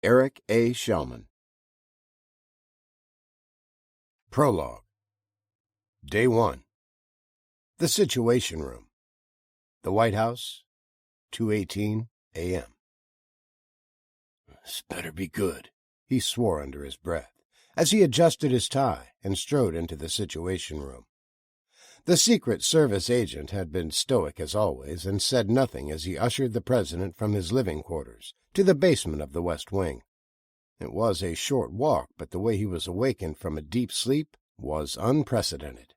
Eric A. Shellman. Prologue. Day 1. The Situation Room. The White House, 2:18 a.m. "This better be good," he swore under his breath, as he adjusted his tie and strode into the Situation Room. The Secret Service agent had been stoic as always and said nothing as he ushered the president from his living quarters to the basement of the West Wing. It was a short walk, but the way he was awakened from a deep sleep was unprecedented.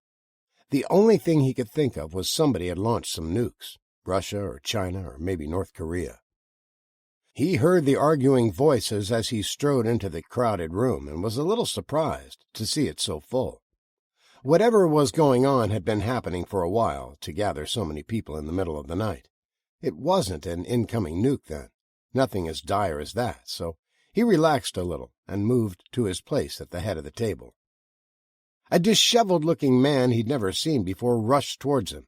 The only thing he could think of was somebody had launched some nukes, Russia or China or maybe North Korea. He heard the arguing voices as he strode into the crowded room and was a little surprised to see it so full. Whatever was going on had been happening for a while to gather so many people in the middle of the night. It wasn't an incoming nuke then, nothing as dire as that, so he relaxed a little and moved to his place at the head of the table. A disheveled-looking man he'd never seen before rushed towards him.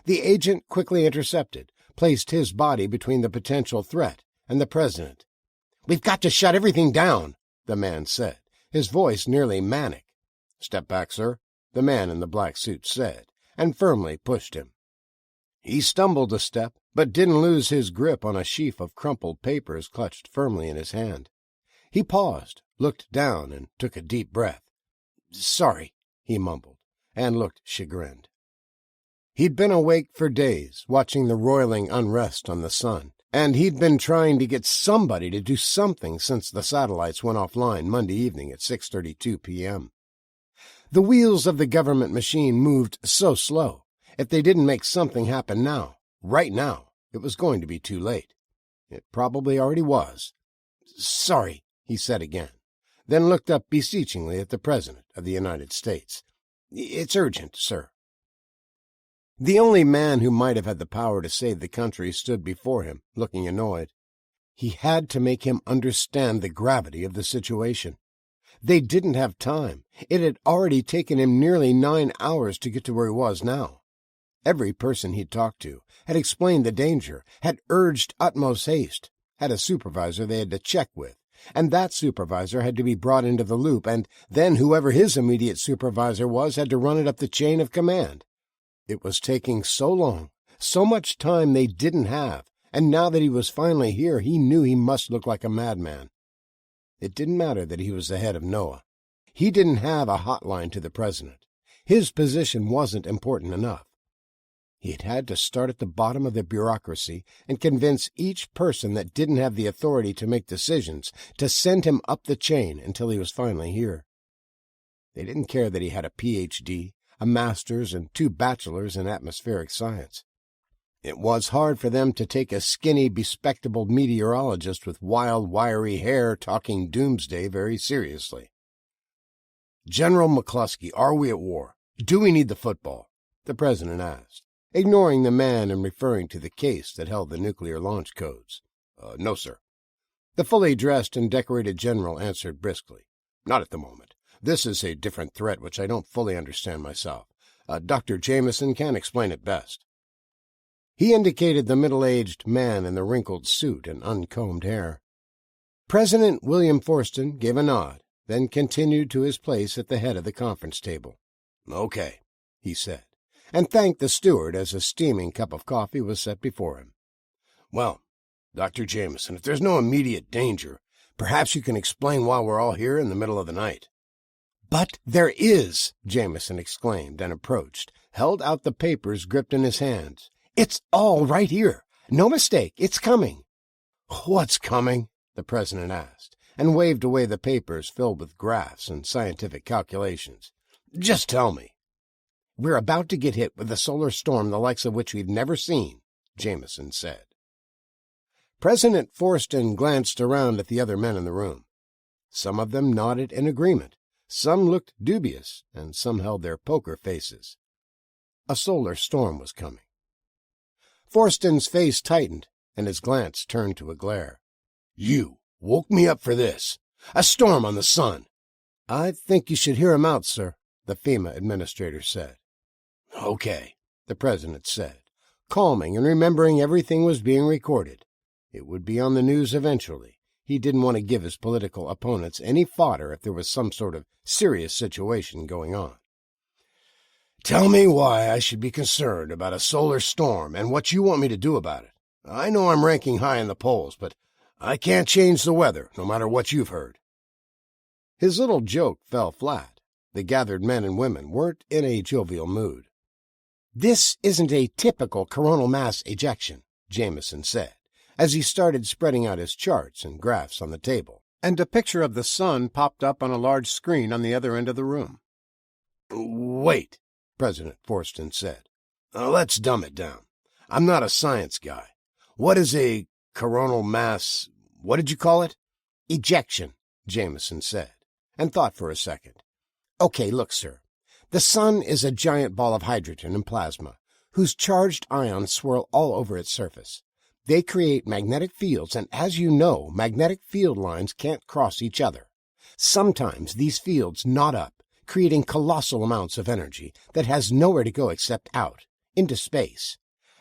The agent quickly intercepted, placed his body between the potential threat and the president. "We've got to shut everything down," the man said, his voice nearly manic. "Step back, sir," the man in the black suit said, and firmly pushed him. He stumbled a step, but didn't lose his grip on a sheaf of crumpled papers clutched firmly in his hand. He paused, looked down, and took a deep breath. "Sorry," he mumbled, and looked chagrined. He'd been awake for days, watching the roiling unrest on the sun, and he'd been trying to get somebody to do something since the satellites went offline Monday evening at 6:32 p.m. The wheels of the government machine moved so slow. If they didn't make something happen now, right now, it was going to be too late. It probably already was. "Sorry," he said again, then looked up beseechingly at the President of the United States. "It's urgent, sir." The only man who might have had the power to save the country stood before him, looking annoyed. He had to make him understand the gravity of the situation. They didn't have time. It had already taken him nearly 9 hours to get to where he was now. Every person he'd talked to had explained the danger, had urged utmost haste, had a supervisor they had to check with, and that supervisor had to be brought into the loop, and then whoever his immediate supervisor was had to run it up the chain of command. It was taking so long, so much time they didn't have, and now that he was finally here, he knew he must look like a madman. It didn't matter that he was the head of NOAA. He didn't have a hotline to the president. His position wasn't important enough. He'd had to start at the bottom of the bureaucracy and convince each person that didn't have the authority to make decisions to send him up the chain until he was finally here. They didn't care that he had a Ph.D., a master's, and 2 bachelors in atmospheric science. It was hard for them to take a skinny, bespectacled meteorologist with wild, wiry hair talking doomsday very seriously. "General McCluskey, are we at war? Do we need the football?" the president asked, ignoring the man and referring to the case that held the nuclear launch codes. "No, sir." The fully dressed and decorated general answered briskly. "Not at the moment. This is a different threat which I don't fully understand myself. Dr. Jameson can explain it best." He indicated the middle-aged man in the wrinkled suit and uncombed hair. President William Forston gave a nod, then continued to his place at the head of the conference table. "Okay," he said, and thanked the steward as a steaming cup of coffee was set before him. "Well, Dr. Jameson, if there's no immediate danger, perhaps you can explain why we're all here in the middle of the night." "But there is!" Jameson exclaimed and approached, held out the papers gripped in his hands. "It's all right here. No mistake. It's coming." "What's coming?" the president asked, and waved away the papers filled with graphs and scientific calculations. "Just tell me." "We're about to get hit with a solar storm the likes of which we've never seen," Jameson said. President Forston glanced around at the other men in the room. Some of them nodded in agreement, some looked dubious, and some held their poker faces. A solar storm was coming. Forston's face tightened, and his glance turned to a glare. "You woke me up for this. A storm on the sun." "I think you should hear him out, sir," the FEMA administrator said. "Okay," the president said, calming and remembering everything was being recorded. It would be on the news eventually. He didn't want to give his political opponents any fodder if there was some sort of serious situation going on. "Tell me why I should be concerned about a solar storm and what you want me to do about it. I know I'm ranking high in the polls, but I can't change the weather, no matter what you've heard." His little joke fell flat. The gathered men and women weren't in a jovial mood. "This isn't a typical coronal mass ejection," Jameson said, as he started spreading out his charts and graphs on the table, and a picture of the sun popped up on a large screen on the other end of the room. "Wait," President Forston said. "Let's dumb it down. I'm not a science guy. What is a coronal mass... what did you call it?" "Ejection," Jameson said, and thought for a second. "Okay, look, sir. The sun is a giant ball of hydrogen and plasma, whose charged ions swirl all over its surface. They create magnetic fields, and as you know, magnetic field lines can't cross each other. Sometimes these fields knot up, creating colossal amounts of energy that has nowhere to go except out, into space.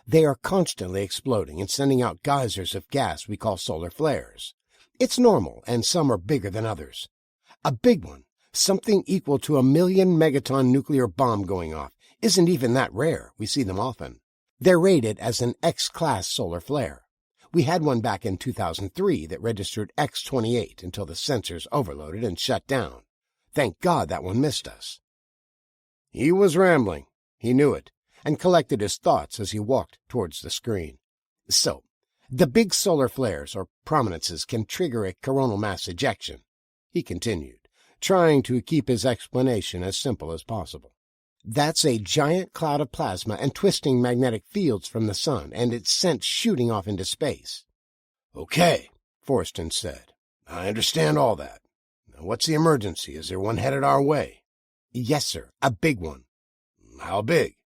They are constantly exploding and sending out geysers of gas we call solar flares. It's normal, and some are bigger than others. A big one, something equal to 1,000,000 megaton nuclear bomb going off, isn't even that rare. We see them often. They're rated as an X-class solar flare. We had one back in 2003 that registered X-28 until the sensors overloaded and shut down. Thank God that one missed us." He was rambling. He knew it, and collected his thoughts as he walked towards the screen. "So, the big solar flares or prominences can trigger a coronal mass ejection," he continued, trying to keep his explanation as simple as possible. "That's a giant cloud of plasma and twisting magnetic fields from the sun, and it's sent shooting off into space." "Okay," Forston said. "I understand all that. Now, what's the emergency? Is there one headed our way?" "Yes, sir. A big one." "How big?"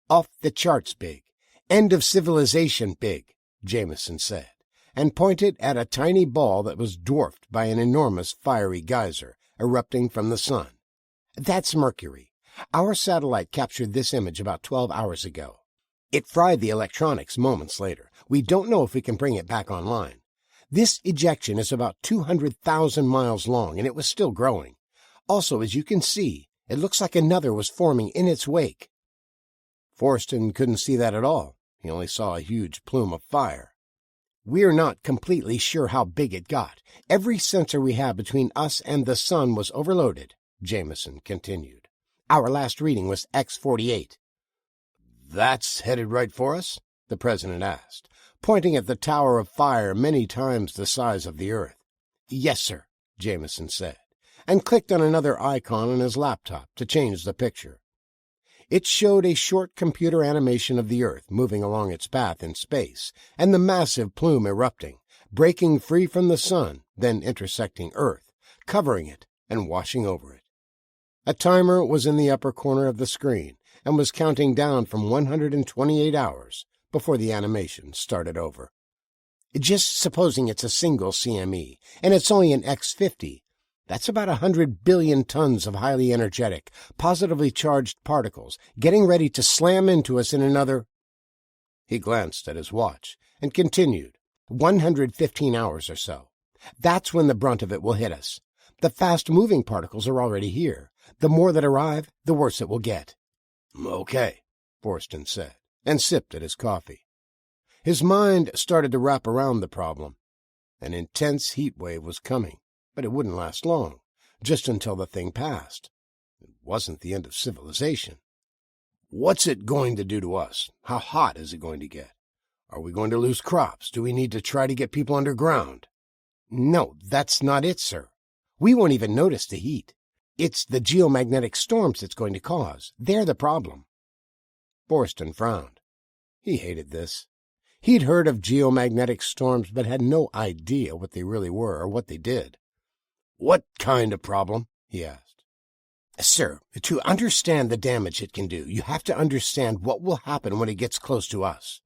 "Off the charts big. End of civilization big," Jameson said, and pointed at a tiny ball that was dwarfed by an enormous fiery geyser erupting from the sun. "That's Mercury. Our satellite captured this image about 12 hours ago. It fried the electronics moments later. We don't know if we can bring it back online. This ejection is about 200,000 miles long, and it was still growing. Also, as you can see, it looks like another was forming in its wake." Forston couldn't see that at all. He only saw a huge plume of fire. "We're not completely sure how big it got. Every sensor we have between us and the sun was overloaded," Jameson continued. "Our last reading was X-48. "That's headed right for us?" the president asked, pointing at the tower of fire many times the size of the Earth. "Yes, sir," Jameson said, and clicked on another icon on his laptop to change the picture. It showed a short computer animation of the Earth moving along its path in space, and the massive plume erupting, breaking free from the sun, then intersecting Earth, covering it and washing over it. A timer was in the upper corner of the screen and was counting down from 128 hours before the animation started over. "Just supposing it's a single CME, and it's only an X-50, that's about 100 billion tons of highly energetic, positively charged particles getting ready to slam into us in another—" He glanced at his watch and continued, 115 hours or so. That's when the brunt of it will hit us. The fast-moving particles are already here. The more that arrive, the worse it will get." "Okay," Forston said, and sipped at his coffee. His mind started to wrap around the problem. An intense heat wave was coming, but it wouldn't last long, just until the thing passed. It wasn't the end of civilization. "What's it going to do to us? How hot is it going to get? Are we going to lose crops? Do we need to try to get people underground?" "No, that's not it, sir. We won't even notice the heat. It's the geomagnetic storms it's going to cause. They're the problem." Forston frowned. He hated this. He'd heard of geomagnetic storms, but had no idea what they really were or what they did. "What kind of problem?" he asked. "Sir, to understand the damage it can do, you have to understand what will happen when it gets close to us."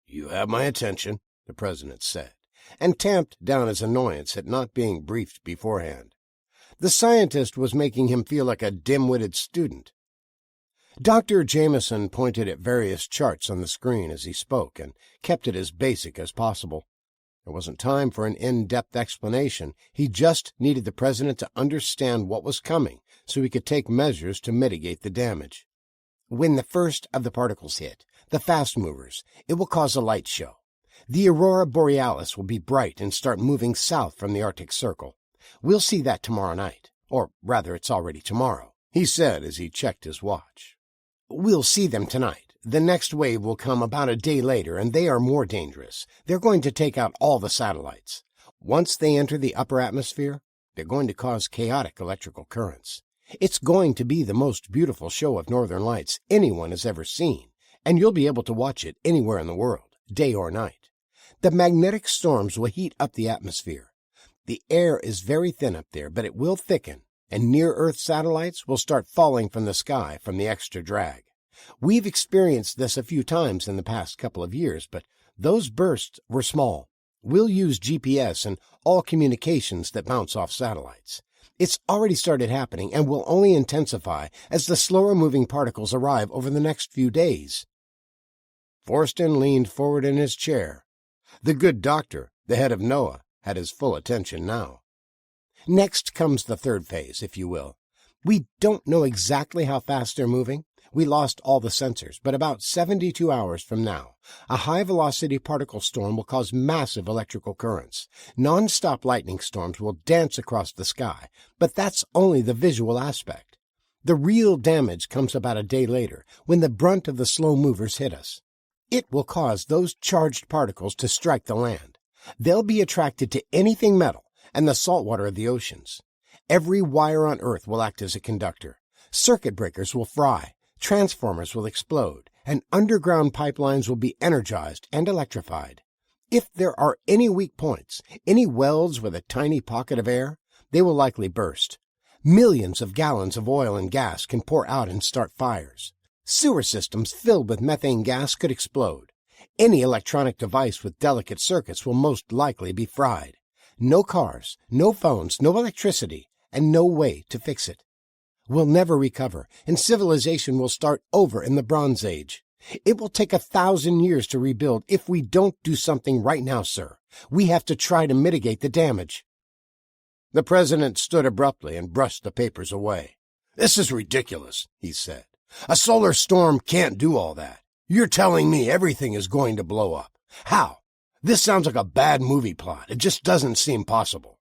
"You have my attention," the president said, and tamped down his annoyance at not being briefed beforehand. The scientist was making him feel like a dim-witted student. Dr. Jameson pointed at various charts on the screen as he spoke and kept it as basic as possible. There wasn't time for an in-depth explanation. He just needed the president to understand what was coming so he could take measures to mitigate the damage. When the first of the particles hit, the fast movers, it will cause a light show. The aurora borealis will be bright and start moving south from the Arctic Circle. We'll see that tomorrow night. Or rather, it's already tomorrow, he said as he checked his watch. We'll see them tonight. The next wave will come about a day later, and they are more dangerous. They're going to take out all the satellites. Once they enter the upper atmosphere, they're going to cause chaotic electrical currents. It's going to be the most beautiful show of northern lights anyone has ever seen, and you'll be able to watch it anywhere in the world, day or night. The magnetic storms will heat up the atmosphere. The air is very thin up there, but it will thicken, and near-Earth satellites will start falling from the sky from the extra drag. We've experienced this a few times in the past couple of years, but those bursts were small. We'll use GPS and all communications that bounce off satellites. It's already started happening and will only intensify as the slower-moving particles arrive over the next few days. Forston leaned forward in his chair. The good doctor, the head of NOAA, had his full attention now. Next comes the third phase, if you will. We don't know exactly how fast they're moving. We lost all the sensors, but about 72 hours from now, a high-velocity particle storm will cause massive electrical currents. Non-stop lightning storms will dance across the sky, but that's only the visual aspect. The real damage comes about a day later, when the brunt of the slow movers hit us. It will cause those charged particles to strike the land. They'll be attracted to anything metal and the salt water of the oceans. Every wire on Earth will act as a conductor. Circuit breakers will fry. Transformers will explode, and underground pipelines will be energized and electrified. If there are any weak points, any welds with a tiny pocket of air, they will likely burst. Millions of gallons of oil and gas can pour out and start fires. Sewer systems filled with methane gas could explode. Any electronic device with delicate circuits will most likely be fried. No cars, no phones, no electricity, and no way to fix it. We'll never recover, and civilization will start over in the Bronze Age. It will take 1,000 years to rebuild if we don't do something right now, sir. We have to try to mitigate the damage. The president stood abruptly and brushed the papers away. This is ridiculous, he said. A solar storm can't do all that. You're telling me everything is going to blow up. How? This sounds like a bad movie plot. It just doesn't seem possible.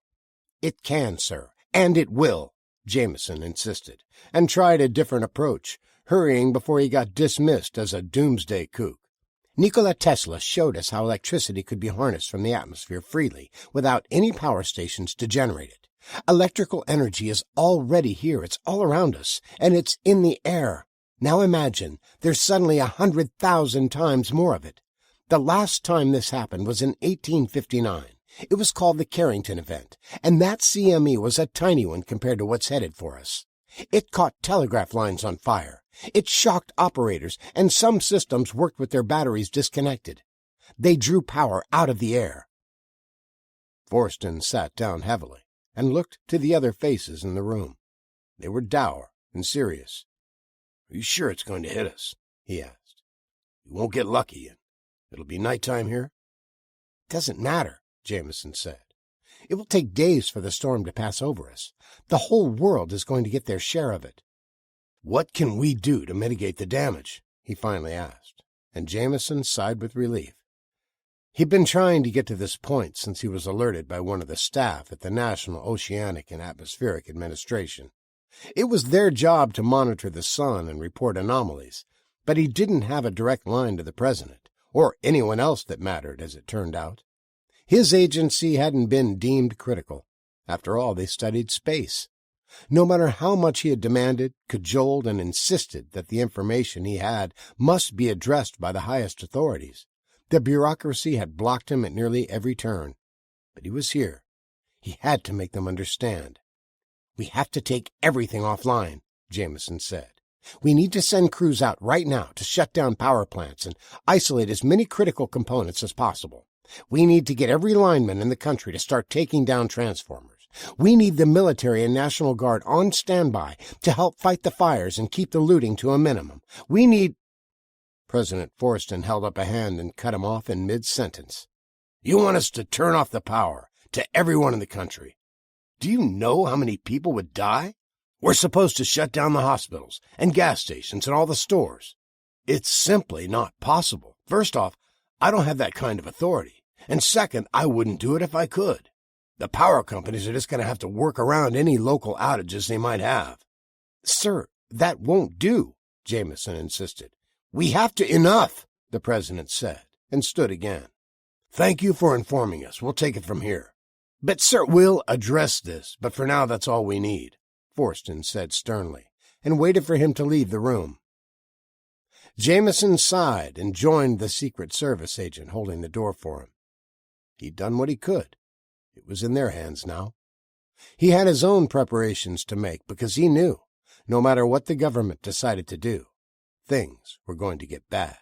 It can, sir, and it will. Jameson insisted, and tried a different approach, hurrying before he got dismissed as a doomsday kook. Nikola Tesla showed us how electricity could be harnessed from the atmosphere freely without any power stations to generate it. Electrical energy is already here. It's all around us, and it's in the air. Now imagine there's suddenly 100,000 times more of it. The last time this happened was in 1859. It was called the Carrington Event, and that CME was a tiny one compared to what's headed for us. It caught telegraph lines on fire. It shocked operators, and some systems worked with their batteries disconnected. They drew power out of the air. Forston sat down heavily and looked to the other faces in the room. They were dour and serious. "Are you sure it's going to hit us?" he asked. "We won't get lucky, and it'll be nighttime here?" "Doesn't matter," Jameson said. "It will take days for the storm to pass over us. The whole world is going to get their share of it." "What can we do to mitigate the damage?" he finally asked, and Jameson sighed with relief. He'd been trying to get to this point since he was alerted by one of the staff at the National Oceanic and Atmospheric Administration. It was their job to monitor the sun and report anomalies, but he didn't have a direct line to the president, or anyone else that mattered, as it turned out. His agency hadn't been deemed critical. After all, they studied space. No matter how much he had demanded, cajoled, and insisted that the information he had must be addressed by the highest authorities, the bureaucracy had blocked him at nearly every turn. But he was here. He had to make them understand. "We have to take everything offline," Jameson said. "We need to send crews out right now to shut down power plants and isolate as many critical components as possible. We need to get every lineman in the country to start taking down transformers. We need the military and National Guard on standby to help fight the fires and keep the looting to a minimum. We need—" President Forston held up a hand and cut him off in mid-sentence. You want us to turn off the power to everyone in the country. Do you know how many people would die? We're supposed to shut down the hospitals and gas stations and all the stores. It's simply not possible. First off, I don't have that kind of authority. And second, I wouldn't do it if I could. The power companies are just going to have to work around any local outages they might have. Sir, that won't do, Jameson insisted. We have to— Enough, the president said, and stood again. Thank you for informing us. We'll take it from here. But, sir, we'll address this, but for now that's all we need, Forston said sternly, and waited for him to leave the room. Jameson sighed and joined the Secret Service agent holding the door for him. He'd done what he could. It was in their hands now. He had his own preparations to make because he knew, no matter what the government decided to do, things were going to get bad.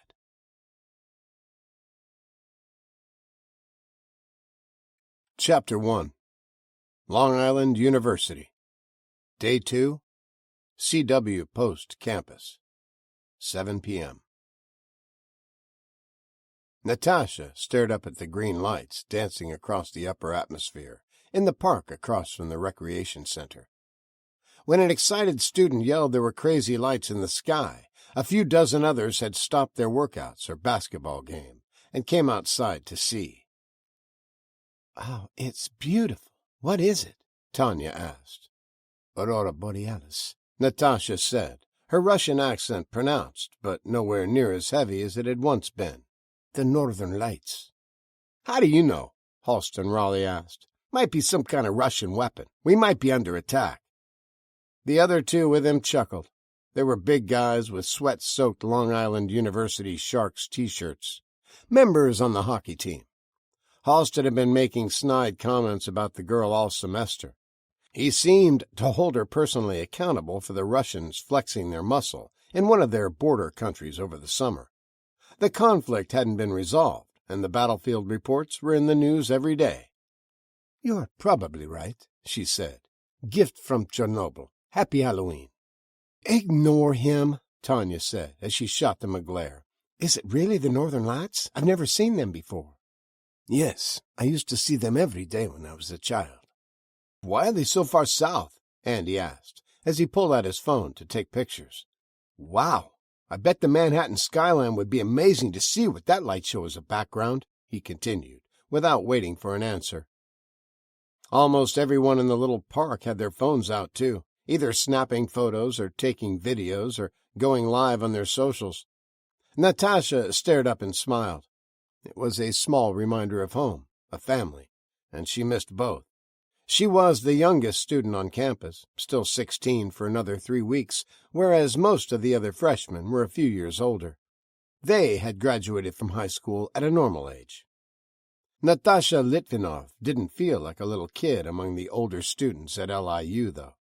Chapter 1. Long Island University. Day 2. CW Post Campus. 7 p.m. Natasha stared up at the green lights dancing across the upper atmosphere in the park across from the recreation center. When an excited student yelled there were crazy lights in the sky, a few dozen others had stopped their workouts or basketball game and came outside to see. "Oh, it's beautiful. What is it?" Tanya asked. "Aurora Borealis," Natasha said, her Russian accent pronounced, but nowhere near as heavy as it had once been. "The Northern Lights." "How do you know?" Halston Raleigh asked. "Might be some kind of Russian weapon. We might be under attack." The other two with him chuckled. They were big guys with sweat-soaked Long Island University Sharks T-shirts, members on the hockey team. Halston had been making snide comments about the girl all semester. He seemed to hold her personally accountable for the Russians flexing their muscle in one of their border countries over the summer. The conflict hadn't been resolved, and the battlefield reports were in the news every day. "You're probably right," she said. "Gift from Chernobyl. Happy Halloween." "Ignore him," Tanya said, as she shot them a glare. "Is it really the Northern Lights? I've never seen them before." "Yes, I used to see them every day when I was a child." "Why are they so far south?" Andy asked, as he pulled out his phone to take pictures. "Wow, I bet the Manhattan skyline would be amazing to see with that light show as a background," he continued, without waiting for an answer. Almost everyone in the little park had their phones out, too, either snapping photos or taking videos or going live on their socials. Natasha stared up and smiled. It was a small reminder of home, a family, and she missed both. She was the youngest student on campus, still 16 for another 3 weeks, whereas most of the other freshmen were a few years older. They had graduated from high school at a normal age. Natasha Litvinov didn't feel like a little kid among the older students at LIU, though.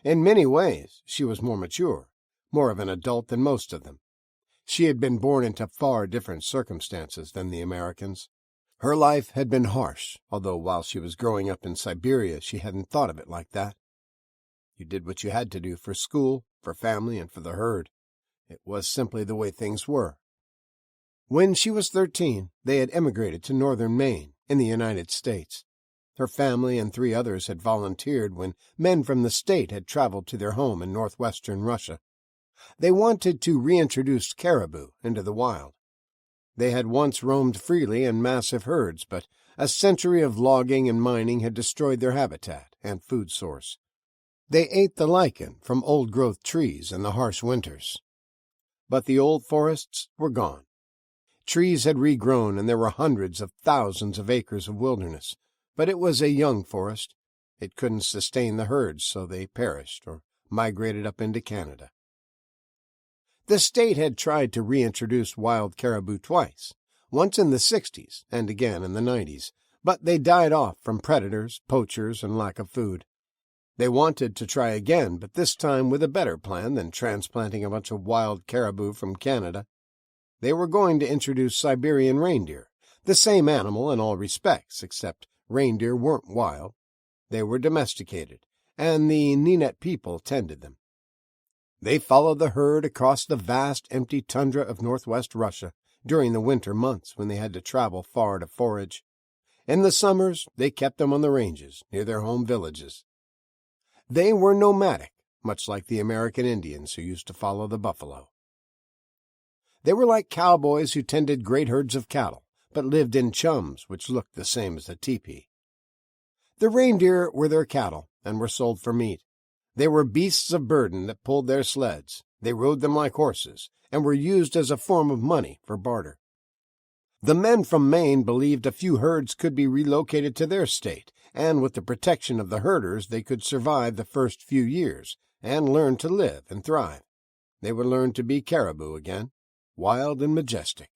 In many ways, she was more mature, more of an adult than most of them. She had been born into far different circumstances than the Americans. Her life had been harsh, although while she was growing up in Siberia, she hadn't thought of it like that. You did what you had to do for school, for family, and for the herd. It was simply the way things were. When she was 13, they had emigrated to Northern Maine, in the United States. Her family and 3 others had volunteered when men from the state had traveled to their home in northwestern Russia. They wanted to reintroduce caribou into the wild. They had once roamed freely in massive herds, but a century of logging and mining had destroyed their habitat and food source. They ate the lichen from old-growth trees in the harsh winters. But the old forests were gone. Trees had regrown, and there were hundreds of thousands of acres of wilderness, but it was a young forest. It couldn't sustain the herds, so they perished or migrated up into Canada. The state had tried to reintroduce wild caribou twice, once in the 60s and again in the 90s, but they died off from predators, poachers, and lack of food. They wanted to try again, but this time with a better plan than transplanting a bunch of wild caribou from Canada. They were going to introduce Siberian reindeer, the same animal in all respects, except reindeer weren't wild. They were domesticated, and the Nenets people tended them. They followed the herd across the vast, empty tundra of northwest Russia during the winter months when they had to travel far to forage. In the summers, they kept them on the ranges near their home villages. They were nomadic, much like the American Indians who used to follow the buffalo. They were like cowboys who tended great herds of cattle, but lived in chums which looked the same as a teepee. The reindeer were their cattle and were sold for meat. They were beasts of burden that pulled their sleds. They rode them like horses and were used as a form of money for barter. The men from Maine believed a few herds could be relocated to their state, and with the protection of the herders they could survive the first few years and learn to live and thrive. They would learn to be caribou again, wild and majestic.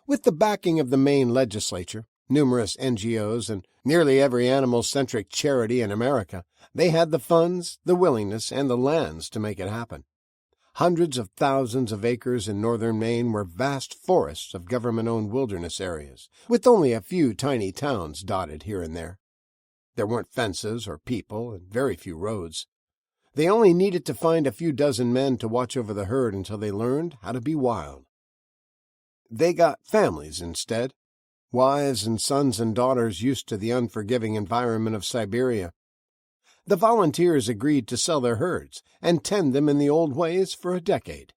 With the backing of the Maine legislature, numerous NGOs, and nearly every animal-centric charity in America, they had the funds, the willingness, and the lands to make it happen. Hundreds of thousands of acres in northern Maine were vast forests of government-owned wilderness areas, with only a few tiny towns dotted here and there. There weren't fences or people, and very few roads. They only needed to find a few dozen men to watch over the herd until they learned how to be wild. They got families instead, wives and sons and daughters used to the unforgiving environment of Siberia. The volunteers agreed to sell their herds and tend them in the old ways for a decade.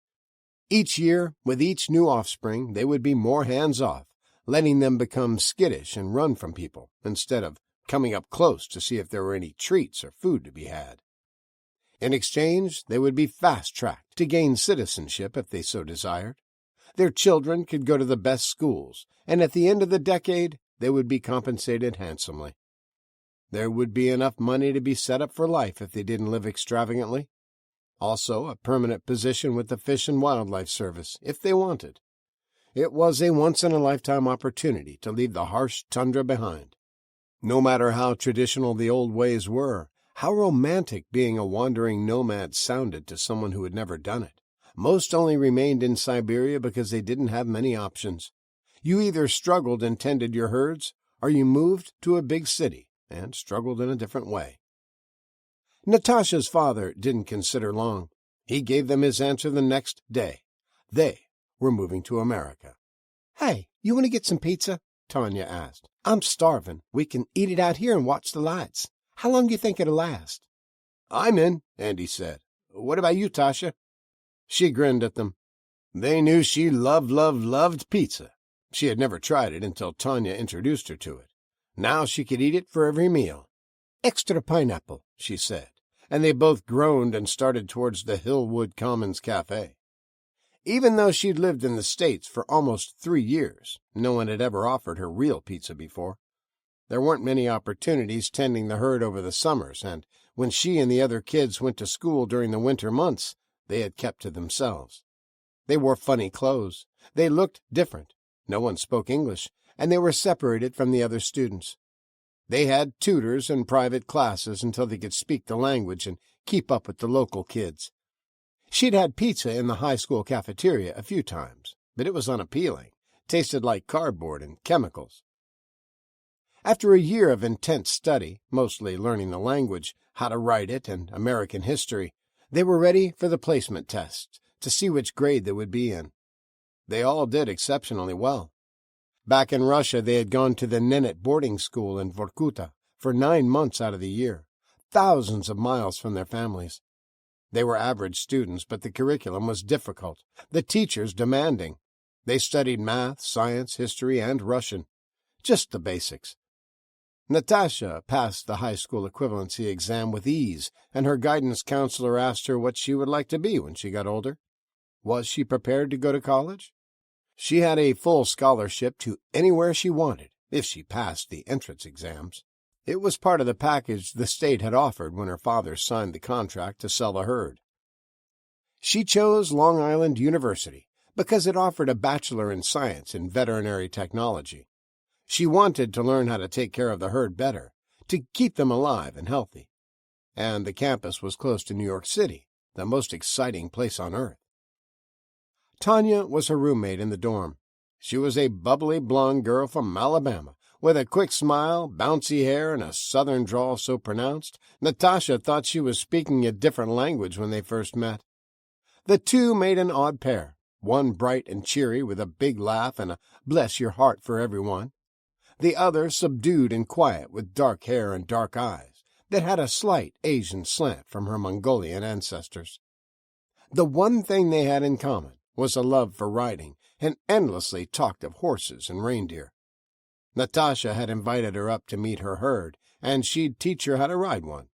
Each year, with each new offspring, they would be more hands-off, letting them become skittish and run from people, instead of coming up close to see if there were any treats or food to be had. In exchange, they would be fast-tracked to gain citizenship if they so desired. Their children could go to the best schools, and at the end of the decade, they would be compensated handsomely. There would be enough money to be set up for life if they didn't live extravagantly. Also, a permanent position with the Fish and Wildlife Service, if they wanted. It was a once-in-a-lifetime opportunity to leave the harsh tundra behind. No matter how traditional the old ways were, how romantic being a wandering nomad sounded to someone who had never done it. Most only remained in Siberia because they didn't have many options. You either struggled and tended your herds, or you moved to a big city and struggled in a different way. Natasha's father didn't consider long. He gave them his answer the next day. They were moving to America. "Hey, you want to get some pizza?" Tanya asked. "I'm starving. We can eat it out here and watch the lights. How long do you think it'll last?" "I'm in," Andy said. "What about you, Tasha?" She grinned at them. They knew she loved pizza. She had never tried it until Tanya introduced her to it. Now she could eat it for every meal. "Extra pineapple," she said, and they both groaned and started towards the Hillwood Commons Cafe. Even though she'd lived in the States for almost 3 years, no one had ever offered her real pizza before. There weren't many opportunities tending the herd over the summers, and when she and the other kids went to school during the winter months, they had kept to themselves. They wore funny clothes. They looked different. No one spoke English, and they were separated from the other students. They had tutors and private classes until they could speak the language and keep up with the local kids. She'd had pizza in the high school cafeteria a few times, but it was unappealing, tasted like cardboard and chemicals. After a year of intense study, mostly learning the language, how to write it, and American history, they were ready for the placement tests to see which grade they would be in. They all did exceptionally well. Back in Russia, they had gone to the Nenets boarding school in Vorkuta for 9 months out of the year, thousands of miles from their families. They were average students, but the curriculum was difficult, the teachers demanding. They studied math, science, history, and Russian, just the basics. Natasha passed the high school equivalency exam with ease, and her guidance counselor asked her what she would like to be when she got older. Was she prepared to go to college? She had a full scholarship to anywhere she wanted, if she passed the entrance exams. It was part of the package the state had offered when her father signed the contract to sell the herd. She chose Long Island University because it offered a bachelor in science and veterinary technology. She wanted to learn how to take care of the herd better, to keep them alive and healthy. And the campus was close to New York City, the most exciting place on earth. Tanya was her roommate in the dorm. She was a bubbly blonde girl from Alabama, with a quick smile, bouncy hair, and a southern drawl so pronounced, Natasha thought she was speaking a different language when they first met. The two made an odd pair, one bright and cheery with a big laugh and a bless your heart for everyone. the other subdued and quiet with dark hair and dark eyes that had a slight Asian slant from her Mongolian ancestors. The one thing they had in common was a love for riding, and endlessly talked of horses and reindeer. Natasha had invited her up to meet her herd, and she'd teach her how to ride one.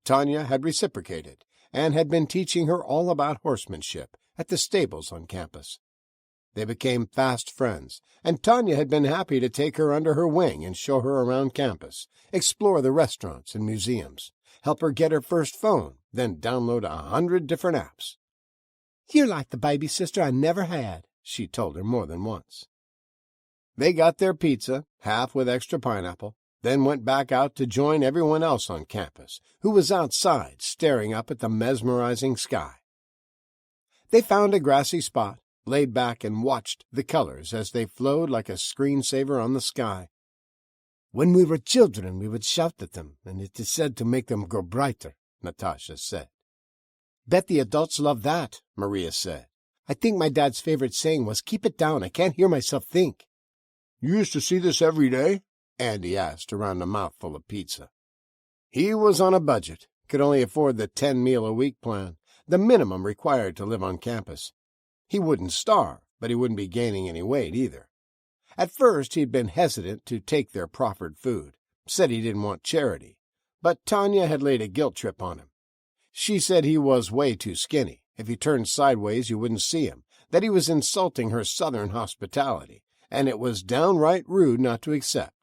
Tanya had reciprocated, and had been teaching her all about horsemanship at the stables on campus. They became fast friends, and Tanya had been happy to take her under her wing and show her around campus, explore the restaurants and museums, help her get her first phone, then download 100 different apps. "You're like the baby sister I never had," she told her more than once. They got their pizza, half with extra pineapple, then went back out to join everyone else on campus, who was outside staring up at the mesmerizing sky. They found a grassy spot, laid back and watched the colors as they flowed like a screensaver on the sky. "When we were children, we would shout at them, and it is said to make them grow brighter," Natasha said. "Bet the adults love that," Maria said. "I think my dad's favorite saying was, 'Keep it down, I can't hear myself think.'" "You used to see this every day?" Andy asked around a mouthful of pizza. He was on a budget, could only afford the 10-meal-a-week plan, the minimum required to live on campus. He wouldn't starve, but he wouldn't be gaining any weight either. At first he'd been hesitant to take their proffered food, said he didn't want charity, but Tanya had laid a guilt trip on him. She said he was way too skinny. If he turned sideways you wouldn't see him, that he was insulting her southern hospitality, and it was downright rude not to accept.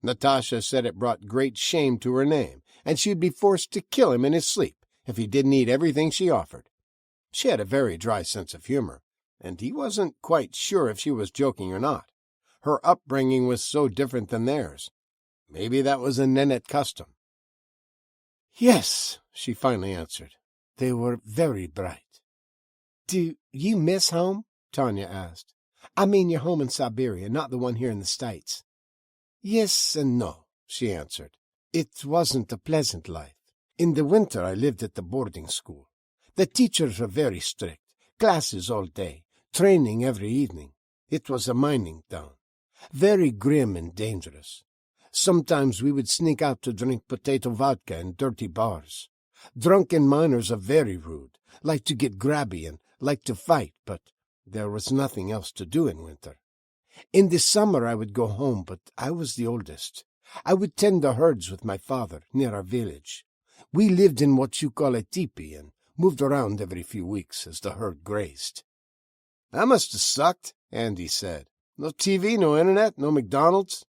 Natasha said it brought great shame to her name, and she'd be forced to kill him in his sleep if he didn't eat everything she offered. She had a very dry sense of humor, and he wasn't quite sure if she was joking or not. Her upbringing was so different than theirs. Maybe that was a Nennet custom. "Yes," she finally answered. "They were very bright." "Do you miss home?" Tanya asked. "I mean your home in Siberia, not the one here in the States." "Yes and no," she answered. "It wasn't a pleasant life. In the winter I lived at the boarding school. The teachers were very strict, classes all day, training every evening. It was a mining town, very grim and dangerous. Sometimes we would sneak out to drink potato vodka in dirty bars. Drunken miners are very rude, like to get grabby and like to fight, but there was nothing else to do in winter. In the summer I would go home, but I was the oldest. I would tend the herds with my father near our village. We lived in what you call a teepee and moved around every few weeks as the herd grazed." "That must have sucked," Andy said. "No TV, no internet, no McDonald's?"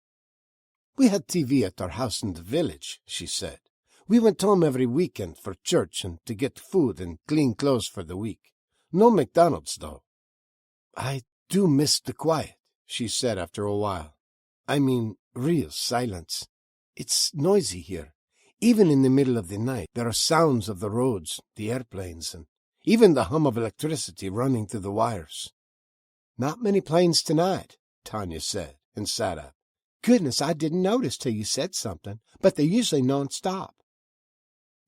"We had TV at our house in the village," she said. "We went home every weekend for church and to get food and clean clothes for the week. No McDonald's, though." "I do miss the quiet," she said after a while. "I mean, real silence. It's noisy here. Even in the middle of the night, there are sounds of the roads, the airplanes, and even the hum of electricity running through the wires." "Not many planes tonight," Tanya said, and sat up. "Goodness, I didn't notice till you said something, but they're usually non-stop."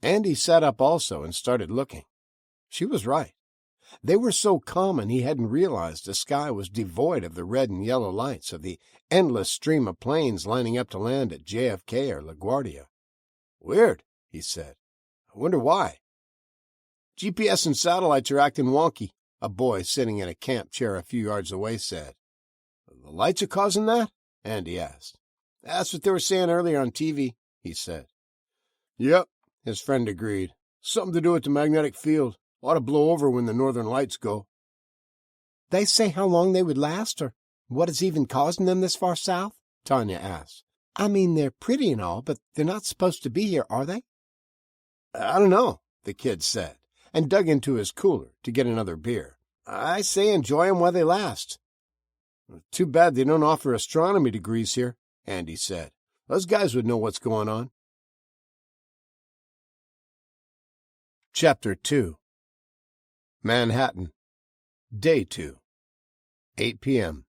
Andy sat up also and started looking. She was right. They were so common he hadn't realized the sky was devoid of the red and yellow lights of the endless stream of planes lining up to land at JFK or LaGuardia. "Weird," he said. "I wonder why." "GPS and satellites are acting wonky," a boy sitting in a camp chair a few yards away said. "The lights are causing that?" Andy asked. "That's what they were saying earlier on TV," he said. "Yep," his friend agreed. "Something to do with the magnetic field. Ought to blow over when the northern lights go." "They say how long they would last, or what is even causing them this far south?" Tanya asked. "I mean, they're pretty and all, but they're not supposed to be here, are they?" "I don't know," the kid said, and dug into his cooler to get another beer. "I say enjoy 'em while they last." "Too bad they don't offer astronomy degrees here," Andy said. "Those guys would know what's going on." Chapter 2. Manhattan. Day 2. 8 p.m.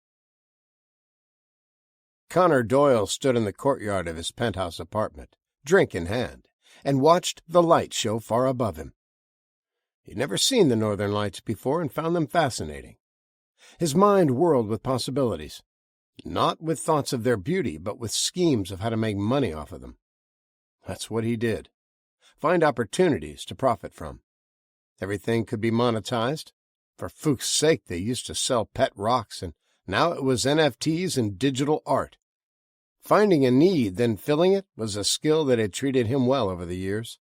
Connor Doyle stood in the courtyard of his penthouse apartment, drink in hand, and watched the light show far above him. He'd never seen the northern lights before and found them fascinating. His mind whirled with possibilities. not with thoughts of their beauty, but with schemes of how to make money off of them. That's what he did. Find opportunities to profit from. Everything could be monetized. For Fuchs' sake, they used to sell pet rocks, and now it was NFTs and digital art. Finding a need, then filling it, was a skill that had treated him well over the years.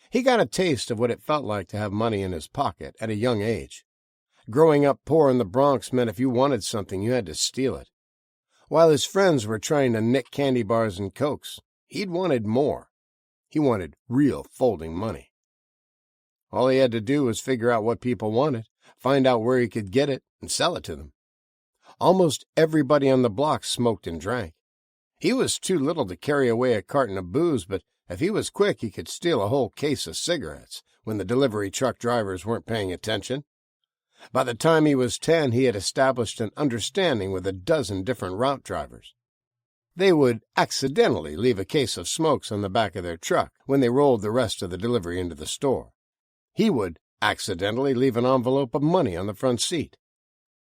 He got a taste of what it felt like to have money in his pocket at a young age. Growing up poor in the Bronx meant if you wanted something, you had to steal it. While his friends were trying to nick candy bars and Cokes, he'd wanted more. He wanted real folding money. All he had to do was figure out what people wanted, find out where he could get it, and sell it to them. Almost everybody on the block smoked and drank. He was too little to carry away a carton of booze, but if he was quick, he could steal a whole case of cigarettes when the delivery truck drivers weren't paying attention. By the time he was 10, he had established an understanding with a dozen different route drivers. They would accidentally leave a case of smokes on the back of their truck when they rolled the rest of the delivery into the store. He would accidentally leave an envelope of money on the front seat.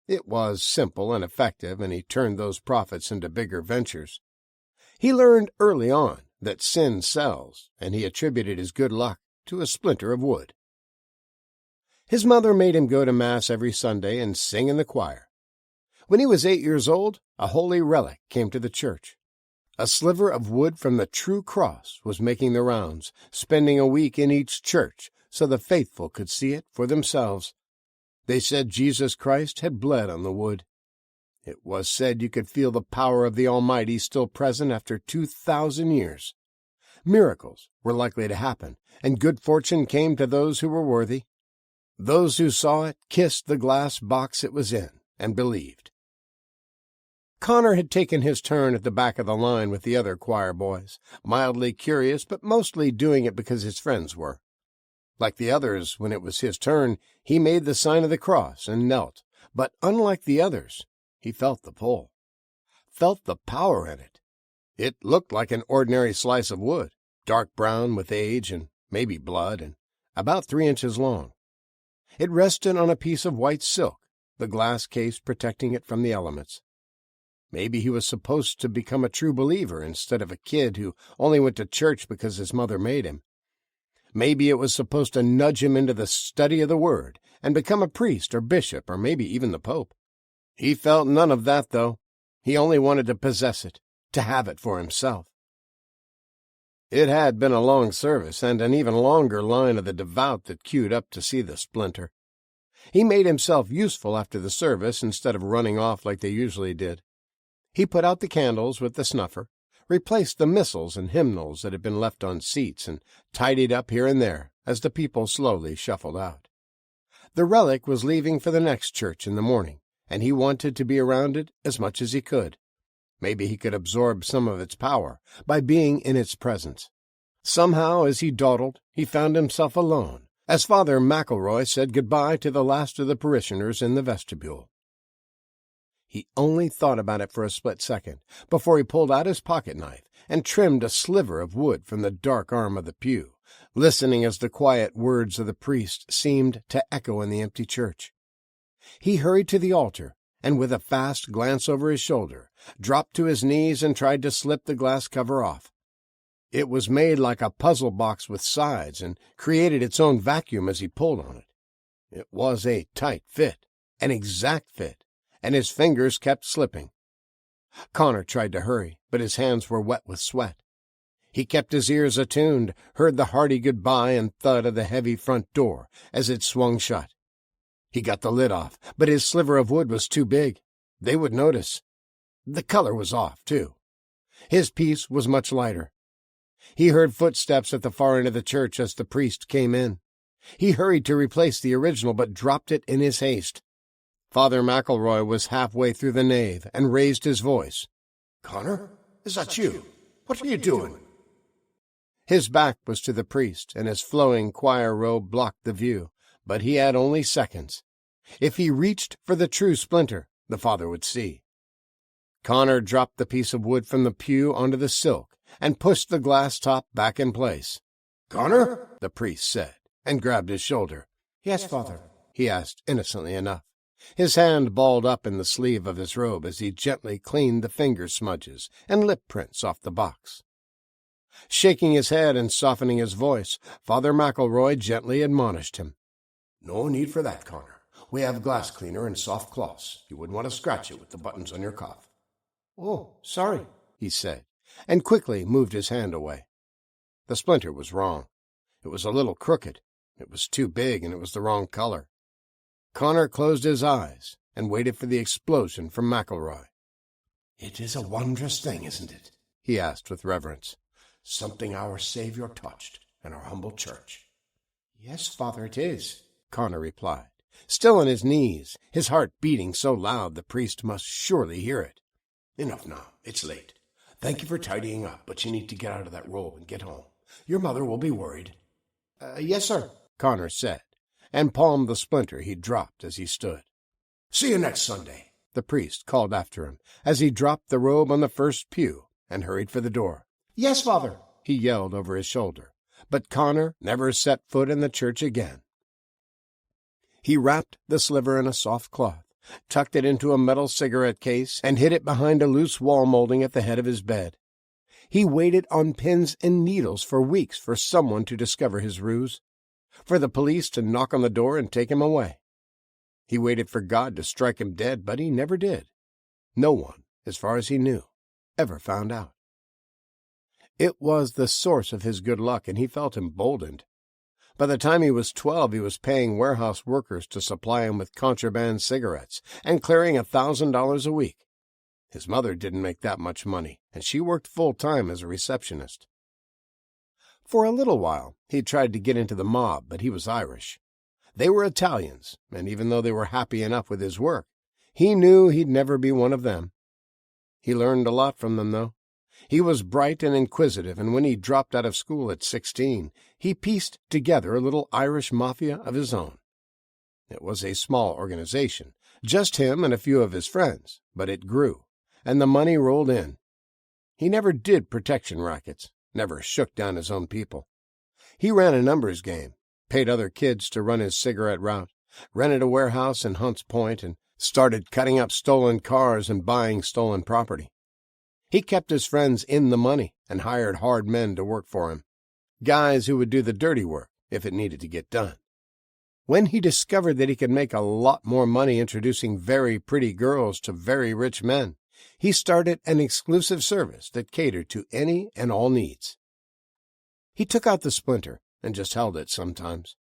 It was simple and effective, and he turned those profits into bigger ventures. He learned early on that sin sells, and he attributed his good luck to a splinter of wood. His mother made him go to Mass every Sunday and sing in the choir. When he was 8 years old, a holy relic came to the church. A sliver of wood from the true cross was making the rounds, spending a week in each church so the faithful could see it for themselves. They said Jesus Christ had bled on the wood. It was said you could feel the power of the Almighty still present after 2,000 years. Miracles were likely to happen, and good fortune came to those who were worthy. Those who saw it kissed the glass box it was in and believed. Connor had taken his turn at the back of the line with the other choir boys, mildly curious but mostly doing it because his friends were. Like the others, when it was his turn, he made the sign of the cross and knelt, but unlike the others, he felt the pull, felt the power in it. It looked like an ordinary slice of wood, dark brown with age and maybe blood, and about 3 inches long. It rested on a piece of white silk, the glass case protecting it from the elements. Maybe he was supposed to become a true believer instead of a kid who only went to church because his mother made him. Maybe it was supposed to nudge him into the study of the Word and become a priest or bishop or maybe even the Pope. He felt none of that, though. He only wanted to possess it, to have it for himself. It had been a long service and an even longer line of the devout that queued up to see the splinter. He made himself useful after the service instead of running off like they usually did. He put out the candles with the snuffer, replaced the missals and hymnals that had been left on seats, and tidied up here and there as the people slowly shuffled out. The relic was leaving for the next church in the morning, and he wanted to be around it as much as he could. Maybe he could absorb some of its power by being in its presence. Somehow, as he dawdled, he found himself alone, as Father McElroy said goodbye to the last of the parishioners in the vestibule. He only thought about it for a split second before he pulled out his pocket-knife and trimmed a sliver of wood from the dark arm of the pew, listening as the quiet words of the priest seemed to echo in the empty church. He hurried to the altar and, with a fast glance over his shoulder, dropped to his knees and tried to slip the glass cover off. It was made like a puzzle box with sides and created its own vacuum as he pulled on it. It was a tight fit, an exact fit, and his fingers kept slipping. Connor tried to hurry, but his hands were wet with sweat. He kept his ears attuned, heard the hearty goodbye and thud of the heavy front door as it swung shut. He got the lid off, but his sliver of wood was too big. They would notice. The color was off, too. His piece was much lighter. He heard footsteps at the far end of the church as the priest came in. He hurried to replace the original, but dropped it in his haste. Father McElroy was halfway through the nave and raised his voice. "Connor, is that you? What are you doing?" His back was to the priest, and his flowing choir robe blocked the view, but he had only seconds. If he reached for the true splinter, the father would see. Connor dropped the piece of wood from the pew onto the silk and pushed the glass top back in place. "Connor?" the priest said, and grabbed his shoulder. Yes, Father," he asked innocently enough. His hand balled up in the sleeve of his robe as he gently cleaned the finger smudges and lip prints off the box. Shaking his head and softening his voice, Father McElroy gently admonished him. No need for that, Connor. We have glass cleaner and soft cloths. You wouldn't want to scratch it with the buttons on your cuff. Oh, sorry, he said, and quickly moved his hand away. The splinter was wrong. It was a little crooked. It was too big, and it was the wrong color. Connor closed his eyes and waited for the explosion from McElroy. It is a wondrous thing, isn't it? He asked with reverence. Something our Savior touched in our humble church. Yes, Father, it is, Connor replied, still on his knees, his heart beating so loud the priest must surely hear it. Enough now. It's late. Thank you for tidying up, but you need to get out of that robe and get home. Your mother will be worried. Yes, sir, Connor said, and palmed the splinter he'd dropped as he stood. See you next Sunday, the priest called after him as he dropped the robe on the first pew and hurried for the door. Yes, Father, he yelled over his shoulder, but Connor never set foot in the church again. He wrapped the sliver in a soft cloth, tucked it into a metal cigarette case, and hid it behind a loose wall molding at the head of his bed. He waited on pins and needles for weeks for someone to discover his ruse, for the police to knock on the door and take him away. He waited for God to strike him dead, but he never did. No one, as far as he knew, ever found out. It was the source of his good luck, and he felt emboldened. By the time he was 12, he was paying warehouse workers to supply him with contraband cigarettes and clearing $1,000 a week. His mother didn't make that much money, and she worked full-time as a receptionist. For a little while, he tried to get into the mob, but he was Irish. They were Italians, and even though they were happy enough with his work, he knew he'd never be one of them. He learned a lot from them, though. He was bright and inquisitive, and when he dropped out of school at 16, he pieced together a little Irish mafia of his own. It was a small organization, just him and a few of his friends, but it grew, and the money rolled in. He never did protection rackets, never shook down his own people. He ran a numbers game, paid other kids to run his cigarette route, rented a warehouse in Hunts Point, and started cutting up stolen cars and buying stolen property. He kept his friends in the money and hired hard men to work for him, guys who would do the dirty work if it needed to get done. When he discovered that he could make a lot more money introducing very pretty girls to very rich men, he started an exclusive service that catered to any and all needs. He took out the splinter and just held it sometimes.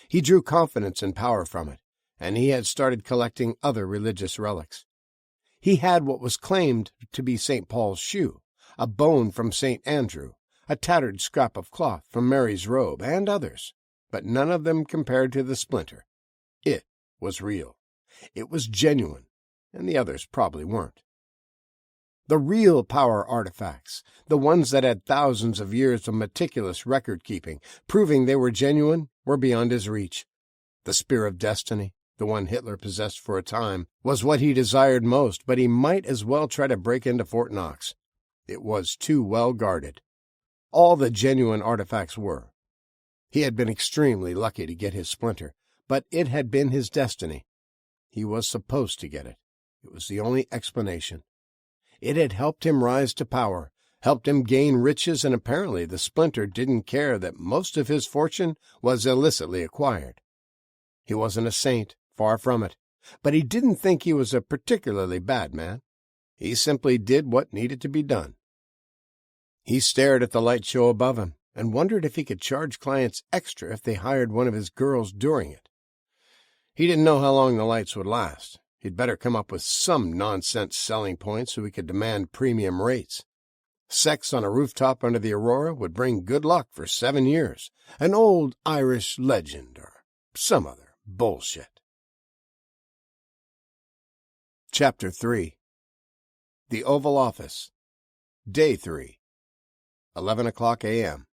He drew confidence and power from it, and he had started collecting other religious relics. He had what was claimed to be St. Paul's shoe, a bone from St. Andrew, a tattered scrap of cloth from Mary's robe, and others, but none of them compared to the splinter. It was real. It was genuine, and the others probably weren't. The real power artifacts, the ones that had thousands of years of meticulous record-keeping, proving they were genuine, were beyond his reach. The Spear of Destiny, the one Hitler possessed for a time, was what he desired most, but he might as well try to break into Fort Knox. It was too well guarded. All the genuine artifacts were. He had been extremely lucky to get his splinter, but it had been his destiny. He was supposed to get it. It was the only explanation. It had helped him rise to power, helped him gain riches, and apparently the splinter didn't care that most of his fortune was illicitly acquired. He wasn't a saint, far from it, but he didn't think he was a particularly bad man. He simply did what needed to be done. He stared at the light show above him and wondered if he could charge clients extra if they hired one of his girls during it. He didn't know how long the lights would last. He'd better come up with some nonsense selling point so he could demand premium rates. Sex on a rooftop under the aurora would bring good luck for 7 years, an old Irish legend or some other bullshit. Chapter 3. The Oval Office. Day 3. 11 o'clock a.m.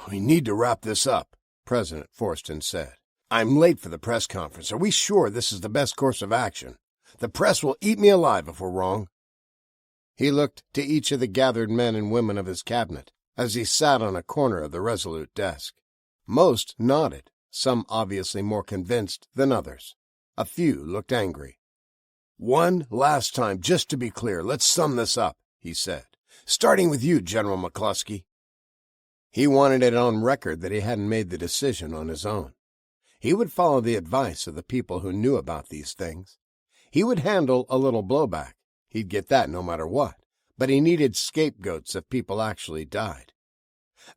We need to wrap this up, President Forston said. I'm late for the press conference. Are we sure this is the best course of action? The press will eat me alive if we're wrong. He looked to each of the gathered men and women of his cabinet as he sat on a corner of the resolute desk. Most nodded, some obviously more convinced than others. A few looked angry. "One last time, just to be clear, let's sum this up," he said. "Starting with you, General McCluskey." He wanted it on record that he hadn't made the decision on his own. He would follow the advice of the people who knew about these things. He would handle a little blowback. He'd get that no matter what, but he needed scapegoats if people actually died.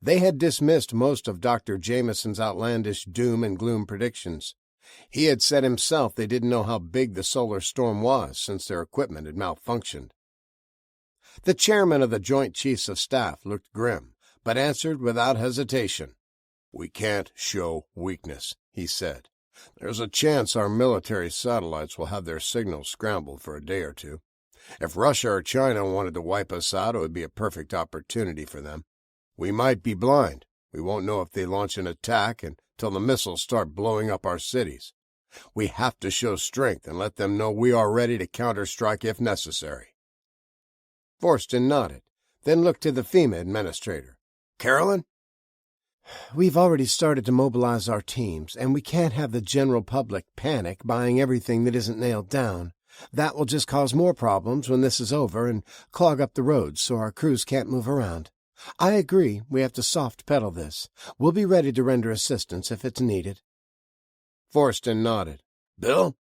They had dismissed most of Dr. Jameson's outlandish doom and gloom predictions. He had said himself they didn't know how big the solar storm was since their equipment had malfunctioned. The chairman of the Joint Chiefs of Staff looked grim, but answered without hesitation. "We can't show weakness," he said. "There's a chance our military satellites will have their signals scrambled for a day or two. If Russia or China wanted to wipe us out, it would be a perfect opportunity for them. We might be blind. We won't know if they launch an attack until the missiles start blowing up our cities. We have to show strength and let them know we are ready to counterstrike if necessary." Forston nodded, then looked to the FEMA administrator. "Carolyn?" "We've already started to mobilize our teams, and we can't have the general public panic buying everything that isn't nailed down. That will just cause more problems when this is over and clog up the roads so our crews can't move around. I agree we have to soft-pedal this. We'll be ready to render assistance if it's needed." Forston nodded. "Bill?"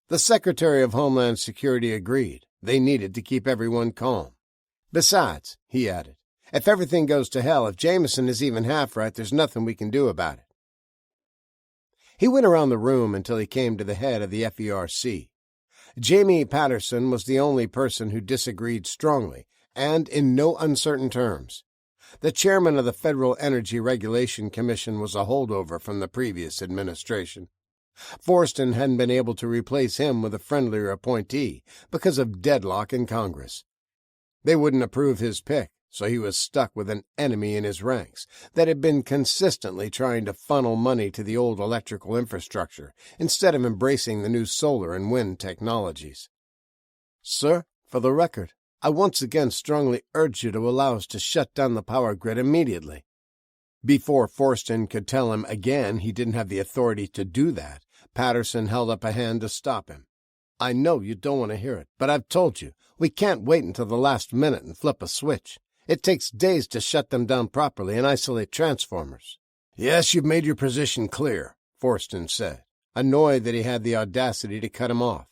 The Secretary of Homeland Security agreed. They needed to keep everyone calm. "Besides," he added, "if everything goes to hell, if Jameson is even half right, there's nothing we can do about it." He went around the room until he came to the head of the FERC. Jamie Patterson was the only person who disagreed strongly, and in no uncertain terms. The chairman of the Federal Energy Regulation Commission was a holdover from the previous administration. Forston hadn't been able to replace him with a friendlier appointee because of deadlock in Congress. They wouldn't approve his pick, so he was stuck with an enemy in his ranks that had been consistently trying to funnel money to the old electrical infrastructure instead of embracing the new solar and wind technologies. "Sir, for the record, I once again strongly urge you to allow us to shut down the power grid immediately." Before Forston could tell him again he didn't have the authority to do that, Patterson held up a hand to stop him. "I know you don't want to hear it, but I've told you, we can't wait until the last minute and flip a switch. It takes days to shut them down properly and isolate transformers." "Yes, you've made your position clear," Forston said, annoyed that he had the audacity to cut him off.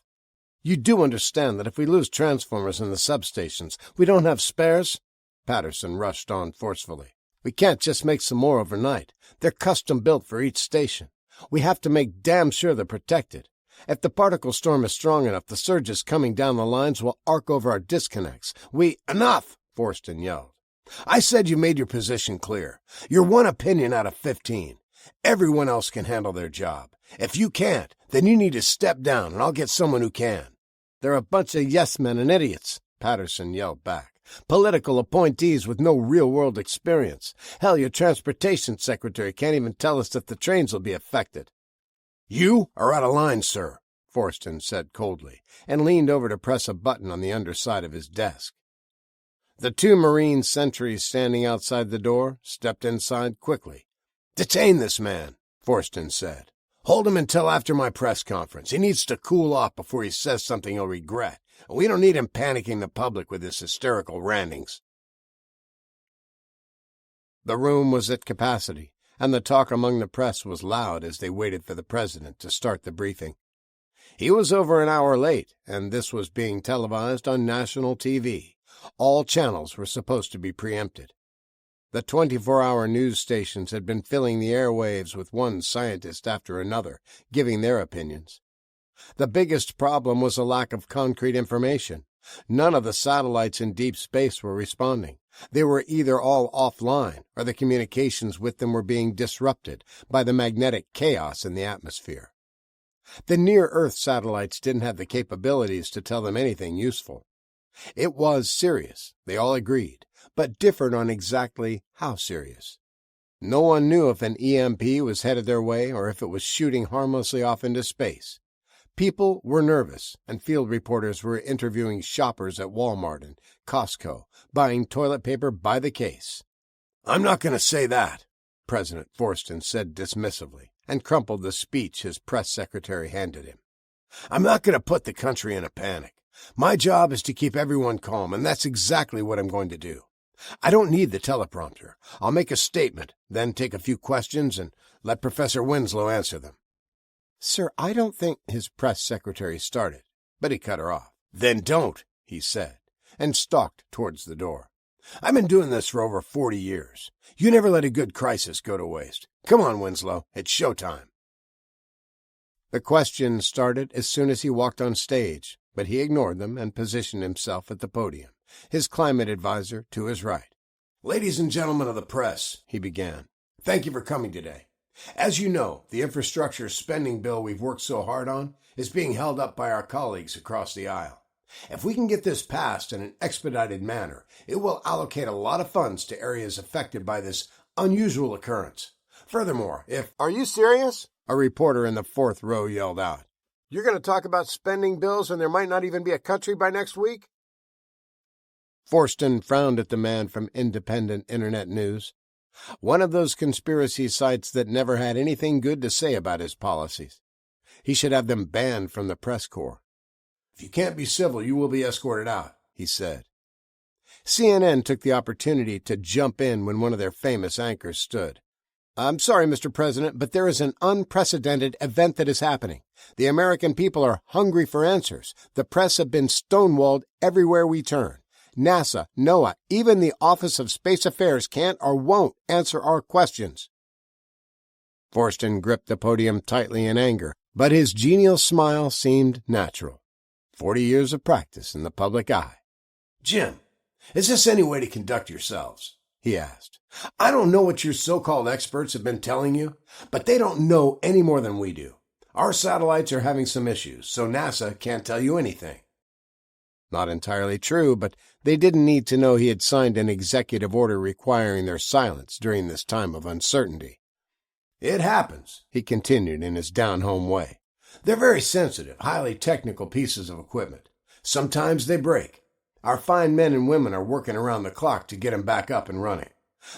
"You do understand that if we lose transformers in the substations, we don't have spares?" Patterson rushed on forcefully. "We can't just make some more overnight. They're custom-built for each station. We have to make damn sure they're protected. If the particle storm is strong enough, the surges coming down the lines will arc over our disconnects. Enough!" Forston yelled. "I said you made your position clear. You're one opinion out of 15. Everyone else can handle their job. If you can't, then you need to step down, and I'll get someone who can." "They're a bunch of yes-men and idiots," Patterson yelled back. "Political appointees with no real-world experience. Hell, your transportation secretary can't even tell us if the trains will be affected." "You are out of line, sir," Forston said coldly, and leaned over to press a button on the underside of his desk. The two Marine sentries standing outside the door stepped inside quickly. "Detain this man," Forston said. "Hold him until after my press conference. He needs to cool off before he says something he'll regret. We don't need him panicking the public with his hysterical rantings." The room was at capacity, and the talk among the press was loud as they waited for the president to start the briefing. He was over an hour late, and this was being televised on national TV. All channels were supposed to be preempted. The 24-hour news stations had been filling the airwaves with one scientist after another, giving their opinions. The biggest problem was a lack of concrete information. None of the satellites in deep space were responding. They were either all offline, or the communications with them were being disrupted by the magnetic chaos in the atmosphere. The near-Earth satellites didn't have the capabilities to tell them anything useful. It was serious, they all agreed, but differed on exactly how serious. No one knew if an EMP was headed their way or if it was shooting harmlessly off into space. People were nervous, and field reporters were interviewing shoppers at Walmart and Costco, buying toilet paper by the case. "I'm not going to say that," President Forston said dismissively, and crumpled the speech his press secretary handed him. "I'm not going to put the country in a panic. My job is to keep everyone calm, and that's exactly what I'm going to do. I don't need the teleprompter. I'll make a statement, then take a few questions and let Professor Winslow answer them." "Sir, I don't think—" his press secretary started, but he cut her off. "Then don't," he said, and stalked towards the door. "I've been doing this for over 40 years. You never let a good crisis go to waste. Come on, Winslow, it's showtime." The questions started as soon as he walked on stage, but he ignored them and positioned himself at the podium, his climate advisor to his right. "Ladies and gentlemen of the press," he began, "thank you for coming today. As you know, the infrastructure spending bill we've worked so hard on is being held up by our colleagues across the aisle. If we can get this passed in an expedited manner, it will allocate a lot of funds to areas affected by this unusual occurrence. Furthermore, if—" "Are you serious?" a reporter in the fourth row yelled out. "You're going to talk about spending bills when there might not even be a country by next week?" Forston frowned at the man from Independent Internet News, one of those conspiracy sites that never had anything good to say about his policies. He should have them banned from the press corps. "If you can't be civil, you will be escorted out," he said. CNN took the opportunity to jump in when one of their famous anchors stood. "I'm sorry, Mr. President, but there is an unprecedented event that is happening. The American people are hungry for answers. The press have been stonewalled everywhere we turn. NASA, NOAA, even the Office of Space Affairs can't or won't answer our questions." Forston gripped the podium tightly in anger, but his genial smile seemed natural. 40 years of practice in the public eye. "Jim, is this any way to conduct yourselves?" he asked. "I don't know what your so-called experts have been telling you, but they don't know any more than we do. Our satellites are having some issues, so NASA can't tell you anything." Not entirely true, but they didn't need to know he had signed an executive order requiring their silence during this time of uncertainty. "It happens," he continued in his down-home way. "They're very sensitive, highly technical pieces of equipment. Sometimes they break. Our fine men and women are working around the clock to get them back up and running.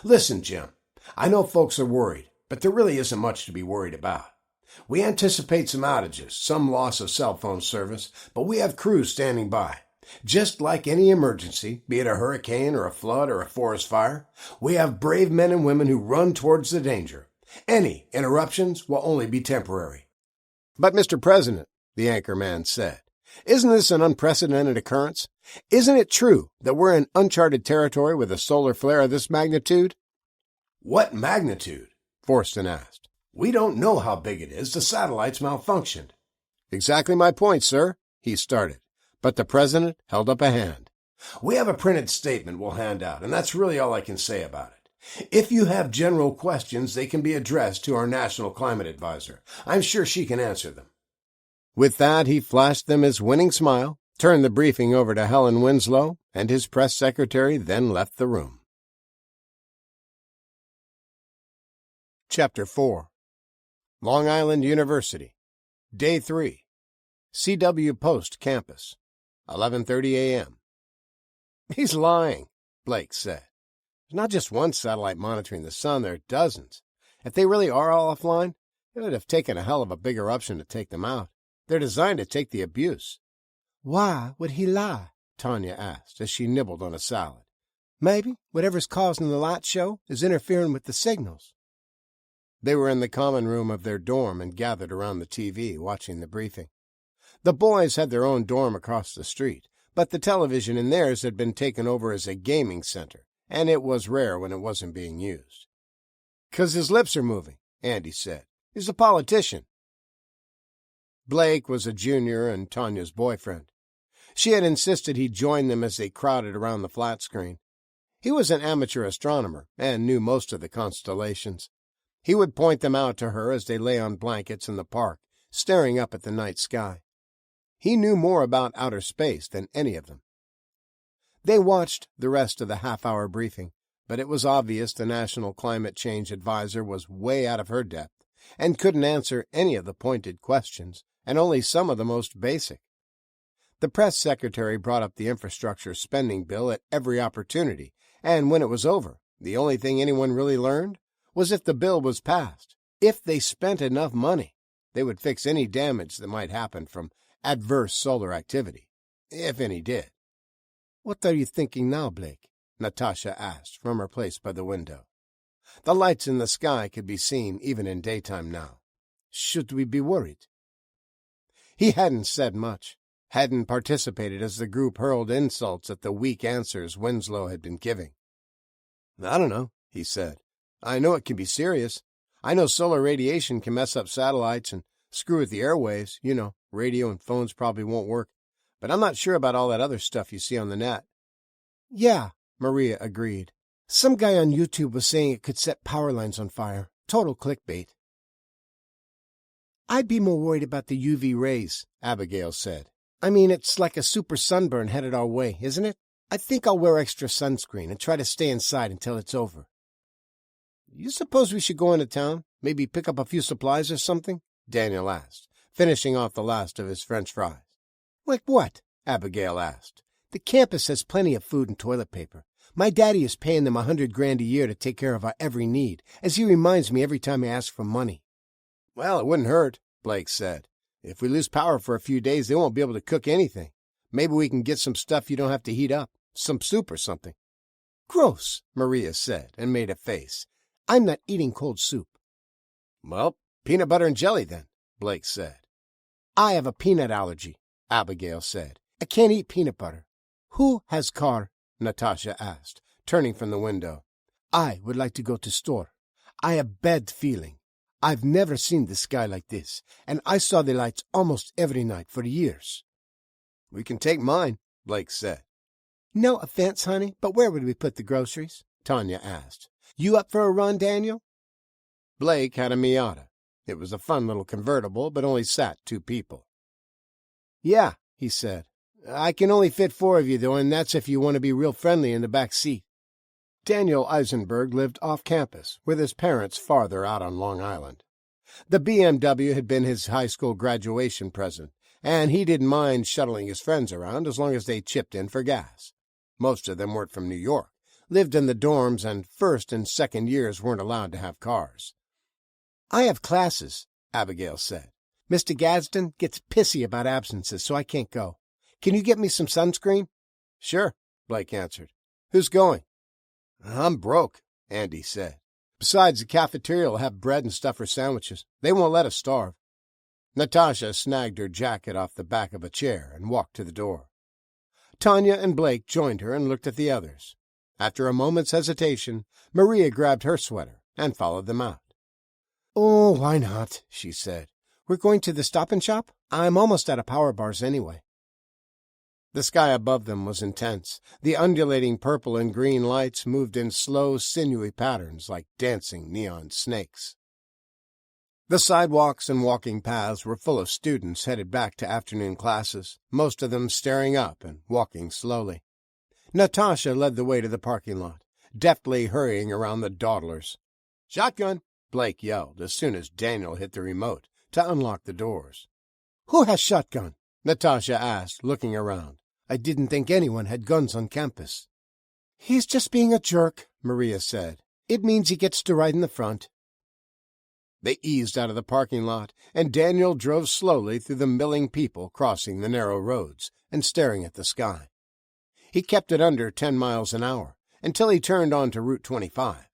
Listen, Jim, I know folks are worried, but there really isn't much to be worried about. We anticipate some outages, some loss of cell phone service, but we have crews standing by. Just like any emergency, be it a hurricane or a flood or a forest fire, we have brave men and women who run towards the danger. Any interruptions will only be temporary." "But, Mr. President," the anchorman said, "isn't this an unprecedented occurrence? Isn't it true that we're in uncharted territory with a solar flare of this magnitude?" "What magnitude?" Forston asked. "We don't know how big it is. The satellites malfunctioned." "Exactly my point, sir," he started. But the president held up a hand. "We have a printed statement we'll hand out, and that's really all I can say about it. If you have general questions, they can be addressed to our National Climate Advisor. I'm sure she can answer them." With that, he flashed them his winning smile, turned the briefing over to Helen Winslow, and his press secretary then left the room. Chapter 4. Long Island University, Day 3, C.W. Post Campus, 11:30 a.m. "He's lying," Blake said. "There's not just one satellite monitoring the sun, there are dozens. If they really are all offline, it would have taken a hell of a big eruption to take them out. They're designed to take the abuse." "Why would he lie?" Tanya asked as she nibbled on a salad. "Maybe whatever's causing the light show is interfering with the signals." They were in the common room of their dorm and gathered around the TV, watching the briefing. The boys had their own dorm across the street, but the television in theirs had been taken over as a gaming center, and it was rare when it wasn't being used. "'Cause his lips are moving," Andy said. "He's a politician." Blake was a junior and Tanya's boyfriend. She had insisted he join them as they crowded around the flat screen. He was an amateur astronomer and knew most of the constellations. He would point them out to her as they lay on blankets in the park, staring up at the night sky. He knew more about outer space than any of them. They watched the rest of the half-hour briefing, but it was obvious the National Climate Change Advisor was way out of her depth and couldn't answer any of the pointed questions, and only some of the most basic. The press secretary brought up the infrastructure spending bill at every opportunity, and when it was over, the only thing anyone really learned was if the bill was passed. If they spent enough money, they would fix any damage that might happen from adverse solar activity, if any did. "What are you thinking now, Blake?" Natasha asked from her place by the window. The lights in the sky could be seen even in daytime now. "Should we be worried?" He hadn't said much, hadn't participated as the group hurled insults at the weak answers Winslow had been giving. "I don't know," he said. "I know it can be serious. I know solar radiation can mess up satellites and screw with the airwaves. Radio and phones probably won't work. But I'm not sure about all that other stuff you see on the net." "Yeah," Maria agreed. "Some guy on YouTube was saying it could set power lines on fire. Total clickbait." "I'd be more worried about the UV rays," Abigail said. "I mean, it's like a super sunburn headed our way, isn't it? I think I'll wear extra sunscreen and try to stay inside until it's over." "You suppose we should go into town? Maybe pick up a few supplies or something?" Daniel asked, finishing off the last of his French fries. "Like what?" Abigail asked. "The campus has plenty of food and toilet paper. My daddy is paying them $100,000 a year to take care of our every need, as he reminds me every time I ask for money." "Well, it wouldn't hurt," Blake said. "If we lose power for a few days, they won't be able to cook anything. Maybe we can get some stuff you don't have to heat up, some soup or something." "Gross," Maria said, and made a face. "I'm not eating cold soup." "Well, peanut butter and jelly, then," Blake said. "I have a peanut allergy," Abigail said. "I can't eat peanut butter." "Who has car?" Natasha asked, turning from the window. "I would like to go to store. I have bad feeling. I've never seen the sky like this, and I saw the lights almost every night for years." "We can take mine," Blake said. "No offense, honey, but where would we put the groceries?" Tanya asked. "You up for a run, Daniel?" Blake had a Miata. It was a fun little convertible, but only sat 2 people. "Yeah," he said. "I can only fit 4 of you, though, and that's if you want to be real friendly in the back seat." Daniel Eisenberg lived off campus, with his parents farther out on Long Island. The BMW had been his high school graduation present, and he didn't mind shuttling his friends around as long as they chipped in for gas. Most of them weren't from New York, lived in the dorms, and first and second years weren't allowed to have cars. "I have classes," Abigail said. "Mr. Gadsden gets pissy about absences, so I can't go. Can you get me some sunscreen?" "Sure," Blake answered. "Who's going?" "I'm broke," Andy said. "Besides, the cafeteria will have bread and stuff for sandwiches. They won't let us starve." Natasha snagged her jacket off the back of a chair and walked to the door. Tanya and Blake joined her and looked at the others. After a moment's hesitation, Maria grabbed her sweater and followed them out. "Oh, why not?" she said. "We're going to the Stop and Shop? I'm almost out of power bars anyway." The sky above them was intense. The undulating purple and green lights moved in slow, sinewy patterns like dancing neon snakes. The sidewalks and walking paths were full of students headed back to afternoon classes, most of them staring up and walking slowly. Natasha led the way to the parking lot, deftly hurrying around the dawdlers. "Shotgun!" Blake yelled as soon as Daniel hit the remote to unlock the doors. "Who has shotgun?" Natasha asked, looking around. "I didn't think anyone had guns on campus." "He's just being a jerk," Maria said. "It means he gets to ride in the front." They eased out of the parking lot, and Daniel drove slowly through the milling people crossing the narrow roads and staring at the sky. He kept it under 10 miles an hour until he turned onto Route 25.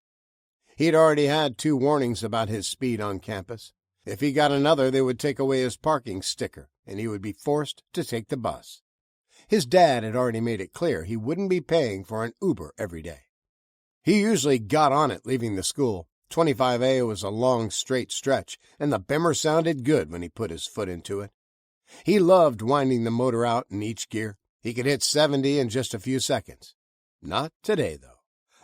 He'd already had 2 warnings about his speed on campus. If he got another, they would take away his parking sticker, and he would be forced to take the bus. His dad had already made it clear he wouldn't be paying for an Uber every day. He usually got on it leaving the school. 25A was a long, straight stretch, and the bimmer sounded good when he put his foot into it. He loved winding the motor out in each gear. He could hit 70 in just a few seconds. Not today, though.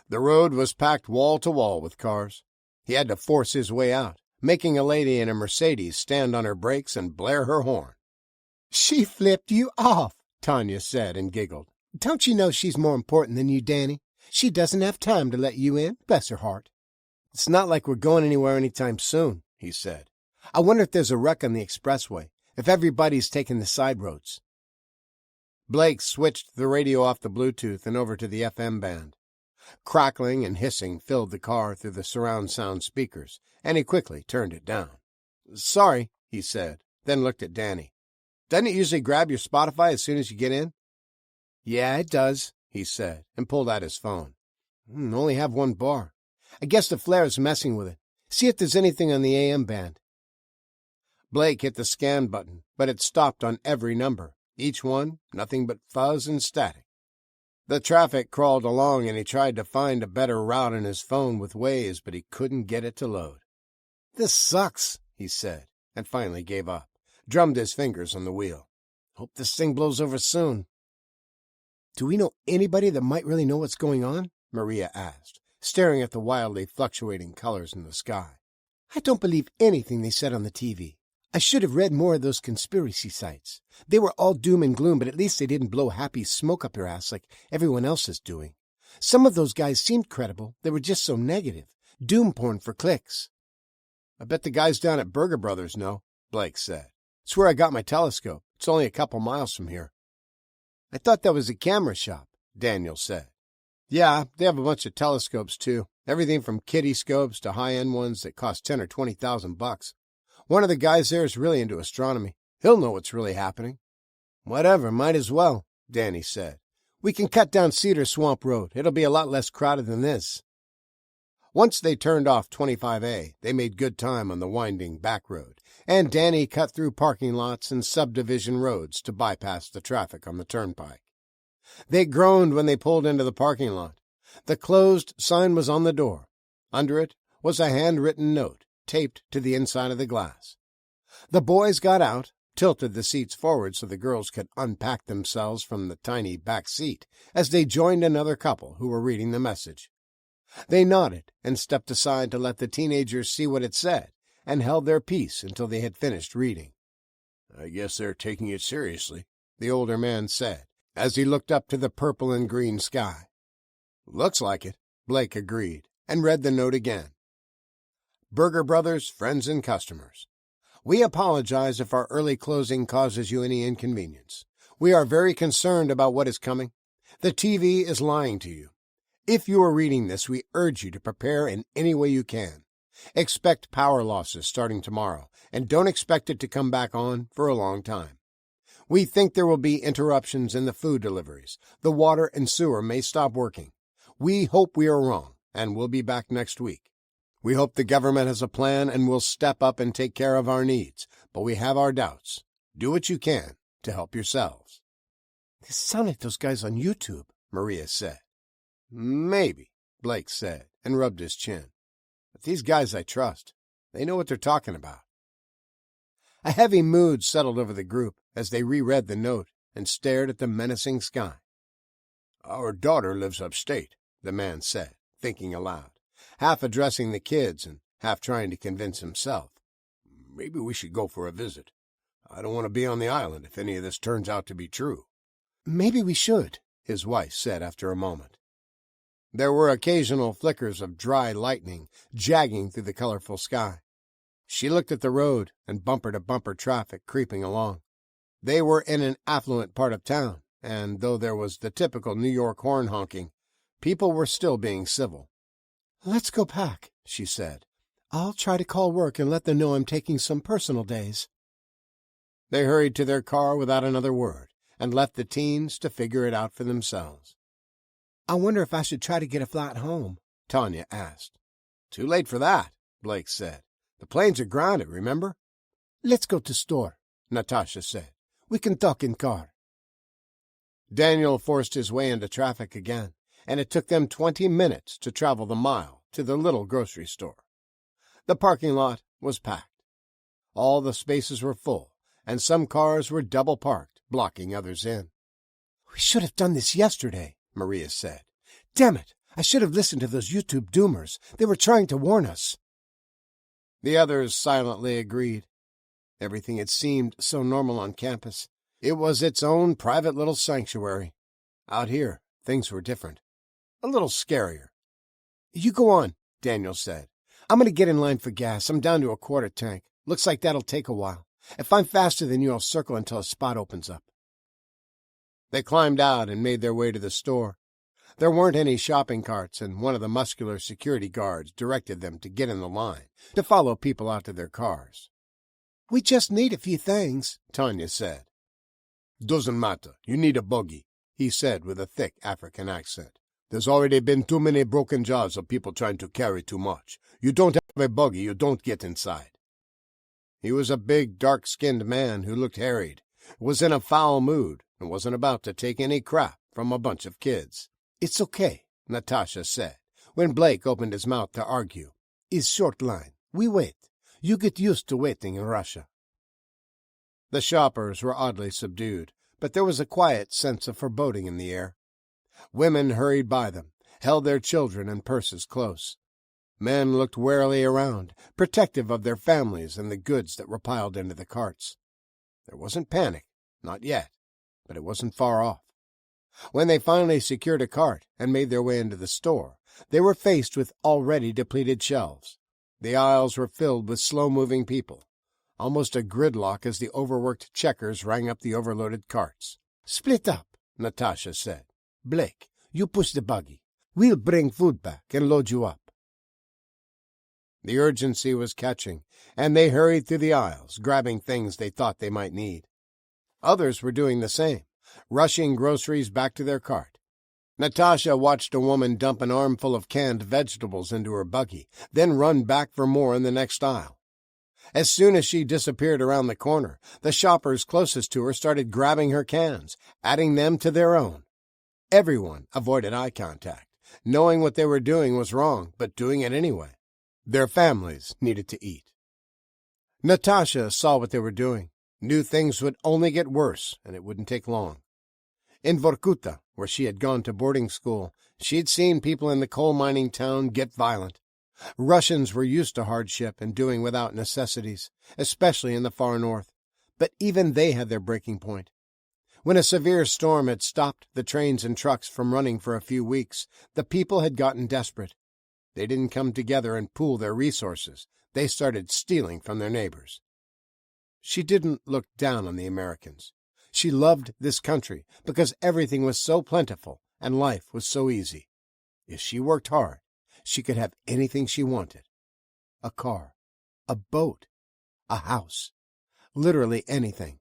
The road was packed wall to wall with cars. He had to force his way out, making a lady in a Mercedes stand on her brakes and blare her horn. "She flipped you off," Tanya said and giggled. "Don't you know she's more important than you, Danny? She doesn't have time to let you in, bless her heart." "It's not like we're going anywhere anytime soon," he said. "I wonder if there's a wreck on the expressway, if everybody's taking the side roads." Blake switched the radio off the Bluetooth and over to the FM band. Crackling and hissing filled the car through the surround sound speakers, and he quickly turned it down. "Sorry," he said, then looked at Danny. "Doesn't it usually grab your Spotify as soon as you get in?" "Yeah, it does," he said, and pulled out his phone. "Only have one bar. I guess the flare's messing with it. See if there's anything on the AM band." Blake hit the scan button, but it stopped on every number. Each one, nothing but fuzz and static. The traffic crawled along, and he tried to find a better route on his phone with Waze, but he couldn't get it to load. "This sucks," he said, and finally gave up, drummed his fingers on the wheel. "Hope this thing blows over soon." "Do we know anybody that might really know what's going on?" Maria asked, staring at the wildly fluctuating colors in the sky. "I don't believe anything they said on the TV. I should have read more of those conspiracy sites. They were all doom and gloom, but at least they didn't blow happy smoke up your ass like everyone else is doing. Some of those guys seemed credible. They were just so negative. Doom porn for clicks." "I bet the guys down at Burger Brothers know," Blake said. "It's where I got my telescope. It's only a couple miles from here." "I thought that was a camera shop," Daniel said. "Yeah, they have a bunch of telescopes, too. Everything from kiddie scopes to high-end ones that cost $10,000 or $20,000. One of the guys there is really into astronomy. He'll know what's really happening." "Whatever, might as well," Danny said. "We can cut down Cedar Swamp Road. It'll be a lot less crowded than this." Once they turned off 25A, they made good time on the winding back road, and Danny cut through parking lots and subdivision roads to bypass the traffic on the turnpike. They groaned when they pulled into the parking lot. The closed sign was on the door. Under it was a handwritten note, taped to the inside of the glass. The boys got out, tilted the seats forward so the girls could unpack themselves from the tiny back seat as they joined another couple who were reading the message. They nodded and stepped aside to let the teenagers see what it said, and held their peace until they had finished reading. "I guess they're taking it seriously," the older man said, as he looked up to the purple and green sky. "Looks like it," Blake agreed, and read the note again. "Burger Brothers, friends and customers. We apologize if our early closing causes you any inconvenience. We are very concerned about what is coming. The TV is lying to you. If you are reading this, we urge you to prepare in any way you can. Expect power losses starting tomorrow, and don't expect it to come back on for a long time. We think there will be interruptions in the food deliveries. The water and sewer may stop working. We hope we are wrong, and we'll be back next week. We hope the government has a plan and will step up and take care of our needs, but we have our doubts. Do what you can to help yourselves." "They sound like those guys on YouTube," Maria said. "Maybe," Blake said, and rubbed his chin. "But these guys I trust. They know what they're talking about." A heavy mood settled over the group as they reread the note and stared at the menacing sky. "Our daughter lives upstate," the man said, thinking aloud, half addressing the kids and half trying to convince himself. "Maybe we should go for a visit. I don't want to be on the island if any of this turns out to be true." "Maybe we should," his wife said after a moment. There were occasional flickers of dry lightning jagging through the colorful sky. She looked at the road and bumper-to-bumper traffic creeping along. They were in an affluent part of town, and though there was the typical New York horn honking, people were still being civil. "Let's go pack," she said. "I'll try to call work and let them know I'm taking some personal days." They hurried to their car without another word and left the teens to figure it out for themselves. "I wonder if I should try to get a flight home," Tanya asked. "Too late for that," Blake said. "The planes are grounded, remember?" "Let's go to store," Natasha said. "We can talk in car." Daniel forced his way into traffic again, and it took them 20 minutes to travel the mile to the little grocery store. The parking lot was packed. All the spaces were full, and some cars were double parked, blocking others in. "We should have done this yesterday," Maria said. "Damn it! I should have listened to those YouTube doomers. They were trying to warn us." The others silently agreed. Everything had seemed so normal on campus. It was its own private little sanctuary. Out here, things were different. A little scarier. "You go on," Daniel said. "I'm going to get in line for gas. I'm down to a quarter tank. Looks like that'll take a while. If I'm faster than you, I'll circle until a spot opens up." They climbed out and made their way to the store. There weren't any shopping carts, and one of the muscular security guards directed them to get in the line, to follow people out to their cars. "We just need a few things," Tanya said. "Doesn't matter. You need a buggy," he said with a thick African accent. "There's already been too many broken jobs of people trying to carry too much. You don't have a buggy, you don't get inside." He was a big, dark-skinned man who looked harried, was in a foul mood, and wasn't about to take any crap from a bunch of kids. "It's okay," Natasha said, when Blake opened his mouth to argue. "It's short line. We wait. You get used to waiting in Russia." The shoppers were oddly subdued, but there was a quiet sense of foreboding in the air. Women hurried by them, held their children and purses close. Men looked warily around, protective of their families and the goods that were piled into the carts. There wasn't panic, not yet, but it wasn't far off. When they finally secured a cart and made their way into the store, they were faced with already depleted shelves. The aisles were filled with slow-moving people, almost a gridlock as the overworked checkers rang up the overloaded carts. "Split up," Natasha said. "Blake, you push the buggy. We'll bring food back and load you up." The urgency was catching, and they hurried through the aisles, grabbing things they thought they might need. Others were doing the same, rushing groceries back to their cart. Natasha watched a woman dump an armful of canned vegetables into her buggy, then run back for more in the next aisle. As soon as she disappeared around the corner, the shoppers closest to her started grabbing her cans, adding them to their own. Everyone avoided eye contact, knowing what they were doing was wrong, but doing it anyway. Their families needed to eat. Natasha saw what they were doing, knew things would only get worse, and it wouldn't take long. In Vorkuta, where she had gone to boarding school, she'd seen people in the coal-mining town get violent. Russians were used to hardship and doing without necessities, especially in the far north, but even they had their breaking point. When a severe storm had stopped the trains and trucks from running for a few weeks, the people had gotten desperate. They didn't come together and pool their resources. They started stealing from their neighbors. She didn't look down on the Americans. She loved this country because everything was so plentiful and life was so easy. If she worked hard, she could have anything she wanted. A car, a boat, a house, literally anything.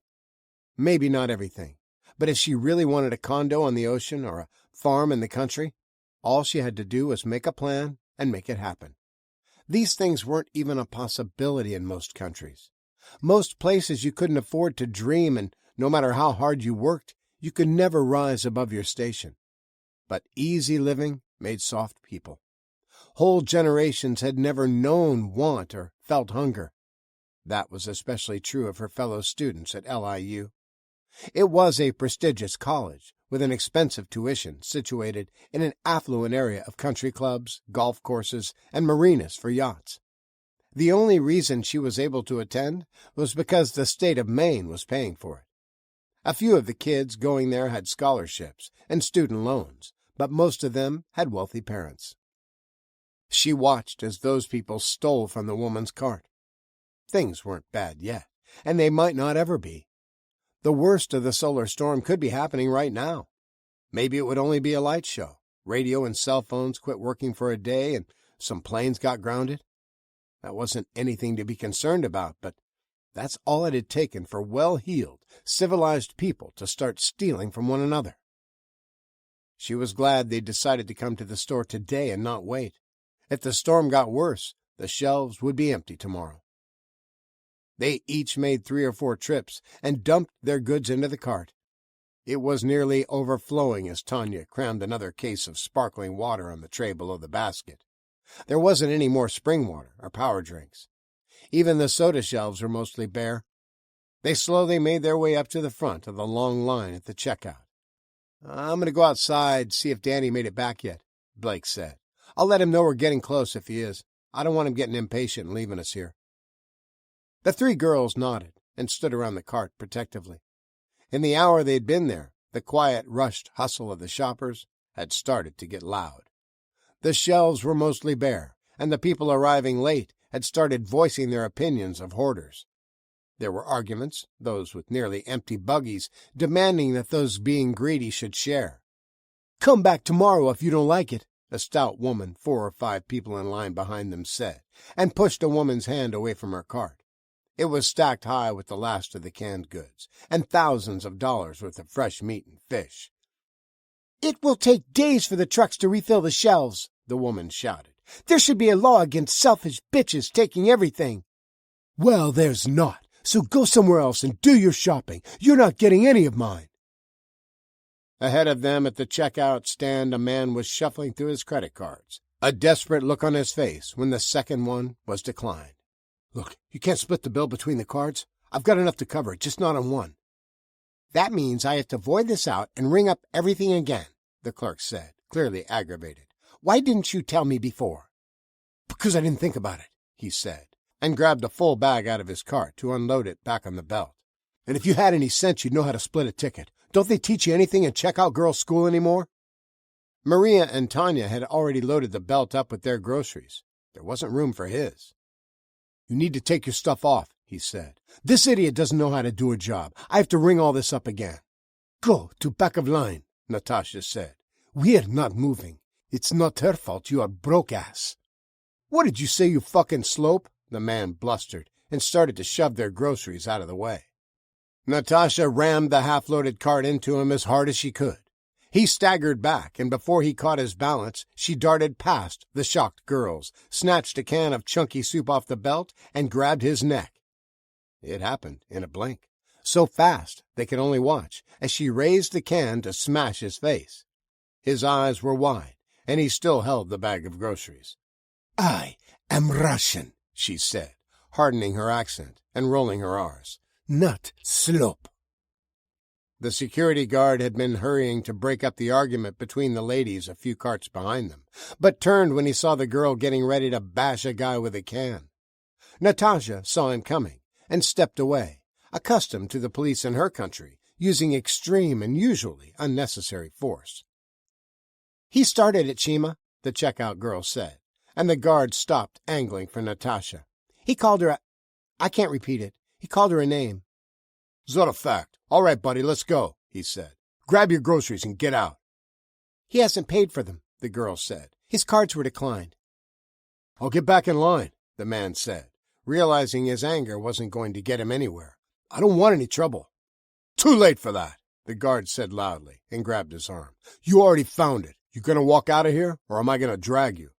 Maybe not everything, but if she really wanted a condo on the ocean or a farm in the country, all she had to do was make a plan and make it happen. These things weren't even a possibility in most countries. Most places you couldn't afford to dream, and no matter how hard you worked, you could never rise above your station. But easy living made soft people. Whole generations had never known want or felt hunger. That was especially true of her fellow students at LIU. It was a prestigious college with an expensive tuition situated in an affluent area of country clubs, golf courses, and marinas for yachts. The only reason she was able to attend was because the state of Maine was paying for it. A few of the kids going there had scholarships and student loans, but most of them had wealthy parents. She watched as those people stole from the woman's cart. Things weren't bad yet, and they might not ever be. The worst of the solar storm could be happening right now. Maybe it would only be a light show. Radio and cell phones quit working for a day, and some planes got grounded. That wasn't anything to be concerned about, but that's all it had taken for well-heeled, civilized people to start stealing from one another. She was glad they'd decided to come to the store today and not wait. If the storm got worse, the shelves would be empty tomorrow. They each made 3 or 4 trips and dumped their goods into the cart. It was nearly overflowing as Tanya crammed another case of sparkling water on the tray below the basket. There wasn't any more spring water or power drinks. Even the soda shelves were mostly bare. They slowly made their way up to the front of the long line at the checkout. "I'm going to go outside, see if Danny made it back yet," Blake said. "I'll let him know we're getting close if he is. I don't want him getting impatient and leaving us here." The 3 girls nodded and stood around the cart protectively. In the hour they'd been there, the quiet, rushed hustle of the shoppers had started to get loud. The shelves were mostly bare, and the people arriving late had started voicing their opinions of hoarders. There were arguments, those with nearly empty buggies demanding that those being greedy should share. "Come back tomorrow if you don't like it," a stout woman 4 or 5 people in line behind them said, and pushed a woman's hand away from her cart. It was stacked high with the last of the canned goods, and thousands of dollars worth of fresh meat and fish. "It will take days for the trucks to refill the shelves," the woman shouted. "There should be a law against selfish bitches taking everything." "Well, there's not, so go somewhere else and do your shopping. You're not getting any of mine." Ahead of them at the checkout stand, a man was shuffling through his credit cards, a desperate look on his face when the second one was declined. "Look, you can't split the bill between the cards. I've got enough to cover it, just not on one." "That means I have to void this out and ring up everything again," the clerk said, clearly aggravated. "Why didn't you tell me before?" "Because I didn't think about it," he said, and grabbed a full bag out of his cart to unload it back on the belt. "And if you had any sense, you'd know how to split a ticket. Don't they teach you anything in checkout girls' school anymore?" Maria and Tanya had already loaded the belt up with their groceries. There wasn't room for his. "You need to take your stuff off," he said. "This idiot doesn't know how to do a job. I have to ring all this up again." "Go to back of line," Natasha said. "We're not moving. It's not her fault you are broke ass." "What did you say, you fucking slope?" the man blustered and started to shove their groceries out of the way. Natasha rammed the half-loaded cart into him as hard as she could. He staggered back, and before he caught his balance, she darted past the shocked girls, snatched a can of chunky soup off the belt, and grabbed his neck. It happened in a blink, so fast they could only watch as she raised the can to smash his face. His eyes were wide, and he still held the bag of groceries. "I am Russian," she said, hardening her accent and rolling her R's. "Not slope." The security guard had been hurrying to break up the argument between the ladies a few carts behind them, but turned when he saw the girl getting ready to bash a guy with a can. Natasha saw him coming and stepped away, accustomed to the police in her country, using extreme and usually unnecessary force. "He started it, Shima," the checkout girl said, and the guard stopped angling for Natasha. "He called her I can't repeat it. He called her a name." "Is that a fact? All right, buddy, let's go," he said. "Grab your groceries and get out." "He hasn't paid for them," the girl said. "His cards were declined." "I'll get back in line," the man said, realizing his anger wasn't going to get him anywhere. "I don't want any trouble." "Too late for that," the guard said loudly and grabbed his arm. "You already found it. You gonna walk out of here, or am I gonna drag you?"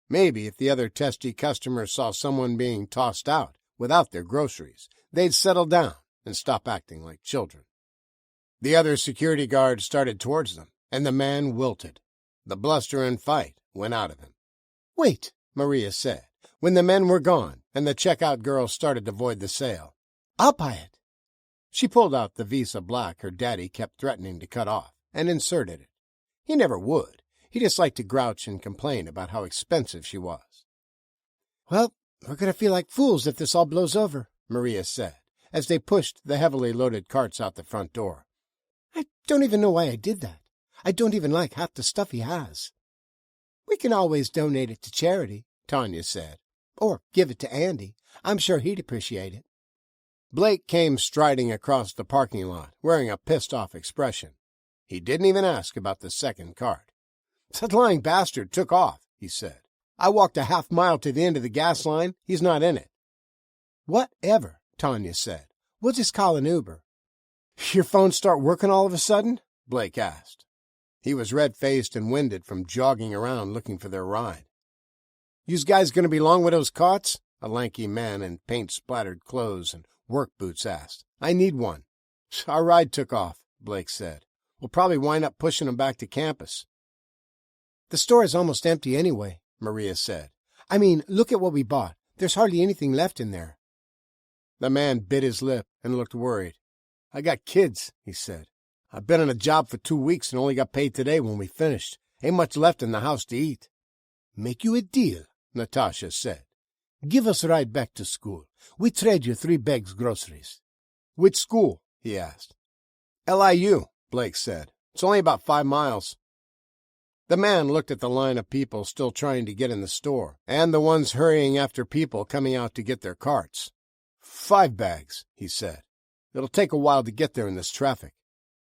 Maybe if the other testy customers saw someone being tossed out without their groceries, they'd settle down and stop acting like children. The other security guard started towards them, and the man wilted. The bluster and fight went out of him. "Wait," Maria said, when the men were gone and the checkout girl started to void the sale. "I'll buy it." She pulled out the Visa Black her daddy kept threatening to cut off and inserted it. He never would. He just liked to grouch and complain about how expensive she was. "Well, we're going to feel like fools if this all blows over," Maria said, as they pushed the heavily loaded carts out the front door. "I don't even know why I did that. I don't even like half the stuff he has." "We can always donate it to charity," Tanya said. "Or give it to Andy. I'm sure he'd appreciate it." Blake came striding across the parking lot, wearing a pissed-off expression. He didn't even ask about the second cart. "That lying bastard took off," he said. "I walked a half-mile to the end of the gas line. He's not in it." "Whatever," Tanya said. "We'll just call an Uber." "Your phone start working all of a sudden?" Blake asked. He was red-faced and winded from jogging around looking for their ride. "Yous guys gonna be long with those carts?" a lanky man in paint-splattered clothes and work boots asked. "I need one." "Our ride took off," Blake said. "We'll probably wind up pushing them back to campus." "The store is almost empty anyway," Maria said. "I mean, look at what we bought. There's hardly anything left in there." The man bit his lip and looked worried. "I got kids," he said. "I've been on a job for 2 weeks and only got paid today when we finished. Ain't much left in the house to eat." "Make you a deal," Natasha said. "Give us a ride back to school. We trade you 3 bags groceries." "Which school?" he asked. "LIU," Blake said. "It's only about 5 miles. The man looked at the line of people still trying to get in the store, and the ones hurrying after people coming out to get their carts. 5 bags, he said. "It'll take a while to get there in this traffic."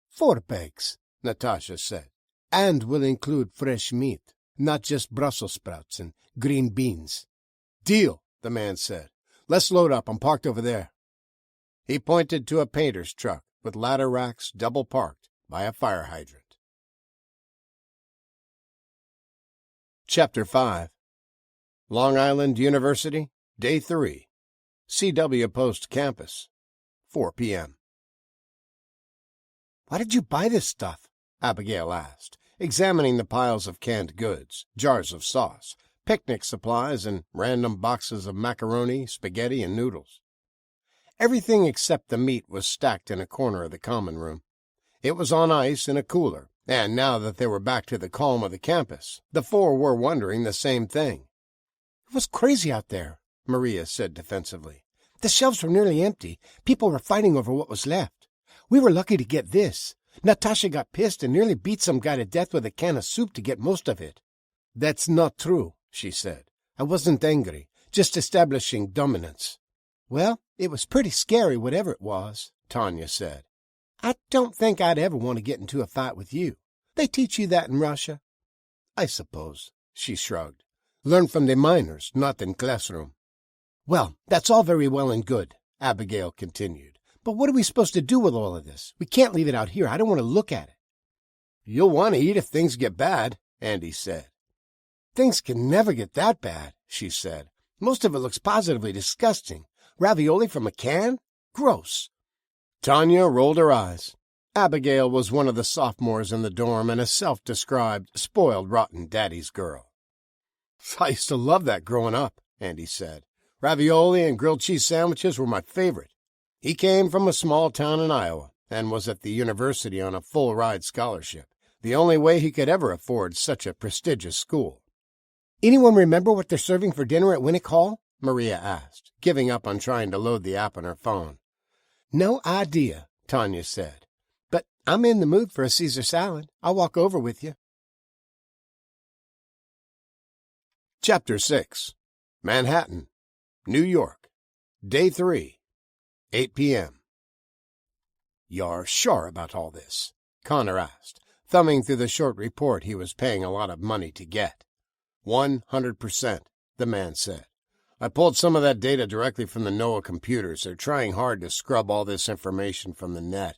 4 bags, Natasha said. And will include fresh meat, not just Brussels sprouts and green beans. Deal, the man said. Let's load up. I'm parked over there. He pointed to a painter's truck with ladder racks double parked by a fire hydrant. Chapter 5. Long Island University, Day 3. CW Post Campus, 4 p.m. "Why did you buy this stuff?" Abigail asked, examining the piles of canned goods, jars of sauce, picnic supplies, and random boxes of macaroni, spaghetti, and noodles. Everything except the meat was stacked in a corner of the common room. It was on ice in a cooler, and now that they were back to the calm of the campus, the four were wondering the same thing. "It was crazy out there," Maria said defensively. "The shelves were nearly empty. People were fighting over what was left. We were lucky to get this. Natasha got pissed and nearly beat some guy to death with a can of soup to get most of it." "That's not true," she said. "I wasn't angry, just establishing dominance." "Well, it was pretty scary, whatever it was," Tanya said. "I don't think I'd ever want to get into a fight with you. They teach you that in Russia?" "I suppose," she shrugged. "Learn from the miners, not in classroom." "Well, that's all very well and good," Abigail continued. "But what are we supposed to do with all of this? We can't leave it out here. I don't want to look at it." "You'll want to eat if things get bad," Andy said. "Things can never get that bad," she said. "Most of it looks positively disgusting. Ravioli from a can? Gross." Tanya rolled her eyes. Abigail was one of the sophomores in the dorm and a self-described, spoiled, rotten daddy's girl. "I used to love that growing up," Andy said. "Ravioli and grilled cheese sandwiches were my favorite." He came from a small town in Iowa and was at the university on a full-ride scholarship, the only way he could ever afford such a prestigious school. "Anyone remember what they're serving for dinner at Winnick Hall?" Maria asked, giving up on trying to load the app on her phone. "No idea," Tanya said. "But I'm in the mood for a Caesar salad. I'll walk over with you." Chapter 6. Manhattan, New York, Day 3, 8 p.m. "You're sure about all this?" Connor asked, thumbing through the short report he was paying a lot of money to get. 100%, the man said. "I pulled some of that data directly from the NOAA computers. They're trying hard to scrub all this information from the net.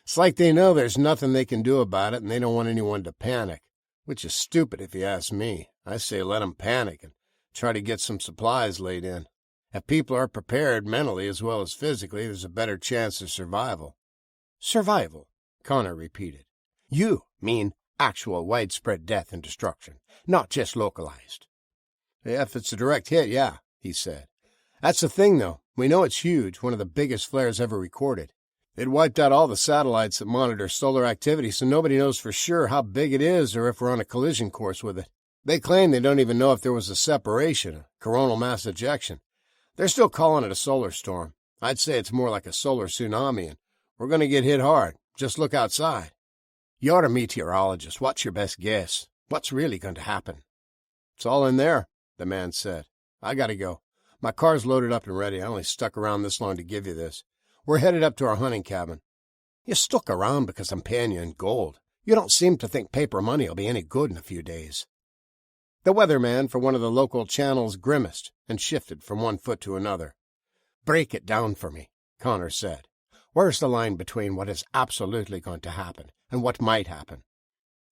It's like they know there's nothing they can do about it, and they don't want anyone to panic, which is stupid if you ask me. I say let them panic and try to get some supplies laid in. If people are prepared mentally as well as physically, there's a better chance of survival." "Survival," Connor repeated. "You mean actual widespread death and destruction, not just localized." "Yeah, if it's a direct hit, yeah," he said. "That's the thing, though. We know it's huge, one of the biggest flares ever recorded. It wiped out all the satellites that monitor solar activity, so nobody knows for sure how big it is or if we're on a collision course with it. They claim they don't even know if there was a separation, a coronal mass ejection. They're still calling it a solar storm. I'd say it's more like a solar tsunami, and we're going to get hit hard. Just look outside." "You're a meteorologist. What's your best guess? What's really going to happen?" "It's all in there," the man said. "I gotta go. My car's loaded up and ready. I only stuck around this long to give you this. We're headed up to our hunting cabin." "You stuck around because I'm paying you in gold. You don't seem to think paper money will be any good in a few days." The weatherman for one of the local channels grimaced and shifted from one foot to another. "Break it down for me," Connor said. "Where's the line between what is absolutely going to happen and what might happen?"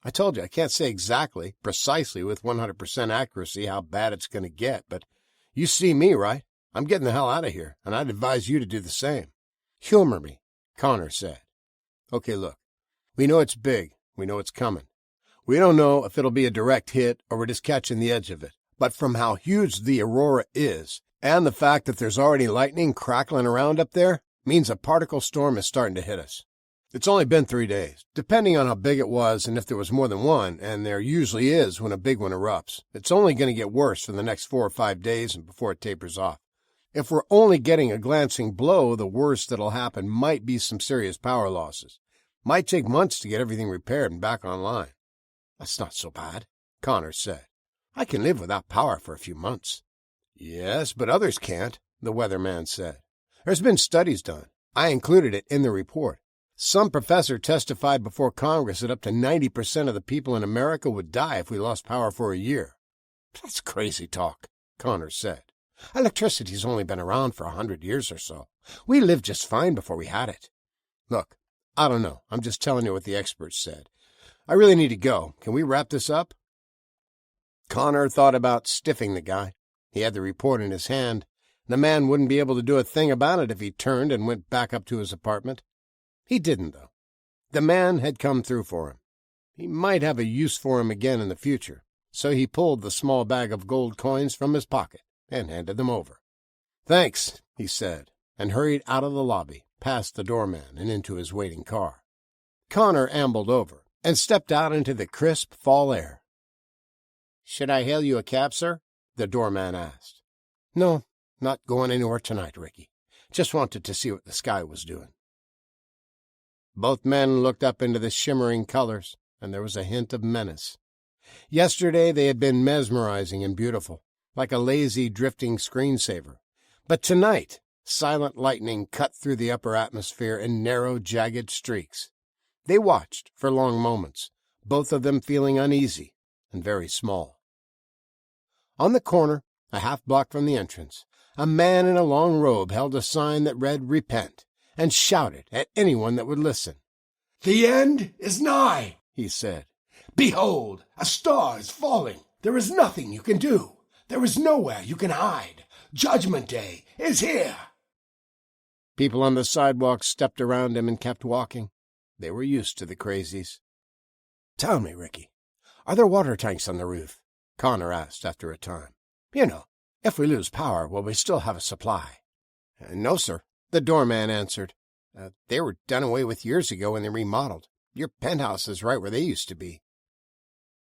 "I told you I can't say exactly, precisely with 100% accuracy how bad it's going to get, but you see me, right? I'm getting the hell out of here, and I'd advise you to do the same." "Humor me," Connor said. "Okay, look. We know it's big. We know it's coming. We don't know if it'll be a direct hit or we're just catching the edge of it. But from how huge the aurora is, and the fact that there's already lightning crackling around up there, means a particle storm is starting to hit us. It's only been 3 days, depending on how big it was and if there was more than one, and there usually is when a big one erupts. It's only going to get worse for the next 4 or 5 days and before it tapers off. If we're only getting a glancing blow, the worst that'll happen might be some serious power losses. Might take months to get everything repaired and back online." "That's not so bad," Connor said. "I can live without power for a few months." "Yes, but others can't," the weatherman said. "There's been studies done. I included it in the report. Some professor testified before Congress that up to 90% of the people in America would die if we lost power for a year. That's crazy talk, Connor said. Electricity's only been around for 100 years or so. We lived just fine before we had it. Look, I don't know. I'm just telling you what the experts said. I really need to go. Can we wrap this up? Connor thought about stiffing the guy. He had the report in his hand. The man wouldn't be able to do a thing about it if he turned and went back up to his apartment. He didn't, though. The man had come through for him. He might have a use for him again in the future, so he pulled the small bag of gold coins from his pocket and handed them over. "Thanks," he said, and hurried out of the lobby, past the doorman and into his waiting car. Connor ambled over and stepped out into the crisp fall air. "Should I hail you a cab, sir?" the doorman asked. "No, not going anywhere tonight, Ricky. Just wanted to see what the sky was doing." Both men looked up into the shimmering colors, and there was a hint of menace. Yesterday they had been mesmerizing and beautiful, like a lazy, drifting screensaver. But tonight, silent lightning cut through the upper atmosphere in narrow, jagged streaks. They watched for long moments, both of them feeling uneasy and very small. On the corner, a half-block from the entrance, a man in a long robe held a sign that read "Repent," and shouted at anyone that would listen. "The end is nigh," he said. "Behold, a star is falling. There is nothing you can do. There is nowhere you can hide. Judgment Day is here." People on the sidewalk stepped around him and kept walking. They were used to the crazies. "Tell me, Ricky, are there water tanks on the roof?" Connor asked after a time. "You know, if we lose power, will we still have a supply?" "No, sir," the doorman answered. "They were done away with years ago when they remodeled. Your penthouse is right where they used to be."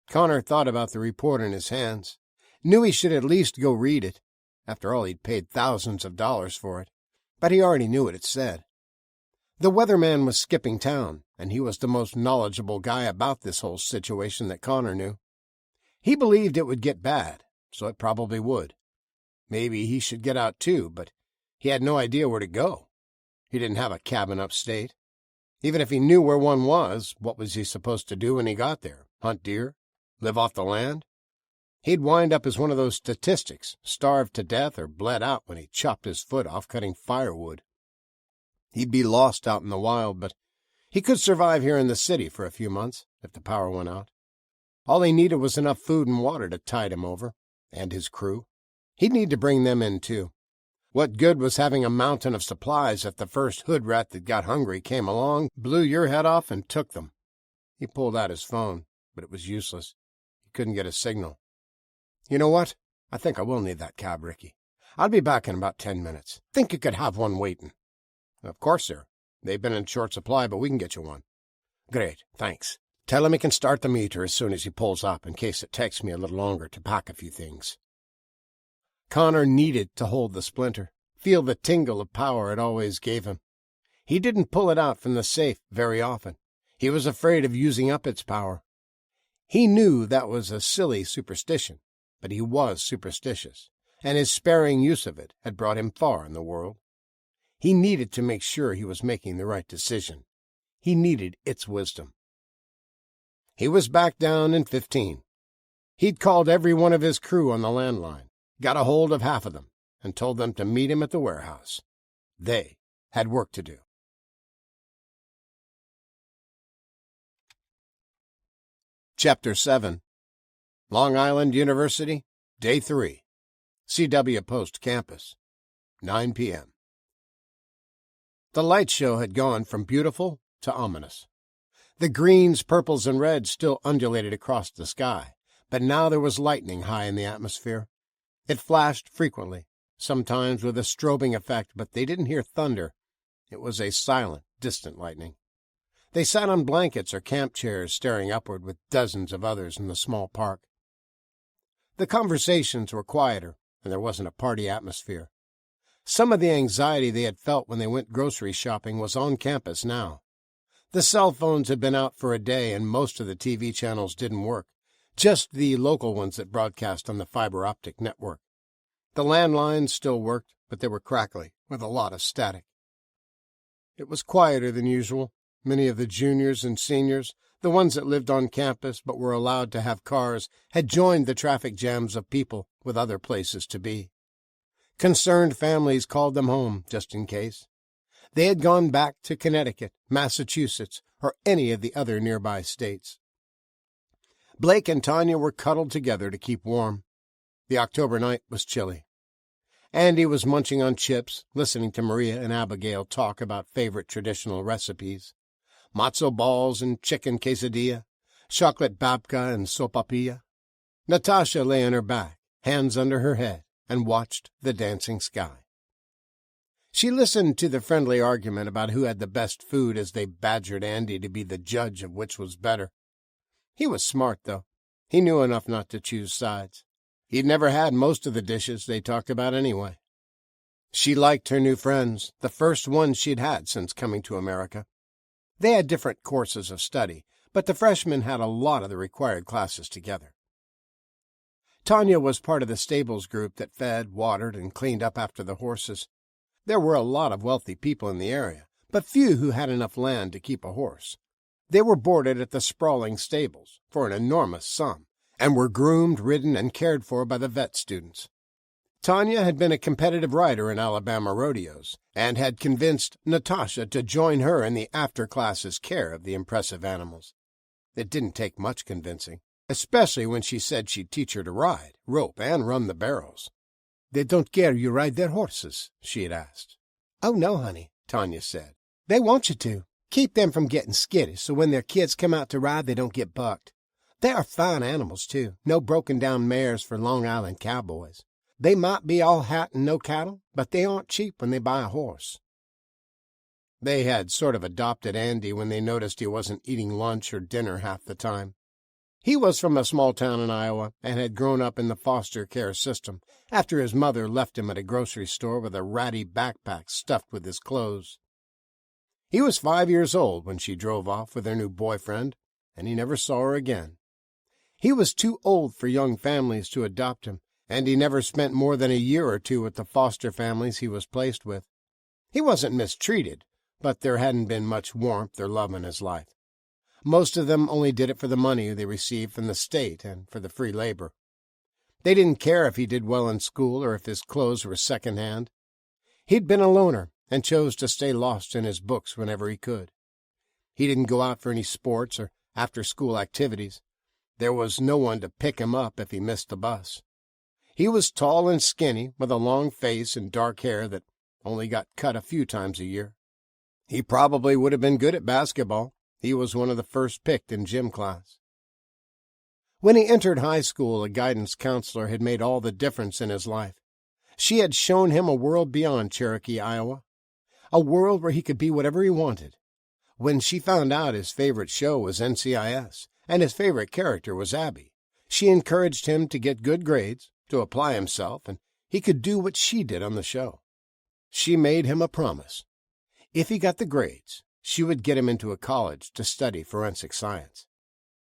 Connor thought about the report in his hands, knew he should at least go read it. After all, he'd paid thousands of dollars for it, but he already knew what it said. The weatherman was skipping town, and he was the most knowledgeable guy about this whole situation that Connor knew. He believed it would get bad, so it probably would. Maybe he should get out too, but he had no idea where to go. He didn't have a cabin upstate. Even if he knew where one was, what was he supposed to do when he got there? Hunt deer? Live off the land? He'd wind up as one of those statistics, starved to death or bled out when he chopped his foot off cutting firewood. He'd be lost out in the wild, but he could survive here in the city for a few months if the power went out. All he needed was enough food and water to tide him over, and his crew. He'd need to bring them in, too. What good was having a mountain of supplies if the first hood rat that got hungry came along, blew your head off, and took them? He pulled out his phone, but it was useless. He couldn't get a signal. "You know what? I think I will need that cab, Ricky. I'll be back in about 10 minutes. Think you could have one waiting?" "Of course, sir. They've been in short supply, but we can get you one." "Great, thanks. Tell him he can start the meter as soon as he pulls up, in case it takes me a little longer to pack a few things." Connor needed to hold the splinter, feel the tingle of power it always gave him. He didn't pull it out from the safe very often. He was afraid of using up its power. He knew that was a silly superstition, but he was superstitious, and his sparing use of it had brought him far in the world. He needed to make sure he was making the right decision. He needed its wisdom. He was back down in 15. He'd called every one of his crew on the landline, got a hold of half of them, and told them to meet him at the warehouse. They had work to do. Chapter 7. Long Island University, Day 3. C.W. Post Campus, 9 p.m. The light show had gone from beautiful to ominous. The greens, purples, and reds still undulated across the sky, but now there was lightning high in the atmosphere. It flashed frequently, sometimes with a strobing effect, but they didn't hear thunder. It was a silent, distant lightning. They sat on blankets or camp chairs, staring upward with dozens of others in the small park. The conversations were quieter, and there wasn't a party atmosphere. Some of the anxiety they had felt when they went grocery shopping was on campus now. The cell phones had been out for a day, and most of the TV channels didn't work, just the local ones that broadcast on the fiber optic network. The landlines still worked, but they were crackly, with a lot of static. It was quieter than usual, Many of the juniors and seniors, the ones that lived on campus but were allowed to have cars, had joined the traffic jams of people with other places to be. Concerned families called them home, just in case. They had gone back to Connecticut, Massachusetts, or any of the other nearby states. Blake and Tanya were cuddled together to keep warm. The October night was chilly. Andy was munching on chips, listening to Maria and Abigail talk about favorite traditional recipes. Matzo balls and chicken quesadilla, chocolate babka and sopapilla. Natasha lay on her back, hands under her head, and watched the dancing sky. She listened to the friendly argument about who had the best food as they badgered Andy to be the judge of which was better. He was smart, though. He knew enough not to choose sides. He'd never had most of the dishes they talked about anyway. She liked her new friends, the first ones she'd had since coming to America. They had different courses of study, but the freshmen had a lot of the required classes together. Tanya was part of the stables group that fed, watered, and cleaned up after the horses. There were a lot of wealthy people in the area, but few who had enough land to keep a horse. They were boarded at the sprawling stables for an enormous sum, and were groomed, ridden, and cared for by the vet students. Tanya had been a competitive rider in Alabama rodeos, and had convinced Natasha to join her in the after-classes care of the impressive animals. It didn't take much convincing, especially when she said she'd teach her to ride, rope, and run the barrels. "They don't care you ride their horses?" she had asked. "Oh, no, honey," Tanya said. "They want you to. Keep them from getting skittish, so when their kids come out to ride, they don't get bucked. They are fine animals, too. No broken-down mares for Long Island cowboys. They might be all hat and no cattle, but they aren't cheap when they buy a horse." They had sort of adopted Andy when they noticed he wasn't eating lunch or dinner half the time. He was from a small town in Iowa and had grown up in the foster care system after his mother left him at a grocery store with a ratty backpack stuffed with his clothes. He was 5 years old when she drove off with her new boyfriend, and he never saw her again. He was too old for young families to adopt him, and he never spent more than a year or two with the foster families he was placed with. He wasn't mistreated, but there hadn't been much warmth or love in his life. Most of them only did it for the money they received from the state and for the free labor. They didn't care if he did well in school or if his clothes were second-hand. He'd been a loner and chose to stay lost in his books whenever he could. He didn't go out for any sports or after-school activities. There was no one to pick him up if he missed the bus. He was tall and skinny, with a long face and dark hair that only got cut a few times a year. He probably would have been good at basketball. He was one of the first picked in gym class. When he entered high school, a guidance counselor had made all the difference in his life. She had shown him a world beyond Cherokee, Iowa, a world where he could be whatever he wanted. When she found out his favorite show was NCIS and his favorite character was Abby, she encouraged him to get good grades, to apply himself, and he could do what she did on the show. She made him a promise. If he got the grades, she would get him into a college to study forensic science.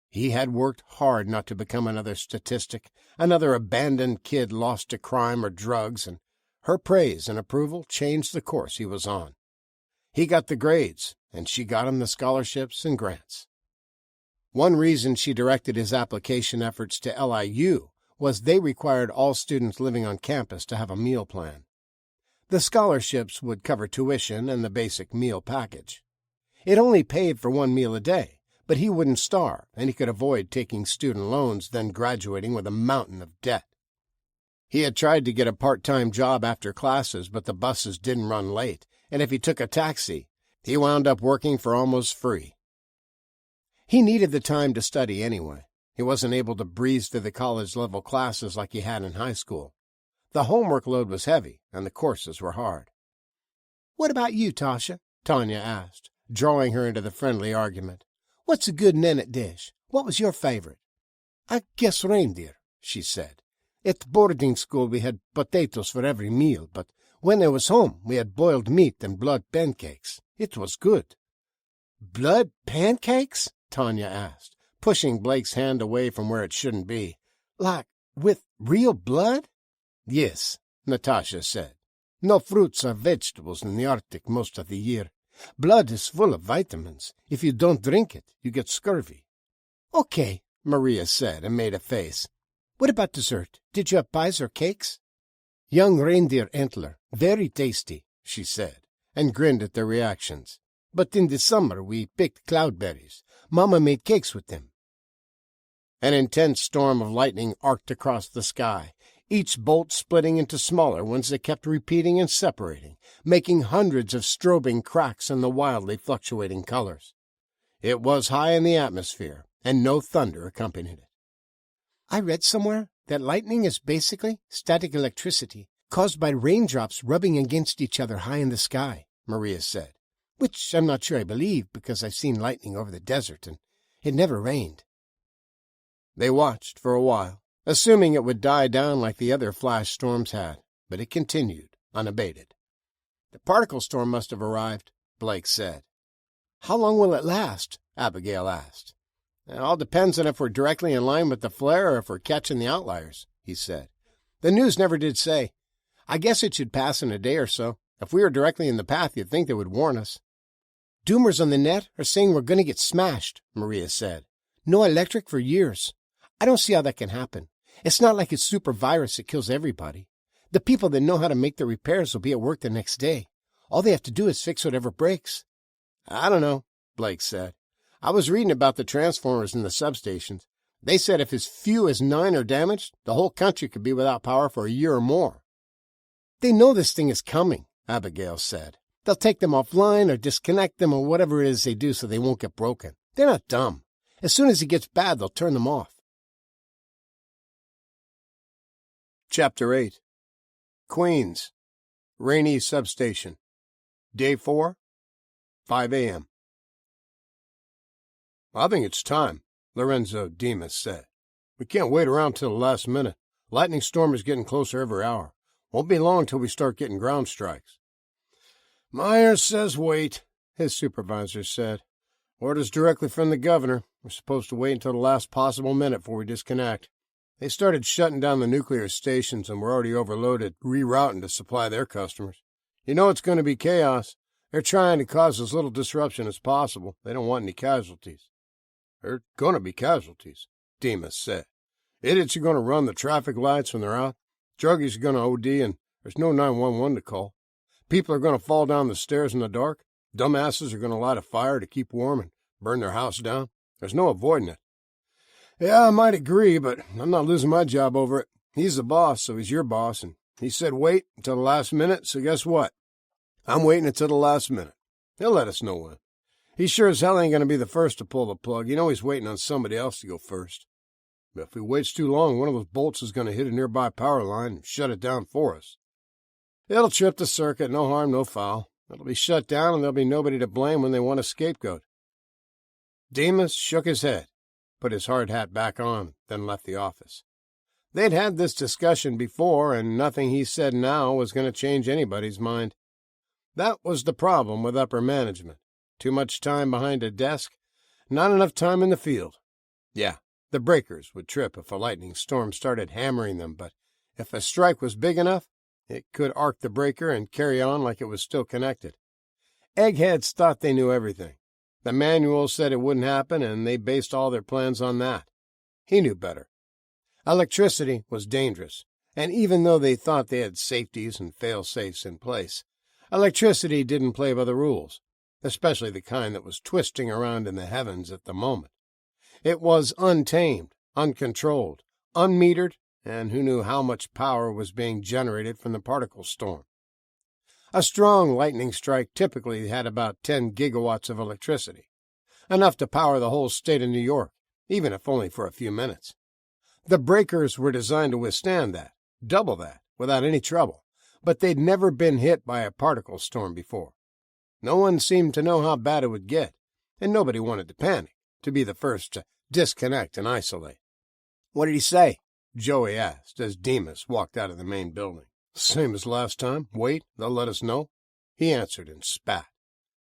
He had worked hard not to become another statistic, another abandoned kid lost to crime or drugs, and her praise and approval changed the course he was on. He got the grades, and she got him the scholarships and grants. One reason she directed his application efforts to LIU was they required all students living on campus to have a meal plan. The scholarships would cover tuition and the basic meal package. It only paid for one meal a day, but he wouldn't starve, and he could avoid taking student loans, then graduating with a mountain of debt. He had tried to get a part-time job after classes, but the buses didn't run late, and if he took a taxi, he wound up working for almost free. He needed the time to study anyway. He wasn't able to breeze through the college-level classes like he had in high school. The homework load was heavy, and the courses were hard. "What about you, Tasha?" Tanya asked, drawing her into the friendly argument. "What's a good Nennet dish? What was your favorite?" "I guess reindeer," she said. "At boarding school we had potatoes for every meal, but when I was home we had boiled meat and blood pancakes. It was good." "Blood pancakes?" Tanya asked, pushing Blake's hand away from where it shouldn't be. "Like with real blood?" "Yes," Natasha said. "No fruits or vegetables in the Arctic most of the year. Blood is full of vitamins. If you don't drink it, you get scurvy. Okay, Maria said and made a face. What about dessert? Did you have pies or cakes? Young reindeer antler, very tasty, she said, and grinned at their reactions. But in the summer we picked cloudberries. Mama made cakes with them. An intense storm of lightning arced across the sky, each bolt splitting into smaller ones that kept repeating and separating, making hundreds of strobing cracks in the wildly fluctuating colors. It was high in the atmosphere, and no thunder accompanied it. I read somewhere that lightning is basically static electricity caused by raindrops rubbing against each other high in the sky, Maria said, which I'm not sure I believe because I've seen lightning over the desert and it never rained. They watched for a while, assuming it would die down like the other flash storms had, but it continued, unabated. The particle storm must have arrived, Blake said. How long will it last? Abigail asked. It all depends on if we're directly in line with the flare or if we're catching the outliers, he said. The news never did say. I guess it should pass in a day or so. If we were directly in the path, you'd think they would warn us. Doomers on the net are saying we're going to get smashed, Maria said. No electric for years. I don't see how that can happen. It's not like it's super virus that kills everybody. The people that know how to make the repairs will be at work the next day. All they have to do is fix whatever breaks. I don't know, Blake said. I was reading about the transformers in the substations. They said if as few as 9 are damaged, the whole country could be without power for a year or more. They know this thing is coming, Abigail said. They'll take them offline or disconnect them or whatever it is they do so they won't get broken. They're not dumb. As soon as it gets bad, they'll turn them off. Chapter 8. Queens. Rainy Substation. Day 4. 5 a.m. I think it's time, Lorenzo Demas said. We can't wait around till the last minute. Lightning storm is getting closer every hour. Won't be long till we start getting ground strikes. Myers says wait, his supervisor said. Orders directly from the governor. We're supposed to wait until the last possible minute before we disconnect. They started shutting down the nuclear stations and we're already overloaded, rerouting to supply their customers. You know it's going to be chaos. They're trying to cause as little disruption as possible. They don't want any casualties. There are going to be casualties, Demas said. Idiots are going to run the traffic lights when they're out. Druggies are going to OD and there's no 911 to call. People are going to fall down the stairs in the dark. Dumbasses are going to light a fire to keep warm and burn their house down. There's no avoiding it. Yeah, I might agree, but I'm not losing my job over it. He's the boss, so he's your boss, and he said wait until the last minute, so guess what? I'm waiting until the last minute. He'll let us know when. He sure as hell ain't going to be the first to pull the plug. You know he's waiting on somebody else to go first. But if he waits too long, one of those bolts is going to hit a nearby power line and shut it down for us. It'll trip the circuit, no harm, no foul. It'll be shut down and there'll be nobody to blame when they want a scapegoat. Demas shook his head, put his hard hat back on, then left the office. They'd had this discussion before, and nothing he said now was going to change anybody's mind. That was the problem with upper management. Too much time behind a desk, not enough time in the field. Yeah, the breakers would trip if a lightning storm started hammering them, but if a strike was big enough, it could arc the breaker and carry on like it was still connected. Eggheads thought they knew everything. The manual said it wouldn't happen, and they based all their plans on that. He knew better. Electricity was dangerous, and even though they thought they had safeties and fail-safes in place, electricity didn't play by the rules, especially the kind that was twisting around in the heavens at the moment. It was untamed, uncontrolled, unmetered, and who knew how much power was being generated from the particle storm. A strong lightning strike typically had about 10 gigawatts of electricity, enough to power the whole state of New York, even if only for a few minutes. The breakers were designed to withstand that, double that, without any trouble, but they'd never been hit by a particle storm before. No one seemed to know how bad it would get, and nobody wanted to panic, to be the first to disconnect and isolate. What did he say? Joey asked as Demas walked out of the main building. Same as last time. Wait, they'll let us know. He answered and spat.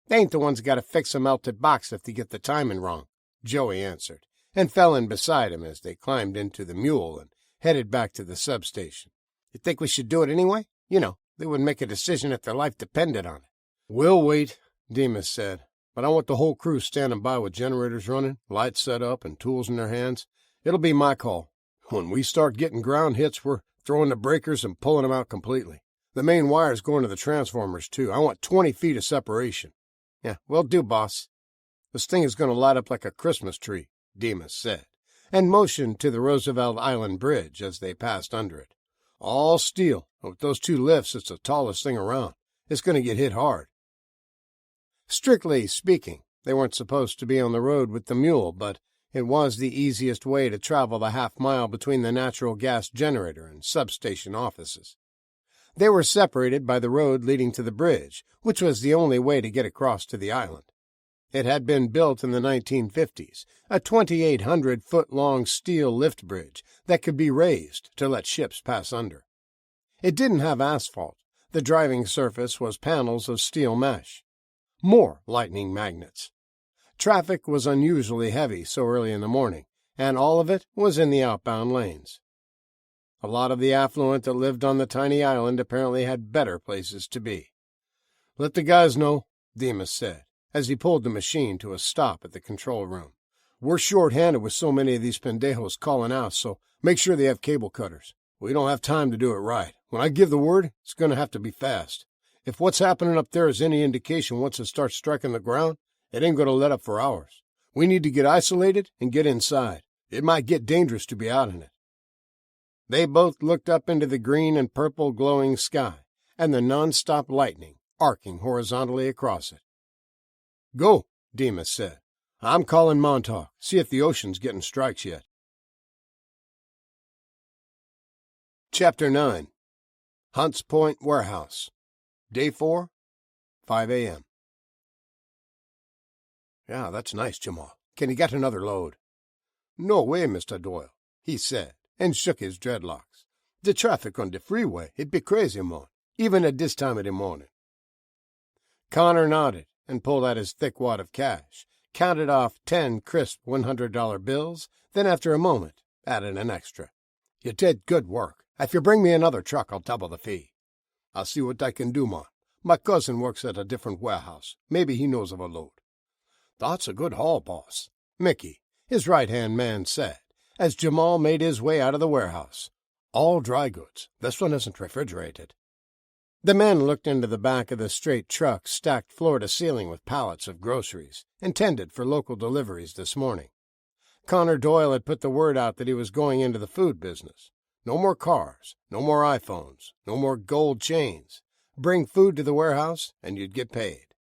They ain't the ones got to fix a melted box if they get the timing wrong, Joey answered, and fell in beside him as they climbed into the mule and headed back to the substation. You think we should do it anyway? You know, they would make a decision if their life depended on it. We'll wait, Demas said, "but I want the whole crew standing by with generators running, lights set up, and tools in their hands. It'll be my call. When we start getting ground hits, we're throwing the breakers and pulling them out completely. The main wire's going to the transformers, too. I want 20 feet of separation." "Yeah, will do, boss." "This thing is going to light up like a Christmas tree," Demas said, and motioned to the Roosevelt Island Bridge as they passed under it. "All steel. With those two lifts, it's the tallest thing around. It's going to get hit hard." Strictly speaking, they weren't supposed to be on the road with the mule, but it was the easiest way to travel the half-mile between the natural gas generator and substation offices. They were separated by the road leading to the bridge, which was the only way to get across to the island. It had been built in the 1950s, a 2,800-foot-long steel lift bridge that could be raised to let ships pass under. It didn't have asphalt. The driving surface was panels of steel mesh. More lightning magnets. Traffic was unusually heavy so early in the morning, and all of it was in the outbound lanes. A lot of the affluent that lived on the tiny island apparently had better places to be. "Let the guys know," Demas said, as he pulled the machine to a stop at the control room. "We're short-handed with so many of these pendejos calling out, so make sure they have cable cutters. We don't have time to do it right. When I give the word, it's going to have to be fast. If what's happening up there is any indication once it starts striking the ground, it ain't going to let up for hours. We need to get isolated and get inside. It might get dangerous to be out in it." They both looked up into the green and purple glowing sky and the non-stop lightning arcing horizontally across it. "Go," Demas said. "I'm calling Montauk. See if the ocean's getting strikes yet." Chapter 9. Hunts Point Warehouse. Day 4, 5 a.m. "Yeah, that's nice, Jamal. Can you get another load?" "No way, Mr. Doyle," he said, and shook his dreadlocks. "The traffic on the freeway, it be crazy, mon, even at this time of the morning." Connor nodded and pulled out his thick wad of cash, counted off 10 crisp $100 bills, then after a moment added an extra. "You did good work. If you bring me another truck, I'll double the fee." "I'll see what I can do, mon. My cousin works at a different warehouse. Maybe he knows of a load." "That's a good haul, boss," Mickey, his right-hand man, said, as Jamal made his way out of the warehouse. "All dry goods. This one isn't refrigerated." The men looked into the back of the straight truck stacked floor to ceiling with pallets of groceries, intended for local deliveries this morning. Connor Doyle had put the word out that he was going into the food business. No more cars, no more iPhones, no more gold chains. Bring food to the warehouse, and you'd get paid.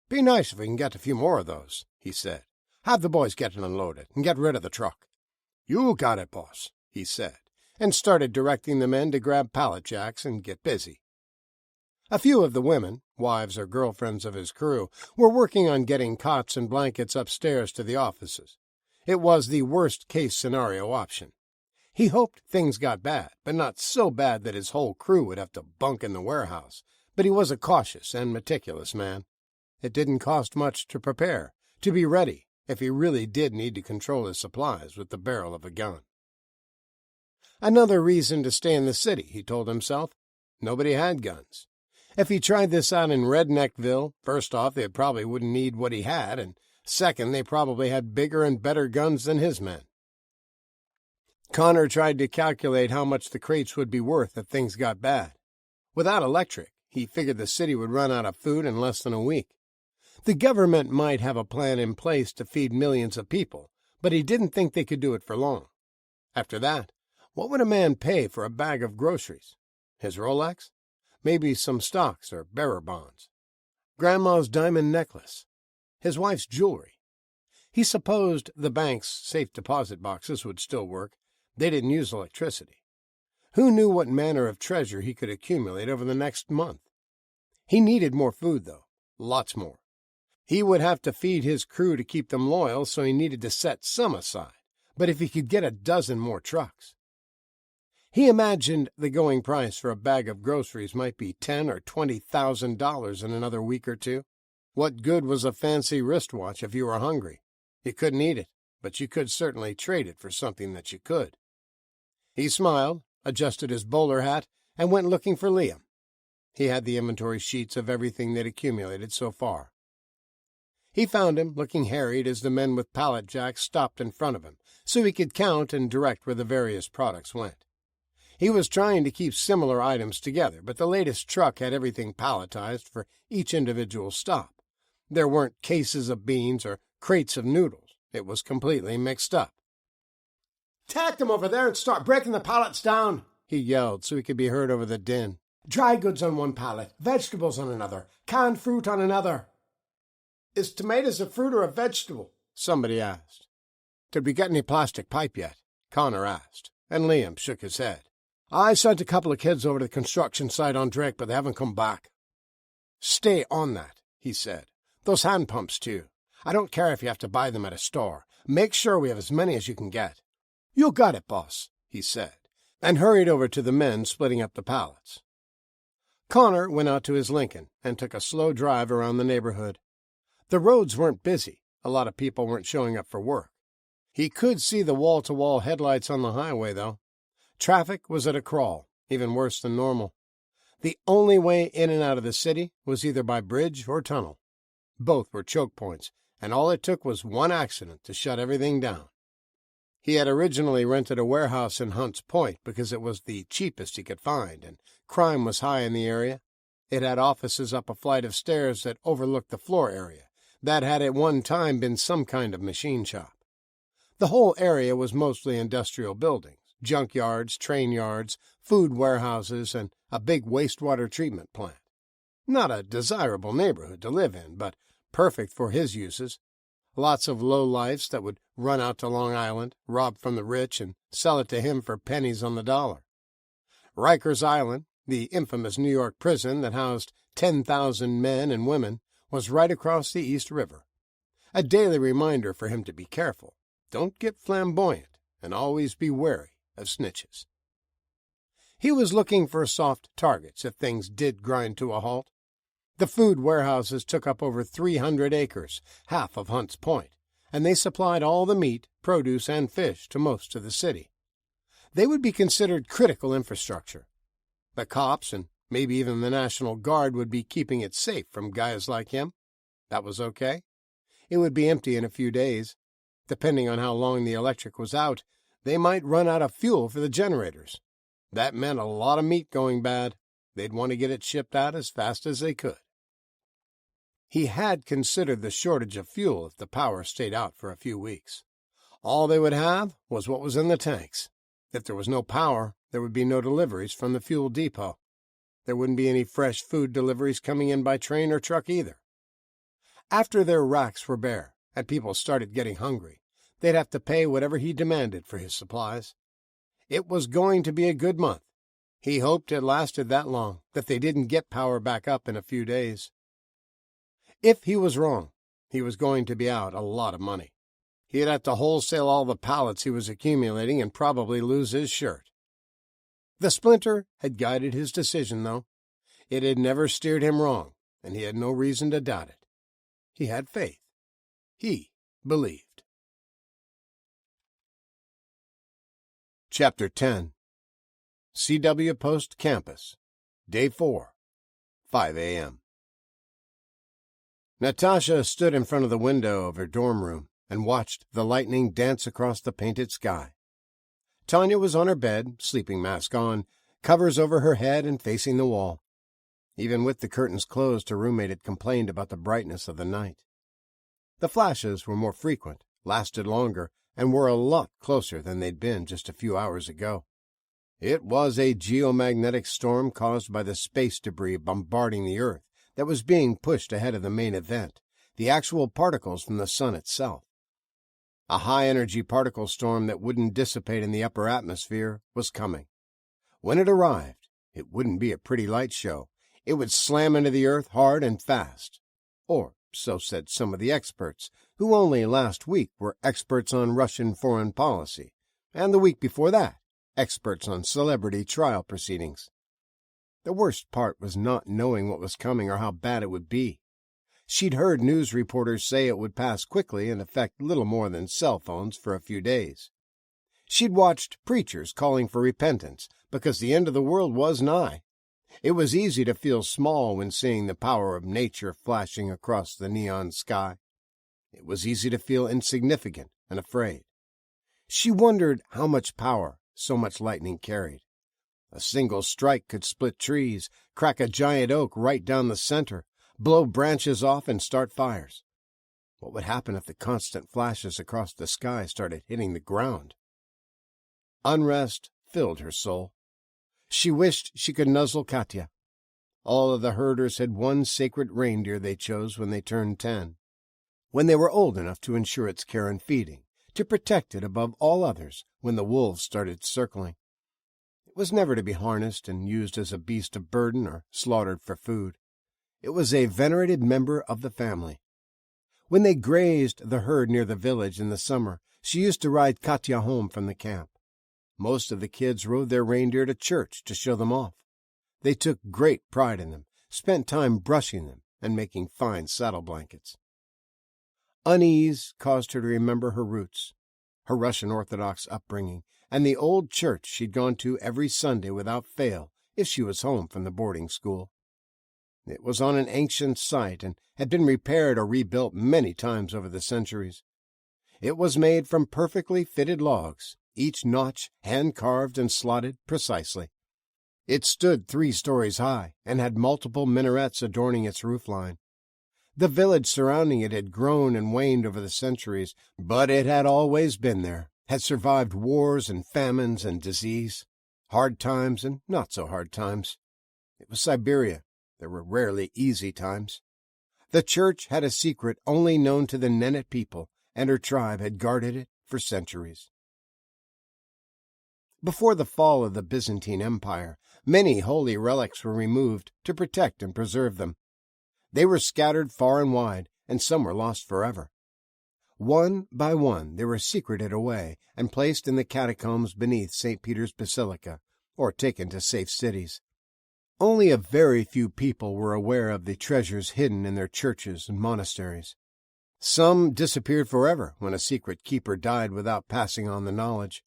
"Be nice if we can get a few more of those," he said. "Have the boys get it unloaded, and get rid of the truck." "You got it, boss," he said, and started directing the men to grab pallet jacks and get busy. A few of the women, wives or girlfriends of his crew, were working on getting cots and blankets upstairs to the offices. It was the worst-case scenario option. He hoped things got bad, but not so bad that his whole crew would have to bunk in the warehouse. But he was a cautious and meticulous man. It didn't cost much to prepare, to be ready, if he really did need to control his supplies with the barrel of a gun. Another reason to stay in the city, he told himself. Nobody had guns. If he tried this out in Redneckville, first off, they probably wouldn't need what he had, and second, they probably had bigger and better guns than his men. Connor tried to calculate how much the crates would be worth if things got bad. Without electric, he figured the city would run out of food in less than a week. The government might have a plan in place to feed millions of people, but he didn't think they could do it for long. After that, what would a man pay for a bag of groceries? His Rolex? Maybe some stocks or bearer bonds. Grandma's diamond necklace. His wife's jewelry. He supposed the bank's safe deposit boxes would still work. They didn't use electricity. Who knew what manner of treasure he could accumulate over the next month? He needed more food, though. Lots more. He would have to feed his crew to keep them loyal, so he needed to set some aside. But if he could get a dozen more trucks. He imagined the going price for a bag of groceries might be $10,000 or $20,000 in another week or two. What good was a fancy wristwatch if you were hungry? You couldn't eat it, but you could certainly trade it for something that you could. He smiled, adjusted his bowler hat, and went looking for Liam. He had the inventory sheets of everything they'd accumulated so far. He found him looking harried as the men with pallet jacks stopped in front of him, so he could count and direct where the various products went. He was trying to keep similar items together, but the latest truck had everything palletized for each individual stop. There weren't cases of beans or crates of noodles. It was completely mixed up. "Tack them over there and start breaking the pallets down," he yelled so he could be heard over the din. "Dry goods on one pallet, vegetables on another, canned fruit on another." "Is tomatoes a fruit or a vegetable?" somebody asked. "Did we get any plastic pipe yet?" Connor asked, and Liam shook his head. "I sent a couple of kids over to the construction site on Drake, but they haven't come back." "Stay on that," he said. "Those hand pumps, too. I don't care if you have to buy them at a store. Make sure we have as many as you can get." "You got it, boss," he said, and hurried over to the men splitting up the pallets. Connor went out to his Lincoln and took a slow drive around the neighborhood. The roads weren't busy. A lot of people weren't showing up for work. He could see the wall-to-wall headlights on the highway, though. Traffic was at a crawl, even worse than normal. The only way in and out of the city was either by bridge or tunnel. Both were choke points, and all it took was one accident to shut everything down. He had originally rented a warehouse in Hunts Point because it was the cheapest he could find, and crime was high in the area. It had offices up a flight of stairs that overlooked the floor area. That had at one time been some kind of machine shop. The whole area was mostly industrial buildings, junkyards, train yards, food warehouses, and a big wastewater treatment plant. Not a desirable neighborhood to live in, but perfect for his uses. Lots of lowlifes that would run out to Long Island, rob from the rich, and sell it to him for pennies on the dollar. Rikers Island, the infamous New York prison that housed 10,000 men and women, was right across the East River. A daily reminder for him to be careful. Don't get flamboyant, and always be wary of snitches. He was looking for soft targets if things did grind to a halt. The food warehouses took up over 300 acres, half of Hunts Point, and they supplied all the meat, produce, and fish to most of the city. They would be considered critical infrastructure. The cops and maybe even the National Guard would be keeping it safe from guys like him. That was okay. It would be empty in a few days. Depending on how long the electric was out, they might run out of fuel for the generators. That meant a lot of meat going bad. They'd want to get it shipped out as fast as they could. He had considered the shortage of fuel if the power stayed out for a few weeks. All they would have was what was in the tanks. If there was no power, there would be no deliveries from the fuel depot. There wouldn't be any fresh food deliveries coming in by train or truck either. After their racks were bare and people started getting hungry, they'd have to pay whatever he demanded for his supplies. It was going to be a good month. He hoped it lasted that long, that they didn't get power back up in a few days. If he was wrong, he was going to be out a lot of money. He'd have to wholesale all the pallets he was accumulating and probably lose his shirt. The splinter had guided his decision, though. It had never steered him wrong, and he had no reason to doubt it. He had faith. He believed. Chapter 10. CW Post Campus, Day 4, 5 a.m. Natasha stood in front of the window of her dorm room and watched the lightning dance across the painted sky. Tanya was on her bed, sleeping mask on, covers over her head and facing the wall. Even with the curtains closed, her roommate had complained about the brightness of the night. The flashes were more frequent, lasted longer, and were a lot closer than they'd been just a few hours ago. It was a geomagnetic storm caused by the space debris bombarding the Earth that was being pushed ahead of the main event, the actual particles from the sun itself. A high-energy particle storm that wouldn't dissipate in the upper atmosphere was coming. When it arrived, it wouldn't be a pretty light show. It would slam into the Earth hard and fast. Or so said some of the experts, who only last week were experts on Russian foreign policy, and the week before that, experts on celebrity trial proceedings. The worst part was not knowing what was coming or how bad it would be. She'd heard news reporters say it would pass quickly and affect little more than cell phones for a few days. She'd watched preachers calling for repentance because the end of the world was nigh. It was easy to feel small when seeing the power of nature flashing across the neon sky. It was easy to feel insignificant and afraid. She wondered how much power so much lightning carried. A single strike could split trees, crack a giant oak right down the center, blow branches off, and start fires. What would happen if the constant flashes across the sky started hitting the ground? Unrest filled her soul. She wished she could nuzzle Katya. All of the herders had one sacred reindeer they chose when they turned 10, when they were old enough to ensure its care and feeding, to protect it above all others when the wolves started circling. It was never to be harnessed and used as a beast of burden or slaughtered for food. It was a venerated member of the family. When they grazed the herd near the village in the summer, she used to ride Katya home from the camp. Most of the kids rode their reindeer to church to show them off. They took great pride in them, spent time brushing them and making fine saddle blankets. Unease caused her to remember her roots, her Russian Orthodox upbringing, and the old church she'd gone to every Sunday without fail if she was home from the boarding school. It was on an ancient site and had been repaired or rebuilt many times over the centuries. It was made from perfectly fitted logs, each notch hand-carved and slotted precisely. It stood 3 stories high and had multiple minarets adorning its roofline. The village surrounding it had grown and waned over the centuries, but it had always been there, had survived wars and famines and disease, hard times and not so hard times. It was Siberia. There were rarely easy times. The church had a secret only known to the Nenets people, and her tribe had guarded it for centuries. Before the fall of the Byzantine Empire, many holy relics were removed to protect and preserve them. They were scattered far and wide, and some were lost forever. One by one they were secreted away and placed in the catacombs beneath St. Peter's Basilica, or taken to safe cities. Only a very few people were aware of the treasures hidden in their churches and monasteries. Some disappeared forever when a secret keeper died without passing on the knowledge.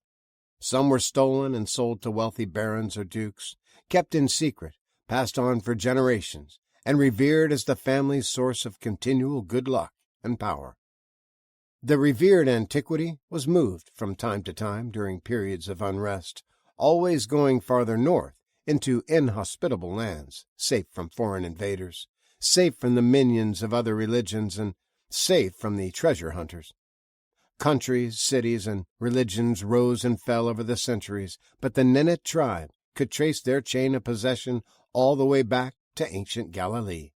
Some were stolen and sold to wealthy barons or dukes, kept in secret, passed on for generations, and revered as the family's source of continual good luck and power. The revered antiquity was moved from time to time during periods of unrest, always going farther north into inhospitable lands, safe from foreign invaders, safe from the minions of other religions, and safe from the treasure hunters. Countries, cities, and religions rose and fell over the centuries, but the Nenets tribe could trace their chain of possession all the way back to ancient Galilee.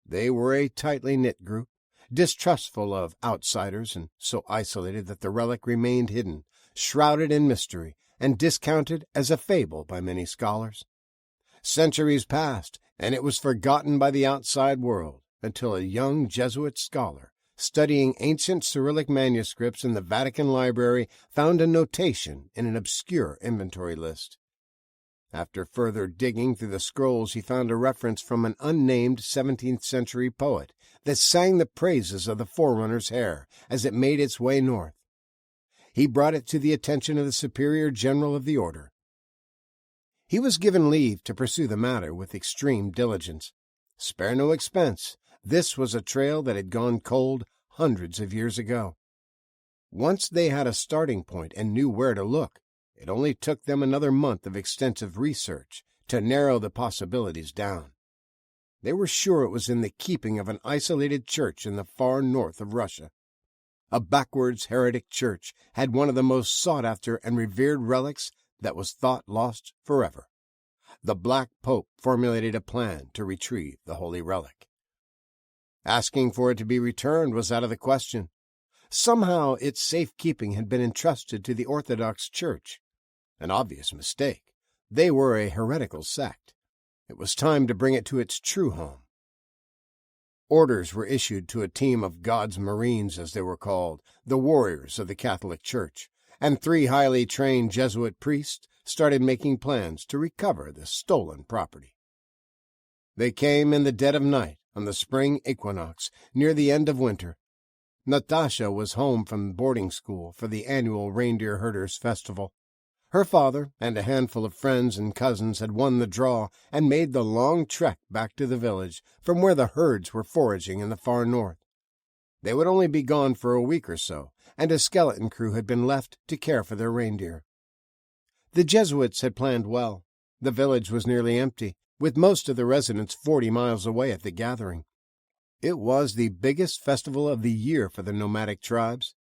They were a tightly knit group, distrustful of outsiders and so isolated that the relic remained hidden, shrouded in mystery, and discounted as a fable by many scholars. Centuries passed, and it was forgotten by the outside world until a young Jesuit scholar studying ancient Cyrillic manuscripts in the Vatican Library found a notation in an obscure inventory list. After further digging through the scrolls, he found a reference from an unnamed 17th-century poet that sang the praises of the Forerunner's hair as it made its way north. He brought it to the attention of the Superior General of the Order. He was given leave to pursue the matter with extreme diligence. Spare no expense. This was a trail that had gone cold hundreds of years ago. Once they had a starting point and knew where to look, it only took them another month of extensive research to narrow the possibilities down. They were sure it was in the keeping of an isolated church in the far north of Russia. A backwards heretic church had one of the most sought-after and revered relics that was thought lost forever. The Black Pope formulated a plan to retrieve the holy relic. Asking for it to be returned was out of the question. Somehow its safekeeping had been entrusted to the Orthodox Church. An obvious mistake. They were a heretical sect. It was time to bring it to its true home. Orders were issued to a team of God's Marines, as they were called, the warriors of the Catholic Church, and 3 highly trained Jesuit priests started making plans to recover the stolen property. They came in the dead of night on the spring equinox, near the end of winter. Natasha was home from boarding school for the annual Reindeer Herders' Festival. Her father and a handful of friends and cousins had won the draw and made the long trek back to the village from where the herds were foraging in the far north. They would only be gone for a week or so, and a skeleton crew had been left to care for their reindeer. The Jesuits had planned well. The village was nearly empty, with most of the residents 40 miles away at the gathering. It was the biggest festival of the year for the nomadic tribes.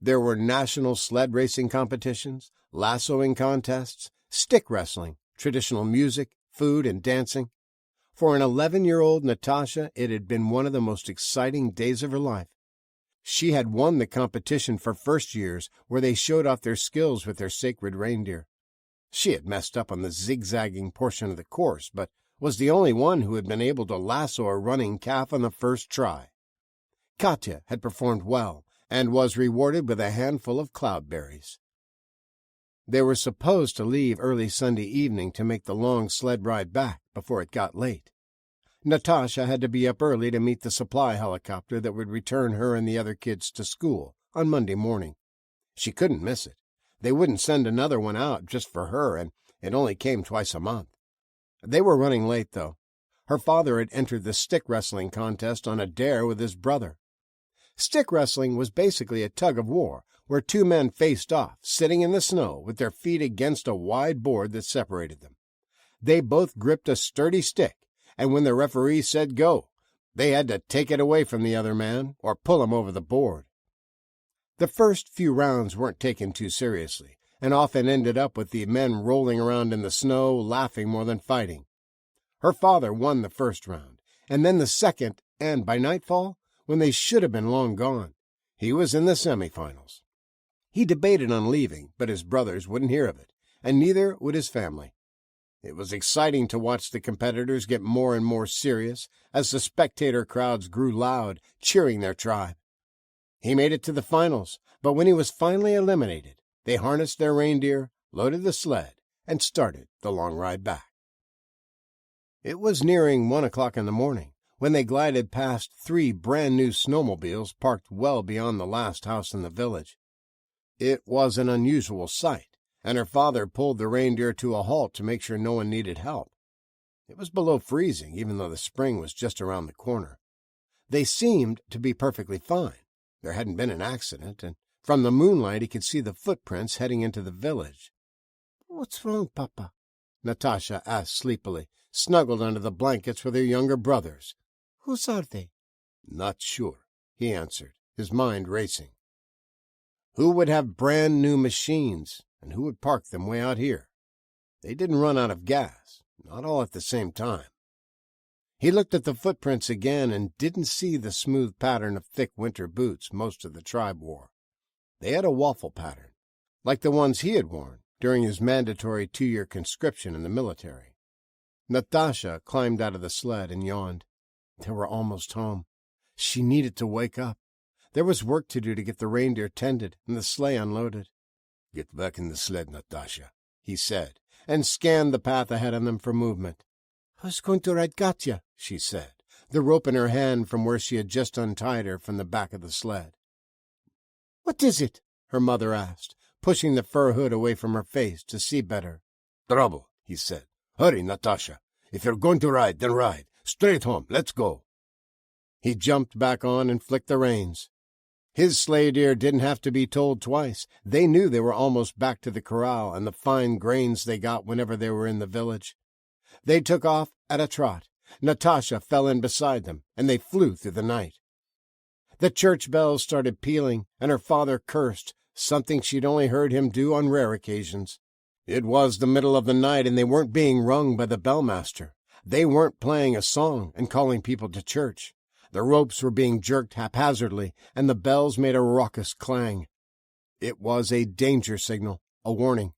There were national sled racing competitions, lassoing contests, stick wrestling, traditional music, food, and dancing. For an 11-year-old Natasha, it had been one of the most exciting days of her life. She had won the competition for first years, where they showed off their skills with their sacred reindeer. She had messed up on the zigzagging portion of the course, but was the only one who had been able to lasso a running calf on the first try. Katya had performed well and was rewarded with a handful of cloudberries. They were supposed to leave early Sunday evening to make the long sled ride back before it got late. Natasha had to be up early to meet the supply helicopter that would return her and the other kids to school on Monday morning. She couldn't miss it. They wouldn't send another one out just for her, and it only came twice a month. They were running late, though. Her father had entered the stick wrestling contest on a dare with his brother. Stick wrestling was basically a tug-of-war, where two men faced off, sitting in the snow with their feet against a wide board that separated them. They both gripped a sturdy stick, and when the referee said go, they had to take it away from the other man or pull him over the board. The first few rounds weren't taken too seriously, and often ended up with the men rolling around in the snow, laughing more than fighting. Her father won the first round, and then the second, and by nightfall, when they should have been long gone, he was in the semifinals. He debated on leaving, but his brothers wouldn't hear of it, and neither would his family. It was exciting to watch the competitors get more and more serious as the spectator crowds grew loud, cheering their tribe. He made it to the finals, but when he was finally eliminated, they harnessed their reindeer, loaded the sled, and started the long ride back. It was nearing 1 o'clock in the morning when they glided past 3 brand-new snowmobiles parked well beyond the last house in the village. It was an unusual sight, and her father pulled the reindeer to a halt to make sure no one needed help. It was below freezing, even though the spring was just around the corner. They seemed to be perfectly fine. There hadn't been an accident, and from the moonlight he could see the footprints heading into the village. "What's wrong, Papa?" Natasha asked sleepily, snuggled under the blankets with her younger brothers. "Whose are they?" "Not sure," he answered, his mind racing. Who would have brand-new machines, and who would park them way out here? They didn't run out of gas, not all at the same time. He looked at the footprints again and didn't see the smooth pattern of thick winter boots most of the tribe wore. They had a waffle pattern, like the ones he had worn during his mandatory 2-year conscription in the military. Natasha climbed out of the sled and yawned. They were almost home. She needed to wake up. There was work to do to get the reindeer tended and the sleigh unloaded. "Get back in the sled, Natasha," he said, and scanned the path ahead of them for movement. "Who's going to ride Katya?" she said, the rope in her hand from where she had just untied her from the back of the sled. "What is it?" her mother asked, pushing the fur hood away from her face to see better. "Trouble," he said. "Hurry, Natasha. If you're going to ride, then ride. Straight home. Let's go." He jumped back on and flicked the reins. His sleigh deer didn't have to be told twice. They knew they were almost back to the corral and the fine grains they got whenever they were in the village. They took off at a trot. Natasha fell in beside them, and they flew through the night. The church bells started pealing, and her father cursed, something she'd only heard him do on rare occasions. It was the middle of the night, and they weren't being rung by the bellmaster. They weren't playing a song and calling people to church. The ropes were being jerked haphazardly, and the bells made a raucous clang. It was a danger signal, a warning.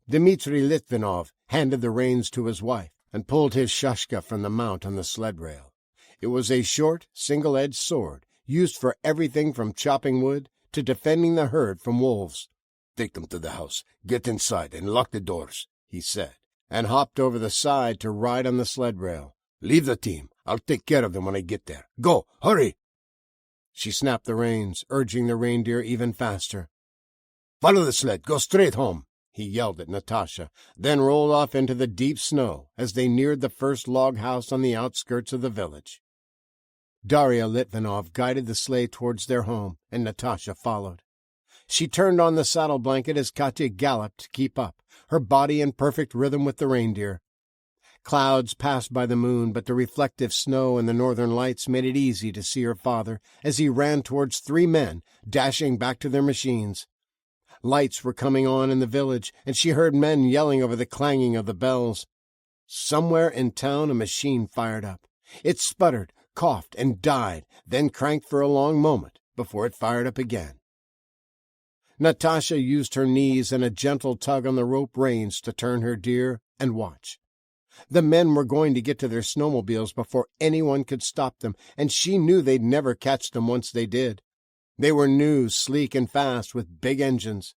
Dmitri Litvinov handed the reins to his wife and pulled his shashka from the mount on the sled rail. It was a short, single-edged sword, used for everything from chopping wood to defending the herd from wolves. "Take them to the house. Get inside and lock the doors," he said, and hopped over the side to ride on the sled rail. "Leave the team. I'll take care of them when I get there. Go, hurry!" She snapped the reins, urging the reindeer even faster. "Follow the sled. Go straight home," he yelled at Natasha, then rolled off into the deep snow as they neared the first log house on the outskirts of the village. Darya Litvinov guided the sleigh towards their home, and Natasha followed. She turned on the saddle blanket as Katya galloped to keep up, her body in perfect rhythm with the reindeer. Clouds passed by the moon, but the reflective snow and the northern lights made it easy to see her father as he ran towards 3 men, dashing back to their machines. Lights were coming on in the village, and she heard men yelling over the clanging of the bells. Somewhere in town a machine fired up. It sputtered, coughed, and died, then cranked for a long moment before it fired up again. Natasha used her knees and a gentle tug on the rope reins to turn her deer and watch. The men were going to get to their snowmobiles before anyone could stop them, and she knew they'd never catch them once they did. They were new, sleek, and fast, with big engines.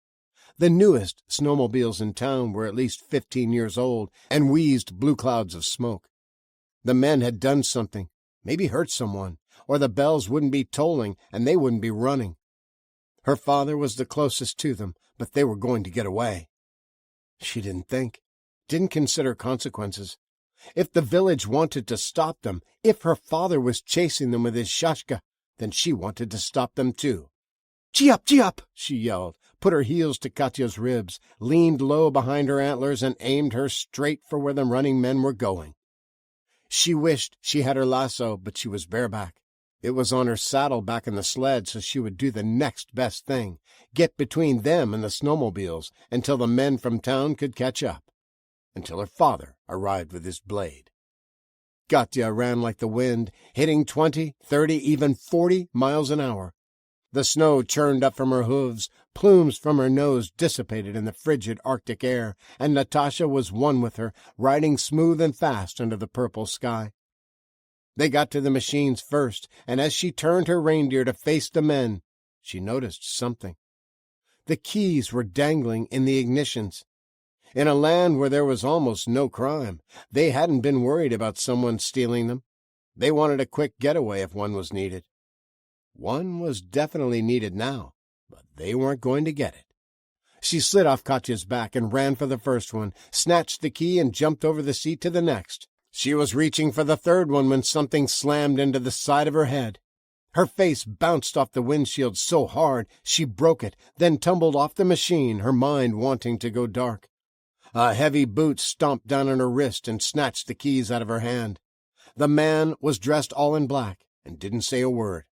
The newest snowmobiles in town were at least 15 years old and wheezed blue clouds of smoke. The men had done something, maybe hurt someone, or the bells wouldn't be tolling and they wouldn't be running. Her father was the closest to them, but they were going to get away. She didn't think, didn't consider consequences. If the village wanted to stop them, if her father was chasing them with his shashka, then she wanted to stop them too. "Gee up," she yelled, put her heels to Katya's ribs, leaned low behind her antlers, and aimed her straight for where the running men were going. She wished she had her lasso, but she was bareback. It was on her saddle back in the sled, so she would do the next best thing, get between them and the snowmobiles until the men from town could catch up, until her father arrived with his blade. Katya ran like the wind, hitting 20, 30, even 40 miles an hour. The snow churned up from her hooves, plumes from her nose dissipated in the frigid Arctic air, and Natasha was one with her, riding smooth and fast under the purple sky. They got to the machines first, and as she turned her reindeer to face the men, she noticed something. The keys were dangling in the ignitions. In a land where there was almost no crime, they hadn't been worried about someone stealing them. They wanted a quick getaway if one was needed. One was definitely needed now, but they weren't going to get it. She slid off Katya's back and ran for the first one, snatched the key and jumped over the seat to the next. She was reaching for the third one when something slammed into the side of her head. Her face bounced off the windshield so hard she broke it, then tumbled off the machine, her mind wanting to go dark. A heavy boot stomped down on her wrist and snatched the keys out of her hand. The man was dressed all in black and didn't say a word.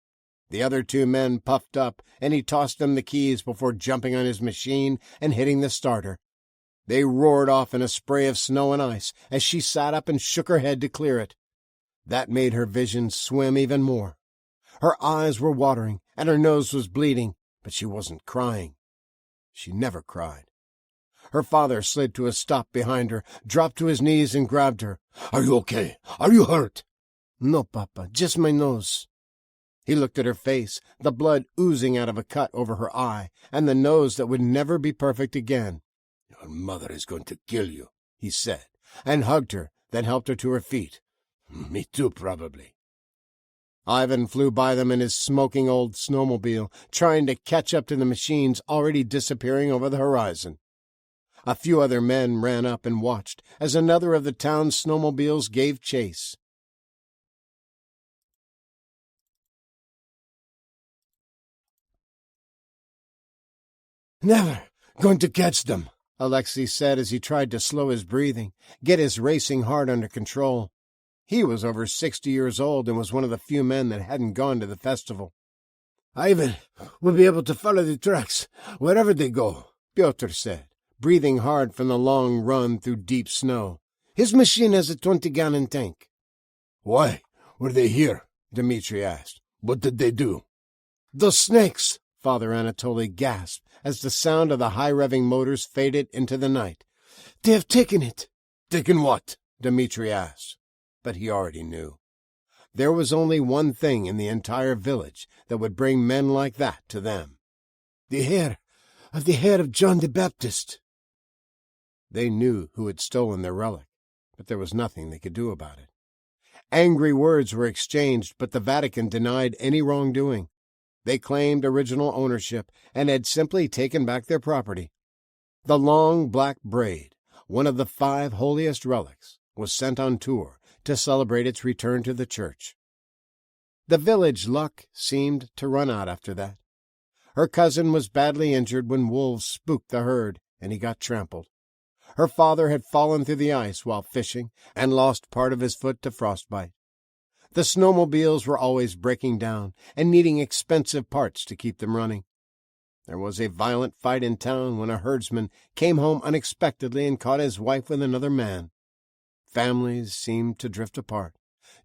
The other 2 men puffed up, and he tossed them the keys before jumping on his machine and hitting the starter. They roared off in a spray of snow and ice as she sat up and shook her head to clear it. That made her vision swim even more. Her eyes were watering, and her nose was bleeding, but she wasn't crying. She never cried. Her father slid to a stop behind her, dropped to his knees, and grabbed her. "Are you okay? Are you hurt?" "No, Papa, just my nose." He looked at her face, the blood oozing out of a cut over her eye, and the nose that would never be perfect again. "Your mother is going to kill you," he said, and hugged her, then helped her to her feet. "Me too, probably." Ivan flew by them in his smoking old snowmobile, trying to catch up to the machines already disappearing over the horizon. A few other men ran up and watched as another of the town's snowmobiles gave chase. "Never going to catch them," Alexei said as he tried to slow his breathing, get his racing heart under control. He was over 60 years old and was one of the few men that hadn't gone to the festival. "Ivan will be able to follow the tracks wherever they go," Pyotr said, breathing hard from the long run through deep snow. "His machine has a 20-gallon tank." "Why were they here?" Dmitri asked. "What did they do?" "Those snakes!" Father Anatoly gasped as the sound of the high-revving motors faded into the night. "They have taken it." "Taken what?" Dmitri asked. But he already knew. There was only one thing in the entire village that would bring men like that to them. The hair of John the Baptist." They knew who had stolen their relic, but there was nothing they could do about it. Angry words were exchanged, but the Vatican denied any wrongdoing. They claimed original ownership and had simply taken back their property. The long black braid, one of the 5 holiest relics, was sent on tour to celebrate its return to the church. The village luck seemed to run out after that. Her cousin was badly injured when wolves spooked the herd, and he got trampled. Her father had fallen through the ice while fishing and lost part of his foot to frostbite. The snowmobiles were always breaking down and needing expensive parts to keep them running. There was a violent fight in town when a herdsman came home unexpectedly and caught his wife with another man. Families seemed to drift apart.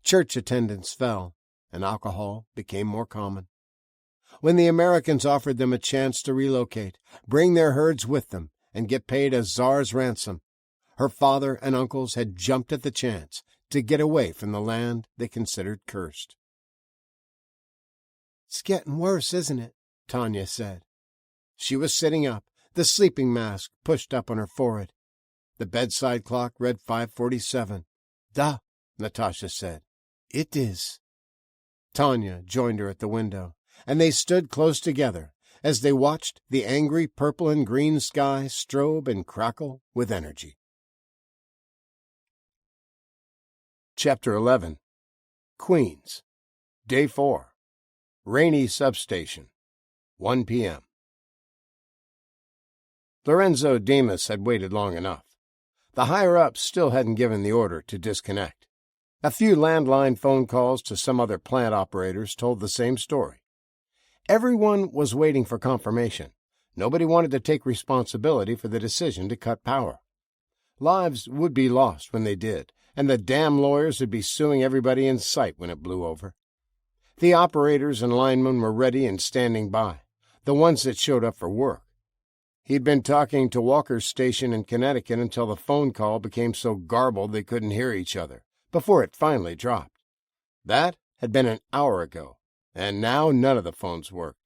Church attendance fell, and alcohol became more common. When the Americans offered them a chance to relocate, bring their herds with them, and get paid a czar's ransom, her father and uncles had jumped at the chance to get away from the land they considered cursed. "It's getting worse, isn't it?" Tanya said. She was sitting up, the sleeping mask pushed up on her forehead. The bedside clock read 5:47. "Da," Natasha said. "It is." Tanya joined her at the window, and they stood close together as they watched the angry purple and green sky strobe and crackle with energy. Chapter 11. Queens. Day 4. Rainy Substation. 1 p.m. Lorenzo Demas had waited long enough. The higher-ups still hadn't given the order to disconnect. A few landline phone calls to some other plant operators told the same story. Everyone was waiting for confirmation. Nobody wanted to take responsibility for the decision to cut power. Lives would be lost when they did, and the damn lawyers would be suing everybody in sight when it blew over. The operators and linemen were ready and standing by, the ones that showed up for work. He'd been talking to Walker's station in Connecticut until the phone call became so garbled they couldn't hear each other, before it finally dropped. That had been an hour ago, and now none of the phones worked.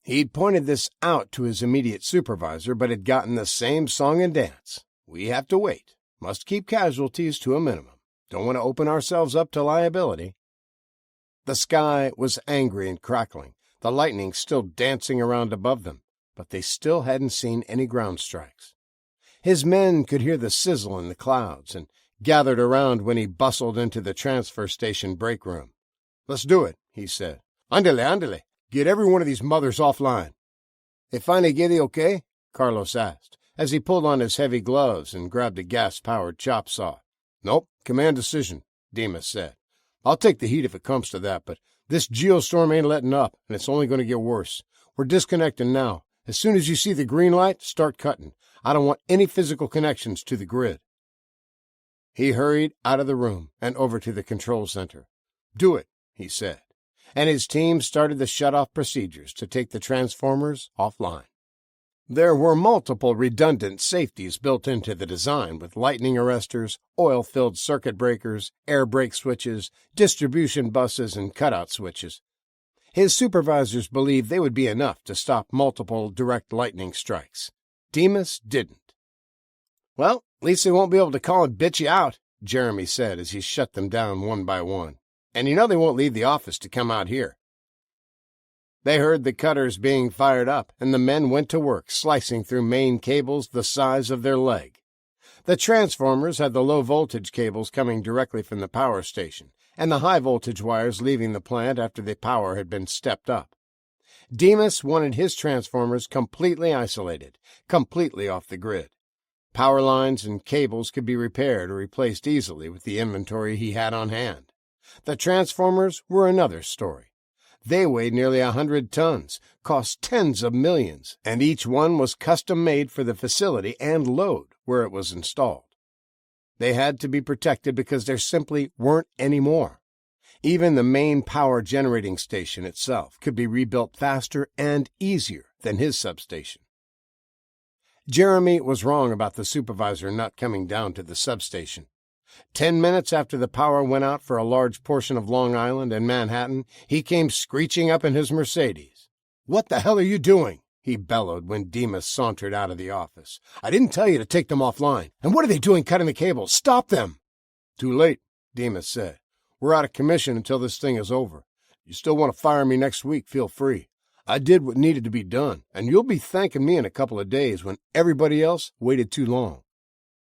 He'd pointed this out to his immediate supervisor, but had gotten the same song and dance. We have to wait. Must keep casualties to a minimum. Don't want to open ourselves up to liability. The sky was angry and crackling, the lightning still dancing around above them, but they still hadn't seen any ground strikes. His men could hear the sizzle in the clouds and gathered around when he bustled into the transfer station break room. "Let's do it," he said. "Andale, andale. Get every one of these mothers offline." "They finally get the okay?" Carlos asked, as he pulled on his heavy gloves and grabbed a gas-powered chop saw. "Nope, command decision," Demas said. "I'll take the heat if it comes to that, but this geostorm ain't letting up, and it's only going to get worse. We're disconnecting now. As soon as you see the green light, start cutting. I don't want any physical connections to the grid." He hurried out of the room and over to the control center. "Do it," he said, and his team started the shut-off procedures to take the transformers offline. There were multiple redundant safeties built into the design, with lightning arresters, oil-filled circuit breakers, air brake switches, distribution buses, and cutout switches. His supervisors believed they would be enough to stop multiple direct lightning strikes. Demas didn't. "Well, at least they won't be able to call and bitch you out," Jeremy said as he shut them down one by one. "And you know they won't leave the office to come out here." They heard the cutters being fired up, and the men went to work slicing through main cables the size of their leg. The transformers had the low-voltage cables coming directly from the power station, and the high-voltage wires leaving the plant after the power had been stepped up. Demas wanted his transformers completely isolated, completely off the grid. Power lines and cables could be repaired or replaced easily with the inventory he had on hand. The transformers were another story. They weighed nearly 100 tons, cost tens of millions, and each one was custom-made for the facility and load where it was installed. They had to be protected because there simply weren't any more. Even the main power generating station itself could be rebuilt faster and easier than his substation. Jeremy was wrong about the supervisor not coming down to the substation. 10 minutes after the power went out for a large portion of Long Island and Manhattan, he came screeching up in his Mercedes. "What the hell are you doing?" he bellowed when Demas sauntered out of the office. "I didn't tell you to take them offline. And what are they doing cutting the cables? Stop them!" "Too late," Demas said. "We're out of commission until this thing is over. You still want to fire me next week, feel free. I did what needed to be done, and you'll be thanking me in a couple of days when everybody else waited too long."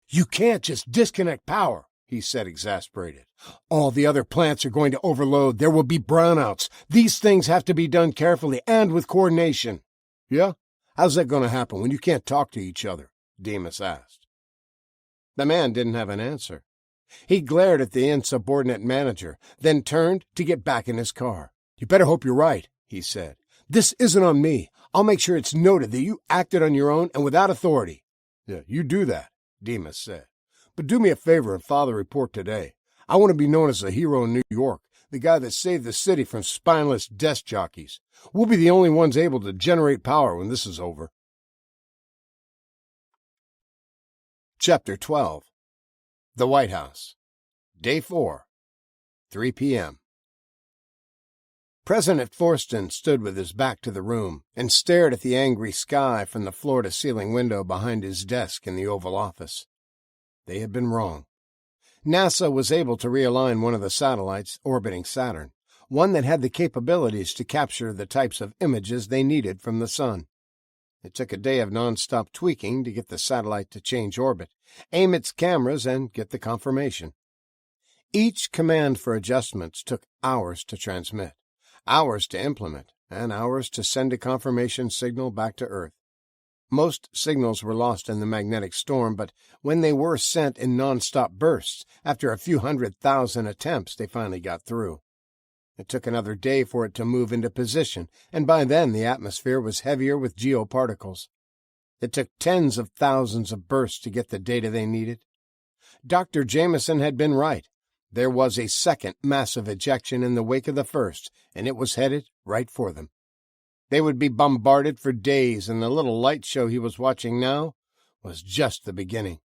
"You can't just disconnect power," he said, exasperated. "All the other plants are going to overload. There will be brownouts. These things have to be done carefully and with coordination." "Yeah? How's that going to happen when you can't talk to each other?" Demas asked. The man didn't have an answer. He glared at the insubordinate manager, then turned to get back in his car. "You better hope you're right," he said. "This isn't on me. I'll make sure it's noted that you acted on your own and without authority." "Yeah, you do that," Demas said. "But do me a favor and file the report today. I want to be known as a hero in New York, the guy that saved the city from spineless desk jockeys. We'll be the only ones able to generate power when this is over." Chapter 12. The White House. Day 4. 3 p.m. President Forston stood with his back to the room and stared at the angry sky from the floor-to-ceiling window behind his desk in the Oval Office. They had been wrong. NASA was able to realign one of the satellites orbiting Saturn, one that had the capabilities to capture the types of images they needed from the sun. It took a day of non-stop tweaking to get the satellite to change orbit, aim its cameras, and get the confirmation. Each command for adjustments took hours to transmit, hours to implement, and hours to send a confirmation signal back to Earth. Most signals were lost in the magnetic storm, but when they were sent in non-stop bursts, after a few 100,000 attempts, they finally got through. It took another day for it to move into position, and by then the atmosphere was heavier with geoparticles. It took tens of thousands of bursts to get the data they needed. Dr. Jameson had been right. There was a second massive ejection in the wake of the first, and it was headed right for them. They would be bombarded for days, and the little light show he was watching now was just the beginning.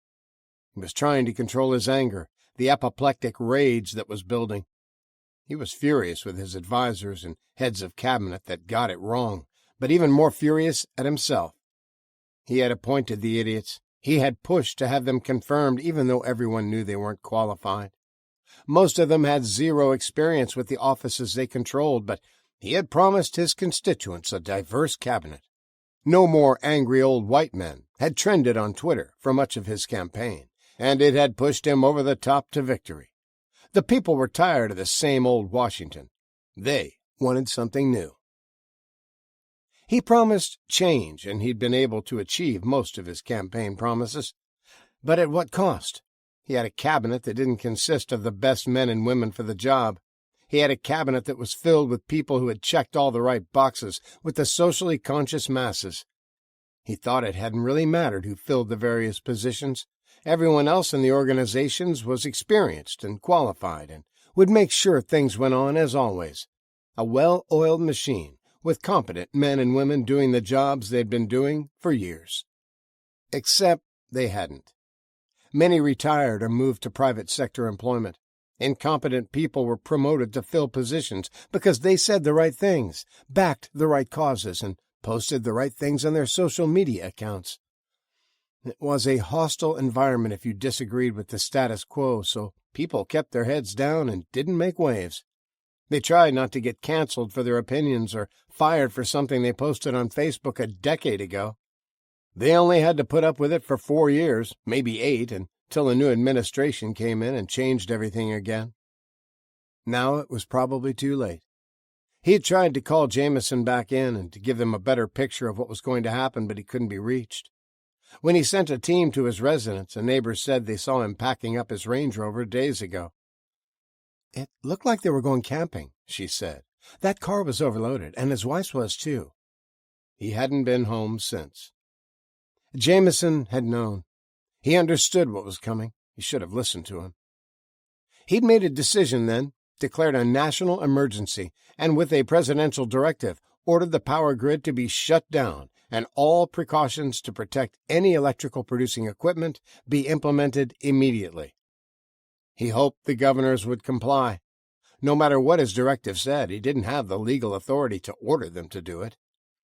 He was trying to control his anger, the apoplectic rage that was building. He was furious with his advisors and heads of cabinet that got it wrong, but even more furious at himself. He had appointed the idiots. He had pushed to have them confirmed, even though everyone knew they weren't qualified. Most of them had zero experience with the offices they controlled, but he had promised his constituents a diverse cabinet. "No more angry old white men" had trended on Twitter for much of his campaign, and it had pushed him over the top to victory. The people were tired of the same old Washington. They wanted something new. He promised change, and he'd been able to achieve most of his campaign promises. But at what cost? He had a cabinet that didn't consist of the best men and women for the job. He had a cabinet that was filled with people who had checked all the right boxes with the socially conscious masses. He thought it hadn't really mattered who filled the various positions. Everyone else in the organizations was experienced and qualified and would make sure things went on as always. A well-oiled machine with competent men and women doing the jobs they'd been doing for years. Except they hadn't. Many retired or moved to private sector employment. Incompetent people were promoted to fill positions because they said the right things, backed the right causes, and posted the right things on their social media accounts. It was a hostile environment if you disagreed with the status quo, so people kept their heads down and didn't make waves. They tried not to get canceled for their opinions or fired for something they posted on Facebook a decade ago. They only had to put up with it for 4 years, maybe 8, until a new administration came in and changed everything again. Now it was probably too late. He had tried to call Jameson back in and to give them a better picture of what was going to happen, but he couldn't be reached. When he sent a team to his residence, a neighbor said they saw him packing up his Range Rover days ago. "It looked like they were going camping," she said. "That car was overloaded, and his wife's was too." He hadn't been home since. Jameson had known. He understood what was coming. He should have listened to him. He'd made a decision then, declared a national emergency, and with a presidential directive, ordered the power grid to be shut down and all precautions to protect any electrical producing equipment be implemented immediately. He hoped the governors would comply. No matter what his directive said, he didn't have the legal authority to order them to do it.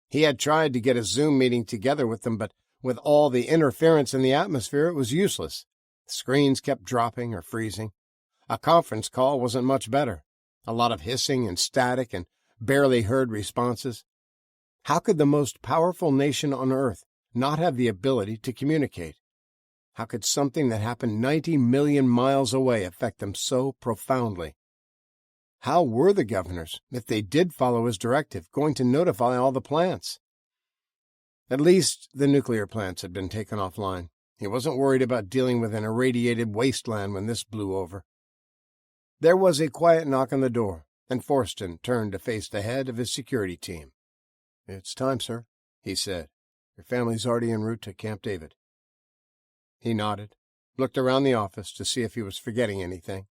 He had tried to get a Zoom meeting together with them, but with all the interference in the atmosphere, it was useless. The screens kept dropping or freezing. A conference call wasn't much better. A lot of hissing and static and barely heard responses. How could the most powerful nation on earth not have the ability to communicate? How could something that happened 90 million miles away affect them so profoundly? How were the governors, if they did follow his directive, going to notify all the plants? At least the nuclear plants had been taken offline. He wasn't worried about dealing with an irradiated wasteland when this blew over. There was a quiet knock on the door, and Forston turned to face the head of his security team. "It's time, sir," he said. "Your family's already en route to Camp David." He nodded, looked around the office to see if he was forgetting anything.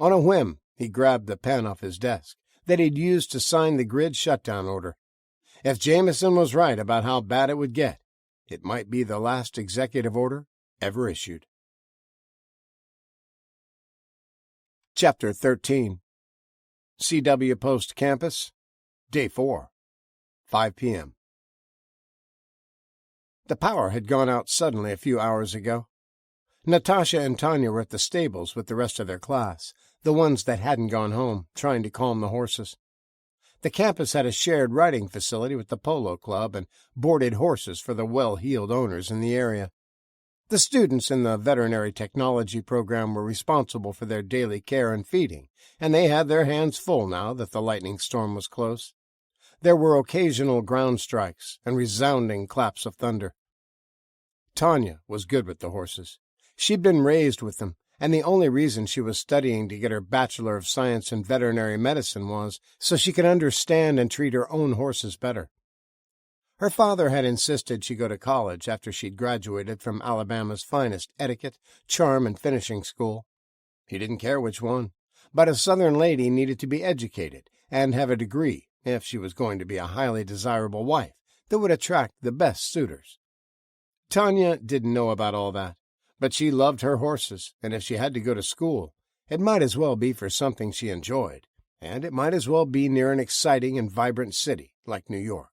On a whim, he grabbed the pen off his desk that he'd used to sign the grid shutdown order. If Jameson was right about how bad it would get, it might be the last executive order ever issued. Chapter 13. CW Post Campus, Day 4, 5 p.m. The power had gone out suddenly a few hours ago. Natasha and Tanya were at the stables with the rest of their class, the ones that hadn't gone home, trying to calm the horses. The campus had a shared riding facility with the polo club and boarded horses for the well-heeled owners in the area. The students in the veterinary technology program were responsible for their daily care and feeding, and they had their hands full now that the lightning storm was close. There were occasional ground strikes and resounding claps of thunder. Tanya was good with the horses. She'd been raised with them, and the only reason she was studying to get her Bachelor of Science in Veterinary Medicine was so she could understand and treat her own horses better. Her father had insisted she go to college after she'd graduated from Alabama's finest etiquette, charm, and finishing school. He didn't care which one, but a Southern lady needed to be educated and have a degree if she was going to be a highly desirable wife that would attract the best suitors. Tanya didn't know about all that, but she loved her horses, and if she had to go to school, it might as well be for something she enjoyed, and it might as well be near an exciting and vibrant city like New York.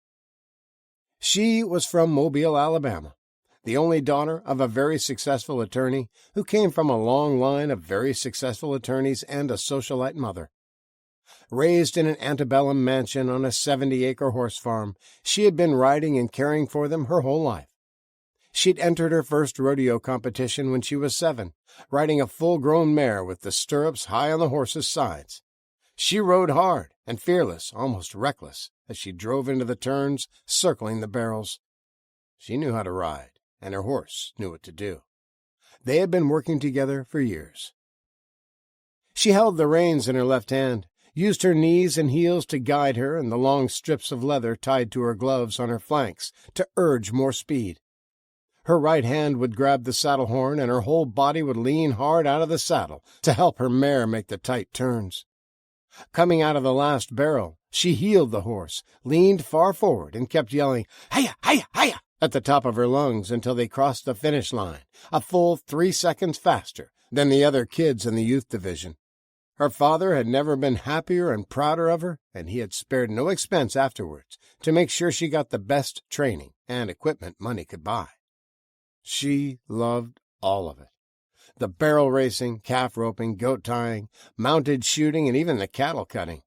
She was from Mobile, Alabama, the only daughter of a very successful attorney who came from a long line of very successful attorneys and a socialite mother. Raised in an antebellum mansion on a 70-acre horse farm, she had been riding and caring for them her whole life. She'd entered her first rodeo competition when she was 7, riding a full-grown mare with the stirrups high on the horse's sides. She rode hard and fearless, almost reckless, as she drove into the turns, circling the barrels. She knew how to ride, and her horse knew what to do. They had been working together for years. She held the reins in her left hand, used her knees and heels to guide her and the long strips of leather tied to her gloves on her flanks to urge more speed. Her right hand would grab the saddle horn, and her whole body would lean hard out of the saddle to help her mare make the tight turns. Coming out of the last barrel, she heeled the horse, leaned far forward, and kept yelling, "Hiya, hiya, hiya!" at the top of her lungs until they crossed the finish line, a full 3 seconds faster than the other kids in the youth division. Her father had never been happier and prouder of her, and he had spared no expense afterwards to make sure she got the best training and equipment money could buy. She loved all of it. The barrel racing, calf roping, goat tying, mounted shooting, and even the cattle cutting.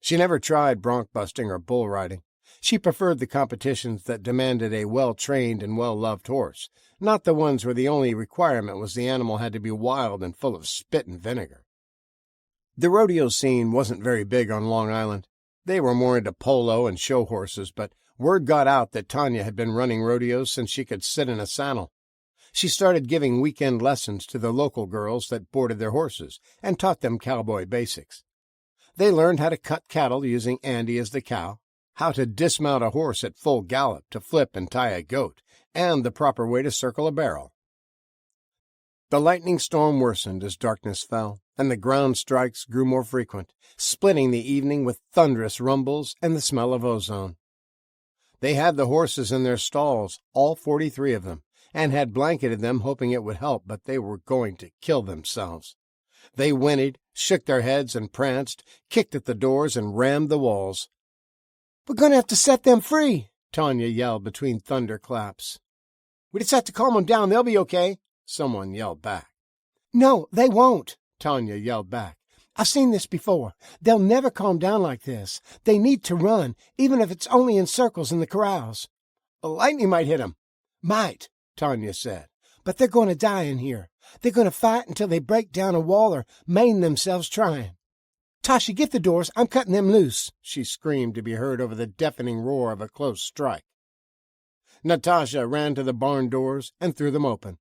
She never tried bronc busting or bull riding. She preferred the competitions that demanded a well-trained and well-loved horse, not the ones where the only requirement was the animal had to be wild and full of spit and vinegar. The rodeo scene wasn't very big on Long Island. They were more into polo and show horses, but word got out that Tanya had been running rodeos since she could sit in a saddle. She started giving weekend lessons to the local girls that boarded their horses and taught them cowboy basics. They learned how to cut cattle using Andy as the cow, how to dismount a horse at full gallop to flip and tie a goat, and the proper way to circle a barrel. The lightning storm worsened as darkness fell, and the ground strikes grew more frequent, splitting the evening with thunderous rumbles and the smell of ozone. They had the horses in their stalls, all 43 of them, and had blanketed them hoping it would help, but they were going to kill themselves. They whinnied, shook their heads and pranced, kicked at the doors and rammed the walls. "We're going to have to set them free," Tanya yelled between thunderclaps. "We just have to calm them down. They'll be okay," someone yelled back. "No, they won't," Tanya yelled back. "I've seen this before. They'll never calm down like this. They need to run, even if it's only in circles in the corrals." "Lightning might hit them." "Might," Tanya said, But they're going to die in here. They're going to fight until they break down a wall or maim themselves trying. Tasha, get the doors. I'm cutting them loose, she screamed to be heard over the deafening roar of a close strike. Natasha ran to the barn doors and threw them open.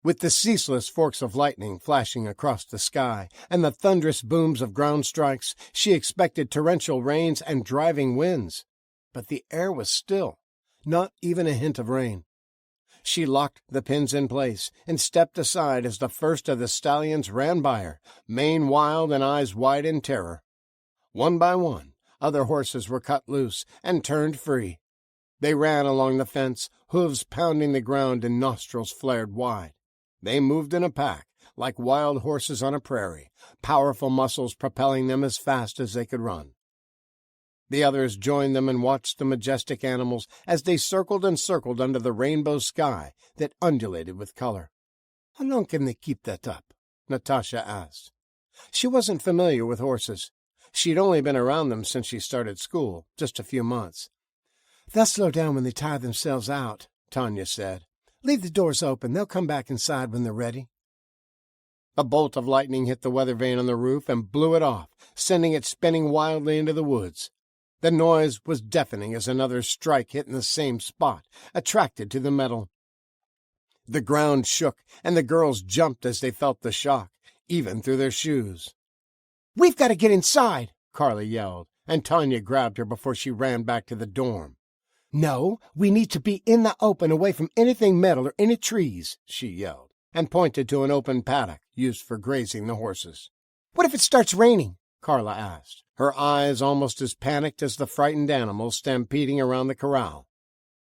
With the ceaseless forks of lightning flashing across the sky and the thunderous booms of ground strikes, she expected torrential rains and driving winds. But the air was still, not even a hint of rain. She locked the pins in place and stepped aside as the first of the stallions ran by her, mane wild and eyes wide in terror. One by one, other horses were cut loose and turned free. They ran along the fence, hooves pounding the ground and nostrils flared wide. They moved in a pack, like wild horses on a prairie, powerful muscles propelling them as fast as they could run. The others joined them and watched the majestic animals as they circled and circled under the rainbow sky that undulated with color. "How long can they keep that up?" Natasha asked. She wasn't familiar with horses. She'd only been around them since she started school, just a few months. "They'll slow down when they tire themselves out," Tanya said. "Leave the doors open. They'll come back inside when they're ready." A bolt of lightning hit the weather vane on the roof and blew it off, sending it spinning wildly into the woods. The noise was deafening as another strike hit in the same spot, attracted to the metal. The ground shook, and the girls jumped as they felt the shock, even through their shoes. "We've got to get inside," Carly yelled, and Tanya grabbed her before she ran back to the dorm. "No, we need to be in the open, away from anything metal or any trees," she yelled, and pointed to an open paddock used for grazing the horses. "What if it starts raining?" Carla asked, her eyes almost as panicked as the frightened animals stampeding around the corral.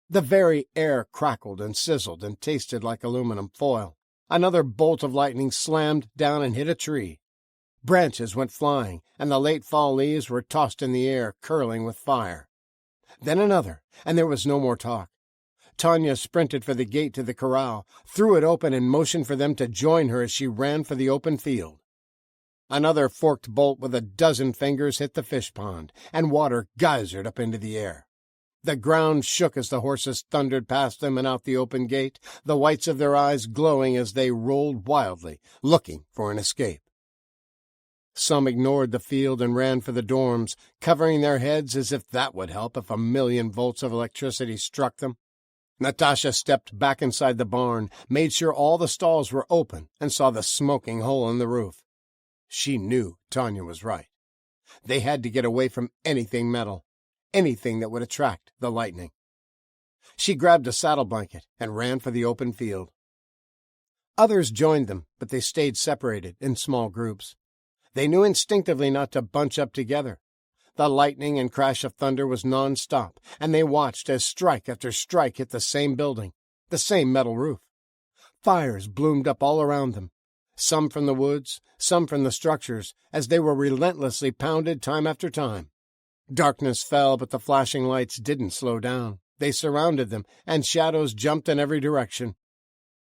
The very air crackled and sizzled and tasted like aluminum foil. Another bolt of lightning slammed down and hit a tree. Branches went flying, and the late fall leaves were tossed in the air, curling with fire. Then another, and there was no more talk. Tanya sprinted for the gate to the corral, threw it open and motioned for them to join her as she ran for the open field. Another forked bolt with a dozen fingers hit the fish pond, and water geysered up into the air. The ground shook as the horses thundered past them and out the open gate, the whites of their eyes glowing as they rolled wildly, looking for an escape. Some ignored the field and ran for the dorms, covering their heads as if that would help if 1,000,000 volts of electricity struck them. Natasha stepped back inside the barn, made sure all the stalls were open, and saw the smoking hole in the roof. She knew Tanya was right. They had to get away from anything metal, anything that would attract the lightning. She grabbed a saddle blanket and ran for the open field. Others joined them, but they stayed separated in small groups. They knew instinctively not to bunch up together. The lightning and crash of thunder was non-stop, and they watched as strike after strike hit the same building, the same metal roof. Fires bloomed up all around them, some from the woods, some from the structures, as they were relentlessly pounded time after time. Darkness fell, but the flashing lights didn't slow down. They surrounded them, and shadows jumped in every direction.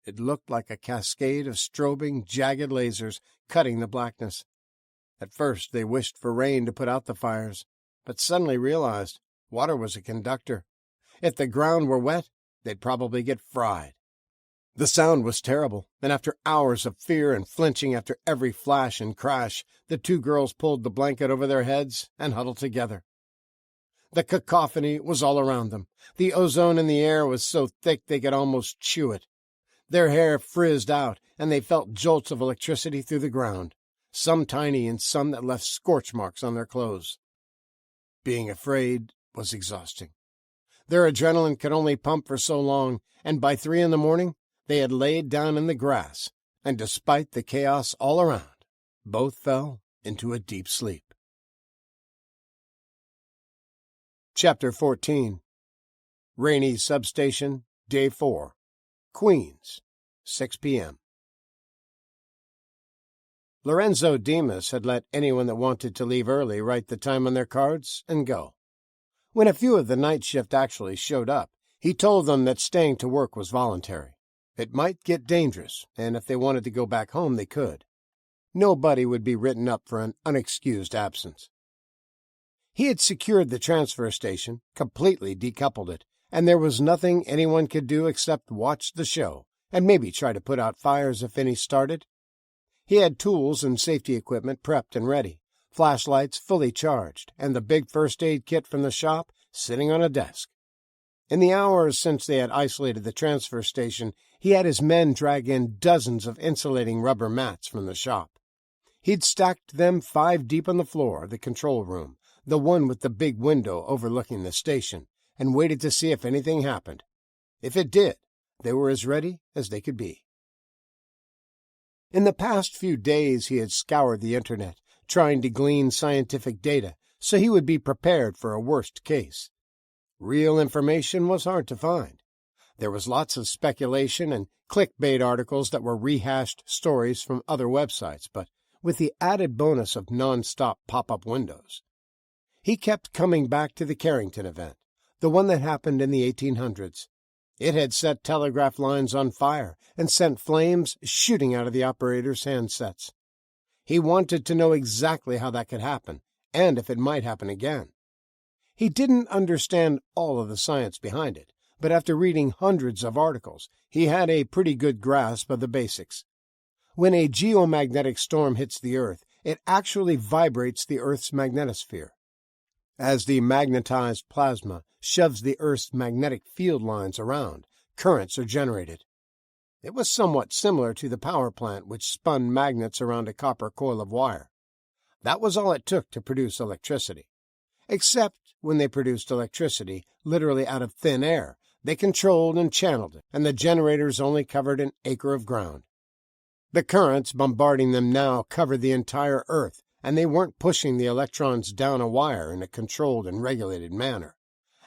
It looked like a cascade of strobing, jagged lasers cutting the blackness. At first they wished for rain to put out the fires, but suddenly realized water was a conductor. If the ground were wet, they'd probably get fried. The sound was terrible, and after hours of fear and flinching after every flash and crash, the two girls pulled the blanket over their heads and huddled together. The cacophony was all around them. The ozone in the air was so thick they could almost chew it. Their hair frizzed out, and they felt jolts of electricity through the ground, some tiny and some that left scorch marks on their clothes. Being afraid was exhausting. Their adrenaline could only pump for so long, and by 3 a.m, they had laid down in the grass, and despite the chaos all around, both fell into a deep sleep. Chapter 14. Rainy Substation, Day 4. Queens, 6 p.m. Lorenzo Demas had let anyone that wanted to leave early write the time on their cards and go. When a few of the night shift actually showed up, he told them that staying to work was voluntary. It might get dangerous, and if they wanted to go back home, they could. Nobody would be written up for an unexcused absence. He had secured the transfer station, completely decoupled it, and there was nothing anyone could do except watch the show and maybe try to put out fires if any started. He had tools and safety equipment prepped and ready, flashlights fully charged, and the big first aid kit from the shop sitting on a desk. In the hours since they had isolated the transfer station, he had his men drag in dozens of insulating rubber mats from the shop. He'd stacked them 5 deep on the floor of the control room, the one with the big window overlooking the station, and waited to see if anything happened. If it did, they were as ready as they could be. In the past few days he had scoured the internet, trying to glean scientific data so he would be prepared for a worst case. Real information was hard to find. There was lots of speculation and clickbait articles that were rehashed stories from other websites, but with the added bonus of non-stop pop-up windows. He kept coming back to the Carrington event, the one that happened in the 1800s. It had set telegraph lines on fire and sent flames shooting out of the operators' handsets. He wanted to know exactly how that could happen, and if it might happen again. He didn't understand all of the science behind it, but after reading hundreds of articles, he had a pretty good grasp of the basics. When a geomagnetic storm hits the Earth, it actually vibrates the Earth's magnetosphere. As the magnetized plasma shoves the Earth's magnetic field lines around, currents are generated. It was somewhat similar to the power plant which spun magnets around a copper coil of wire. That was all it took to produce electricity. Except when they produced electricity literally out of thin air, they controlled and channeled it, and the generators only covered an acre of ground. The currents bombarding them now covered the entire Earth, and they weren't pushing the electrons down a wire in a controlled and regulated manner.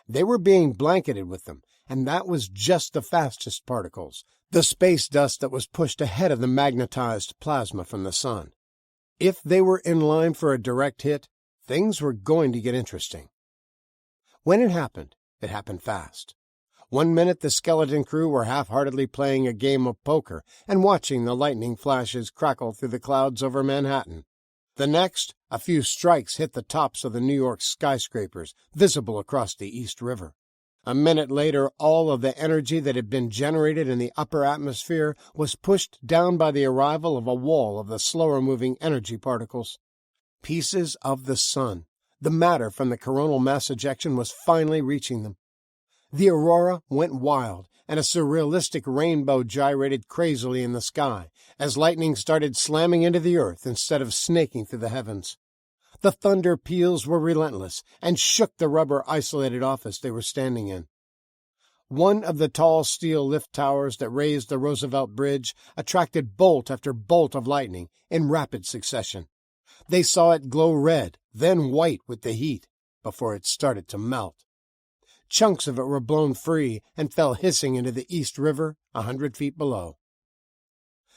They were being blanketed with them, and that was just the fastest particles, the space dust that was pushed ahead of the magnetized plasma from the sun. If they were in line for a direct hit, things were going to get interesting. When it happened fast. 1 minute the skeleton crew were half-heartedly playing a game of poker and watching the lightning flashes crackle through the clouds over Manhattan. The next, a few strikes hit the tops of the New York skyscrapers, visible across the East River. A minute later, all of the energy that had been generated in the upper atmosphere was pushed down by the arrival of a wall of the slower-moving energy particles. Pieces of the sun, the matter from the coronal mass ejection, was finally reaching them. The aurora went wild, and a surrealistic rainbow gyrated crazily in the sky as lightning started slamming into the earth instead of snaking through the heavens. The thunder peals were relentless and shook the rubber isolated office they were standing in. One of the tall steel lift towers that raised the Roosevelt Bridge attracted bolt after bolt of lightning in rapid succession. They saw it glow red, then white with the heat, before it started to melt. Chunks of it were blown free and fell hissing into the East River 100 feet below.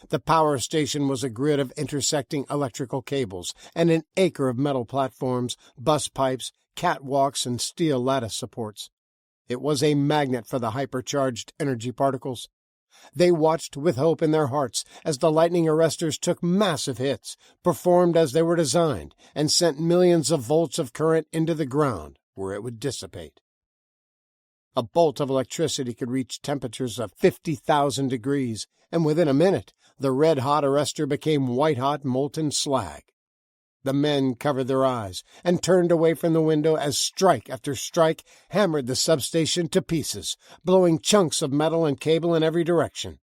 The power station was a grid of intersecting electrical cables and an acre of metal platforms, bus pipes, catwalks, and steel lattice supports. It was a magnet for the hypercharged energy particles. They watched with hope in their hearts as the lightning arresters took massive hits, performed as they were designed, and sent millions of volts of current into the ground where it would dissipate. A bolt of electricity could reach temperatures of 50,000 degrees, and within a minute, the red-hot arrestor became white-hot molten slag. The men covered their eyes and turned away from the window as strike after strike hammered the substation to pieces, blowing chunks of metal and cable in every direction.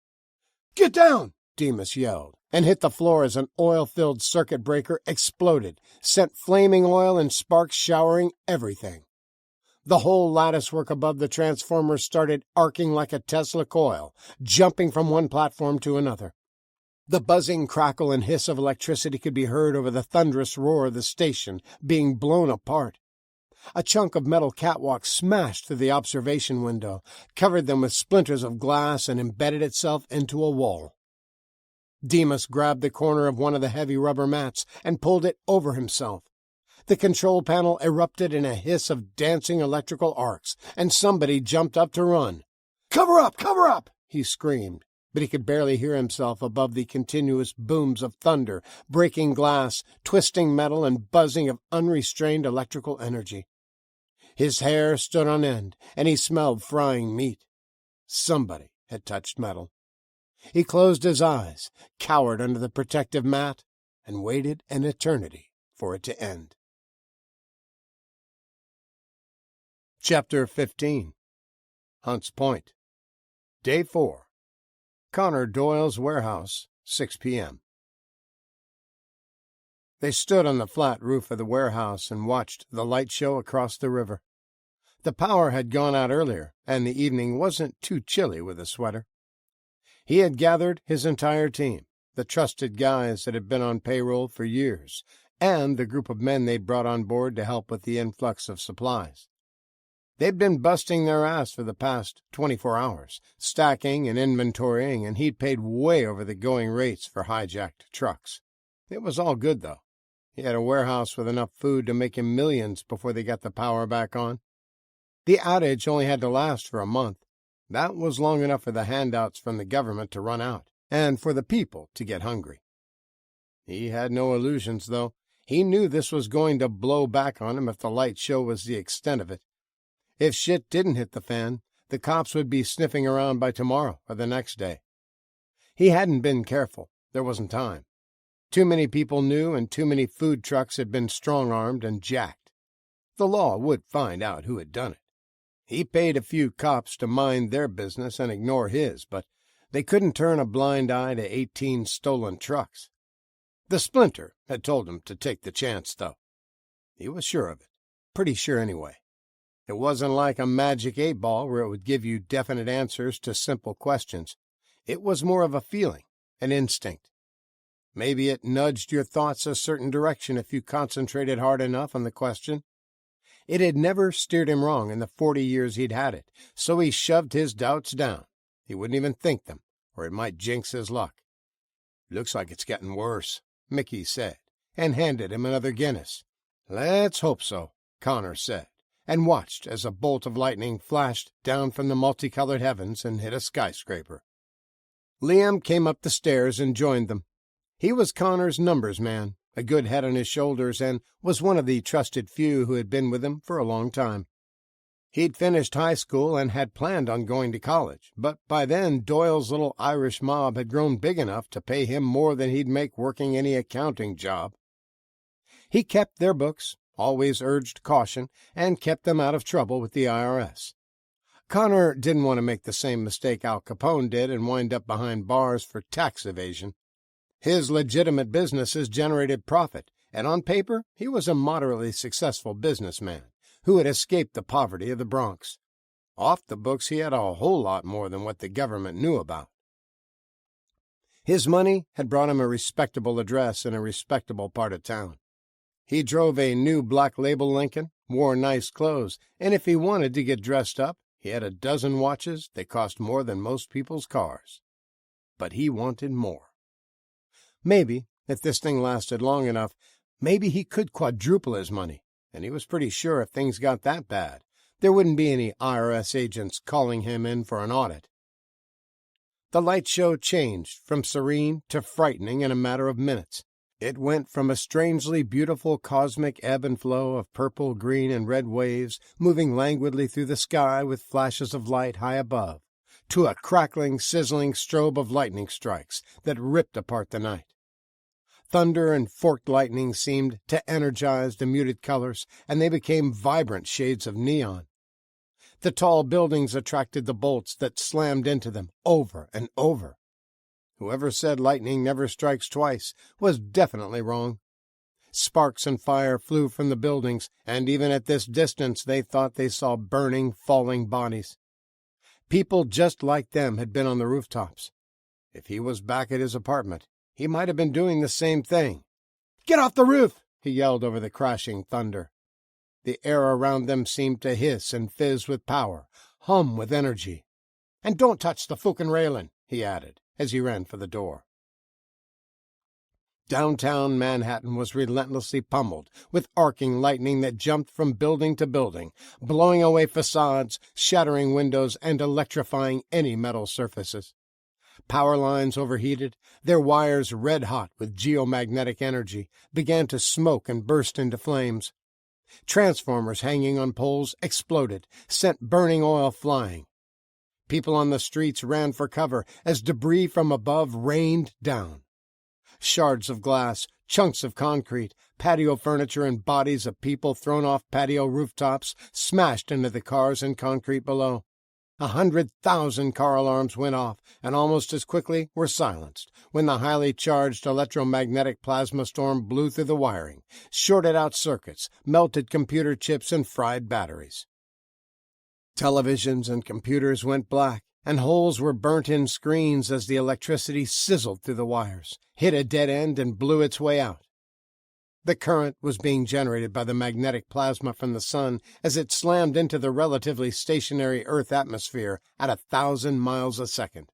"Get down!" Demas yelled, and hit the floor as an oil-filled circuit breaker exploded, sent flaming oil and sparks showering everything. The whole latticework above the transformer started arcing like a Tesla coil, jumping from one platform to another. The buzzing crackle and hiss of electricity could be heard over the thunderous roar of the station being blown apart. A chunk of metal catwalk smashed through the observation window, covered them with splinters of glass, and embedded itself into a wall. Demas grabbed the corner of one of the heavy rubber mats and pulled it over himself. The control panel erupted in a hiss of dancing electrical arcs, and somebody jumped up to run. "Cover up! Cover up!" he screamed, but he could barely hear himself above the continuous booms of thunder, breaking glass, twisting metal, and buzzing of unrestrained electrical energy. His hair stood on end, and he smelled frying meat. Somebody had touched metal. He closed his eyes, cowered under the protective mat, and waited an eternity for it to end. Chapter 15. Hunt's Point. Day 4. Connor Doyle's warehouse, 6 p.m. They stood on the flat roof of the warehouse and watched the light show across the river. The power had gone out earlier, and the evening wasn't too chilly with a sweater. He had gathered his entire team, the trusted guys that had been on payroll for years, and the group of men they'd brought on board to help with the influx of supplies. They'd been busting their ass for the past 24 hours, stacking and inventorying, and he'd paid way over the going rates for hijacked trucks. It was all good, though. He had a warehouse with enough food to make him millions before they got the power back on. The outage only had to last for a month. That was long enough for the handouts from the government to run out, and for the people to get hungry. He had no illusions, though. He knew this was going to blow back on him if the light show was the extent of it. If shit didn't hit the fan, the cops would be sniffing around by tomorrow or the next day. He hadn't been careful. There wasn't time. Too many people knew, and too many food trucks had been strong-armed and jacked. The law would find out who had done it. He paid a few cops to mind their business and ignore his, but they couldn't turn a blind eye to 18 stolen trucks. The Splinter had told him to take the chance, though. He was sure of it. Pretty sure, anyway. It wasn't like a magic 8-ball where it would give you definite answers to simple questions. It was more of a feeling, an instinct. Maybe it nudged your thoughts a certain direction if you concentrated hard enough on the question. It had never steered him wrong in the 40 years he'd had it, so he shoved his doubts down. He wouldn't even think them, or it might jinx his luck. "Looks like it's getting worse," Mickey said, and handed him another Guinness. "Let's hope so," Connor said, and watched as a bolt of lightning flashed down from the multicolored heavens and hit a skyscraper. Liam came up the stairs and joined them. He was Connor's numbers man, a good head on his shoulders, and was one of the trusted few who had been with him for a long time. He'd finished high school and had planned on going to college, but by then Doyle's little Irish mob had grown big enough to pay him more than he'd make working any accounting job. He kept their books, always urged caution, and kept them out of trouble with the IRS. Connor didn't want to make the same mistake Al Capone did and wind up behind bars for tax evasion. His legitimate businesses generated profit, and on paper he was a moderately successful businessman who had escaped the poverty of the Bronx. Off the books he had a whole lot more than what the government knew about. His money had brought him a respectable address in a respectable part of town. He drove a new Black Label Lincoln, wore nice clothes, and if he wanted to get dressed up, he had a dozen watches that cost more than most people's cars. But he wanted more. Maybe, if this thing lasted long enough, maybe he could quadruple his money, and he was pretty sure if things got that bad, there wouldn't be any IRS agents calling him in for an audit. The light show changed from serene to frightening in a matter of minutes. It went from a strangely beautiful cosmic ebb and flow of purple, green, and red waves moving languidly through the sky with flashes of light high above, to a crackling, sizzling strobe of lightning strikes that ripped apart the night. Thunder and forked lightning seemed to energize the muted colors, and they became vibrant shades of neon. The tall buildings attracted the bolts that slammed into them over and over. Whoever said lightning never strikes twice was definitely wrong. Sparks and fire flew from the buildings, and even at this distance they thought they saw burning, falling bodies. People just like them had been on the rooftops. If he was back at his apartment, he might have been doing the same thing. "Get off the roof!" he yelled over the crashing thunder. The air around them seemed to hiss and fizz with power, hum with energy. "And don't touch the fucking railing," he added, as he ran for the door. Downtown Manhattan was relentlessly pummeled with arcing lightning that jumped from building to building, blowing away facades, shattering windows, and electrifying any metal surfaces. Power lines overheated, their wires red-hot with geomagnetic energy, began to smoke and burst into flames. Transformers hanging on poles exploded, sent burning oil flying. People on the streets ran for cover as debris from above rained down. Shards of glass, chunks of concrete, patio furniture, and bodies of people thrown off patio rooftops smashed into the cars and concrete below. 100,000 car alarms went off, and almost as quickly were silenced when the highly charged electromagnetic plasma storm blew through the wiring, shorted out circuits, melted computer chips, and fried batteries. Televisions and computers went black, and holes were burnt in screens as the electricity sizzled through the wires, hit a dead end, and blew its way out. The current was being generated by the magnetic plasma from the sun as it slammed into the relatively stationary Earth atmosphere at 1,000 miles a second.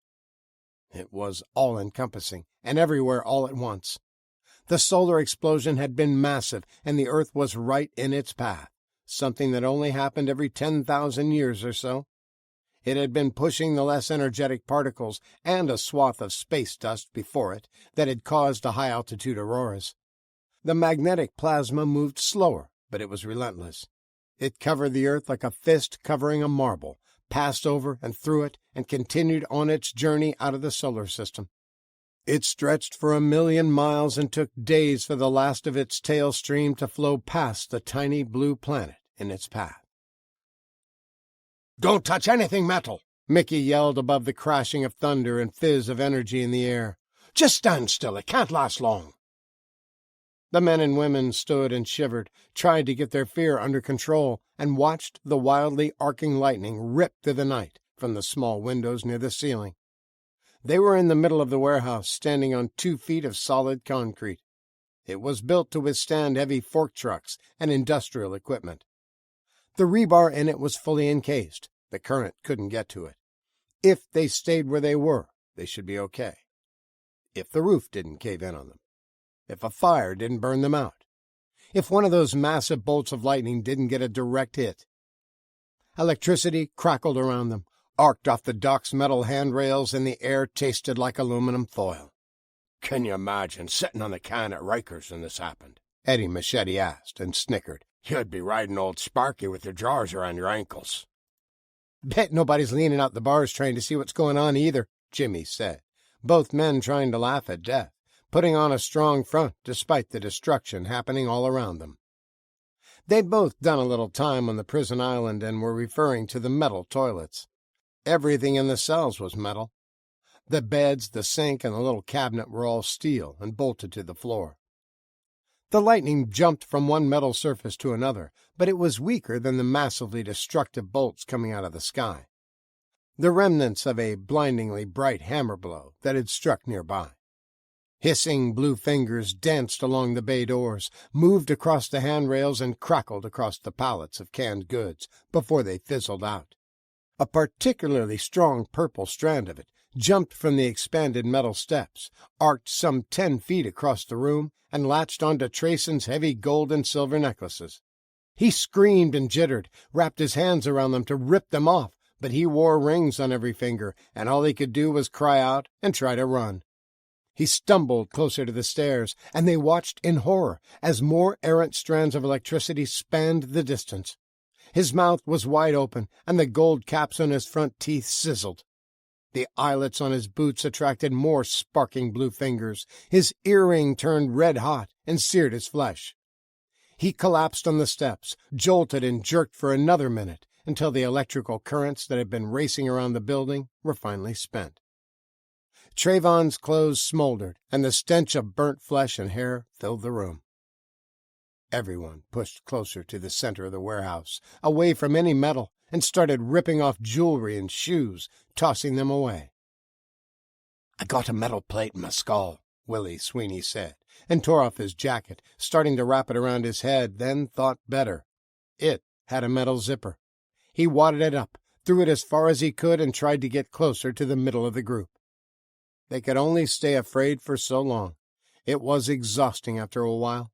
It was all-encompassing, and everywhere all at once. The solar explosion had been massive, and the Earth was right in its path, something that only happened every 10,000 years or so. It had been pushing the less energetic particles and a swath of space dust before it that had caused the high-altitude auroras. The magnetic plasma moved slower, but it was relentless. It covered the Earth like a fist covering a marble, passed over and through it, and continued on its journey out of the solar system. It stretched for 1,000,000 miles and took days for the last of its tail stream to flow past the tiny blue planet in its path. "Don't touch anything metal!" Mickey yelled above the crashing of thunder and fizz of energy in the air. "Just stand still. It can't last long." The men and women stood and shivered, tried to get their fear under control, and watched the wildly arcing lightning rip through the night from the small windows near the ceiling. They were in the middle of the warehouse, standing on 2 feet of solid concrete. It was built to withstand heavy fork trucks and industrial equipment. The rebar in it was fully encased. The current couldn't get to it. If they stayed where they were, they should be okay. If the roof didn't cave in on them. If a fire didn't burn them out. If one of those massive bolts of lightning didn't get a direct hit. Electricity crackled around them, arced off the dock's metal handrails, and the air tasted like aluminum foil. "Can you imagine sitting on the can at Rikers when this happened?" Eddie Machete asked, and snickered. "You'd be riding old Sparky with your drawers around your ankles." "Bet nobody's leaning out the bars trying to see what's going on either," Jimmy said, both men trying to laugh at death, putting on a strong front despite the destruction happening all around them. They'd both done a little time on the prison island and were referring to the metal toilets. Everything in the cells was metal. The beds, the sink, and the little cabinet were all steel and bolted to the floor. The lightning jumped from one metal surface to another, but it was weaker than the massively destructive bolts coming out of the sky. The remnants of a blindingly bright hammer blow that had struck nearby. Hissing blue fingers danced along the bay doors, moved across the handrails, and crackled across the pallets of canned goods before they fizzled out. A particularly strong purple strand of it jumped from the expanded metal steps, arced some 10 feet across the room, and latched onto Trayson's heavy gold and silver necklaces. He screamed and jittered, wrapped his hands around them to rip them off, but he wore rings on every finger, and all he could do was cry out and try to run. He stumbled closer to the stairs, and they watched in horror as more errant strands of electricity spanned the distance. His mouth was wide open, and the gold caps on his front teeth sizzled. The eyelets on his boots attracted more sparking blue fingers. His earring turned red-hot and seared his flesh. He collapsed on the steps, jolted and jerked for another minute, until the electrical currents that had been racing around the building were finally spent. Trayvon's clothes smoldered, and the stench of burnt flesh and hair filled the room. Everyone pushed closer to the center of the warehouse, away from any metal, and started ripping off jewelry and shoes, tossing them away. "I got a metal plate in my skull," Willie Sweeney said, and tore off his jacket, starting to wrap it around his head, then thought better. It had a metal zipper. He wadded it up, threw it as far as he could, and tried to get closer to the middle of the group. They could only stay afraid for so long. It was exhausting after a while.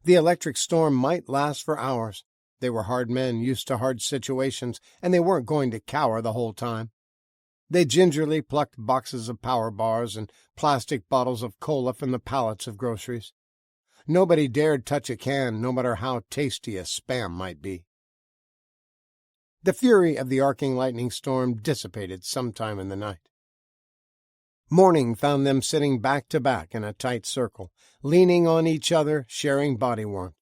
The electric storm might last for hours. They were hard men used to hard situations, and they weren't going to cower the whole time. They gingerly plucked boxes of power bars and plastic bottles of cola from the pallets of groceries. Nobody dared touch a can, no matter how tasty a Spam might be. The fury of the arcing lightning storm dissipated sometime in the night. Morning found them sitting back to back in a tight circle, leaning on each other, sharing body warmth.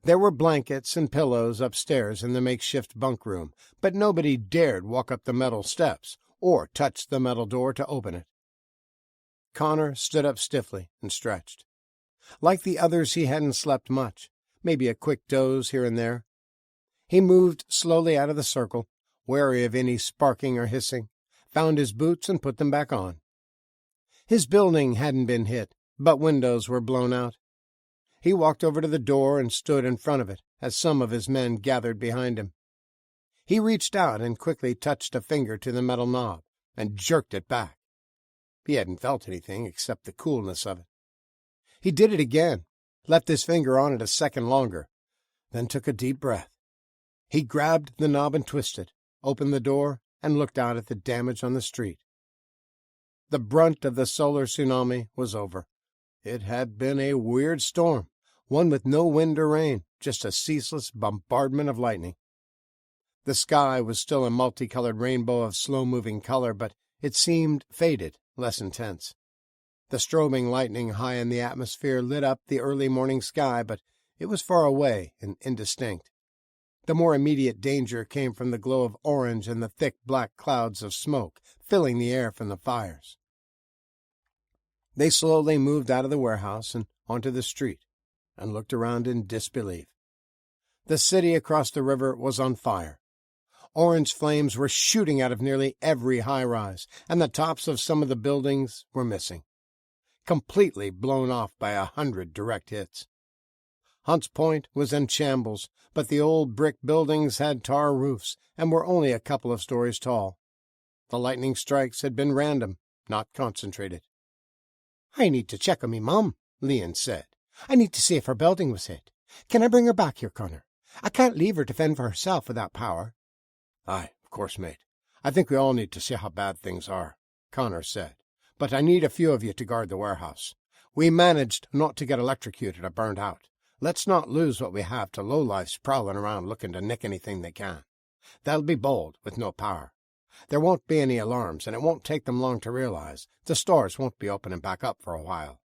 There were blankets and pillows upstairs in the makeshift bunk room, but nobody dared walk up the metal steps or touch the metal door to open it. Connor stood up stiffly and stretched. Like the others, he hadn't slept much, maybe a quick doze here and there. He moved slowly out of the circle, wary of any sparking or hissing, found his boots and put them back on. His building hadn't been hit, but windows were blown out. He walked over to the door and stood in front of it as some of his men gathered behind him. He reached out and quickly touched a finger to the metal knob and jerked it back. He hadn't felt anything except the coolness of it. He did it again, left his finger on it a second longer, then took a deep breath. He grabbed the knob and twisted, opened the door, and looked out at the damage on the street. The brunt of the solar tsunami was over. It had been a weird storm, one with no wind or rain, just a ceaseless bombardment of lightning. The sky was still a multicolored rainbow of slow-moving color, but it seemed faded, less intense. The strobing lightning high in the atmosphere lit up the early morning sky, but it was far away and indistinct. The more immediate danger came from the glow of orange and the thick black clouds of smoke filling the air from the fires. They slowly moved out of the warehouse and onto the street and looked around in disbelief. The city across the river was on fire. Orange flames were shooting out of nearly every high-rise, and the tops of some of the buildings were missing, completely blown off by 100 direct hits. Hunts Point was in shambles, but the old brick buildings had tar roofs and were only a couple of stories tall. The lightning strikes had been random, not concentrated. "I need to check on me Mum," Leon said. "I need to see if her building was hit. Can I bring her back here, Connor? I can't leave her to fend for herself without power." "Aye, of course, mate. I think we all need to see how bad things are," Connor said. "But I need a few of you to guard the warehouse. We managed not to get electrocuted or burned out. Let's not lose what we have to lowlifes prowling around looking to nick anything they can. They'll be bold with no power. There won't be any alarms, and it won't take them long to realize the stores won't be opening back up for a while."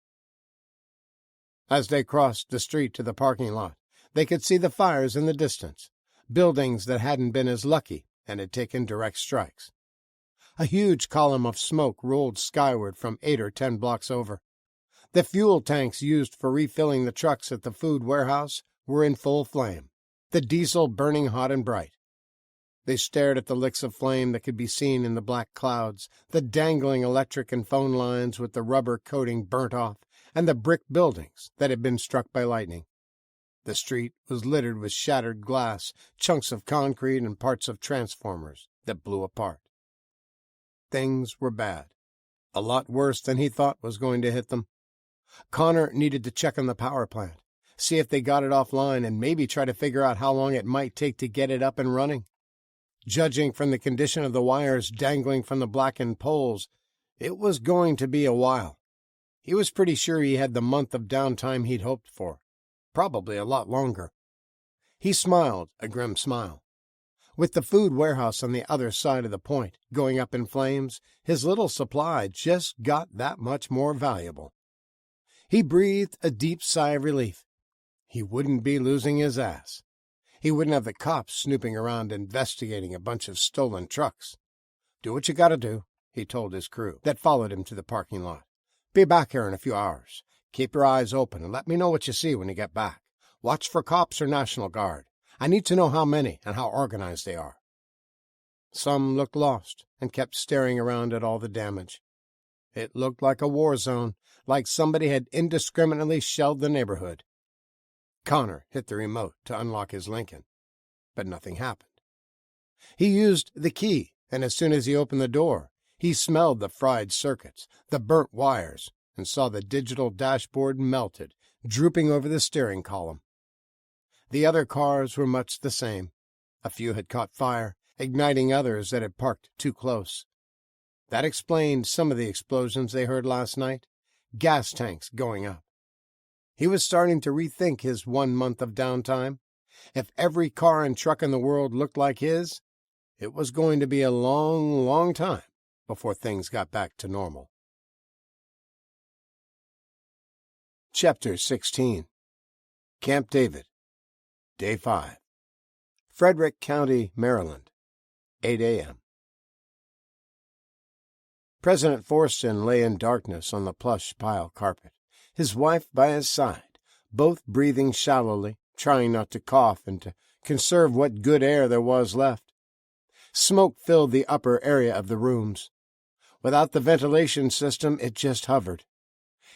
As they crossed the street to the parking lot, they could see the fires in the distance, buildings that hadn't been as lucky and had taken direct strikes. A huge column of smoke rolled skyward from 8 or 10 blocks over. The fuel tanks used for refilling the trucks at the food warehouse were in full flame, the diesel burning hot and bright. They stared at the licks of flame that could be seen in the black clouds, the dangling electric and phone lines with the rubber coating burnt off, and the brick buildings that had been struck by lightning. The street was littered with shattered glass, chunks of concrete, and parts of transformers that blew apart. Things were bad, a lot worse than he thought was going to hit them. Connor needed to check on the power plant, see if they got it offline, and maybe try to figure out how long it might take to get it up and running. Judging from the condition of the wires dangling from the blackened poles, it was going to be a while. He was pretty sure he had the month of downtime he'd hoped for, probably a lot longer. He smiled a grim smile. With the food warehouse on the other side of the point going up in flames, his little supply just got that much more valuable. He breathed a deep sigh of relief. He wouldn't be losing his ass. He wouldn't have the cops snooping around investigating a bunch of stolen trucks. "Do what you gotta do," he told his crew that followed him to the parking lot. "Be back here in a few hours. Keep your eyes open and let me know what you see when you get back. Watch for cops or National Guard. I need to know how many and how organized they are." Some looked lost and kept staring around at all the damage. It looked like a war zone, like somebody had indiscriminately shelled the neighborhood. Connor hit the remote to unlock his Lincoln, but nothing happened. He used the key, and as soon as he opened the door, he smelled the fried circuits, the burnt wires, and saw the digital dashboard melted, drooping over the steering column. The other cars were much the same. A few had caught fire, igniting others that had parked too close. That explained some of the explosions they heard last night, gas tanks going up. He was starting to rethink his 1 month of downtime. If every car and truck in the world looked like his, it was going to be a long, long time before things got back to normal. Chapter 16. Camp David, Day 5. Frederick County, Maryland, 8 a.m. President Forston lay in darkness on the plush pile carpet, his wife by his side, both breathing shallowly, trying not to cough and to conserve what good air there was left. Smoke filled the upper area of the rooms. Without the ventilation system, it just hovered.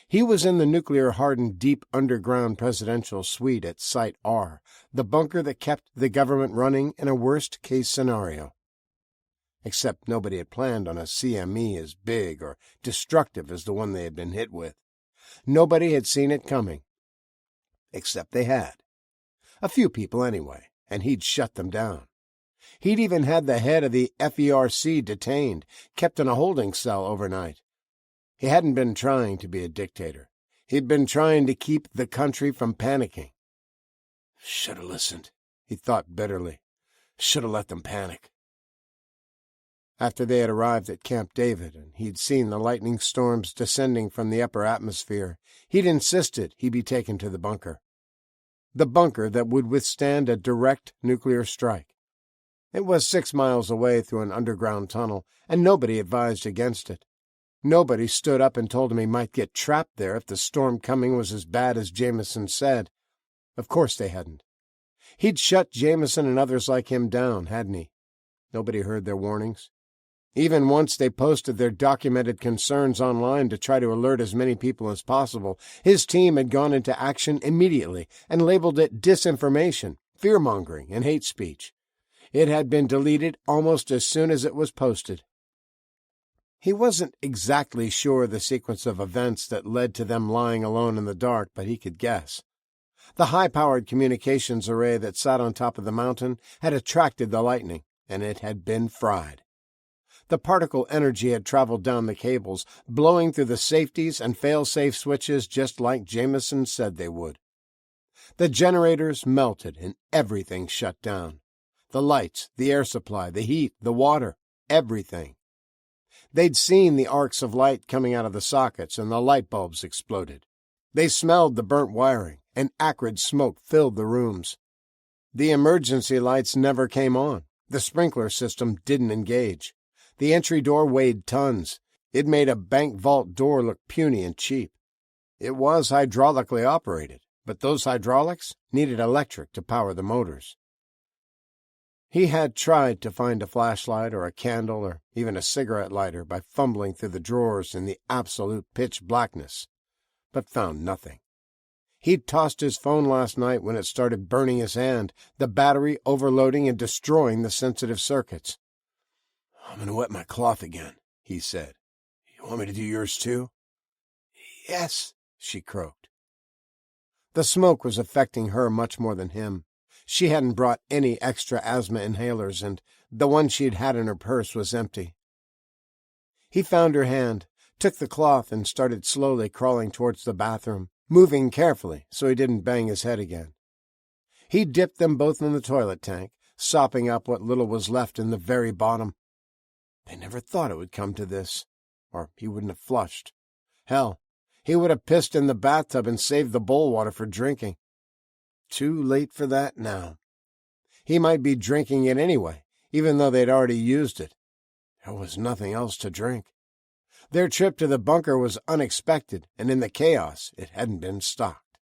He was in the nuclear-hardened deep underground presidential suite at Site R, the bunker that kept the government running in a worst-case scenario. Except nobody had planned on a CME as big or destructive as the one they had been hit with. Nobody had seen it coming. Except they had. A few people anyway, and he'd shut them down. He'd even had the head of the FERC detained, kept in a holding cell overnight. He hadn't been trying to be a dictator. He'd been trying to keep the country from panicking. Should have listened, he thought bitterly. Should have let them panic. After they had arrived at Camp David and he'd seen the lightning storms descending from the upper atmosphere, he'd insisted he be taken to the bunker. The bunker that would withstand a direct nuclear strike. It was 6 miles away through an underground tunnel, and nobody advised against it. Nobody stood up and told him he might get trapped there if the storm coming was as bad as Jameson said. Of course they hadn't. He'd shut Jameson and others like him down, hadn't he? Nobody heard their warnings. Even once they posted their documented concerns online to try to alert as many people as possible, his team had gone into action immediately and labeled it disinformation, fear-mongering, and hate speech. It had been deleted almost as soon as it was posted. He wasn't exactly sure the sequence of events that led to them lying alone in the dark, but he could guess. The high-powered communications array that sat on top of the mountain had attracted the lightning, and it had been fried. The particle energy had traveled down the cables, blowing through the safeties and fail-safe switches just like Jameson said they would. The generators melted and everything shut down. The lights, the air supply, the heat, the water, everything. They'd seen the arcs of light coming out of the sockets, and the light bulbs exploded. They smelled the burnt wiring, and acrid smoke filled the rooms. The emergency lights never came on. The sprinkler system didn't engage. The entry door weighed tons. It made a bank vault door look puny and cheap. It was hydraulically operated, but those hydraulics needed electric to power the motors. He had tried to find a flashlight or a candle or even a cigarette lighter by fumbling through the drawers in the absolute pitch blackness, but found nothing. He'd tossed his phone last night when it started burning his hand, the battery overloading and destroying the sensitive circuits. "I'm going to wet my cloth again," he said. "You want me to do yours too?" "Yes," she croaked. The smoke was affecting her much more than him. She hadn't brought any extra asthma inhalers, and the one she'd had in her purse was empty. He found her hand, took the cloth, and started slowly crawling towards the bathroom, moving carefully so he didn't bang his head again. He dipped them both in the toilet tank, sopping up what little was left in the very bottom. They never thought it would come to this, or he wouldn't have flushed. Hell, he would have pissed in the bathtub and saved the bowl water for drinking. Too late for that now. He might be drinking it anyway, even though they'd already used it. There was nothing else to drink. Their trip to the bunker was unexpected, and in the chaos it hadn't been stocked.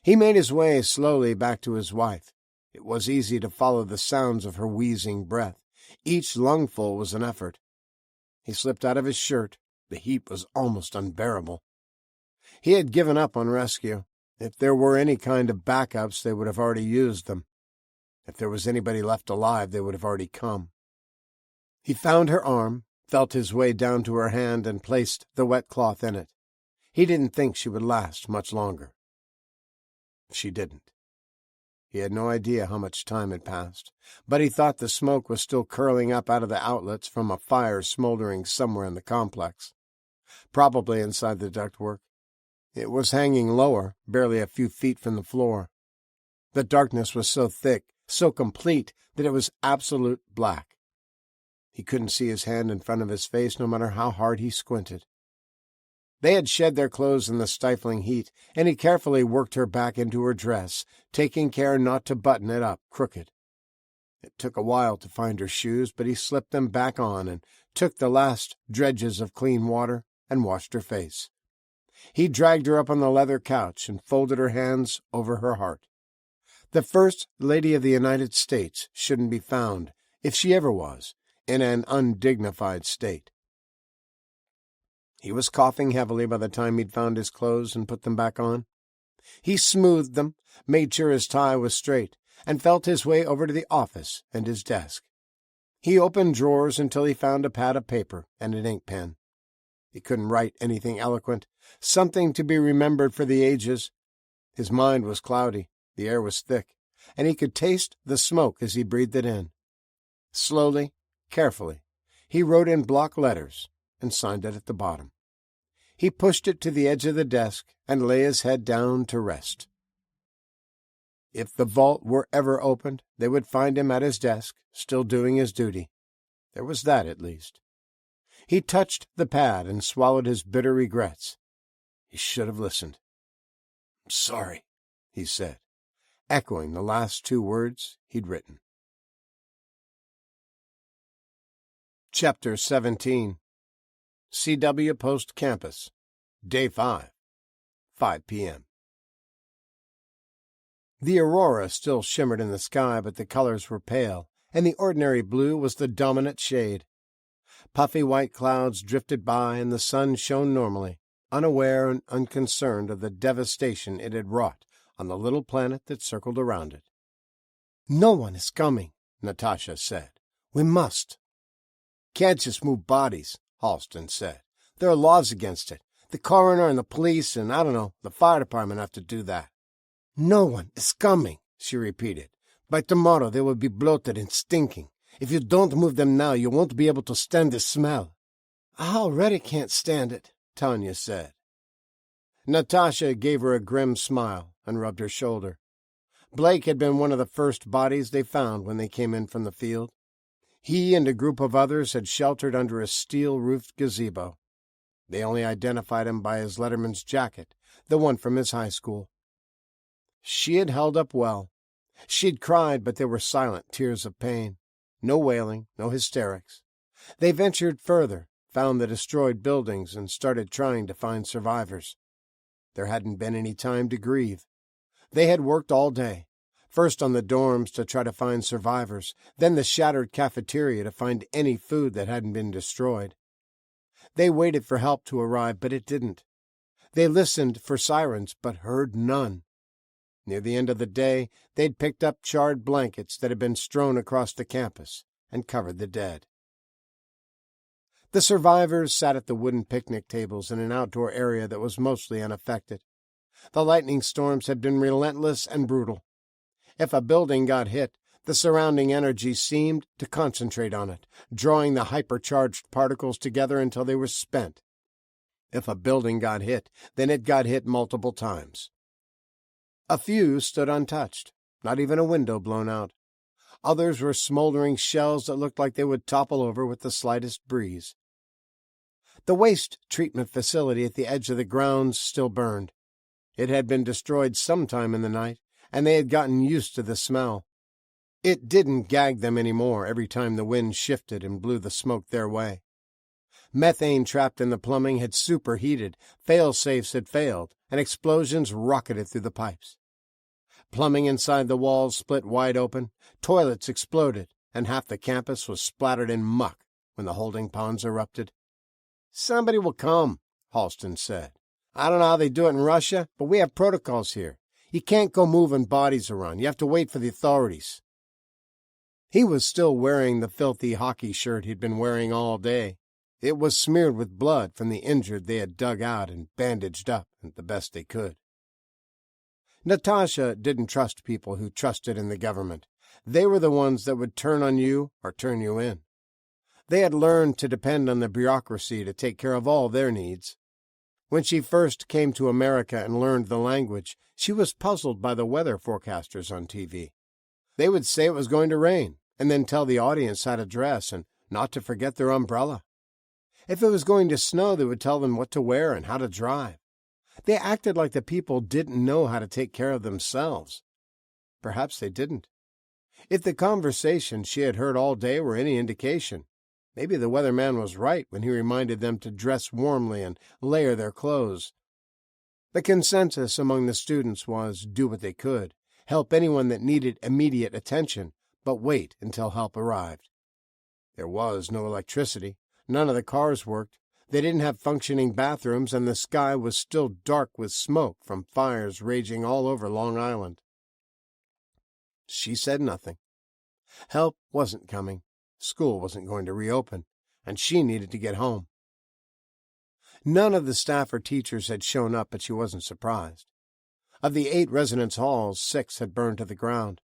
He made his way slowly back to his wife. It was easy to follow the sounds of her wheezing breath. Each lungful was an effort. He slipped out of his shirt. The heat was almost unbearable. He had given up on rescue. If there were any kind of backups, they would have already used them. If there was anybody left alive, they would have already come. He found her arm, felt his way down to her hand, and placed the wet cloth in it. He didn't think she would last much longer. She didn't. He had no idea how much time had passed, but he thought the smoke was still curling up out of the outlets from a fire smoldering somewhere in the complex, probably inside the ductwork. It was hanging lower, barely a few feet from the floor. The darkness was so thick, so complete, that it was absolute black. He couldn't see his hand in front of his face no matter how hard he squinted. They had shed their clothes in the stifling heat, and he carefully worked her back into her dress, taking care not to button it up crooked. It took a while to find her shoes, but he slipped them back on and took the last dredges of clean water and washed her face. He dragged her up on the leather couch and folded her hands over her heart. The First Lady of the United States shouldn't be found, if she ever was, in an undignified state. He was coughing heavily by the time he'd found his clothes and put them back on. He smoothed them, made sure his tie was straight, and felt his way over to the office and his desk. He opened drawers until he found a pad of paper and an ink pen. He couldn't write anything eloquent, something to be remembered for the ages. His mind was cloudy, the air was thick, and he could taste the smoke as he breathed it in. Slowly, carefully, he wrote in block letters and signed it at the bottom. He pushed it to the edge of the desk and lay his head down to rest. If the vault were ever opened, they would find him at his desk, still doing his duty. There was that, at least. He touched the pad and swallowed his bitter regrets. He should have listened. "I'm sorry," he said, echoing the last 2 words he'd written. Chapter 17. CW Post Campus, Day 5, 5 p.m. The aurora still shimmered in the sky, but the colors were pale, and the ordinary blue was the dominant shade. Puffy white clouds drifted by, and the sun shone normally, unaware and unconcerned of the devastation it had wrought on the little planet that circled around it. "No one is coming," Natasha said. "We must." "Can't just move bodies," Halston said. "There are laws against it. The coroner and the police and, I don't know, the fire department have to do that." "No one is coming," she repeated. "By tomorrow they will be bloated and stinking. If you don't move them now, you won't be able to stand the smell." "I already can't stand it," Tanya said. Natasha gave her a grim smile and rubbed her shoulder. Blake had been one of the first bodies they found when they came in from the field. He and a group of others had sheltered under a steel-roofed gazebo. They only identified him by his letterman's jacket, the one from his high school. She had held up well. She'd cried, but they were silent tears of pain. No wailing, no hysterics. They ventured further, found the destroyed buildings, and started trying to find survivors. There hadn't been any time to grieve. They had worked all day, first on the dorms to try to find survivors, then the shattered cafeteria to find any food that hadn't been destroyed. They waited for help to arrive, but it didn't. They listened for sirens, but heard none. Near the end of the day, they'd picked up charred blankets that had been strewn across the campus and covered the dead. The survivors sat at the wooden picnic tables in an outdoor area that was mostly unaffected. The lightning storms had been relentless and brutal. If a building got hit, the surrounding energy seemed to concentrate on it, drawing the hypercharged particles together until they were spent. If a building got hit, then it got hit multiple times. A few stood untouched, not even a window blown out. Others were smoldering shells that looked like they would topple over with the slightest breeze. The waste treatment facility at the edge of the grounds still burned. It had been destroyed sometime in the night, and they had gotten used to the smell. It didn't gag them any more every time the wind shifted and blew the smoke their way. Methane trapped in the plumbing had superheated, fail-safes had failed, and explosions rocketed through the pipes. Plumbing inside the walls split wide open, toilets exploded, and half the campus was splattered in muck when the holding ponds erupted. "Somebody will come," Halston said. "I don't know how they do it in Russia, but we have protocols here. You can't go moving bodies around. You have to wait for the authorities." He was still wearing the filthy hockey shirt he'd been wearing all day. It was smeared with blood from the injured they had dug out and bandaged up the best they could. Natasha didn't trust people who trusted in the government. They were the ones that would turn on you or turn you in. They had learned to depend on the bureaucracy to take care of all their needs. When she first came to America and learned the language, she was puzzled by the weather forecasters on TV. They would say it was going to rain, and then tell the audience how to dress and not to forget their umbrella. If it was going to snow, they would tell them what to wear and how to drive. They acted like the people didn't know how to take care of themselves. Perhaps they didn't. If the conversations she had heard all day were any indication, maybe the weatherman was right when he reminded them to dress warmly and layer their clothes. The consensus among the students was do what they could, help anyone that needed immediate attention, but wait until help arrived. There was no electricity. None of the cars worked. They didn't have functioning bathrooms, and the sky was still dark with smoke from fires raging all over Long Island. She said nothing. Help wasn't coming. School wasn't going to reopen, and she needed to get home. None of the staff or teachers had shown up, but she wasn't surprised. Of the 8 residence halls, 6 had burned to the ground.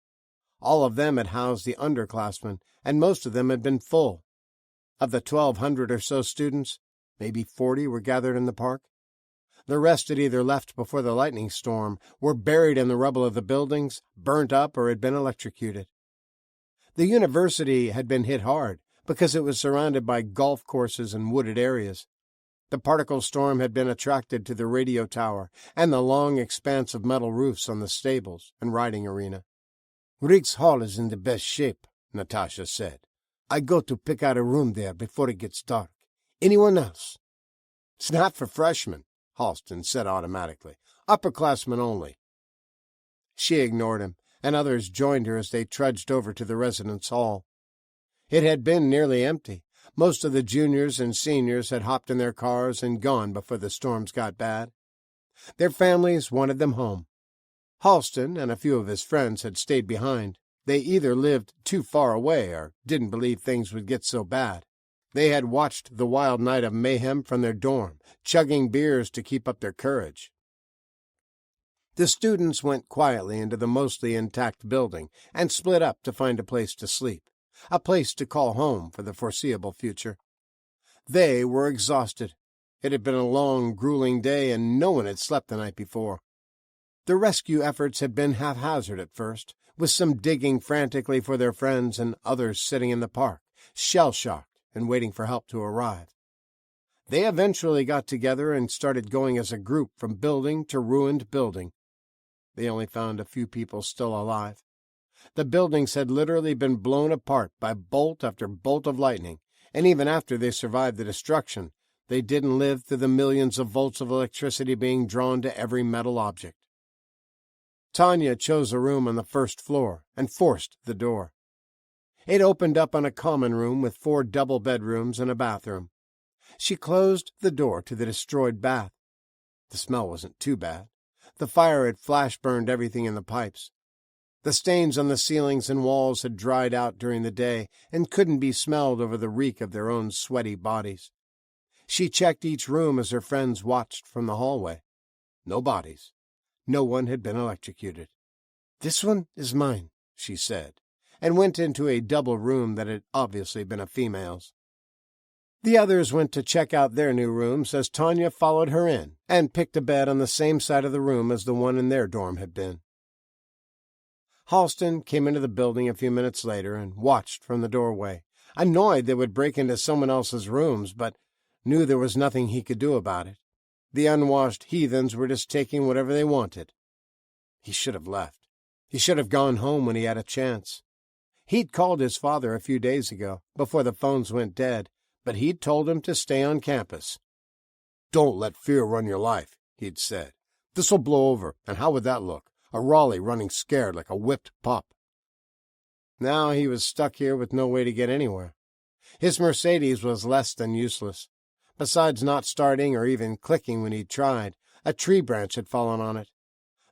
All of them had housed the underclassmen, and most of them had been full. Of the 1,200 or so students, maybe 40 were gathered in the park. The rest had either left before the lightning storm, were buried in the rubble of the buildings, burnt up, or had been electrocuted. The university had been hit hard because it was surrounded by golf courses and wooded areas. The particle storm had been attracted to the radio tower and the long expanse of metal roofs on the stables and riding arena. "Riggs Hall is in the best shape," Natasha said. "I go to pick out a room there before it gets dark. Anyone else?" "It's not for freshmen," Halston said automatically. "Upperclassmen only." She ignored him, and others joined her as they trudged over to the residence hall. It had been nearly empty. Most of the juniors and seniors had hopped in their cars and gone before the storms got bad. Their families wanted them home. Halston and a few of his friends had stayed behind. They either lived too far away or didn't believe things would get so bad. They had watched the wild night of mayhem from their dorm, chugging beers to keep up their courage. The students went quietly into the mostly intact building and split up to find a place to sleep, a place to call home for the foreseeable future. They were exhausted. It had been a long, grueling day, and no one had slept the night before. The rescue efforts had been haphazard at first, with some digging frantically for their friends and others sitting in the park, shell-shocked and waiting for help to arrive. They eventually got together and started going as a group from building to ruined building. They only found a few people still alive. The buildings had literally been blown apart by bolt after bolt of lightning, and even after they survived the destruction, they didn't live through the millions of volts of electricity being drawn to every metal object. Tanya chose a room on the first floor and forced the door. It opened up on a common room with 4 double bedrooms and a bathroom. She closed the door to the destroyed bath. The smell wasn't too bad. The fire had flash-burned everything in the pipes. The stains on the ceilings and walls had dried out during the day and couldn't be smelled over the reek of their own sweaty bodies. She checked each room as her friends watched from the hallway. No bodies. No one had been electrocuted. "This one is mine," she said, and went into a double room that had obviously been a female's. The others went to check out their new rooms as Tanya followed her in and picked a bed on the same side of the room as the one in their dorm had been. Halston came into the building a few minutes later and watched from the doorway, annoyed they would break into someone else's rooms, but knew there was nothing he could do about it. The unwashed heathens were just taking whatever they wanted. He should have left. He should have gone home when he had a chance. He'd called his father a few days ago, before the phones went dead, but he'd told him to stay on campus. "Don't let fear run your life," he'd said. "This'll blow over, and how would that look? A Raleigh running scared like a whipped pup." Now he was stuck here with no way to get anywhere. His Mercedes was less than useless. Besides not starting or even clicking when he'd tried, a tree branch had fallen on it.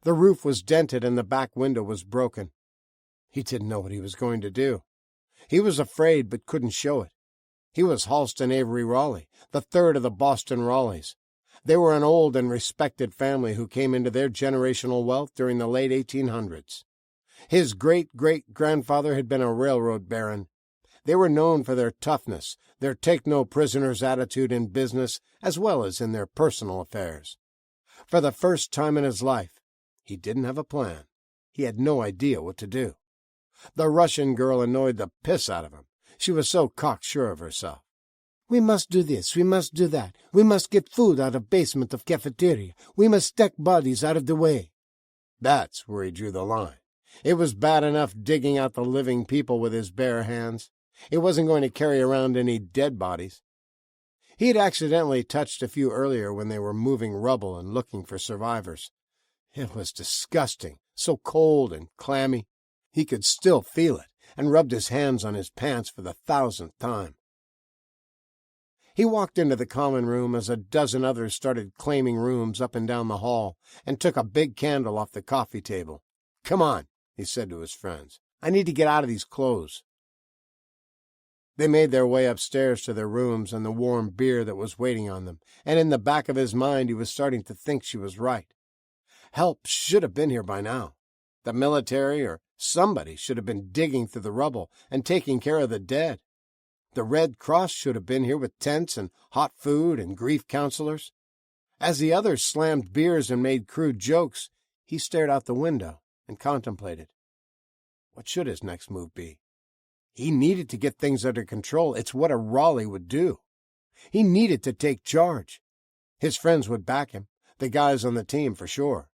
The roof was dented and the back window was broken. He didn't know what he was going to do. He was afraid but couldn't show it. He was Halston Avery Raleigh, the third of the Boston Raleighs. They were an old and respected family who came into their generational wealth during the late 1800s. His great-great-grandfather had been a railroad baron. They were known for their toughness, their take-no-prisoners attitude in business, as well as in their personal affairs. For the first time in his life, he didn't have a plan. He had no idea what to do. The Russian girl annoyed the piss out of him. She was so cocksure of herself. We must do this, we must do that. We must get food out of basement of cafeteria. We must stack bodies out of the way. That's where he drew the line. It was bad enough digging out the living people with his bare hands. It wasn't going to carry around any dead bodies. He had accidentally touched a few earlier when they were moving rubble and looking for survivors. It was disgusting, so cold and clammy. He could still feel it, and rubbed his hands on his pants for the 1,000th time. He walked into the common room as a dozen others started claiming rooms up and down the hall, and took a big candle off the coffee table. "Come on," he said to his friends. "I need to get out of these clothes." They made their way upstairs to their rooms and the warm beer that was waiting on them, and in the back of his mind he was starting to think she was right. Help should have been here by now. The military or somebody should have been digging through the rubble and taking care of the dead. The Red Cross should have been here with tents and hot food and grief counselors. As the others slammed beers and made crude jokes, he stared out the window and contemplated. What should his next move be? He needed to get things under control. It's what a Raleigh would do. He needed to take charge. His friends would back him, the guys on the team for sure.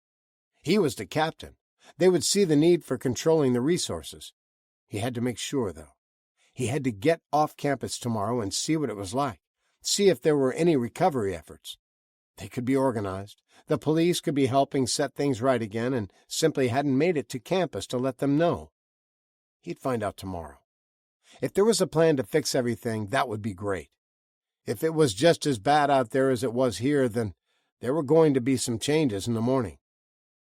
He was the captain. They would see the need for controlling the resources. He had to make sure, though. He had to get off campus tomorrow and see what it was like, see if there were any recovery efforts. They could be organized. The police could be helping set things right again and simply hadn't made it to campus to let them know. He'd find out tomorrow. If there was a plan to fix everything, that would be great. If it was just as bad out there as it was here, then there were going to be some changes in the morning.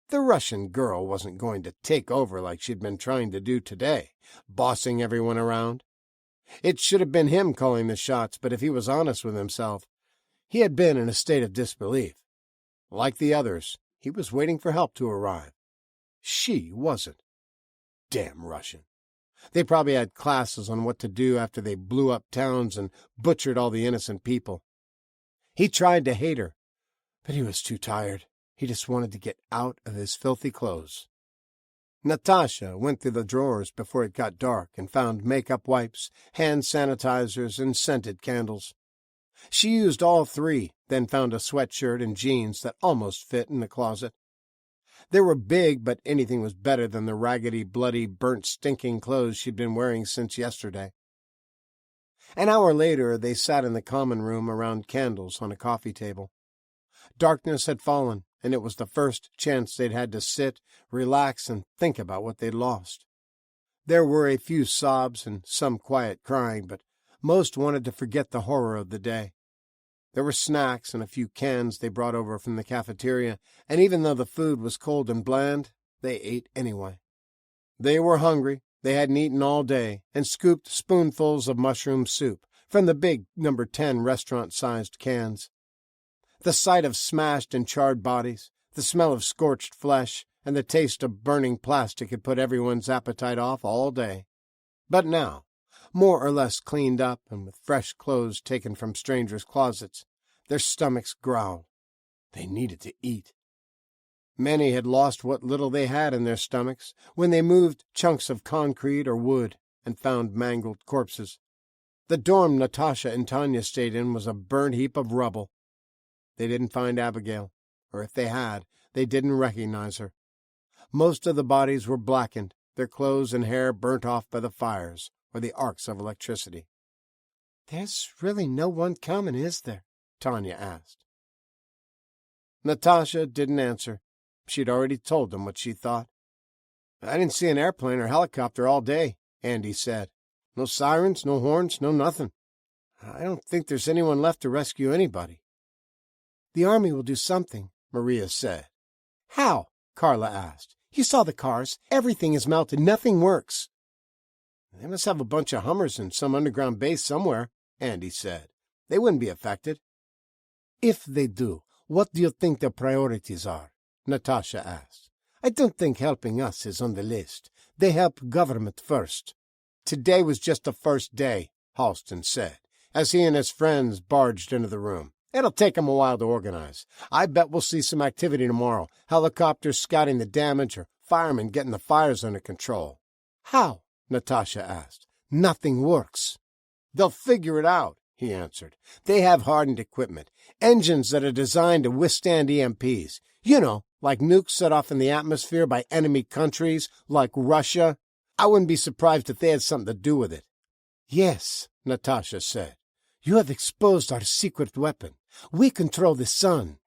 The Russian girl wasn't going to take over like she'd been trying to do today, bossing everyone around. It should have been him calling the shots, but if he was honest with himself, he had been in a state of disbelief. Like the others, he was waiting for help to arrive. She wasn't. Damn Russian. They probably had classes on what to do after they blew up towns and butchered all the innocent people. He tried to hate her, but he was too tired. He just wanted to get out of his filthy clothes. Natasha went through the drawers before it got dark and found makeup wipes, hand sanitizers, and scented candles. She used all three, then found a sweatshirt and jeans that almost fit in the closet. They were big, but anything was better than the raggedy, bloody, burnt, stinking clothes she'd been wearing since yesterday. An hour later, they sat in the common room around candles on a coffee table. Darkness had fallen, and it was the first chance they'd had to sit, relax, and think about what they'd lost. There were a few sobs and some quiet crying, but most wanted to forget the horror of the day. There were snacks and a few cans they brought over from the cafeteria, and even though the food was cold and bland, they ate anyway. They were hungry, they hadn't eaten all day, and scooped spoonfuls of mushroom soup from the big No. 10 restaurant-sized cans. The sight of smashed and charred bodies, the smell of scorched flesh, and the taste of burning plastic had put everyone's appetite off all day. But now, more or less cleaned up and with fresh clothes taken from strangers' closets, their stomachs growled. They needed to eat. Many had lost what little they had in their stomachs when they moved chunks of concrete or wood and found mangled corpses. The dorm Natasha and Tanya stayed in was a burnt heap of rubble. They didn't find Abigail, or if they had, they didn't recognize her. Most of the bodies were blackened, their clothes and hair burnt off by the fires or the arcs of electricity. "There's really no one coming, is there?" Tanya asked. Natasha didn't answer. She'd already told them what she thought. "I didn't see an airplane or helicopter all day," Andy said. "No sirens, no horns, no nothing. I don't think there's anyone left to rescue anybody." "The army will do something," Maria said. "How?" Carla asked. "You saw the cars. Everything is melted. Nothing works." "They must have a bunch of Hummers in some underground base somewhere," Andy said. "They wouldn't be affected." "If they do, what do you think their priorities are?" Natasha asked. "I don't think helping us is on the list. They help government first." Today was just the first day, Halston said, as he and his friends barged into the room. It'll take 'em a while to organize. I bet we'll see some activity tomorrow. Helicopters scouting the damage or firemen getting the fires under control. How? Natasha asked. Nothing works. They'll figure it out, he answered. They have hardened equipment, engines that are designed to withstand EMPs. You know, like nukes set off in the atmosphere by enemy countries, like Russia. I wouldn't be surprised if they had something to do with it. Yes, Natasha said. You have exposed our secret weapon. We control the sun.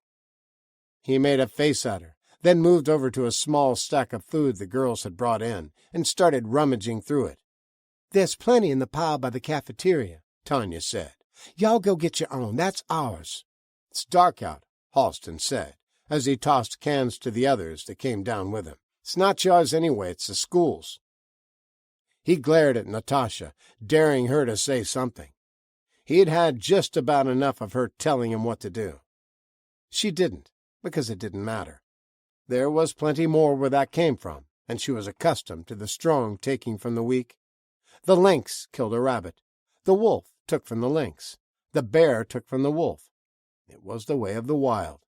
He made a face at her, then moved over to a small stack of food the girls had brought in and started rummaging through it. There's plenty in the pile by the cafeteria, Tanya said. Y'all go get your own. That's ours. It's dark out, Halston said, as he tossed cans to the others that came down with him. It's not yours anyway, it's the school's. He glared at Natasha, daring her to say something. He'd had just about enough of her telling him what to do. She didn't, because it didn't matter. There was plenty more where that came from, and she was accustomed to the strong taking from the weak. The lynx killed a rabbit. The wolf took from the lynx. The bear took from the wolf. It was the way of the wild.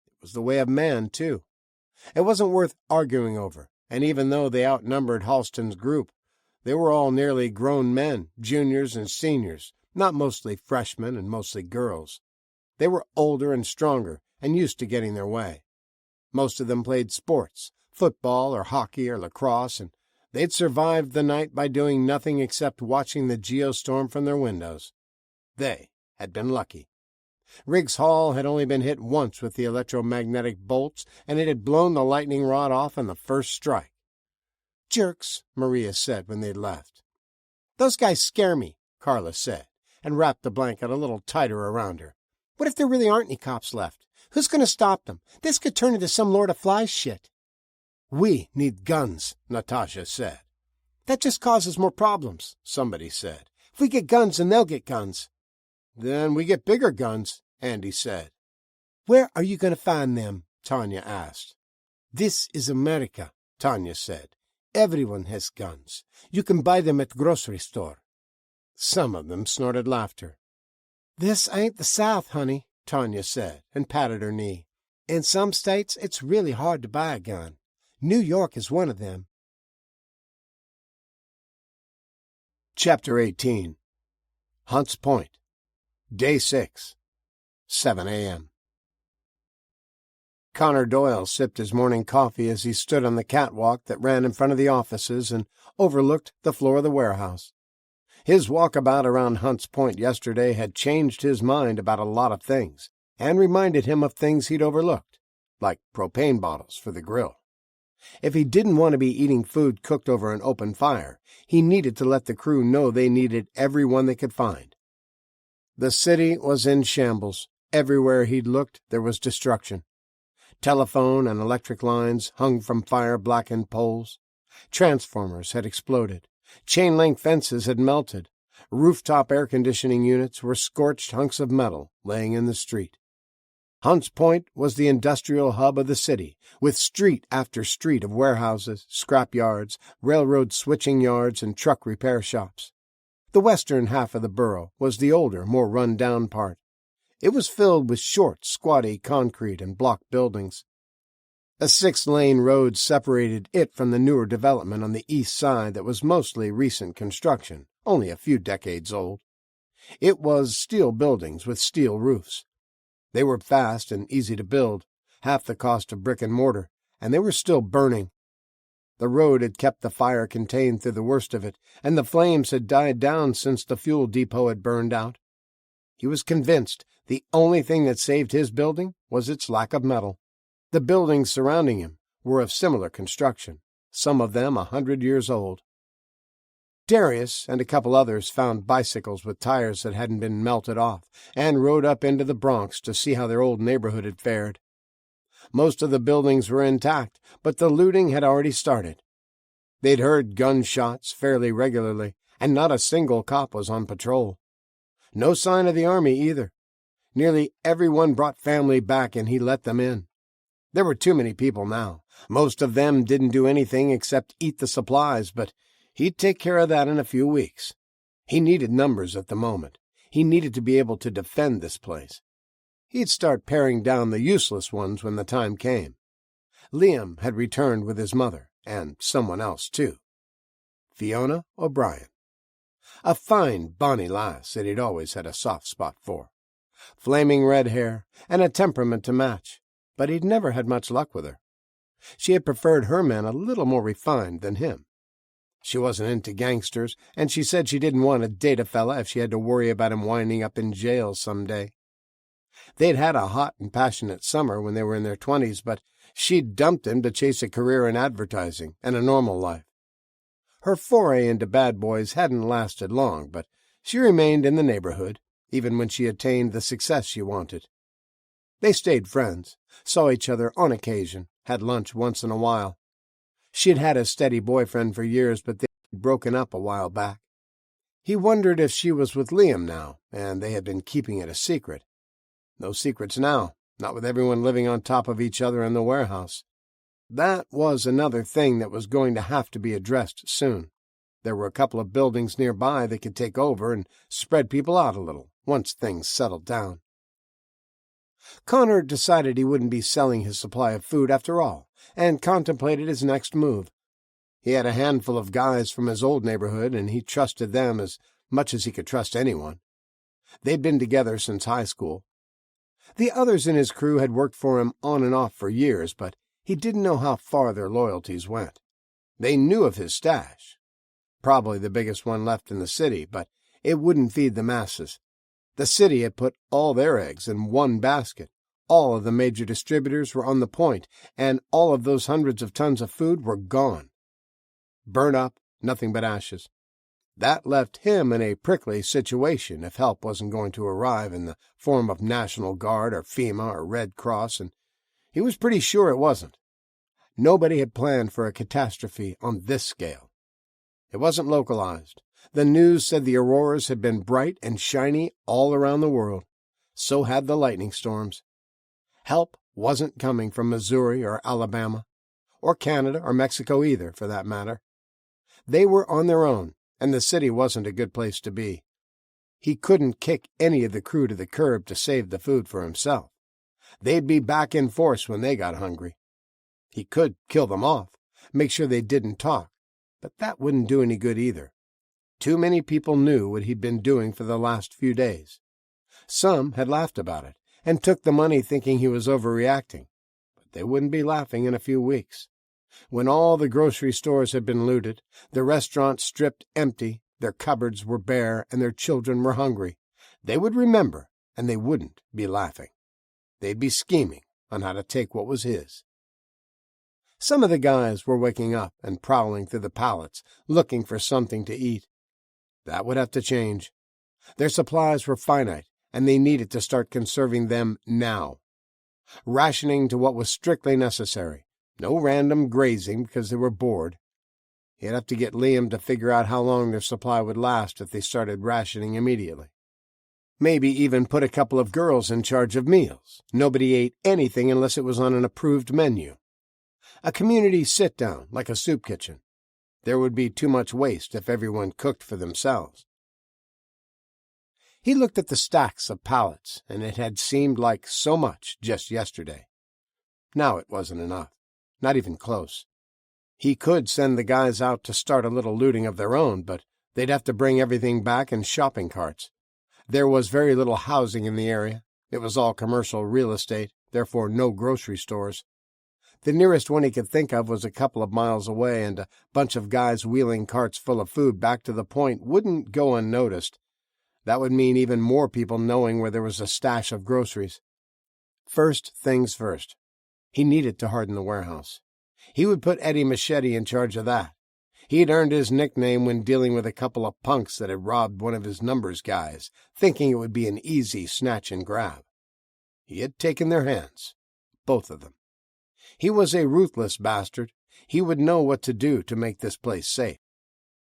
It was the way of man, too. It wasn't worth arguing over, and even though they outnumbered Halston's group, they were all nearly grown men, juniors and seniors, not mostly freshmen and mostly girls. They were older and stronger and used to getting their way. Most of them played sports, football or hockey or lacrosse, and they'd survived the night by doing nothing except watching the geostorm from their windows. They had been lucky. Riggs Hall had only been hit once with the electromagnetic bolts, and it had blown the lightning rod off in the first strike. Jerks, Maria said when they'd left. Those guys scare me, Carla said, and wrapped the blanket a little tighter around her. What if there really aren't any cops left? Who's going to stop them? This could turn into some Lord of Flies shit. We need guns, Natasha said. That just causes more problems, somebody said. If we get guns, then they'll get guns. Then we get bigger guns, Andy said. Where are you going to find them? Tanya asked. This is America, Tanya said. Everyone has guns. You can buy them at the grocery store. Some of them snorted laughter. This ain't the South, honey, Tanya said, and patted her knee. In some states, it's really hard to buy a gun. New York is one of them. Chapter 18. Hunts Point. Day 6. 7 a.m. Connor Doyle sipped his morning coffee as he stood on the catwalk that ran in front of the offices and overlooked the floor of the warehouse. His walkabout around Hunts Point yesterday had changed his mind about a lot of things and reminded him of things he'd overlooked, like propane bottles for the grill. If he didn't want to be eating food cooked over an open fire, he needed to let the crew know they needed everyone they could find. The city was in shambles. Everywhere he'd looked, there was destruction. Telephone and electric lines hung from fire-blackened poles. Transformers had exploded. Chain-link fences had melted. Rooftop air-conditioning units were scorched hunks of metal laying in the street. Hunts Point was the industrial hub of the city, with street after street of warehouses, scrap yards, railroad switching yards, and truck repair shops. The western half of the borough was the older, more run-down part. It was filled with short, squatty concrete and block buildings. A 6-lane road separated it from the newer development on the east side that was mostly recent construction, only a few decades old. It was steel buildings with steel roofs. They were fast and easy to build, half the cost of brick and mortar, and they were still burning. The road had kept the fire contained through the worst of it, and the flames had died down since the fuel depot had burned out. He was convinced the only thing that saved his building was its lack of metal. The buildings surrounding him were of similar construction, some of them 100 years old. Darius and a couple others found bicycles with tires that hadn't been melted off and rode up into the Bronx to see how their old neighborhood had fared. Most of the buildings were intact, but the looting had already started. They'd heard gunshots fairly regularly, and not a single cop was on patrol. No sign of the army either. Nearly everyone brought family back, and he let them in. There were too many people now. Most of them didn't do anything except eat the supplies, but He'd take care of that in a few weeks. He needed numbers at the moment. He needed to be able to defend this place. He'd start paring down the useless ones when the time came. Liam had returned with his mother, and someone else, too. Fiona O'Brien. A fine, bonny lass that he'd always had a soft spot for. Flaming red hair, and a temperament to match, but he'd never had much luck with her. She had preferred her men a little more refined than him. She wasn't into gangsters, and she said she didn't want to date a fella if she had to worry about him winding up in jail someday. They'd had a hot and passionate summer when they were in their 20s, but she'd dumped him to chase a career in advertising and a normal life. Her foray into bad boys hadn't lasted long, but she remained in the neighborhood, even when she attained the success she wanted. They stayed friends, saw each other on occasion, had lunch once in a while. She'd had a steady boyfriend for years, but they'd broken up a while back. He wondered if she was with Liam now, and they had been keeping it a secret. No secrets now, not with everyone living on top of each other in the warehouse. That was another thing that was going to have to be addressed soon. There were a couple of buildings nearby they could take over and spread people out a little, once things settled down. Connor decided he wouldn't be selling his supply of food after all, and contemplated his next move. He had a handful of guys from his old neighborhood, and he trusted them as much as he could trust anyone. They'd been together since high school. The others in his crew had worked for him on and off for years, but he didn't know how far their loyalties went. They knew of his stash. Probably the biggest one left in the city, but it wouldn't feed the masses. The city had put all their eggs in one basket. All of the major distributors were on the point, and all of those hundreds of tons of food were gone. Burn up, nothing but ashes. That left him in a prickly situation if help wasn't going to arrive in the form of National Guard or FEMA or Red Cross, and he was pretty sure it wasn't. Nobody had planned for a catastrophe on this scale. It wasn't localized. The news said the auroras had been bright and shiny all around the world. So had the lightning storms. Help wasn't coming from Missouri or Alabama, or Canada or Mexico either, for that matter. They were on their own, and the city wasn't a good place to be. He couldn't kick any of the crew to the curb to save the food for himself. They'd be back in force when they got hungry. He could kill them off, make sure they didn't talk, but that wouldn't do any good either. Too many people knew what he'd been doing for the last few days. Some had laughed about it, and took the money thinking he was overreacting, but they wouldn't be laughing in a few weeks. When all the grocery stores had been looted, the restaurants stripped empty, their cupboards were bare, and their children were hungry, they would remember, and they wouldn't be laughing. They'd be scheming on how to take what was his. Some of the guys were waking up and prowling through the pallets, looking for something to eat. That would have to change. Their supplies were finite, and they needed to start conserving them now. Rationing to what was strictly necessary. No random grazing because they were bored. He'd have to get Liam to figure out how long their supply would last if they started rationing immediately. Maybe even put a couple of girls in charge of meals. Nobody ate anything unless it was on an approved menu. A community sit-down, like a soup kitchen. There would be too much waste if everyone cooked for themselves. He looked at the stacks of pallets, and it had seemed like so much just yesterday. Now it wasn't enough. Not even close. He could send the guys out to start a little looting of their own, but they'd have to bring everything back in shopping carts. There was very little housing in the area. It was all commercial real estate, therefore no grocery stores. The nearest one he could think of was a couple of miles away, and a bunch of guys wheeling carts full of food back to the point wouldn't go unnoticed. That would mean even more people knowing where there was a stash of groceries. First things first. He needed to harden the warehouse. He would put Eddie Machete in charge of that. He'd earned his nickname when dealing with a couple of punks that had robbed one of his numbers guys, thinking it would be an easy snatch and grab. He had taken their hands, both of them. He was a ruthless bastard. He would know what to do to make this place safe.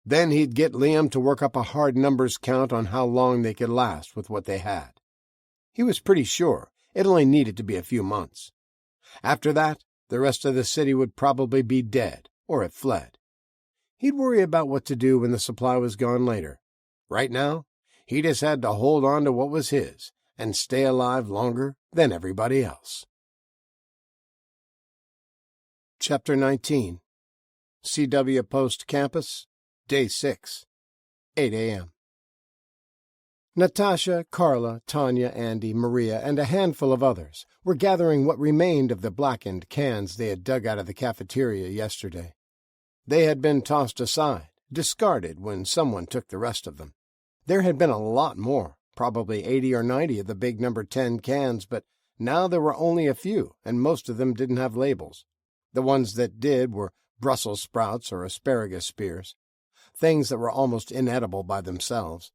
Then he'd get Liam to work up a hard numbers count on how long they could last with what they had. He was pretty sure it only needed to be a few months. After that, the rest of the city would probably be dead or have fled. He'd worry about what to do when the supply was gone later. Right now, he just had to hold on to what was his and stay alive longer than everybody else. Chapter 19. CW Post Campus, Day 6, 8 a.m. Natasha, Carla, Tanya, Andy, Maria, and a handful of others were gathering what remained of the blackened cans they had dug out of the cafeteria yesterday. They had been tossed aside, discarded when someone took the rest of them. There had been a lot more, probably 80 or 90 of the big number 10 cans, but now there were only a few, and most of them didn't have labels. The ones that did were Brussels sprouts or asparagus spears, things that were almost inedible by themselves.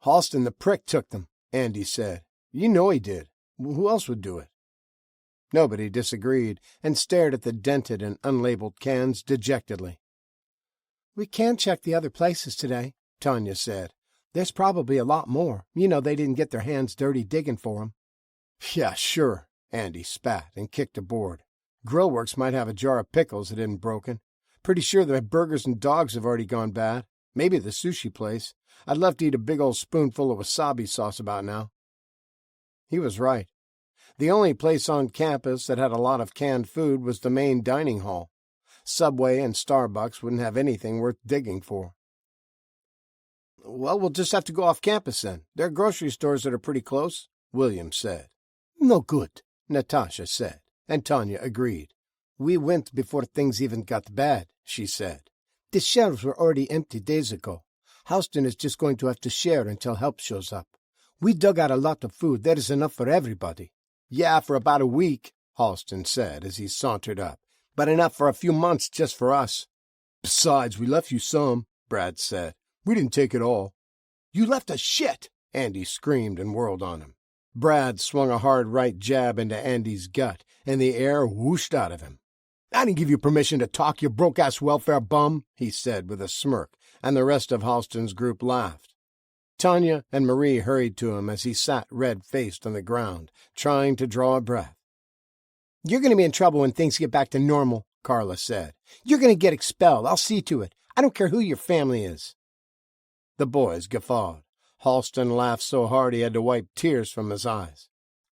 "Halston the prick took them," Andy said. "You know he did. Who else would do it?" Nobody disagreed and stared at the dented and unlabeled cans dejectedly. "We can check the other places today," Tanya said. "There's probably a lot more. You know they didn't get their hands dirty digging for 'em." "Yeah, sure," Andy spat and kicked a board. "Grillworks might have a jar of pickles that isn't broken. Pretty sure the burgers and dogs have already gone bad. Maybe the sushi place. I'd love to eat a big old spoonful of wasabi sauce about now." He was right. The only place on campus that had a lot of canned food was the main dining hall. Subway and Starbucks wouldn't have anything worth digging for. "Well, we'll just have to go off campus then. There are grocery stores that are pretty close," William said. "No good," Natasha said, and Tanya agreed. "We went before things even got bad," she said. "The shelves were already empty days ago. Houston is just going to have to share until help shows up. We dug out a lot of food. There is enough for everybody." "Yeah, for about a week," Halston said as he sauntered up, "but enough for a few months just for us." "Besides, we left you some," Brad said. "We didn't take it all." "You left us shit!" Andy screamed and whirled on him. Brad swung a hard right jab into Andy's gut, and the air whooshed out of him. "I didn't give you permission to talk, you broke-ass welfare bum," he said with a smirk, and the rest of Halston's group laughed. Tanya and Marie hurried to him as he sat red-faced on the ground, trying to draw a breath. "You're going to be in trouble when things get back to normal," Carla said. "You're going to get expelled. I'll see to it. I don't care who your family is." The boys guffawed. Halston laughed so hard he had to wipe tears from his eyes.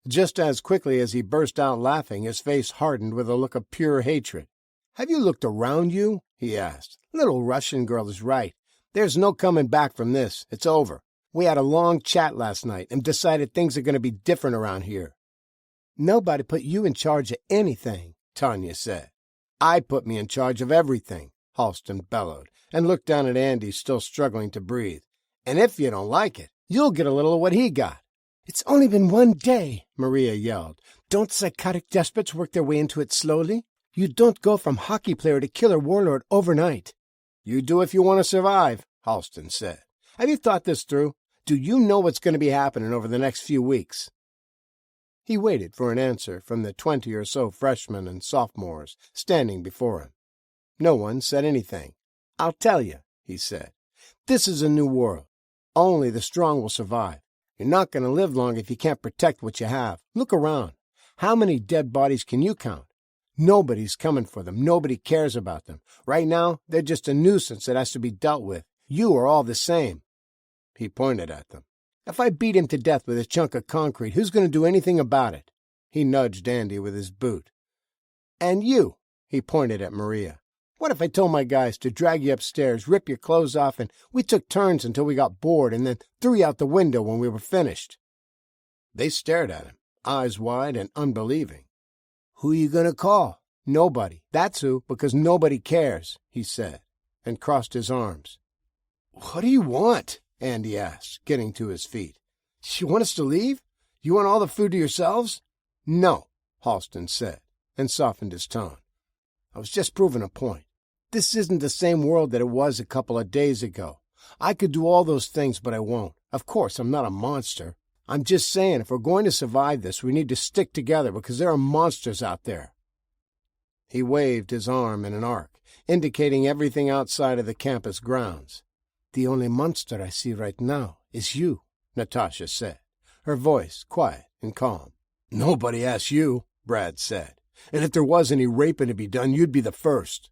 Just as quickly as he burst out laughing, his face hardened with a look of pure hatred. "Have you looked around you?" he asked. "Little Russian girl is right. There's no coming back from this. It's over. We had a long chat last night and decided things are going to be different around here." "Nobody put you in charge of anything," Tanya said. "I put me in charge of everything," Halston bellowed, and looked down at Andy still struggling to breathe. "And if you don't like it, you'll get a little of what he got." "It's only been one day," Maria yelled. "Don't psychotic despots work their way into it slowly? You don't go from hockey player to killer warlord overnight." "You do if you want to survive," Halston said. "Have you thought this through? Do you know what's going to be happening over the next few weeks?" He waited for an answer from the 20 or so freshmen and sophomores standing before him. No one said anything. "I'll tell you," he said. "This is a new world. Only the strong will survive. You're not going to live long if you can't protect what you have. Look around. How many dead bodies can you count? Nobody's coming for them. Nobody cares about them. Right now, they're just a nuisance that has to be dealt with. You are all the same." He pointed at them. "If I beat him to death with a chunk of concrete, who's going to do anything about it?" He nudged Andy with his boot. "And you," he pointed at Maria. "What if I told my guys to drag you upstairs, rip your clothes off, and we took turns until we got bored and then threw you out the window when we were finished?" They stared at him, eyes wide and unbelieving. "Who you going to call?" "Nobody. That's who, because nobody cares," he said, and crossed his arms. "What do you want?" Andy asked, getting to his feet. "You want us to leave? You want all the food to yourselves?" "No," Halston said, and softened his tone. "I was just proving a point. This isn't the same world that it was a couple of days ago. I could do all those things, but I won't. Of course, I'm not a monster. I'm just saying if we're going to survive this, we need to stick together because there are monsters out there." He waved his arm in an arc, indicating everything outside of the campus grounds. "The only monster I see right now is you," Natasha said, her voice quiet and calm. "Nobody asked you," Brad said. "And if there was any raping to be done, you'd be the first."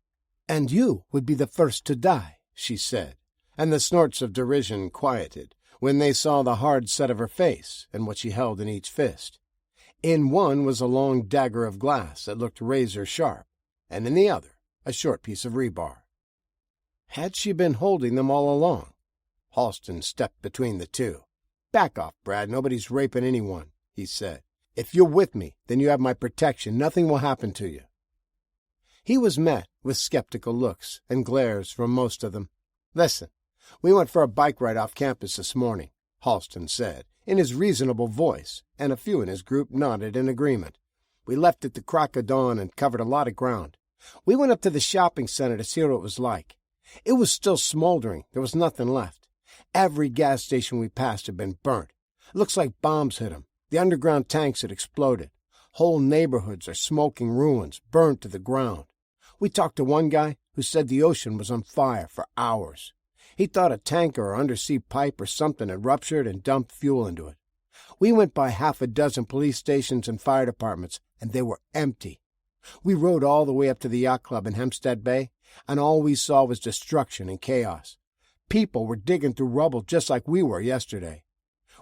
And you would be the first to die, she said, and the snorts of derision quieted when they saw the hard set of her face and what she held in each fist. In one was a long dagger of glass that looked razor-sharp, and in the other a short piece of rebar. Had she been holding them all along? Halston stepped between the two. "Back off, Brad. Nobody's raping anyone," he said. "If you're with me, then you have my protection. Nothing will happen to you." He was met with skeptical looks and glares from most of them. "Listen, we went for a bike ride off campus this morning," Halston said, in his reasonable voice, and a few in his group nodded in agreement. "We left at the crack of dawn and covered a lot of ground. We went up to the shopping center to see what it was like. It was still smoldering. There was nothing left. Every gas station we passed had been burnt. Looks like bombs hit them. The underground tanks had exploded. Whole neighborhoods are smoking ruins, burned to the ground. We talked to one guy who said the ocean was on fire for hours. He thought a tanker or undersea pipe or something had ruptured and dumped fuel into it. We went by half a dozen police stations and fire departments, and they were empty. We rode all the way up to the yacht club in Hempstead Bay, and all we saw was destruction and chaos. People were digging through rubble just like we were yesterday.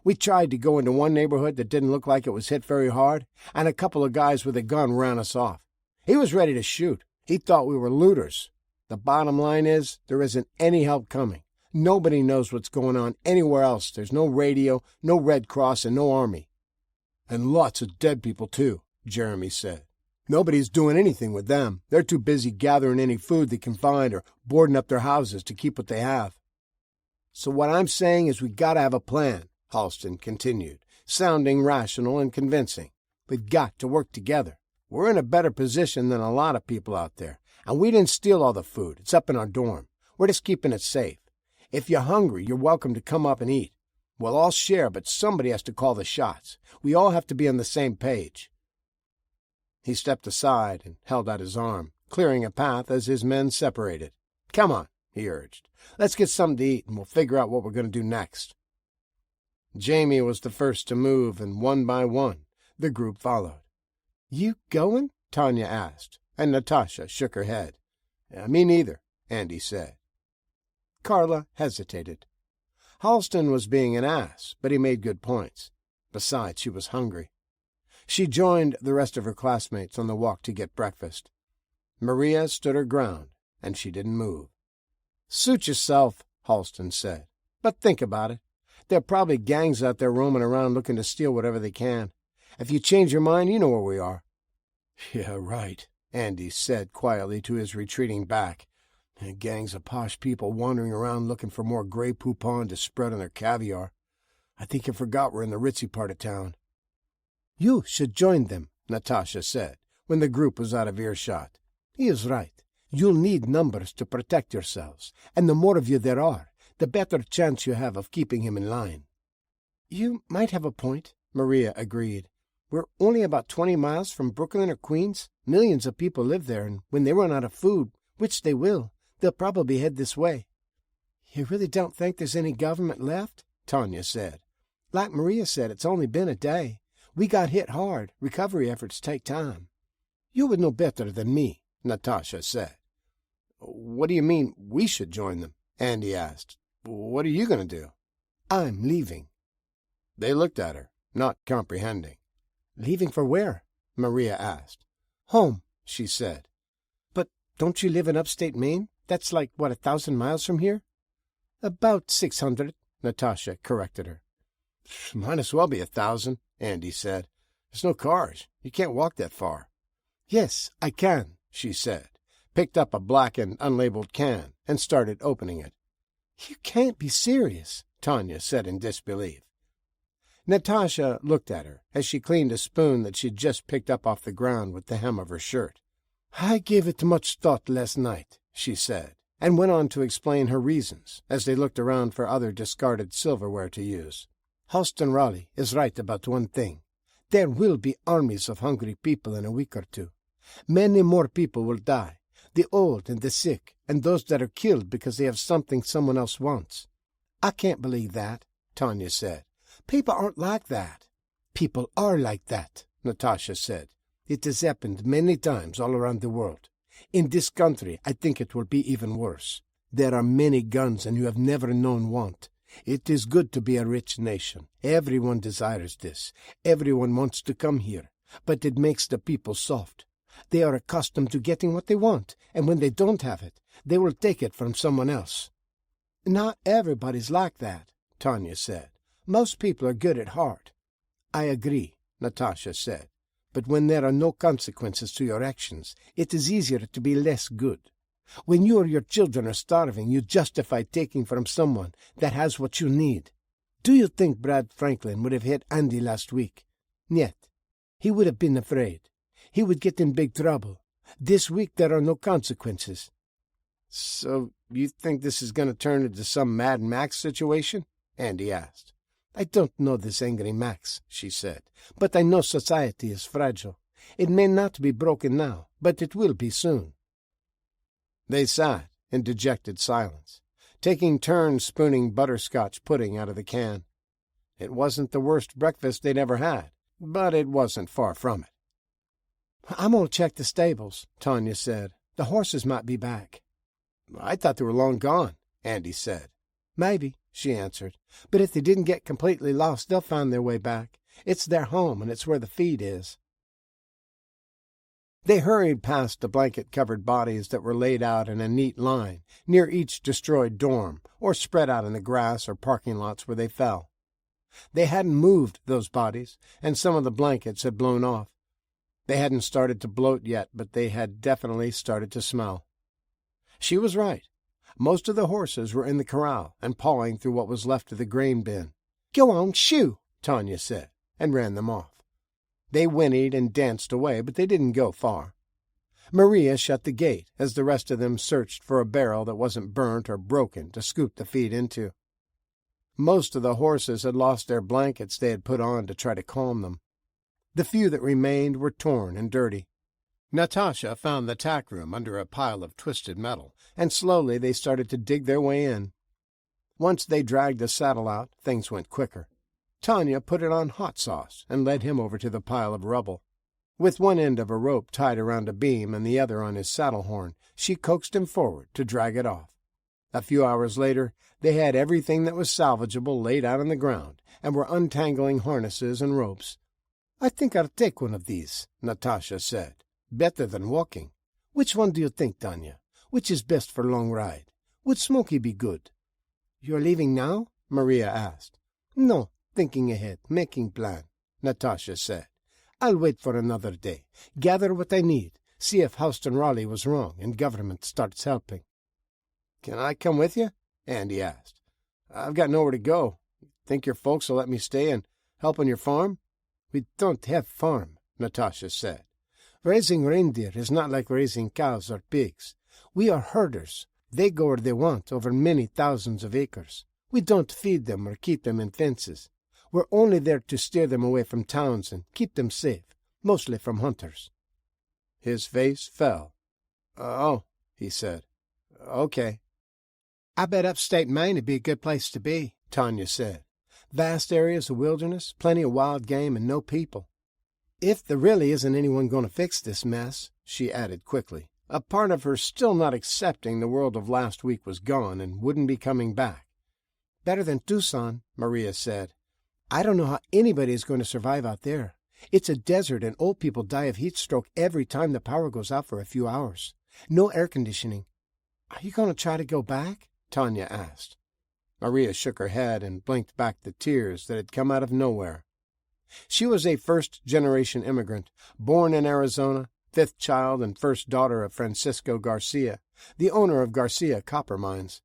We tried to go into one neighborhood that didn't look like it was hit very hard, and a couple of guys with a gun ran us off. He was ready to shoot. He thought we were looters. The bottom line is, there isn't any help coming. Nobody knows what's going on anywhere else. There's no radio, no Red Cross, and no army." "And lots of dead people, too," Jeremy said. "Nobody's doing anything with them. They're too busy gathering any food they can find or boarding up their houses to keep what they have." "So what I'm saying is we gotta have a plan," Halston continued, sounding rational and convincing. "We've got to work together. We're in a better position than a lot of people out there, and we didn't steal all the food. It's up in our dorm. We're just keeping it safe. If you're hungry, you're welcome to come up and eat. We'll all share, but somebody has to call the shots. We all have to be on the same page." He stepped aside and held out his arm, clearing a path as his men separated. "Come on," he urged. "Let's get something to eat, and we'll figure out what we're going to do next." Jamie was the first to move, and one by one, the group followed. "You going?" Tanya asked, and Natasha shook her head. "Me neither," Andy said. Carla hesitated. Halston was being an ass, but he made good points. Besides, she was hungry. She joined the rest of her classmates on the walk to get breakfast. Maria stood her ground, and she didn't move. "Suit yourself," Halston said. "But think about it. There are probably gangs out there roaming around looking to steal whatever they can. If you change your mind, you know where we are." "Yeah, right," Andy said quietly to his retreating back. "Gangs of posh people wandering around looking for more Grey Poupon to spread on their caviar. I think you forgot we're in the ritzy part of town." "You should join them," Natasha said, when the group was out of earshot. "He is right. You'll need numbers to protect yourselves, and the more of you there are, the better chance you have of keeping him in line." "You might have a point," Maria agreed. "We're only about 20 miles from Brooklyn or Queens. Millions of people live there, and when they run out of food, which they will, they'll probably head this way." "You really don't think there's any government left?" Tanya said. "Like Maria said, it's only been a day. We got hit hard. Recovery efforts take time." "You would know better than me," Natasha said. "What do you mean we should join them?" Andy asked. "What are you going to do?" "I'm leaving." They looked at her, not comprehending. "Leaving for where?" Maria asked. "Home," she said. "But don't you live in upstate Maine? That's like, 1,000 miles from here?" "About 600, Natasha corrected her. "Might as well be 1,000, Andy said. "There's no cars. You can't walk that far." "Yes, I can," she said, picked up a blackened, unlabeled can, and started opening it. "You can't be serious," Tanya said in disbelief. Natasha looked at her as she cleaned a spoon that she'd just picked up off the ground with the hem of her shirt. "I gave it much thought last night," she said, and went on to explain her reasons as they looked around for other discarded silverware to use. "Halston Raleigh is right about one thing. There will be armies of hungry people in a week or two. Many more people will die, the old and the sick, and those that are killed because they have something someone else wants." "I can't believe that," Tanya said. "People aren't like that." "People are like that," Natasha said. "It has happened many times all around the world. In this country, I think it will be even worse. There are many guns, and you have never known want. It is good to be a rich nation. Everyone desires this. Everyone wants to come here. But it makes the people soft. They are accustomed to getting what they want, and when they don't have it, they will take it from someone else. Not everybody's like that, Tanya said. Most people are good at heart. I agree, Natasha said. But when there are no consequences to your actions, it is easier to be less good. When you or your children are starving, you justify taking from someone that has what you need. Do you think Brad Franklin would have hit Andy last week? Niet. He would have been afraid. He would get in big trouble. This week there are no consequences. So you think this is going to turn into some Mad Max situation? Andy asked. I don't know this angry Max, she said, but I know society is fragile. It may not be broken now, but it will be soon. They sat in dejected silence, taking turns spooning butterscotch pudding out of the can. It wasn't the worst breakfast they'd ever had, but it wasn't far from it. I'm going to check the stables, Tanya said. The horses might be back. I thought they were long gone, Andy said. Maybe, she answered, but if they didn't get completely lost, they'll find their way back. It's their home, and it's where the feed is. They hurried past the blanket-covered bodies that were laid out in a neat line near each destroyed dorm, or spread out in the grass or parking lots where they fell. They hadn't moved those bodies, and some of the blankets had blown off. They hadn't started to bloat yet, but they had definitely started to smell. She was right. Most of the horses were in the corral and pawing through what was left of the grain bin. "Go on, shoo," Tanya said, and ran them off. They whinnied and danced away, but they didn't go far. Maria shut the gate as the rest of them searched for a barrel that wasn't burnt or broken to scoop the feed into. Most of the horses had lost their blankets they had put on to try to calm them. The few that remained were torn and dirty. Natasha found the tack room under a pile of twisted metal, and slowly they started to dig their way in. Once they dragged the saddle out, things went quicker. Tanya put it on hot sauce and led him over to the pile of rubble. With one end of a rope tied around a beam and the other on his saddle horn, she coaxed him forward to drag it off. A few hours later, they had everything that was salvageable laid out on the ground and were untangling harnesses and ropes. "I think I'll take one of these," Natasha said. "Better than walking. Which one do you think, Tanya? Which is best for long ride? Would Smoky be good?" "You're leaving now?" Maria asked. "No, thinking ahead, making plan," Natasha said. "I'll wait for another day, gather what I need, see if Houston Raleigh was wrong and government starts helping." "Can I come with you?" Andy asked. "I've got nowhere to go. Think your folks will let me stay and help on your farm?" "We don't have farm," Natasha said. "Raising reindeer is not like raising cows or pigs. We are herders. They go where they want over many thousands of acres. We don't feed them or keep them in fences. We're only there to steer them away from towns and keep them safe, mostly from hunters." His face fell. "Oh," he said. "Okay." "I bet upstate Maine would be a good place to be," Tanya said. "Vast areas of wilderness, plenty of wild game, and no people. If there really isn't anyone going to fix this mess," she added quickly. A part of her still not accepting the world of last week was gone and wouldn't be coming back. "Better than Tucson," Maria said. "I don't know how anybody is going to survive out there. It's a desert, and old people die of heat stroke every time the power goes out for a few hours. No air conditioning." "Are you going to try to go back?" Tanya asked. Maria shook her head and blinked back the tears that had come out of nowhere. She was a first-generation immigrant, born in Arizona, fifth child and first daughter of Francisco Garcia, the owner of Garcia Copper Mines.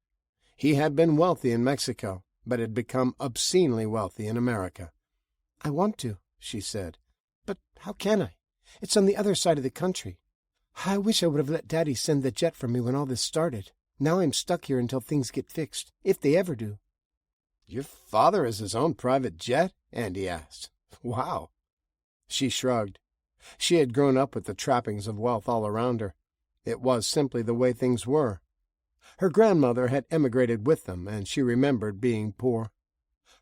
He had been wealthy in Mexico, but had become obscenely wealthy in America. "I want to," she said, "but how can I? It's on the other side of the country. I wish I would have let Daddy send the jet for me when all this started. Now I'm stuck here until things get fixed, if they ever do." "Your father has his own private jet?" Andy asked. "Wow." She shrugged. She had grown up with the trappings of wealth all around her. It was simply the way things were. Her grandmother had emigrated with them, and she remembered being poor.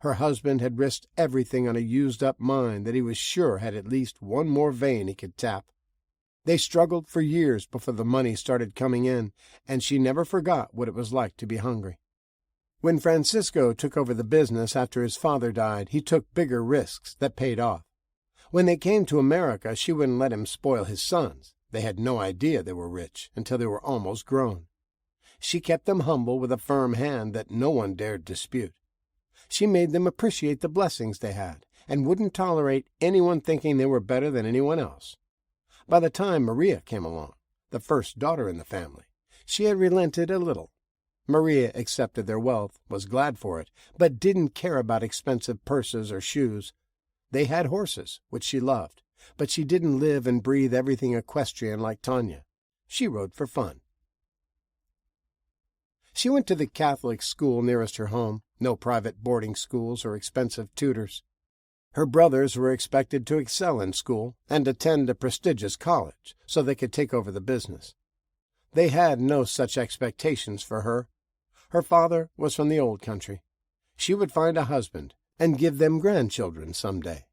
Her husband had risked everything on a used-up mine that he was sure had at least one more vein he could tap. They struggled for years before the money started coming in, and she never forgot what it was like to be hungry. When Francisco took over the business after his father died, he took bigger risks that paid off. When they came to America, she wouldn't let him spoil his sons. They had no idea they were rich until they were almost grown. She kept them humble with a firm hand that no one dared dispute. She made them appreciate the blessings they had and wouldn't tolerate anyone thinking they were better than anyone else. By the time Maria came along, the first daughter in the family, she had relented a little. Maria accepted their wealth, was glad for it, but didn't care about expensive purses or shoes. They had horses, which she loved, but she didn't live and breathe everything equestrian like Tanya. She rode for fun. She went to the Catholic school nearest her home, no private boarding schools or expensive tutors. Her brothers were expected to excel in school and attend a prestigious college so they could take over the business. They had no such expectations for her. Her father was from the old country. She would find a husband and give them grandchildren some day.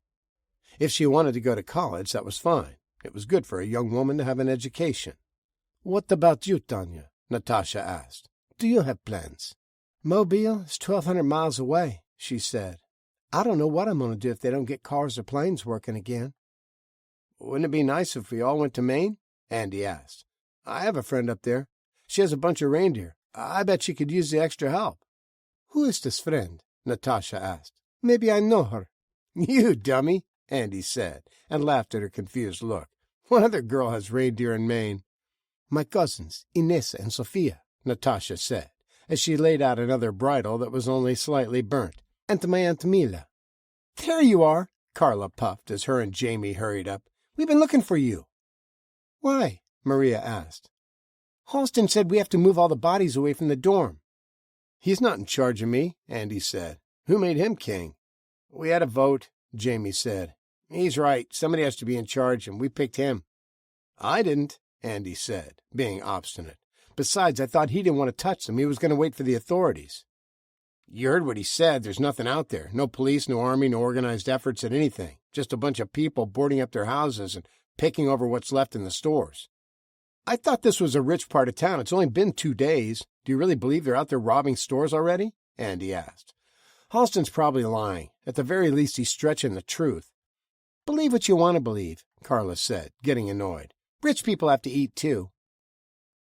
If she wanted to go to college, that was fine. It was good for a young woman to have an education. "What about you, Tanya?" Natasha asked. "Do you have plans?" "Mobile is 1,200 miles away," she said. "I don't know what I'm going to do if they don't get cars or planes working again." "Wouldn't it be nice if we all went to Maine?" Andy asked. "I have a friend up there. She has a bunch of reindeer. I bet she could use the extra help." "Who is this friend?" Natasha asked. "Maybe I know her." "You dummy," Andy said, and laughed at her confused look. "What other girl has reindeer in Maine?" "My cousins, Inessa and Sophia," Natasha said, as she laid out another bridle that was only slightly burnt, "and my Aunt Mila." "There you are," Carla puffed as her and Jamie hurried up. "We've been looking for you." "Why?" Maria asked. "Halston said we have to move all the bodies away from the dorm." "He's not in charge of me," Andy said. "Who made him king?" "We had a vote," Jamie said. "He's right. Somebody has to be in charge, and we picked him." "I didn't," Andy said, being obstinate. "Besides, I thought he didn't want to touch them. He was going to wait for the authorities." "You heard what he said. There's nothing out there. No police, no army, no organized efforts at anything. Just a bunch of people boarding up their houses and picking over what's left in the stores." "I thought this was a rich part of town. It's only been 2 days. Do you really believe they're out there robbing stores already?" Andy asked. "Halston's probably lying. At the very least, he's stretching the truth." "Believe what you want to believe," Carla said, getting annoyed. "Rich people have to eat, too."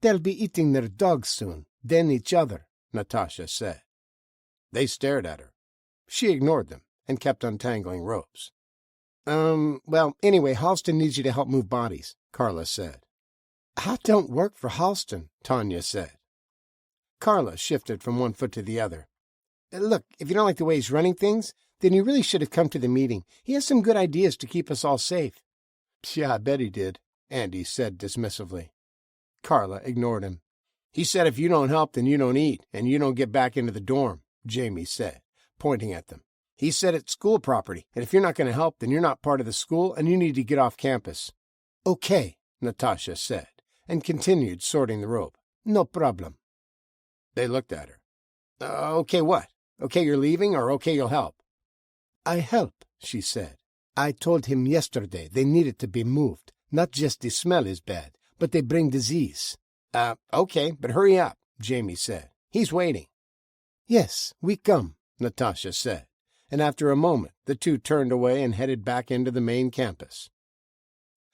"They'll be eating their dogs soon, then each other," Natasha said. They stared at her. She ignored them and kept untangling ropes. Well, anyway, Halston needs you to help move bodies," Carla said. "I don't work for Halston," Tanya said. Carla shifted from one foot to the other. "Look, if you don't like the way he's running things, then you really should have come to the meeting. He has some good ideas to keep us all safe." "Yeah, I bet he did," Andy said dismissively. Carla ignored him. "He said if you don't help, then you don't eat, and you don't get back into the dorm," Jamie said, pointing at them. "He said it's school property, and if you're not going to help, then you're not part of the school, and you need to get off campus." "Okay," Natasha said, and continued sorting the rope. "No problem." They looked at her. "Okay, what? Okay, you're leaving, or okay, you'll help?" "I help," she said. "I told him yesterday they needed to be moved. Not just the smell is bad, but they bring disease." Okay, but hurry up," Jamie said. "He's waiting." "Yes, we come," Natasha said, and after a moment the two turned away and headed back into the main campus.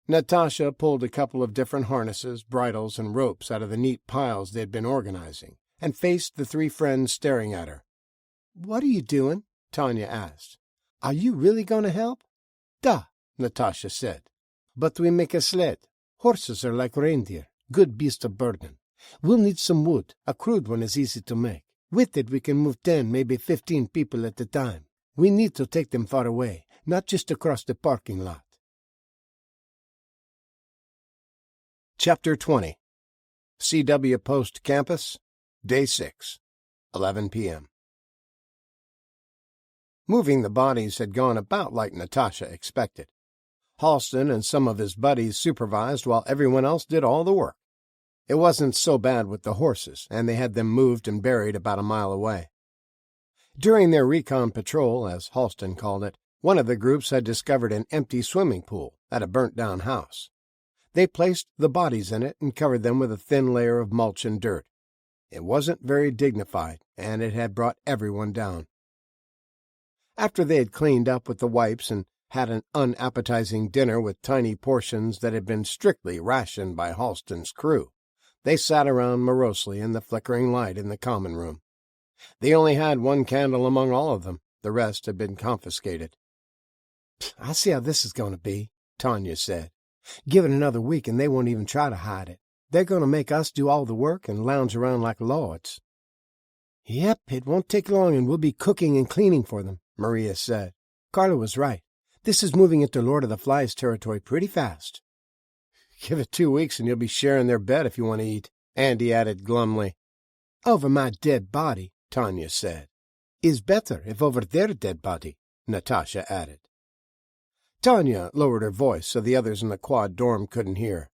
Natasha pulled a couple of different harnesses, bridles, and ropes out of the neat piles they had been organizing, and faced the 3 friends staring at her. "What are you doing?" Tanya asked. "Are you really going to help?" "Da," Natasha said. "But we make a sled. Horses are like reindeer, good beast of burden. We'll need some wood. A crude one is easy to make. With it we can move 10, maybe 15 people at a time. We need to take them far away, not just across the parking lot." Chapter 20. CW Post Campus, Day 6, 11 p.m. Moving the bodies had gone about like Natasha expected. Halston and some of his buddies supervised while everyone else did all the work. It wasn't so bad with the horses, and they had them moved and buried about a mile away. During their recon patrol, as Halston called it, one of the groups had discovered an empty swimming pool at a burnt-down house. They placed the bodies in it and covered them with a thin layer of mulch and dirt. It wasn't very dignified, and it had brought everyone down. After they had cleaned up with the wipes and had an unappetizing dinner with tiny portions that had been strictly rationed by Halston's crew, they sat around morosely in the flickering light in the common room. They only had one candle among all of them. The rest had been confiscated. "I see how this is going to be," Tanya said. "Give it another week and they won't even try to hide it. They're going to make us do all the work and lounge around like lords." "Yep, it won't take long and we'll be cooking and cleaning for them," Maria said. "Carla was right. This is moving into Lord of the Flies territory pretty fast." "Give it 2 weeks and you'll be sharing their bed if you want to eat," Andy added glumly. "Over my dead body," Tanya said. "Is better if over their dead body," Natasha added. Tanya lowered her voice so the others in the quad dorm couldn't hear.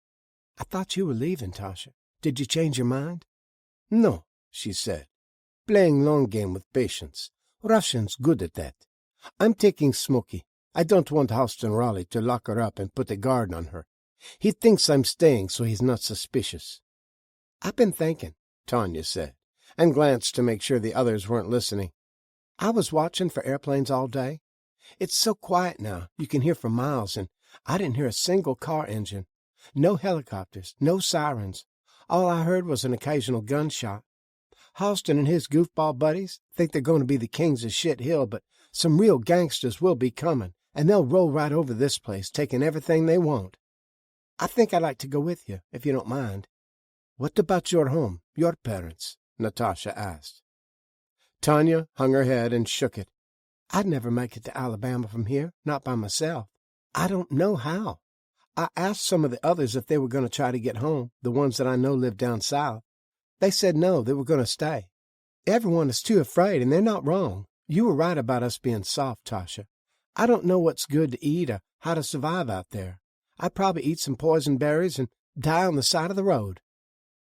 "I thought you were leaving, Tasha. Did you change your mind?" "No," she said. "Playing long game with patience. Russians good at that. I'm taking Smokey. I don't want Halston Raleigh to lock her up and put a guard on her. He thinks I'm staying so he's not suspicious." "I've been thinking," Tanya said, and glanced to make sure the others weren't listening. "I was watching for airplanes all day. It's so quiet now, you can hear for miles, and I didn't hear a single car engine. No helicopters, no sirens. All I heard was an occasional gunshot. Halston and his goofball buddies think they're going to be the kings of Shit Hill, but some real gangsters will be coming, and they'll roll right over this place, taking everything they want. I think I'd like to go with you, if you don't mind." "What about your home, your parents?" Natasha asked. Tanya hung her head and shook it. "I'd never make it to Alabama from here, not by myself. I don't know how. I asked some of the others if they were going to try to get home, the ones that I know live down south. They said no, they were going to stay. Everyone is too afraid, and they're not wrong. You were right about us being soft, Tasha. I don't know what's good to eat or how to survive out there. I'd probably eat some poison berries and die on the side of the road."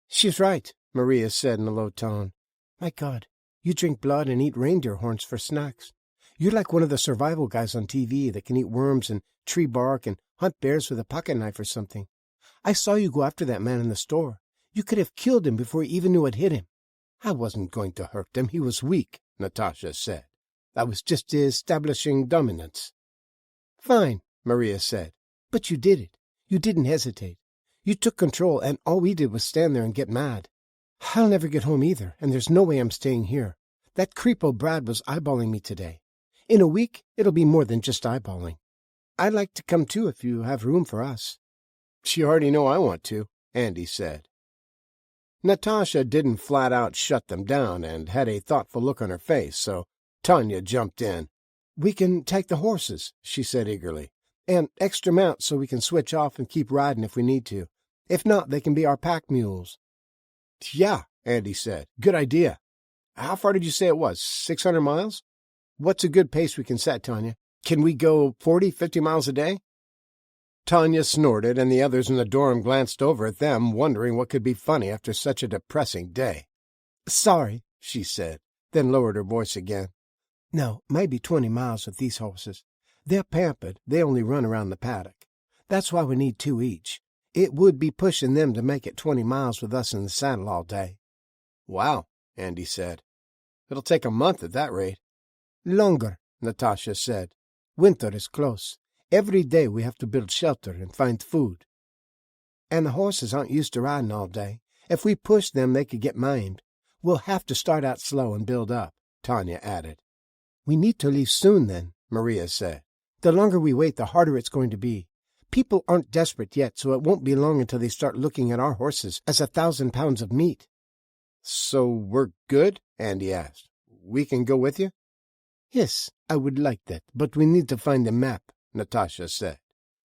"She's right," Maria said in a low tone. "My God, you drink blood and eat reindeer horns for snacks. You're like one of the survival guys on TV that can eat worms and tree bark and hunt bears with a pocket knife or something. I saw you go after that man in the store. You could have killed him before he even knew it hit him." "I wasn't going to hurt him. He was weak," Natasha said. "I was just establishing dominance." "Fine," Maria said. "But you did it. You didn't hesitate. You took control, and all we did was stand there and get mad. I'll never get home either, and there's no way I'm staying here. That creepo Brad was eyeballing me today. In a week, it'll be more than just eyeballing. I'd like to come too if you have room for us." "You already know I want to," Andy said. Natasha didn't flat out shut them down and had a thoughtful look on her face, so Tanya jumped in. "We can take the horses," she said eagerly, "and extra mounts so we can switch off and keep riding if we need to. If not, they can be our pack mules." "Yeah," Andy said. "Good idea. How far did you say it was? 600 miles? What's a good pace we can set, Tanya? Can we go 40, 50 miles a day?" Tanya snorted, and the others in the dorm glanced over at them, wondering what could be funny after such a depressing day. "Sorry," she said, then lowered her voice again. "No, maybe 20 miles with these horses. They're pampered. They only run around the paddock. That's why we need 2 each. It would be pushing them to make it 20 miles with us in the saddle all day." "Wow," Andy said. "It'll take a month at that rate." "Longer," Natasha said. "Winter is close. Every day we have to build shelter and find food. And the horses aren't used to riding all day. If we push them, they could get maimed. We'll have to start out slow and build up," Tanya added. "We need to leave soon, then," Maria said. "The longer we wait, the harder it's going to be. People aren't desperate yet, so it won't be long until they start looking at our horses as 1,000 pounds of meat." "So we're good?" Andy asked. "We can go with you?" "Yes, I would like that, but we need to find a map," Natasha said.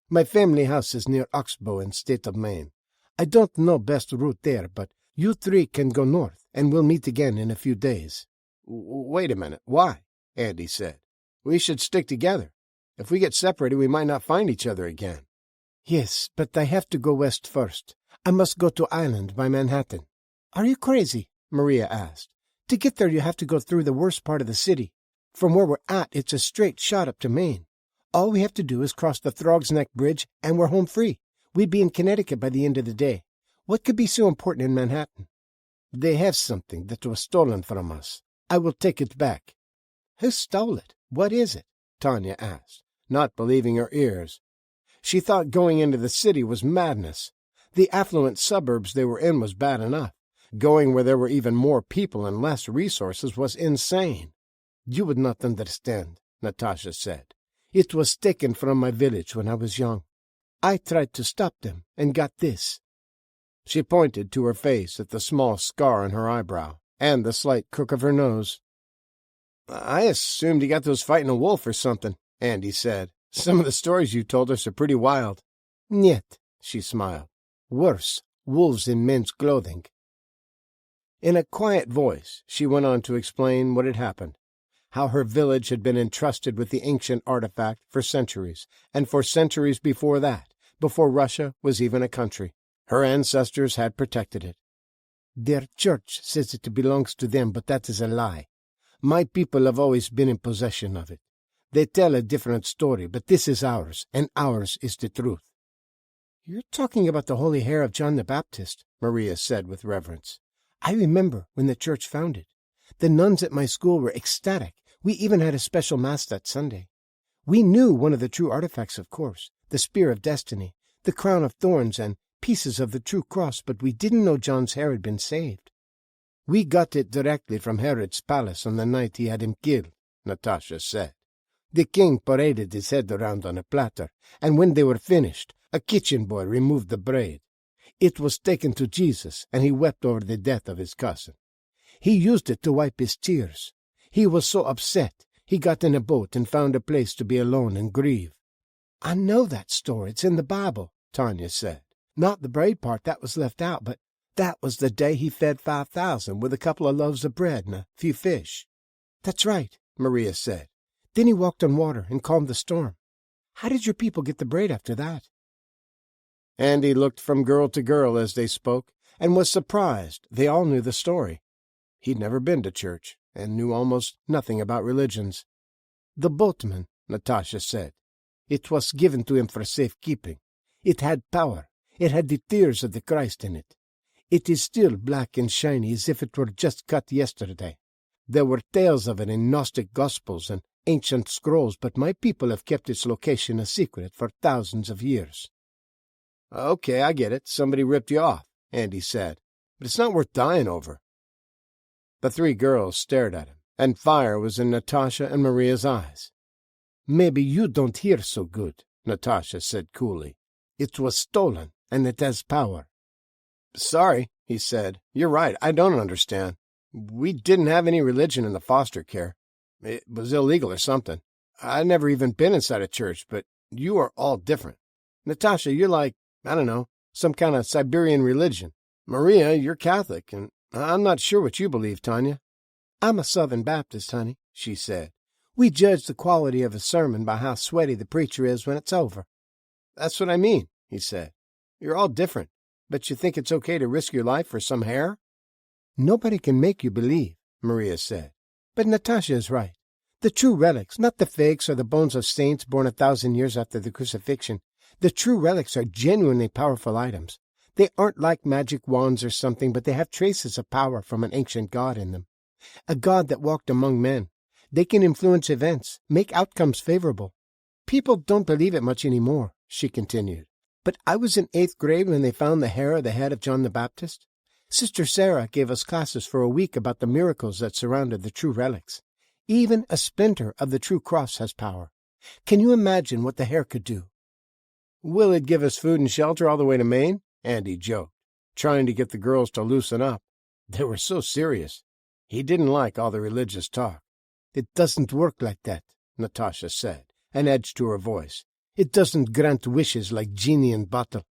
"My family house is near Oxbow in state of Maine. I don't know best route there, but you 3 can go north, and we'll meet again in a few days." "Wait a minute. Why?" Andy said. "We should stick together. If we get separated, we might not find each other again." "Yes, but I have to go west first. I must go to Island by Manhattan." "Are you crazy?" Maria asked. "To get there, you have to go through the worst part of the city. From where we're at, it's a straight shot up to Maine. All we have to do is cross the Throg's Neck Bridge, and we're home free. We'd be in Connecticut by the end of the day. What could be so important in Manhattan? They have something that was stolen from us. I will take it back. Who stole it? What is it? Tanya asked, not believing her ears. She thought going into the city was madness. The affluent suburbs they were in was bad enough. Going where there were even more people and less resources was insane. You would not understand, Natasha said. It was taken from my village when I was young. I tried to stop them and got this. She pointed to her face at the small scar on her eyebrow and the slight crook of her nose. I assumed you got those fighting a wolf or something, Andy said. Some of the stories you told us are pretty wild. Niet, she smiled. Worse, wolves in men's clothing. In a quiet voice, she went on to explain what had happened, how her village had been entrusted with the ancient artifact for centuries, and for centuries before that, before Russia was even a country. Her ancestors had protected it. Their church says it belongs to them, but that is a lie. My people have always been in possession of it. They tell a different story, but this is ours, and ours is the truth. You're talking about the holy hair of John the Baptist, Maria said with reverence. I remember when the church founded. The nuns at my school were ecstatic. We even had a special mass that Sunday. We knew one of the true artifacts, of course, the Spear of Destiny, the crown of thorns, and pieces of the true cross, but we didn't know John's hair had been saved. We got it directly from Herod's palace on the night he had him killed, Natasha said. The king paraded his head around on a platter, and when they were finished, a kitchen boy removed the braid. It was taken to Jesus, and he wept over the death of his cousin. He used it to wipe his tears. He was so upset, he got in a boat and found a place to be alone and grieve. I know that story. It's in the Bible, Tanya said. Not the braid part, that was left out, but that was the day he fed 5,000 with a couple of loaves of bread and a few fish. That's right, Maria said. Then he walked on water and calmed the storm. How did your people get the braid after that? Andy looked from girl to girl as they spoke, and was surprised they all knew the story. He'd never been to church, and knew almost nothing about religions. The boatman, Natasha said. It was given to him for safekeeping. It had power. It had the tears of the Christ in it. It is still black and shiny as if it were just cut yesterday. There were tales of it in Gnostic Gospels and ancient scrolls, but my people have kept its location a secret for thousands of years. Okay, I get it. Somebody ripped you off, Andy said. But it's not worth dying over. The three girls stared at him, and fire was in Natasha and Maria's eyes. Maybe you don't hear so good, Natasha said coolly. It was stolen, and it has power. Sorry, he said. You're right. I don't understand. We didn't have any religion in the foster care. It was illegal or something. I'd never even been inside a church, but you are all different. Natasha, you're like, I don't know, some kind of Siberian religion. Maria, you're Catholic, and I'm not sure what you believe, Tanya. I'm a Southern Baptist, honey, she said. We judge the quality of a sermon by how sweaty the preacher is when it's over. That's what I mean, he said. You're all different, but you think it's okay to risk your life for some hair? Nobody can make you believe, Maria said. But Natasha is right. The true relics, not the fakes or the bones of saints born 1,000 years after the crucifixion. The true relics are genuinely powerful items. They aren't like magic wands or something, but they have traces of power from an ancient god in them. A god that walked among men. They can influence events, make outcomes favorable. People don't believe it much anymore, she continued. But I was in 8th grade when they found the hair of the head of John the Baptist. Sister Sarah gave us classes for a week about the miracles that surrounded the true relics. Even a splinter of the true cross has power. Can you imagine what the hair could do? Will it give us food and shelter all the way to Maine? Andy joked, trying to get the girls to loosen up. They were so serious. He didn't like all the religious talk. It doesn't work like that, Natasha said, and edged to her voice. It doesn't grant wishes like genie in bottle.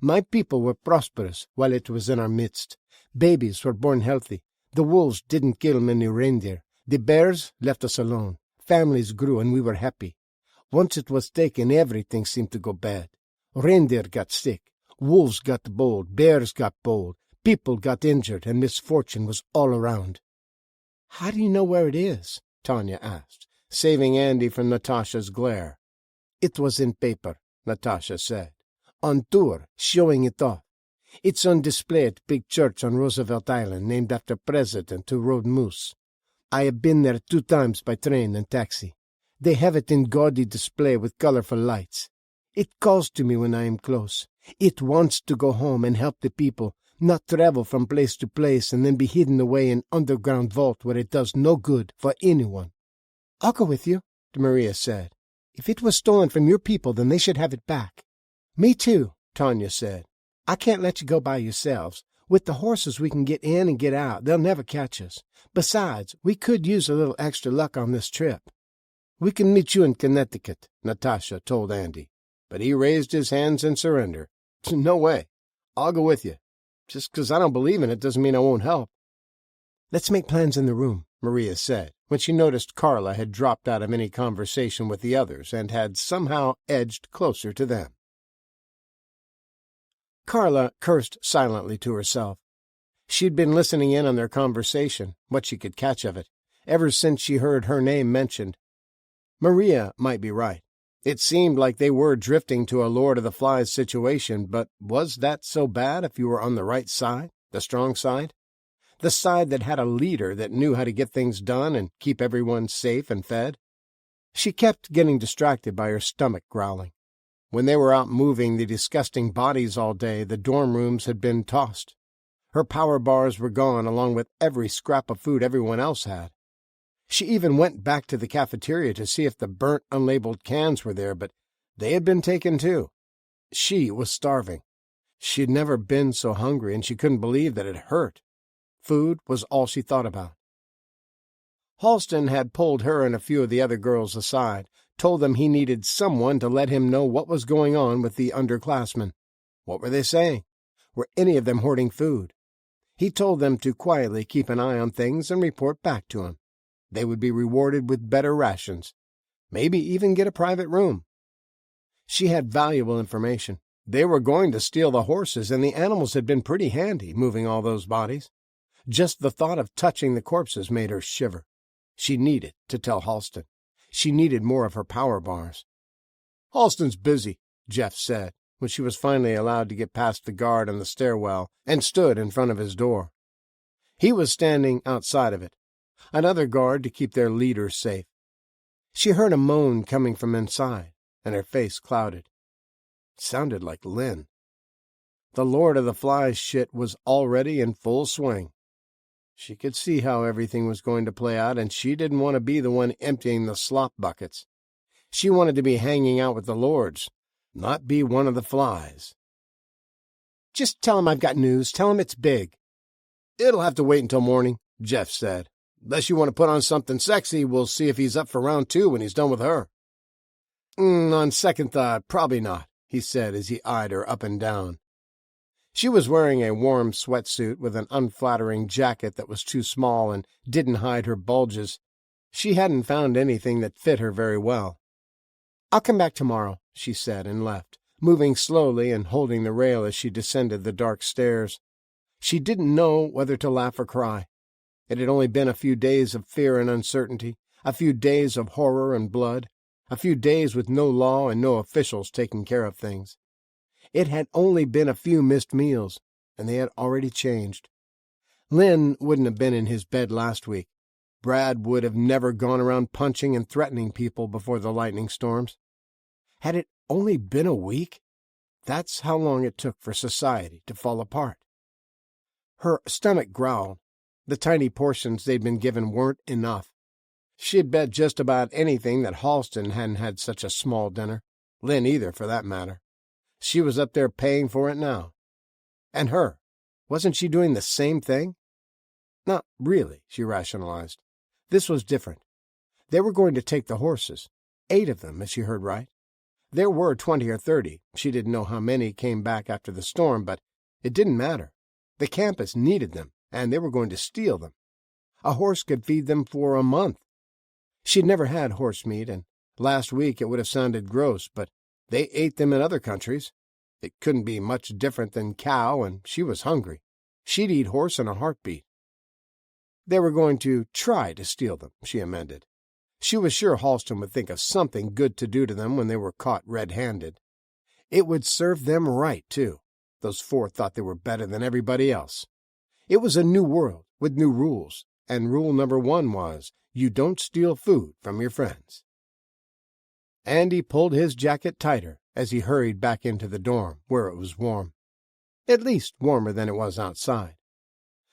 My people were prosperous while it was in our midst. Babies were born healthy. The wolves didn't kill many reindeer. The bears left us alone. Families grew and we were happy. Once it was taken, everything seemed to go bad. Reindeer got sick. Wolves got bold. Bears got bold. People got injured, and misfortune was all around. How do you know where it is? Tanya asked, saving Andy from Natasha's glare. It was in paper, Natasha said. on tour, showing it off. It's on display at a big church on Roosevelt Island named after President who rode moose. I have been there 2 times by train and taxi. They have it in gaudy display with colorful lights. It calls to me when I am close. It wants to go home and help the people, not travel from place to place and then be hidden away in underground vault where it does no good for anyone. I'll go with you, Maria said. If it was stolen from your people, then they should have it back. Me too, Tanya said. I can't let you go by yourselves. With the horses we can get in and get out. They'll never catch us. Besides, we could use a little extra luck on this trip. We can meet you in Connecticut, Natasha told Andy. But he raised his hands in surrender. No way. I'll go with you. Just 'cause I don't believe in it doesn't mean I won't help. Let's make plans in the room, Maria said, when she noticed Carla had dropped out of any conversation with the others and had somehow edged closer to them. Carla cursed silently to herself. She'd been listening in on their conversation, what she could catch of it, ever since she heard her name mentioned. Maria might be right. It seemed like they were drifting to a Lord of the Flies situation, but was that so bad if you were on the right side, the strong side? The side that had a leader that knew how to get things done and keep everyone safe and fed? She kept getting distracted by her stomach growling. When they were out moving the disgusting bodies all day, the dorm rooms had been tossed. Her power bars were gone along with every scrap of food everyone else had. She even went back to the cafeteria to see if the burnt, unlabeled cans were there, but they had been taken too. She was starving. She'd never been so hungry, and she couldn't believe that it hurt. Food was all she thought about. Halston had pulled her and a few of the other girls aside, told them he needed someone to let him know what was going on with the underclassmen. What were they saying? Were any of them hoarding food? He told them to quietly keep an eye on things and report back to him. They would be rewarded with better rations, maybe even get a private room. She had valuable information. They were going to steal the horses, and the animals had been pretty handy, moving all those bodies. Just the thought of touching the corpses made her shiver. She needed to tell Halston. She needed more of her power bars. "Halston's busy," Jeff said, when she was finally allowed to get past the guard on the stairwell and stood in front of his door. He was standing outside of it, another guard to keep their leaders safe. She heard a moan coming from inside, and her face clouded. It sounded like Lynn. The Lord of the Flies shit was already in full swing. She could see how everything was going to play out, and she didn't want to be the one emptying the slop buckets. She wanted to be hanging out with the lords, not be one of the flies. "Just tell him I've got news. Tell him it's big." "It'll have to wait until morning," Jeff said. "Unless you want to put on something sexy, we'll see if he's up for round 2 when he's done with her." On second thought, probably not," he said as he eyed her up and down. She was wearing a warm sweatsuit with an unflattering jacket that was too small and didn't hide her bulges. She hadn't found anything that fit her very well. "I'll come back tomorrow," she said, and left, moving slowly and holding the rail as she descended the dark stairs. She didn't know whether to laugh or cry. It had only been a few days of fear and uncertainty, a few days of horror and blood, a few days with no law and no officials taking care of things. It had only been a few missed meals, and they had already changed. Lynn wouldn't have been in his bed last week. Brad would have never gone around punching and threatening people before the lightning storms. Had it only been a week? That's how long it took for society to fall apart. Her stomach growled. The tiny portions they'd been given weren't enough. She'd bet just about anything that Halston hadn't had such a small dinner. Lynn either, for that matter. She was up there paying for it now. And her. Wasn't she doing the same thing? Not really, she rationalized. This was different. They were going to take the horses. 8 of them, if she heard right. There were 20 or 30. She didn't know how many came back after the storm, but it didn't matter. The campus needed them, and they were going to steal them. A horse could feed them for a month. She'd never had horse meat, and last week it would have sounded gross, but they ate them in other countries. It couldn't be much different than cow, and she was hungry. She'd eat horse in a heartbeat. They were going to try to steal them, she amended. She was sure Halston would think of something good to do to them when they were caught red-handed. It would serve them right, too. Those four thought they were better than everybody else. It was a new world with new rules, and rule number 1 was, you don't steal food from your friends. Andy pulled his jacket tighter as he hurried back into the dorm, where it was warm. At least warmer than it was outside.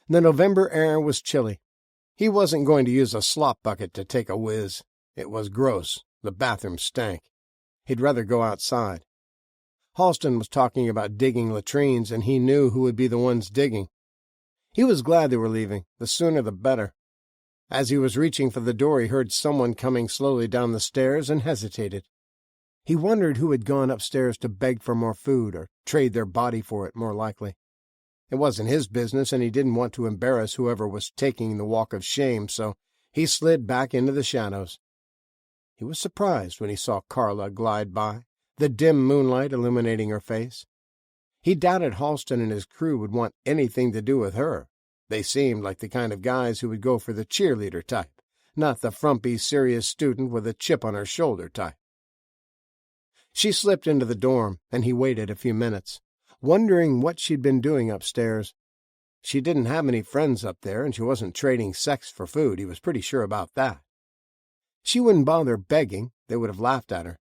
The November air was chilly. He wasn't going to use a slop bucket to take a whiz. It was gross. The bathroom stank. He'd rather go outside. Halston was talking about digging latrines, and he knew who would be the ones digging. He was glad they were leaving. The sooner the better. As he was reaching for the door, he heard someone coming slowly down the stairs and hesitated. He wondered who had gone upstairs to beg for more food, or trade their body for it, more likely. It wasn't his business, and he didn't want to embarrass whoever was taking the walk of shame, so he slid back into the shadows. He was surprised when he saw Carla glide by, the dim moonlight illuminating her face. He doubted Halston and his crew would want anything to do with her. They seemed like the kind of guys who would go for the cheerleader type, not the frumpy, serious student with a chip on her shoulder type. She slipped into the dorm, and he waited a few minutes, wondering what she'd been doing upstairs. She didn't have any friends up there, and she wasn't trading sex for food. He was pretty sure about that. She wouldn't bother begging. They would have laughed at her.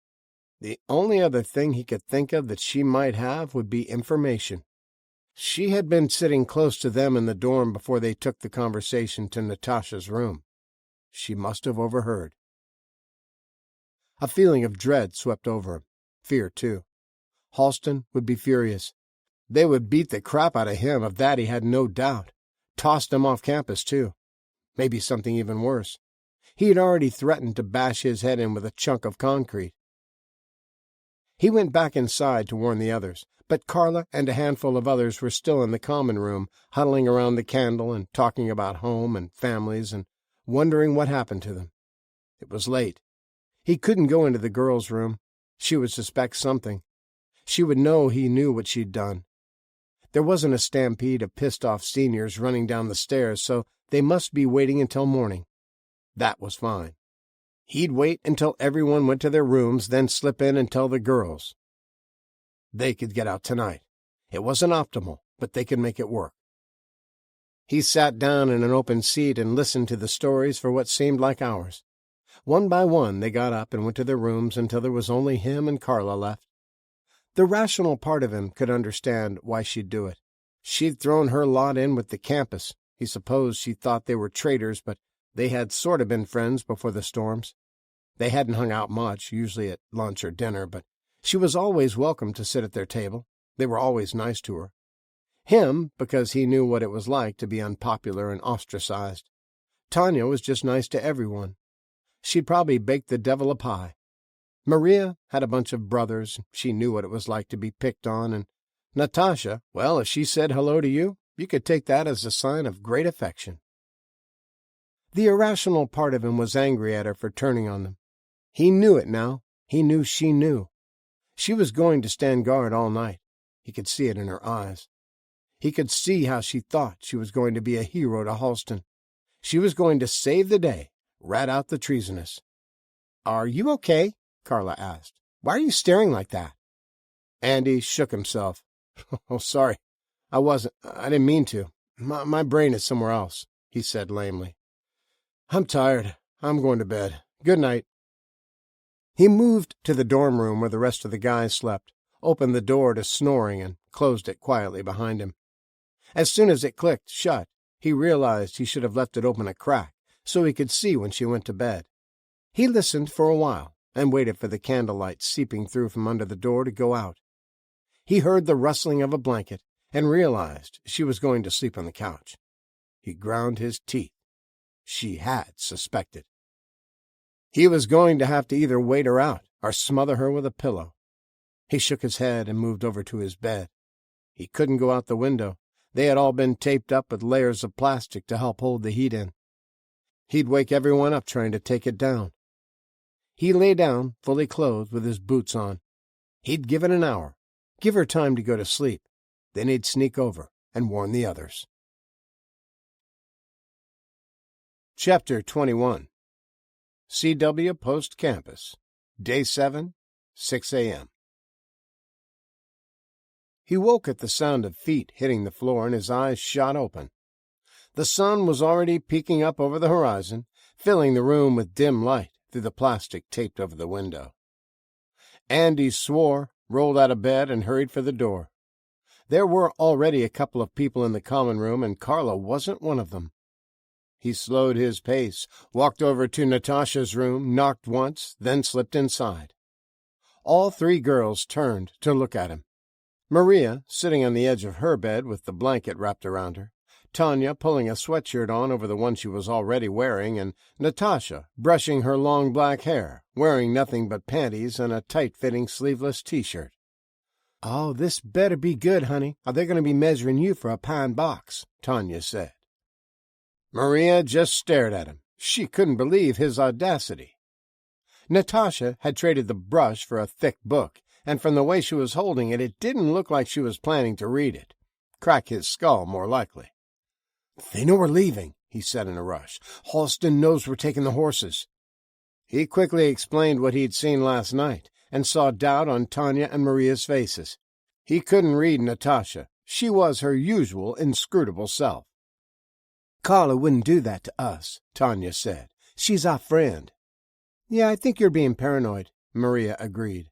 The only other thing he could think of that she might have would be information. She had been sitting close to them in the dorm before they took the conversation to Natasha's room. She must have overheard. A feeling of dread swept over him. Fear, too. Halston would be furious. They would beat the crap out of him, of that he had no doubt. Tossed him off campus, too. Maybe something even worse. He had already threatened to bash his head in with a chunk of concrete. He went back inside to warn the others, but Carla and a handful of others were still in the common room, huddling around the candle and talking about home and families and wondering what happened to them. It was late. He couldn't go into the girls' room. She would suspect something. She would know he knew what she'd done. There wasn't a stampede of pissed-off seniors running down the stairs, so they must be waiting until morning. That was fine. He'd wait until everyone went to their rooms, then slip in and tell the girls. They could get out tonight. It wasn't optimal, but they could make it work. He sat down in an open seat and listened to the stories for what seemed like hours. One by one, they got up and went to their rooms until there was only him and Carla left. The rational part of him could understand why she'd do it. She'd thrown her lot in with the campus. He supposed she thought they were traitors, but they had sort of been friends before the storms. They hadn't hung out much, usually at lunch or dinner, but she was always welcome to sit at their table. They were always nice to her. Him, because he knew what it was like to be unpopular and ostracized. Tanya was just nice to everyone. She'd probably baked the devil a pie. Maria had a bunch of brothers. She knew what it was like to be picked on. And Natasha, well, if she said hello to you, you could take that as a sign of great affection. The irrational part of him was angry at her for turning on them. He knew it now. He knew she knew. She was going to stand guard all night. He could see it in her eyes. He could see how she thought she was going to be a hero to Halston. She was going to save the day, rat out the treasonous. "Are you okay?" Carla asked. "Why are you staring like that?" Andy shook himself. "Oh, sorry. I didn't mean to. My brain is somewhere else," he said lamely. "I'm tired. I'm going to bed. Good night." He moved to the dorm room where the rest of the guys slept, opened the door to snoring, and closed it quietly behind him. As soon as it clicked shut, he realized he should have left it open a crack so he could see when she went to bed. He listened for a while and waited for the candlelight seeping through from under the door to go out. He heard the rustling of a blanket and realized she was going to sleep on the couch. He ground his teeth. She had suspected. He was going to have to either wait her out or smother her with a pillow. He shook his head and moved over to his bed. He couldn't go out the window. They had all been taped up with layers of plastic to help hold the heat in. He'd wake everyone up trying to take it down. He lay down, fully clothed, with his boots on. He'd give it an hour, give her time to go to sleep. Then he'd sneak over and warn the others. Chapter 21. CW Post Campus, Day 7, 6 a.m. He woke at the sound of feet hitting the floor, and his eyes shot open. The sun was already peeking up over the horizon, filling the room with dim light through the plastic taped over the window. Andy swore, rolled out of bed, and hurried for the door. There were already a couple of people in the common room, and Carla wasn't one of them. He slowed his pace, walked over to Natasha's room, knocked once, then slipped inside. All three girls turned to look at him. Maria, sitting on the edge of her bed with the blanket wrapped around her, Tanya pulling a sweatshirt on over the one she was already wearing, and Natasha brushing her long black hair, wearing nothing but panties and a tight-fitting sleeveless T-shirt. "Oh, this better be good, honey, or they're going to be measuring you for a pine box," Tanya said. Maria just stared at him. She couldn't believe his audacity. Natasha had traded the brush for a thick book, and from the way she was holding it, it didn't look like she was planning to read it. Crack his skull, more likely. "They know we're leaving," he said in a rush. "Halston knows we're taking the horses." He quickly explained what he'd seen last night, and saw doubt on Tanya and Maria's faces. He couldn't read Natasha. She was her usual inscrutable self. "Carla wouldn't do that to us," Tanya said. "She's our friend." "Yeah, I think you're being paranoid," Maria agreed.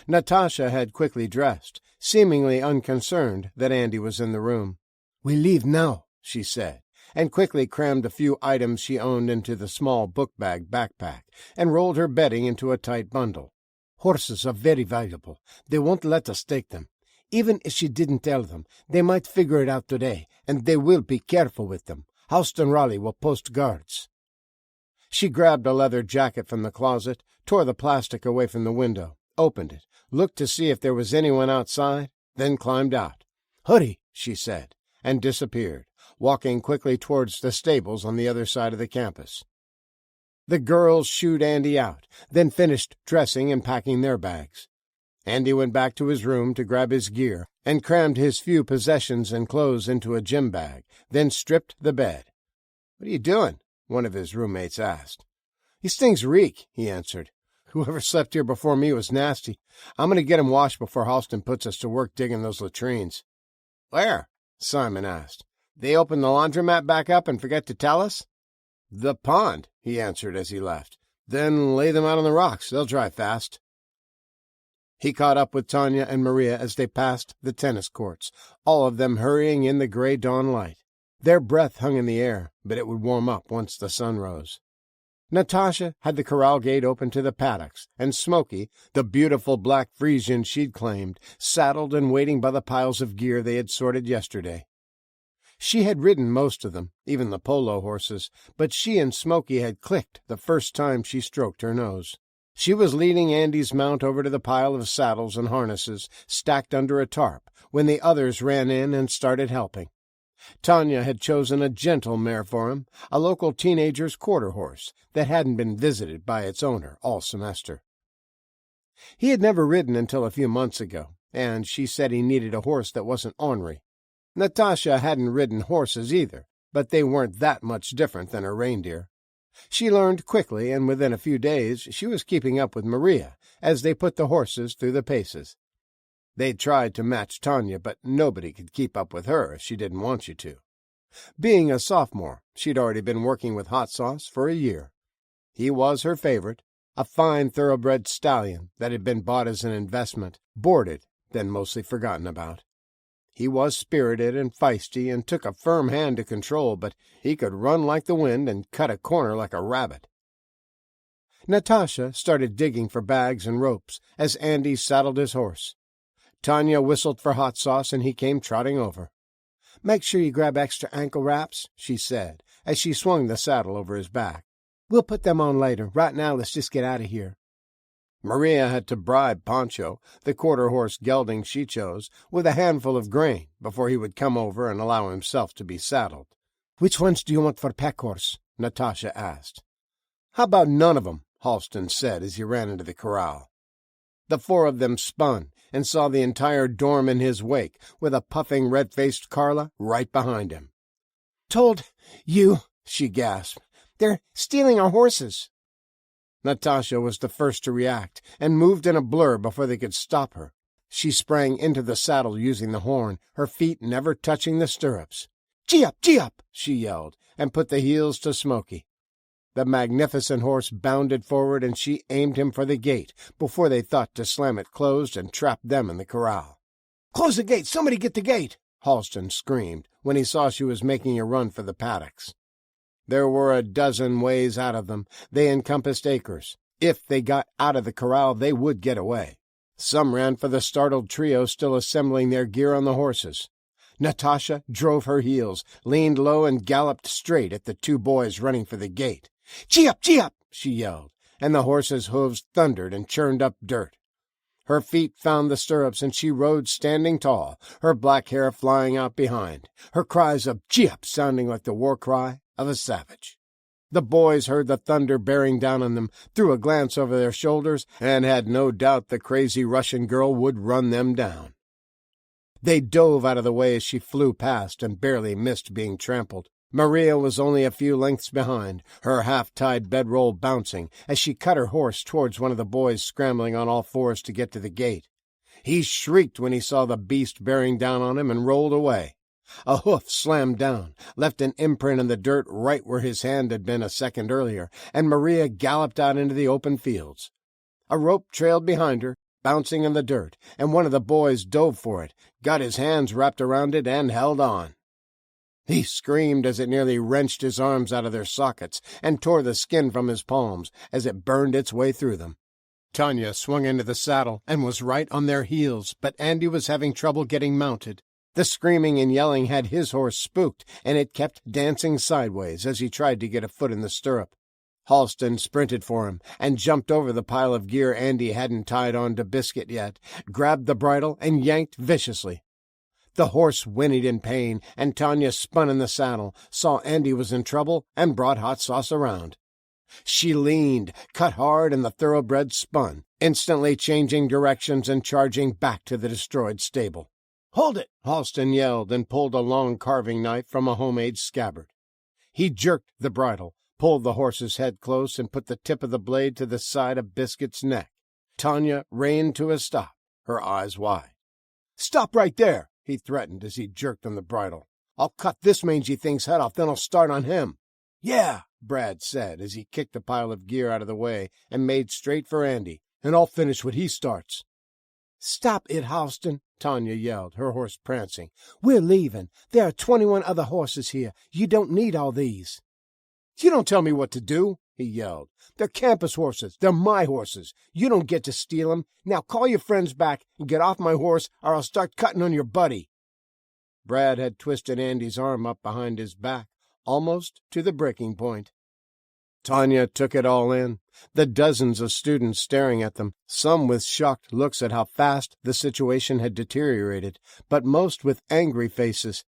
Natasha had quickly dressed, seemingly unconcerned that Andy was in the room. "We leave now," she said, and quickly crammed a few items she owned into the small book-bag backpack and rolled her bedding into a tight bundle. "Horses are very valuable. They won't let us take them. Even if she didn't tell them, they might figure it out today, and they will be careful with them. Halston Raleigh will post guards." She grabbed a leather jacket from the closet, tore the plastic away from the window, opened it, looked to see if there was anyone outside, then climbed out. "Hurry," she said, and disappeared, walking quickly towards the stables on the other side of the campus. The girls shooed Andy out, then finished dressing and packing their bags. Andy went back to his room to grab his gear and crammed his few possessions and clothes into a gym bag, then stripped the bed. "What are you doing?" one of his roommates asked. "These things reek," he answered. "Whoever slept here before me was nasty. I'm going to get 'em washed before Halston puts us to work digging those latrines." "Where?" Simon asked. "They open the laundromat back up and forget to tell us?" "The pond," he answered as he left. "Then lay them out on the rocks. They'll dry fast." He caught up with Tanya and Maria as they passed the tennis courts, all of them hurrying in the gray dawn light. Their breath hung in the air, but it would warm up once the sun rose. Natasha had the corral gate open to the paddocks, and Smoky, the beautiful black Frisian she'd claimed, saddled and waiting by the piles of gear they had sorted yesterday. She had ridden most of them, even the polo horses, but she and Smoky had clicked the first time she stroked her nose. She was leading Andy's mount over to the pile of saddles and harnesses stacked under a tarp when the others ran in and started helping. Tanya had chosen a gentle mare for him, a local teenager's quarter horse that hadn't been visited by its owner all semester. He had never ridden until a few months ago, and she said he needed a horse that wasn't ornery. Natasha hadn't ridden horses either, but they weren't that much different than her reindeer. She learned quickly, and within a few days she was keeping up with Maria as they put the horses through the paces. They'd tried to match Tanya, but nobody could keep up with her if she didn't want you to. Being a sophomore, she'd already been working with Hot Sauce for a year. He was her favorite, a fine thoroughbred stallion that had been bought as an investment, boarded, then mostly forgotten about. He was spirited and feisty and took a firm hand to control, but he could run like the wind and cut a corner like a rabbit. Natasha started digging for bags and ropes as Andy saddled his horse. Tanya whistled for Hot Sauce, and he came trotting over. "Make sure you grab extra ankle wraps," she said, as she swung the saddle over his back. "We'll put them on later. Right now, let's just get out of here." Maria had to bribe Pancho, the quarter-horse gelding she chose, with a handful of grain before he would come over and allow himself to be saddled. "Which ones do you want for pack-horse?" Natasha asked. "How about none of 'em?" Halston said as he ran into the corral. The four of them spun and saw the entire dorm in his wake, with a puffing, red-faced Carla right behind him. "Told you," she gasped. "They're stealing our horses." Natasha was the first to react and moved in a blur before they could stop her. She sprang into the saddle using the horn, her feet never touching the stirrups. Gee up, she yelled, and put the heels to Smoky. The magnificent horse bounded forward, and she aimed him for the gate before they thought to slam it closed and trap them in the corral. Close the gate! Somebody get the gate! Halston screamed when he saw she was making a run for the paddocks. There were a dozen ways out of them. They encompassed acres. If they got out of the corral, they would get away. Some ran for the startled trio still assembling their gear on the horses. Natasha drove her heels, leaned low, and galloped straight at the two boys running for the gate. Gee up, she yelled, and the horses' hooves thundered and churned up dirt. Her feet found the stirrups, and she rode standing tall, her black hair flying out behind, her cries of "Gee up" sounding like the war cry of a savage. The boys heard the thunder bearing down on them, threw a glance over their shoulders, and had no doubt the crazy Russian girl would run them down. They dove out of the way as she flew past and barely missed being trampled. Maria was only a few lengths behind, her half-tied bedroll bouncing as she cut her horse towards one of the boys scrambling on all fours to get to the gate. He shrieked when he saw the beast bearing down on him and rolled away. A hoof slammed down, left an imprint in the dirt right where his hand had been a second earlier, and Maria galloped out into the open fields. A rope trailed behind her, bouncing in the dirt, and one of the boys dove for it, got his hands wrapped around it, and held on. He screamed as it nearly wrenched his arms out of their sockets and tore the skin from his palms as it burned its way through them. Tanya swung into the saddle and was right on their heels, but Andy was having trouble getting mounted. The screaming and yelling had his horse spooked, and it kept dancing sideways as he tried to get a foot in the stirrup. Halston sprinted for him and jumped over the pile of gear Andy hadn't tied on to Biscuit yet, grabbed the bridle, and yanked viciously. The horse whinnied in pain, and Tanya spun in the saddle, saw Andy was in trouble, and brought Hot Sauce around. She leaned, cut hard, and the thoroughbred spun, instantly changing directions and charging back to the destroyed stable. "Hold it!" Halston yelled and pulled a long carving knife from a homemade scabbard. He jerked the bridle, pulled the horse's head close, and put the tip of the blade to the side of Biscuit's neck. Tanya reined to a stop, her eyes wide. "Stop right there!" he threatened as he jerked on the bridle. "I'll cut this mangy thing's head off, then I'll start on him." "Yeah," Brad said as he kicked the pile of gear out of the way and made straight for Andy. "And I'll finish what he starts." "Stop it, Halston," Tanya yelled, her horse prancing. "We're leaving. There are 21 other horses here. You don't need all these." "You don't tell me what to do," he yelled. "They're campus horses. They're my horses. You don't get to steal them. Now call your friends back and get off my horse, or I'll start cutting on your buddy." Brad had twisted Andy's arm up behind his back, almost to the breaking point. Tanya took it all in, the dozens of students staring at them, some with shocked looks at how fast the situation had deteriorated, but most with angry faces.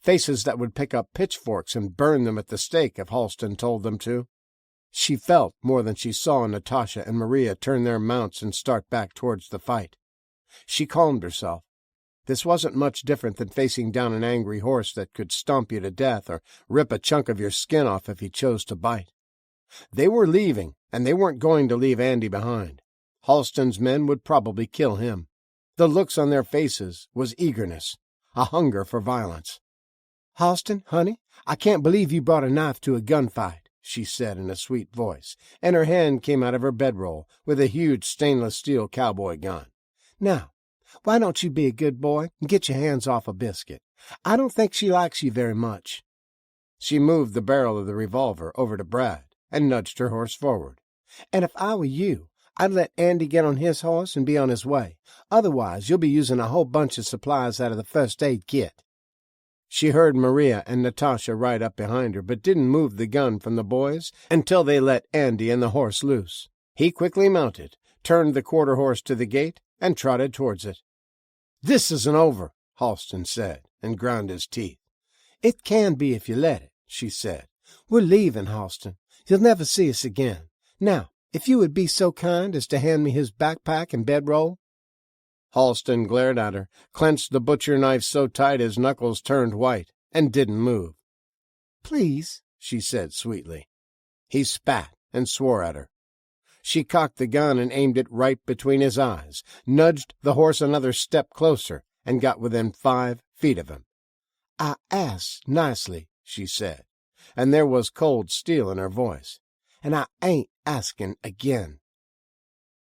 Faces that would pick up pitchforks and burn them at the stake if Halston told them to. She felt more than she saw Natasha and Maria turn their mounts and start back towards the fight. She calmed herself. This wasn't much different than facing down an angry horse that could stomp you to death or rip a chunk of your skin off if he chose to bite. They were leaving, and they weren't going to leave Andy behind. Halston's men would probably kill him. The looks on their faces was eagerness, a hunger for violence. "Halston, honey, I can't believe you brought a knife to a gunfight," she said in a sweet voice, and her hand came out of her bedroll with a huge stainless steel cowboy gun. "Now, why don't you be a good boy and get your hands off a Biscuit? I don't think she likes you very much." She moved the barrel of the revolver over to Brad and nudged her horse forward. "And if I were you, I'd let Andy get on his horse and be on his way. Otherwise, you'll be using a whole bunch of supplies out of the first aid kit." She heard Maria and Natasha ride up behind her, but didn't move the gun from the boys until they let Andy and the horse loose. He quickly mounted, turned the quarter horse to the gate, and trotted towards it. "This isn't over," Halston said, and ground his teeth. "It can be if you let it," she said. "We're leaving, Halston. You'll never see us again. Now, if you would be so kind as to hand me his backpack and bedroll." Halston glared at her, clenched the butcher knife so tight his knuckles turned white, and didn't move. "Please," she said sweetly. He spat and swore at her. She cocked the gun and aimed it right between his eyes, nudged the horse another step closer, and got within 5 feet of him. "I asked nicely," she said, and there was cold steel in her voice, "and I ain't asking again."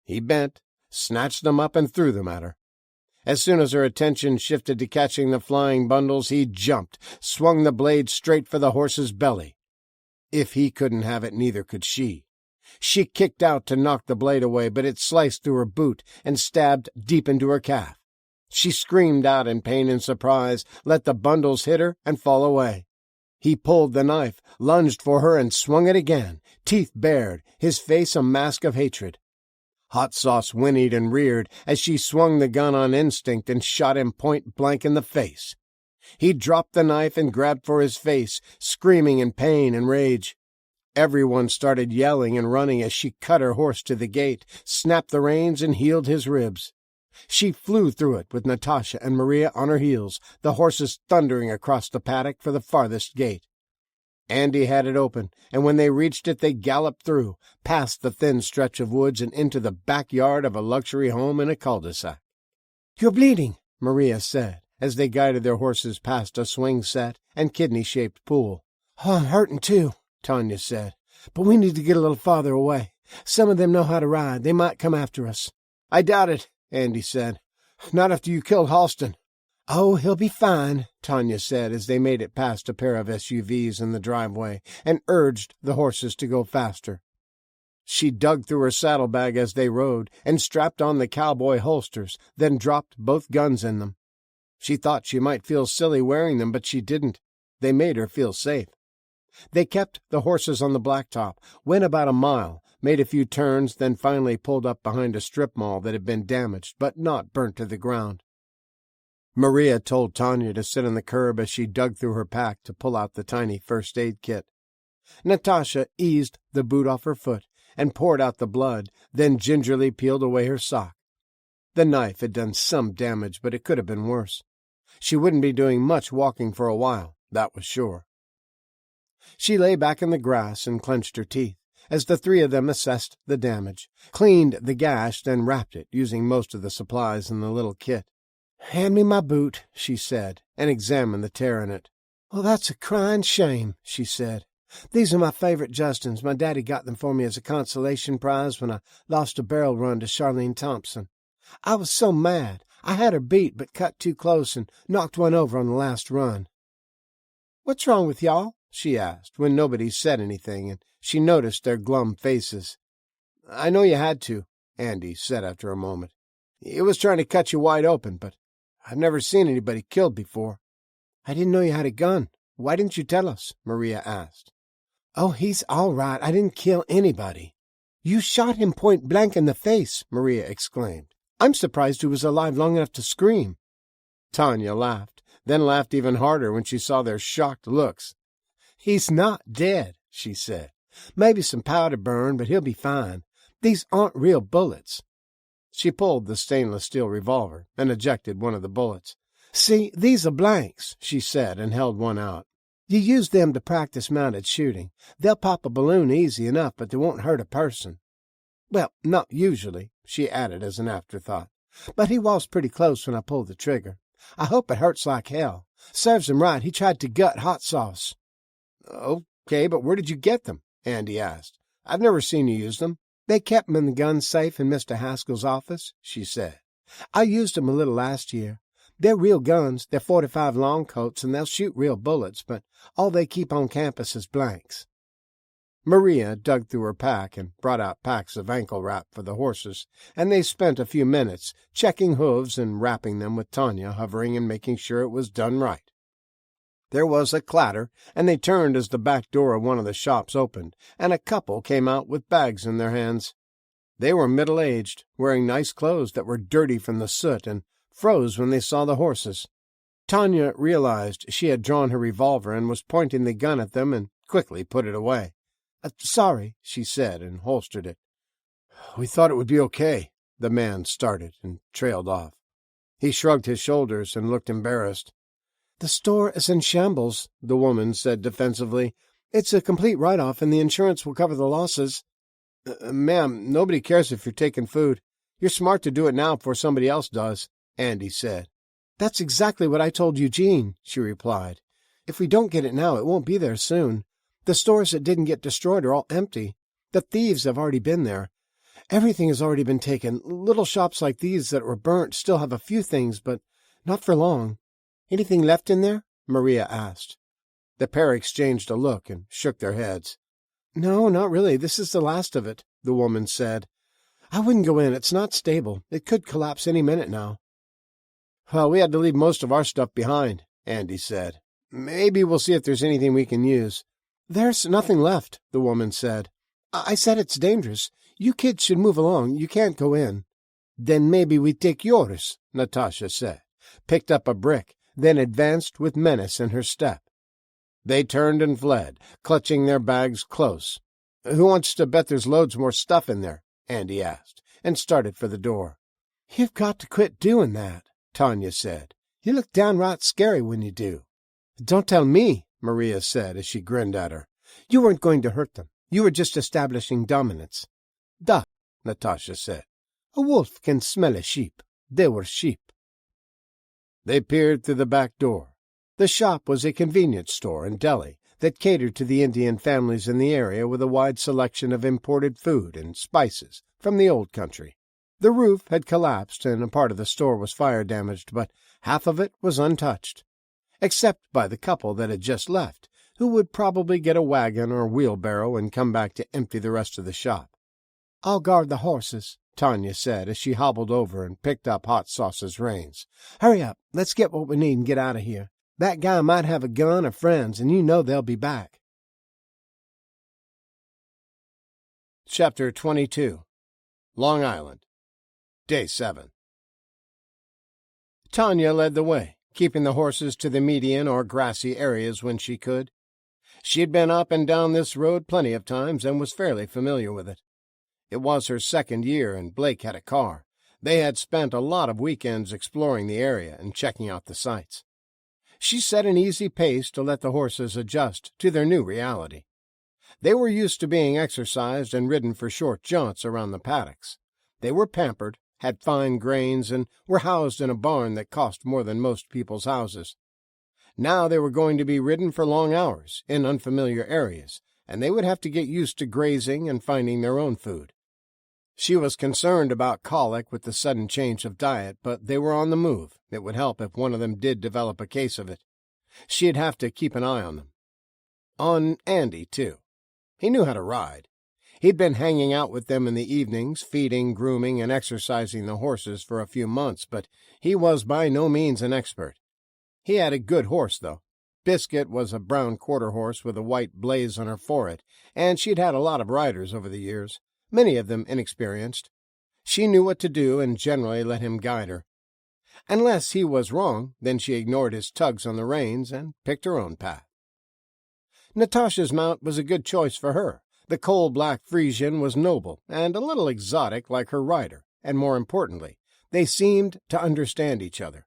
He bent, snatched them up, and threw them at her. As soon as her attention shifted to catching the flying bundles, he jumped, swung the blade straight for the horse's belly. If he couldn't have it, neither could she. She kicked out to knock the blade away, but it sliced through her boot and stabbed deep into her calf. She screamed out in pain and surprise, let the bundles hit her and fall away. He pulled the knife, lunged for her, and swung it again, teeth bared, his face a mask of hatred. Hot Sauce whinnied and reared as she swung the gun on instinct and shot him point blank in the face. He dropped the knife and grabbed for his face, screaming in pain and rage. Everyone started yelling and running as she cut her horse to the gate, snapped the reins, and healed his ribs. She flew through it with Natasha and Maria on her heels, the horses thundering across the paddock for the farthest gate. Andy had it open, and when they reached it they galloped through, past the thin stretch of woods and into the backyard of a luxury home in a cul-de-sac. "You're bleeding," Maria said, as they guided their horses past a swing-set and kidney-shaped pool. "Oh, I'm hurting too," Tanya said, "but we need to get a little farther away. Some of them know how to ride. They might come after us." "I doubt it," Andy said. "Not after you killed Halston." "Oh, he'll be fine," Tanya said as they made it past a pair of SUVs in the driveway and urged the horses to go faster. She dug through her saddlebag as they rode and strapped on the cowboy holsters, then dropped both guns in them. She thought she might feel silly wearing them, but she didn't. They made her feel safe. They kept the horses on the blacktop, went about a mile, made a few turns, then finally pulled up behind a strip mall that had been damaged but not burnt to the ground. Maria told Tanya to sit on the curb as she dug through her pack to pull out the tiny first aid kit. Natasha eased the boot off her foot and poured out the blood, then gingerly peeled away her sock. The knife had done some damage, but it could have been worse. She wouldn't be doing much walking for a while, that was sure. She lay back in the grass and clenched her teeth as the three of them assessed the damage, cleaned the gash, then wrapped it, using most of the supplies in the little kit. "Hand me my boot," she said, and examined the tear in it. "Well, that's a crying shame," she said. "These are my favorite Justins. My daddy got them for me as a consolation prize when I lost a barrel run to Charlene Thompson. I was so mad. I had her beat, but cut too close and knocked one over on the last run." "What's wrong with y'all?" she asked, when nobody said anything, and she noticed their glum faces. "I know you had to," Andy said after a moment. "It was trying to cut you wide open, but I've never seen anybody killed before." "I didn't know you had a gun. Why didn't you tell us?" Maria asked. "Oh, he's all right. I didn't kill anybody." "You shot him point blank in the face," Maria exclaimed. "I'm surprised he was alive long enough to scream." Tanya laughed, then laughed even harder when she saw their shocked looks. "He's not dead," she said. "Maybe some powder burn, but he'll be fine. These aren't real bullets." She pulled the stainless steel revolver and ejected one of the bullets. "See, these are blanks," she said, and held one out. "You use them to practice mounted shooting. They'll pop a balloon easy enough, but they won't hurt a person. Well, not usually," she added as an afterthought. "But he was pretty close when I pulled the trigger. I hope it hurts like hell. Serves him right. He tried to gut Hot Sauce." "Okay, but where did you get them?" Andy asked. "I've never seen you use them." "They kept them in the gun safe in Mr. Haskell's office," she said. "I used them a little last year. They're real guns. They're .45 long Colts, and they'll shoot real bullets, but all they keep on campus is blanks." Maria dug through her pack and brought out packs of ankle wrap for the horses, and they spent a few minutes checking hooves and wrapping them with Tanya hovering and making sure it was done right. There was a clatter, and they turned as the back door of one of the shops opened, and a couple came out with bags in their hands. They were middle-aged, wearing nice clothes that were dirty from the soot, and froze when they saw the horses. Tanya realized she had drawn her revolver and was pointing the gun at them and quickly put it away. "Sorry," she said, and holstered it. "We thought it would be okay," the man started and trailed off. He shrugged his shoulders and looked embarrassed. "The store is in shambles," the woman said defensively. "It's a complete write-off, and the insurance will cover the losses." Ma'am, nobody cares if you're taking food. You're smart to do it now before somebody else does, Andy said. That's exactly what I told Eugene, she replied. If we don't get it now, it won't be there soon. The stores that didn't get destroyed are all empty. The thieves have already been there. Everything has already been taken. Little shops like these that were burnt still have a few things, but not for long. Anything left in there? Maria asked. The pair exchanged a look and shook their heads. No, not really. This is the last of it, the woman said. I wouldn't go in. It's not stable. It could collapse any minute now. Well, we had to leave most of our stuff behind, Andy said. Maybe we'll see if there's anything we can use. There's nothing left, the woman said. I said it's dangerous. You kids should move along. You can't go in. Then maybe we take yours, Natasha said, picked up a brick, then advanced with menace in her step. They turned and fled, clutching their bags close. Who wants to bet there's loads more stuff in there? Andy asked, and started for the door. You've got to quit doing that, Tanya said. You look downright scary when you do. Don't tell me, Maria said as she grinned at her. You weren't going to hurt them. You were just establishing dominance. Duh, Natasha said. A wolf can smell a sheep. They were sheep. They peered through the back door. The shop was a convenience store and deli that catered to the Indian families in the area with a wide selection of imported food and spices from the old country. The roof had collapsed and a part of the store was fire-damaged, but half of it was untouched, except by the couple that had just left, who would probably get a wagon or wheelbarrow and come back to empty the rest of the shop. I'll guard the horses, Tanya said as she hobbled over and picked up Hot Sauce's reins. Hurry up. Let's get what we need and get out of here. That guy might have a gun or friends, and you know they'll be back. Chapter 22. Long Island. Day 7. Tanya led the way, keeping the horses to the median or grassy areas when she could. She had been up and down this road plenty of times and was fairly familiar with it. It was her second year, and Blake had a car. They had spent a lot of weekends exploring the area and checking out the sights. She set an easy pace to let the horses adjust to their new reality. They were used to being exercised and ridden for short jaunts around the paddocks. They were pampered, had fine grains, and were housed in a barn that cost more than most people's houses. Now they were going to be ridden for long hours in unfamiliar areas, and they would have to get used to grazing and finding their own food. She was concerned about colic with the sudden change of diet, but they were on the move. It would help if one of them did develop a case of it. She'd have to keep an eye on them. On Andy, too. He knew how to ride. He'd been hanging out with them in the evenings, feeding, grooming, and exercising the horses for a few months, but he was by no means an expert. He had a good horse, though. Biscuit was a brown quarter horse with a white blaze on her forehead, and she'd had a lot of riders over the years, many of them inexperienced. She knew what to do and generally let him guide her. Unless he was wrong, then she ignored his tugs on the reins and picked her own path. Natasha's mount was a good choice for her. The coal-black Frisian was noble and a little exotic like her rider, and more importantly, they seemed to understand each other.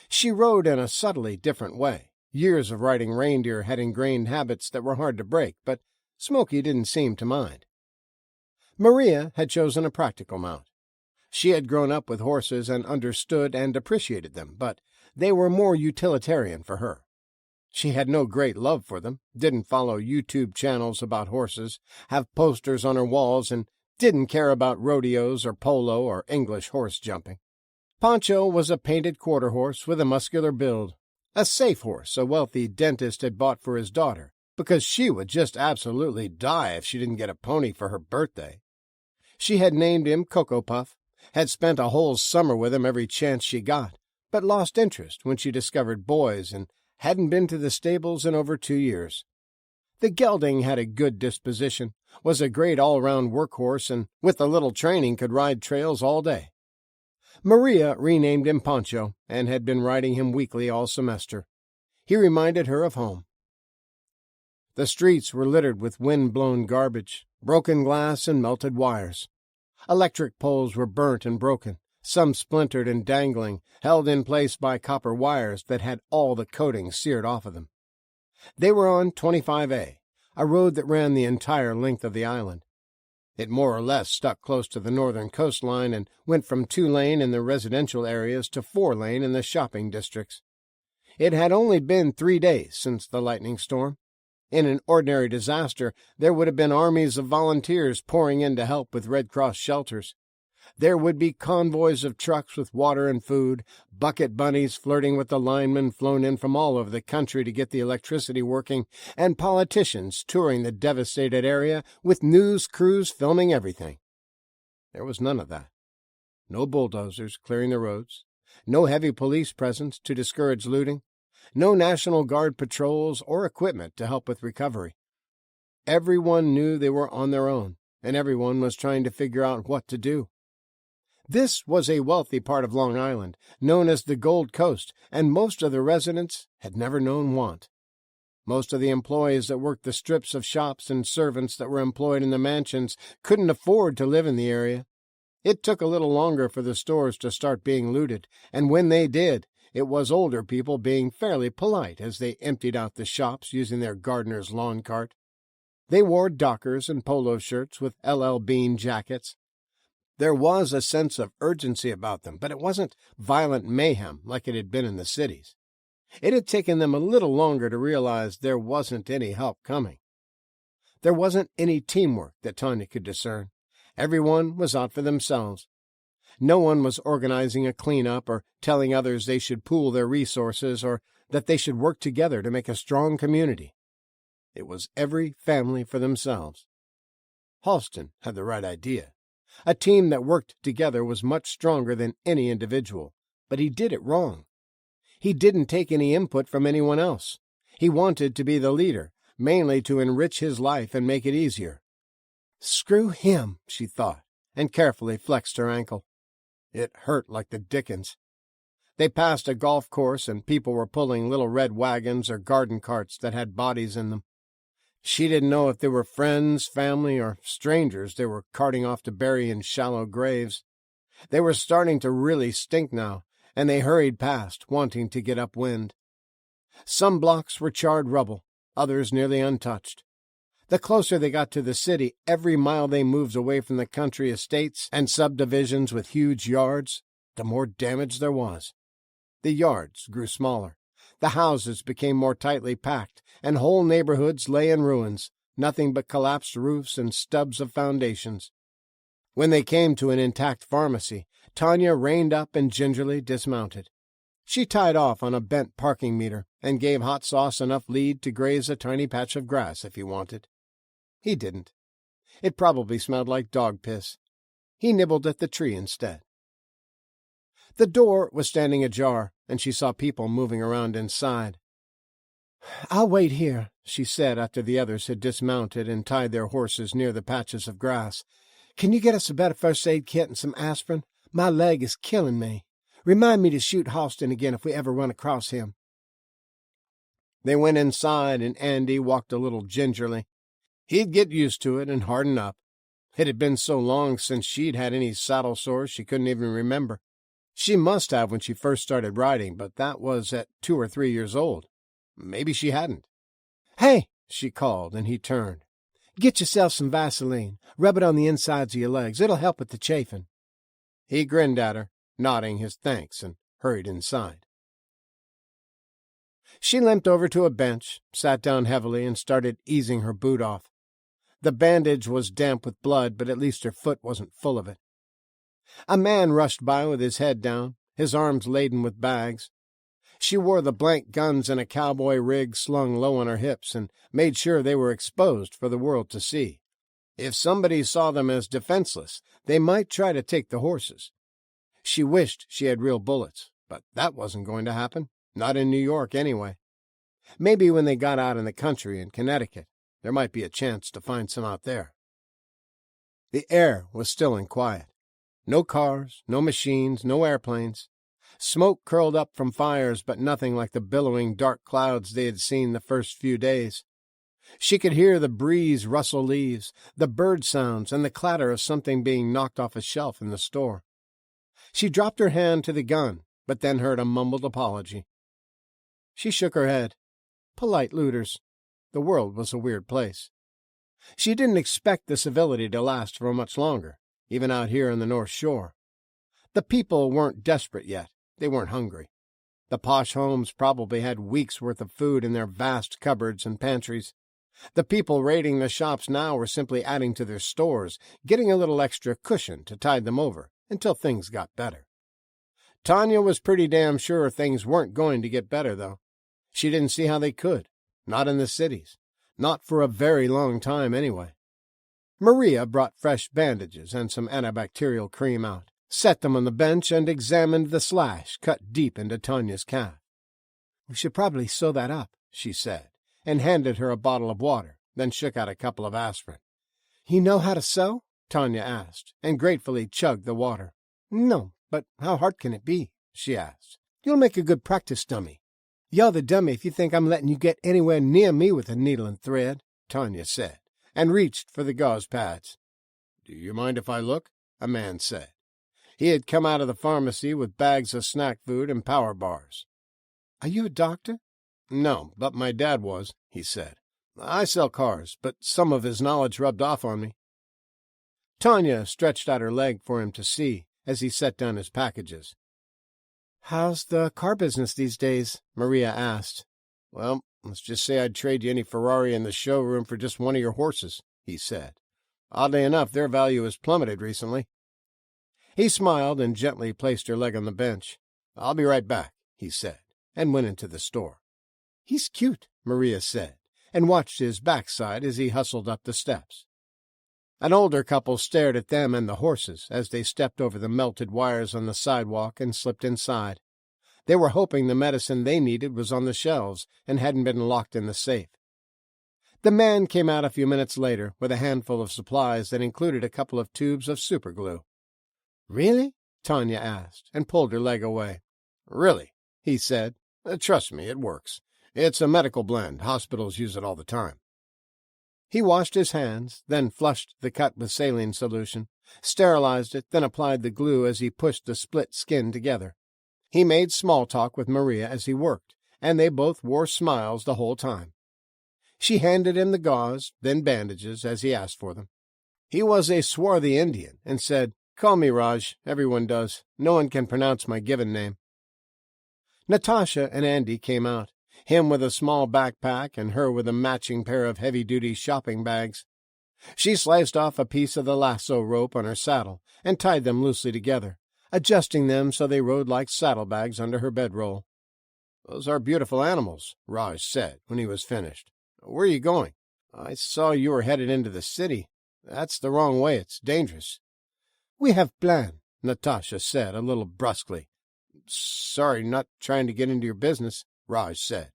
She rode in a subtly different way. Years of riding reindeer had ingrained habits that were hard to break, but Smoky didn't seem to mind. Maria had chosen a practical mount. She had grown up with horses and understood and appreciated them, but they were more utilitarian for her. She had no great love for them, didn't follow YouTube channels about horses, have posters on her walls, and didn't care about rodeos or polo or English horse jumping. Pancho was a painted quarter horse with a muscular build, a safe horse a wealthy dentist had bought for his daughter, because she would just absolutely die if she didn't get a pony for her birthday. She had named him Cocoa Puff, had spent a whole summer with him every chance she got, but lost interest when she discovered boys and hadn't been to the stables in over 2 years. The gelding had a good disposition, was a great all-round workhorse, and with a little training could ride trails all day. Maria renamed him Pancho and had been riding him weekly all semester. He reminded her of home. The streets were littered with wind-blown garbage, broken glass, and melted wires. Electric poles were burnt and broken, some splintered and dangling, held in place by copper wires that had all the coating seared off of them. They were on 25A, a road that ran the entire length of the island. It more or less stuck close to the northern coastline and went from 2-lane in the residential areas to 4-lane in the shopping districts. It had only been 3 days since the lightning storm. In an ordinary disaster, there would have been armies of volunteers pouring in to help with Red Cross shelters. There would be convoys of trucks with water and food, bucket bunnies flirting with the linemen flown in from all over the country to get the electricity working, and politicians touring the devastated area with news crews filming everything. There was none of that. No bulldozers clearing the roads, no heavy police presence to discourage looting, no National Guard patrols or equipment to help with recovery. Everyone knew they were on their own, and everyone was trying to figure out what to do. This was a wealthy part of Long Island, known as the Gold Coast, and most of the residents had never known want. Most of the employees that worked the strips of shops and servants that were employed in the mansions couldn't afford to live in the area. It took a little longer for the stores to start being looted, and when they did, it was older people being fairly polite as they emptied out the shops using their gardener's lawn cart. They wore dockers and polo shirts with LL Bean jackets. There was a sense of urgency about them, but it wasn't violent mayhem like it had been in the cities. It had taken them a little longer to realize there wasn't any help coming. There wasn't any teamwork that Tanya could discern. Everyone was out for themselves. No one was organizing a cleanup or telling others they should pool their resources or that they should work together to make a strong community. It was every family for themselves. Halston had the right idea. A team that worked together was much stronger than any individual, but he did it wrong. He didn't take any input from anyone else. He wanted to be the leader, mainly to enrich his life and make it easier. Screw him, she thought, and carefully flexed her ankle. It hurt like the dickens. They passed a golf course, and people were pulling little red wagons or garden carts that had bodies in them. She didn't know if they were friends, family, or strangers they were carting off to bury in shallow graves. They were starting to really stink now, and they hurried past, wanting to get upwind. Some blocks were charred rubble, others nearly untouched. The closer they got to the city, every mile they moved away from the country estates and subdivisions with huge yards, the more damage there was. The yards grew smaller. The houses became more tightly packed, and whole neighborhoods lay in ruins, nothing but collapsed roofs and stubs of foundations. When they came to an intact pharmacy, Tanya reined up and gingerly dismounted. She tied off on a bent parking meter and gave Hot Sauce enough lead to graze a tiny patch of grass if he wanted. He didn't. It probably smelled like dog piss. He nibbled at the tree instead. The door was standing ajar, and she saw people moving around inside. "I'll wait here," she said after the others had dismounted and tied their horses near the patches of grass. "Can you get us a better first aid kit and some aspirin? My leg is killing me. Remind me to shoot Halston again if we ever run across him." They went inside, and Andy walked a little gingerly. He'd get used to it and harden up. It had been so long since she'd had any saddle sores she couldn't even remember. She must have when she first started riding, but that was at 2 or 3 years old. Maybe she hadn't. "Hey," she called, and he turned. "Get yourself some Vaseline. Rub it on the insides of your legs. It'll help with the chafing." He grinned at her, nodding his thanks, and hurried inside. She limped over to a bench, sat down heavily, and started easing her boot off. The bandage was damp with blood, but at least her foot wasn't full of it. A man rushed by with his head down, his arms laden with bags. She wore the blank guns in a cowboy rig slung low on her hips and made sure they were exposed for the world to see. If somebody saw them as defenseless, they might try to take the horses. She wished she had real bullets, but that wasn't going to happen, not in New York anyway. Maybe when they got out in the country in Connecticut, there might be a chance to find some out there. The air was still and quiet. No cars, no machines, no airplanes. Smoke curled up from fires, but nothing like the billowing dark clouds they had seen the first few days. She could hear the breeze rustle leaves, the bird sounds, and the clatter of something being knocked off a shelf in the store. She dropped her hand to the gun, but then heard a mumbled apology. She shook her head. Polite looters. The world was a weird place. She didn't expect the civility to last for much longer, even out here on the North Shore. The people weren't desperate yet. They weren't hungry. The posh homes probably had weeks' worth of food in their vast cupboards and pantries. The people raiding the shops now were simply adding to their stores, getting a little extra cushion to tide them over until things got better. Tanya was pretty damn sure things weren't going to get better, though. She didn't see how they could. Not in the cities. Not for a very long time, anyway. Maria brought fresh bandages and some antibacterial cream out, set them on the bench, and examined the slash cut deep into Tanya's calf. "We should probably sew that up," she said, and handed her a bottle of water, then shook out a couple of aspirin. "You know how to sew?" Tanya asked, and gratefully chugged the water. "No, but how hard can it be?" she asked. "You'll make a good practice dummy." "You're the dummy if you think I'm letting you get anywhere near me with a needle and thread," Tanya said, and reached for the gauze pads. "Do you mind if I look?" a man said. He had come out of the pharmacy with bags of snack food and power bars. "Are you a doctor?" "No, but my dad was," he said. "I sell cars, but some of his knowledge rubbed off on me." Tanya stretched out her leg for him to see as he set down his packages. "How's the car business these days?" Maria asked. "Well, let's just say I'd trade you any Ferrari in the showroom for just one of your horses," he said. "Oddly enough, their value has plummeted recently." He smiled and gently placed her leg on the bench. "I'll be right back," he said, and went into the store. "He's cute," Maria said, and watched his backside as he hustled up the steps. An older couple stared at them and the horses as they stepped over the melted wires on the sidewalk and slipped inside. They were hoping the medicine they needed was on the shelves and hadn't been locked in the safe. The man came out a few minutes later with a handful of supplies that included a couple of tubes of superglue. "Really?" Tanya asked, and pulled her leg away. "Really," he said. "Trust me, it works. It's a medical blend. Hospitals use it all the time." He washed his hands, then flushed the cut with saline solution, sterilized it, then applied the glue as he pushed the split skin together. He made small talk with Maria as he worked, and they both wore smiles the whole time. She handed him the gauze, then bandages, as he asked for them. He was a swarthy Indian and said, "Call me Raj. Everyone does. No one can pronounce my given name." Natasha and Andy came out, him with a small backpack and her with a matching pair of heavy-duty shopping bags. She sliced off a piece of the lasso rope on her saddle and tied them loosely together, adjusting them so they rode like saddlebags under her bedroll. "Those are beautiful animals," Raj said when he was finished. "Where are you going? I saw you were headed into the city. That's the wrong way. It's dangerous." "We have plan," Natasha said a little brusquely. "Sorry, not trying to get into your business," Raj said.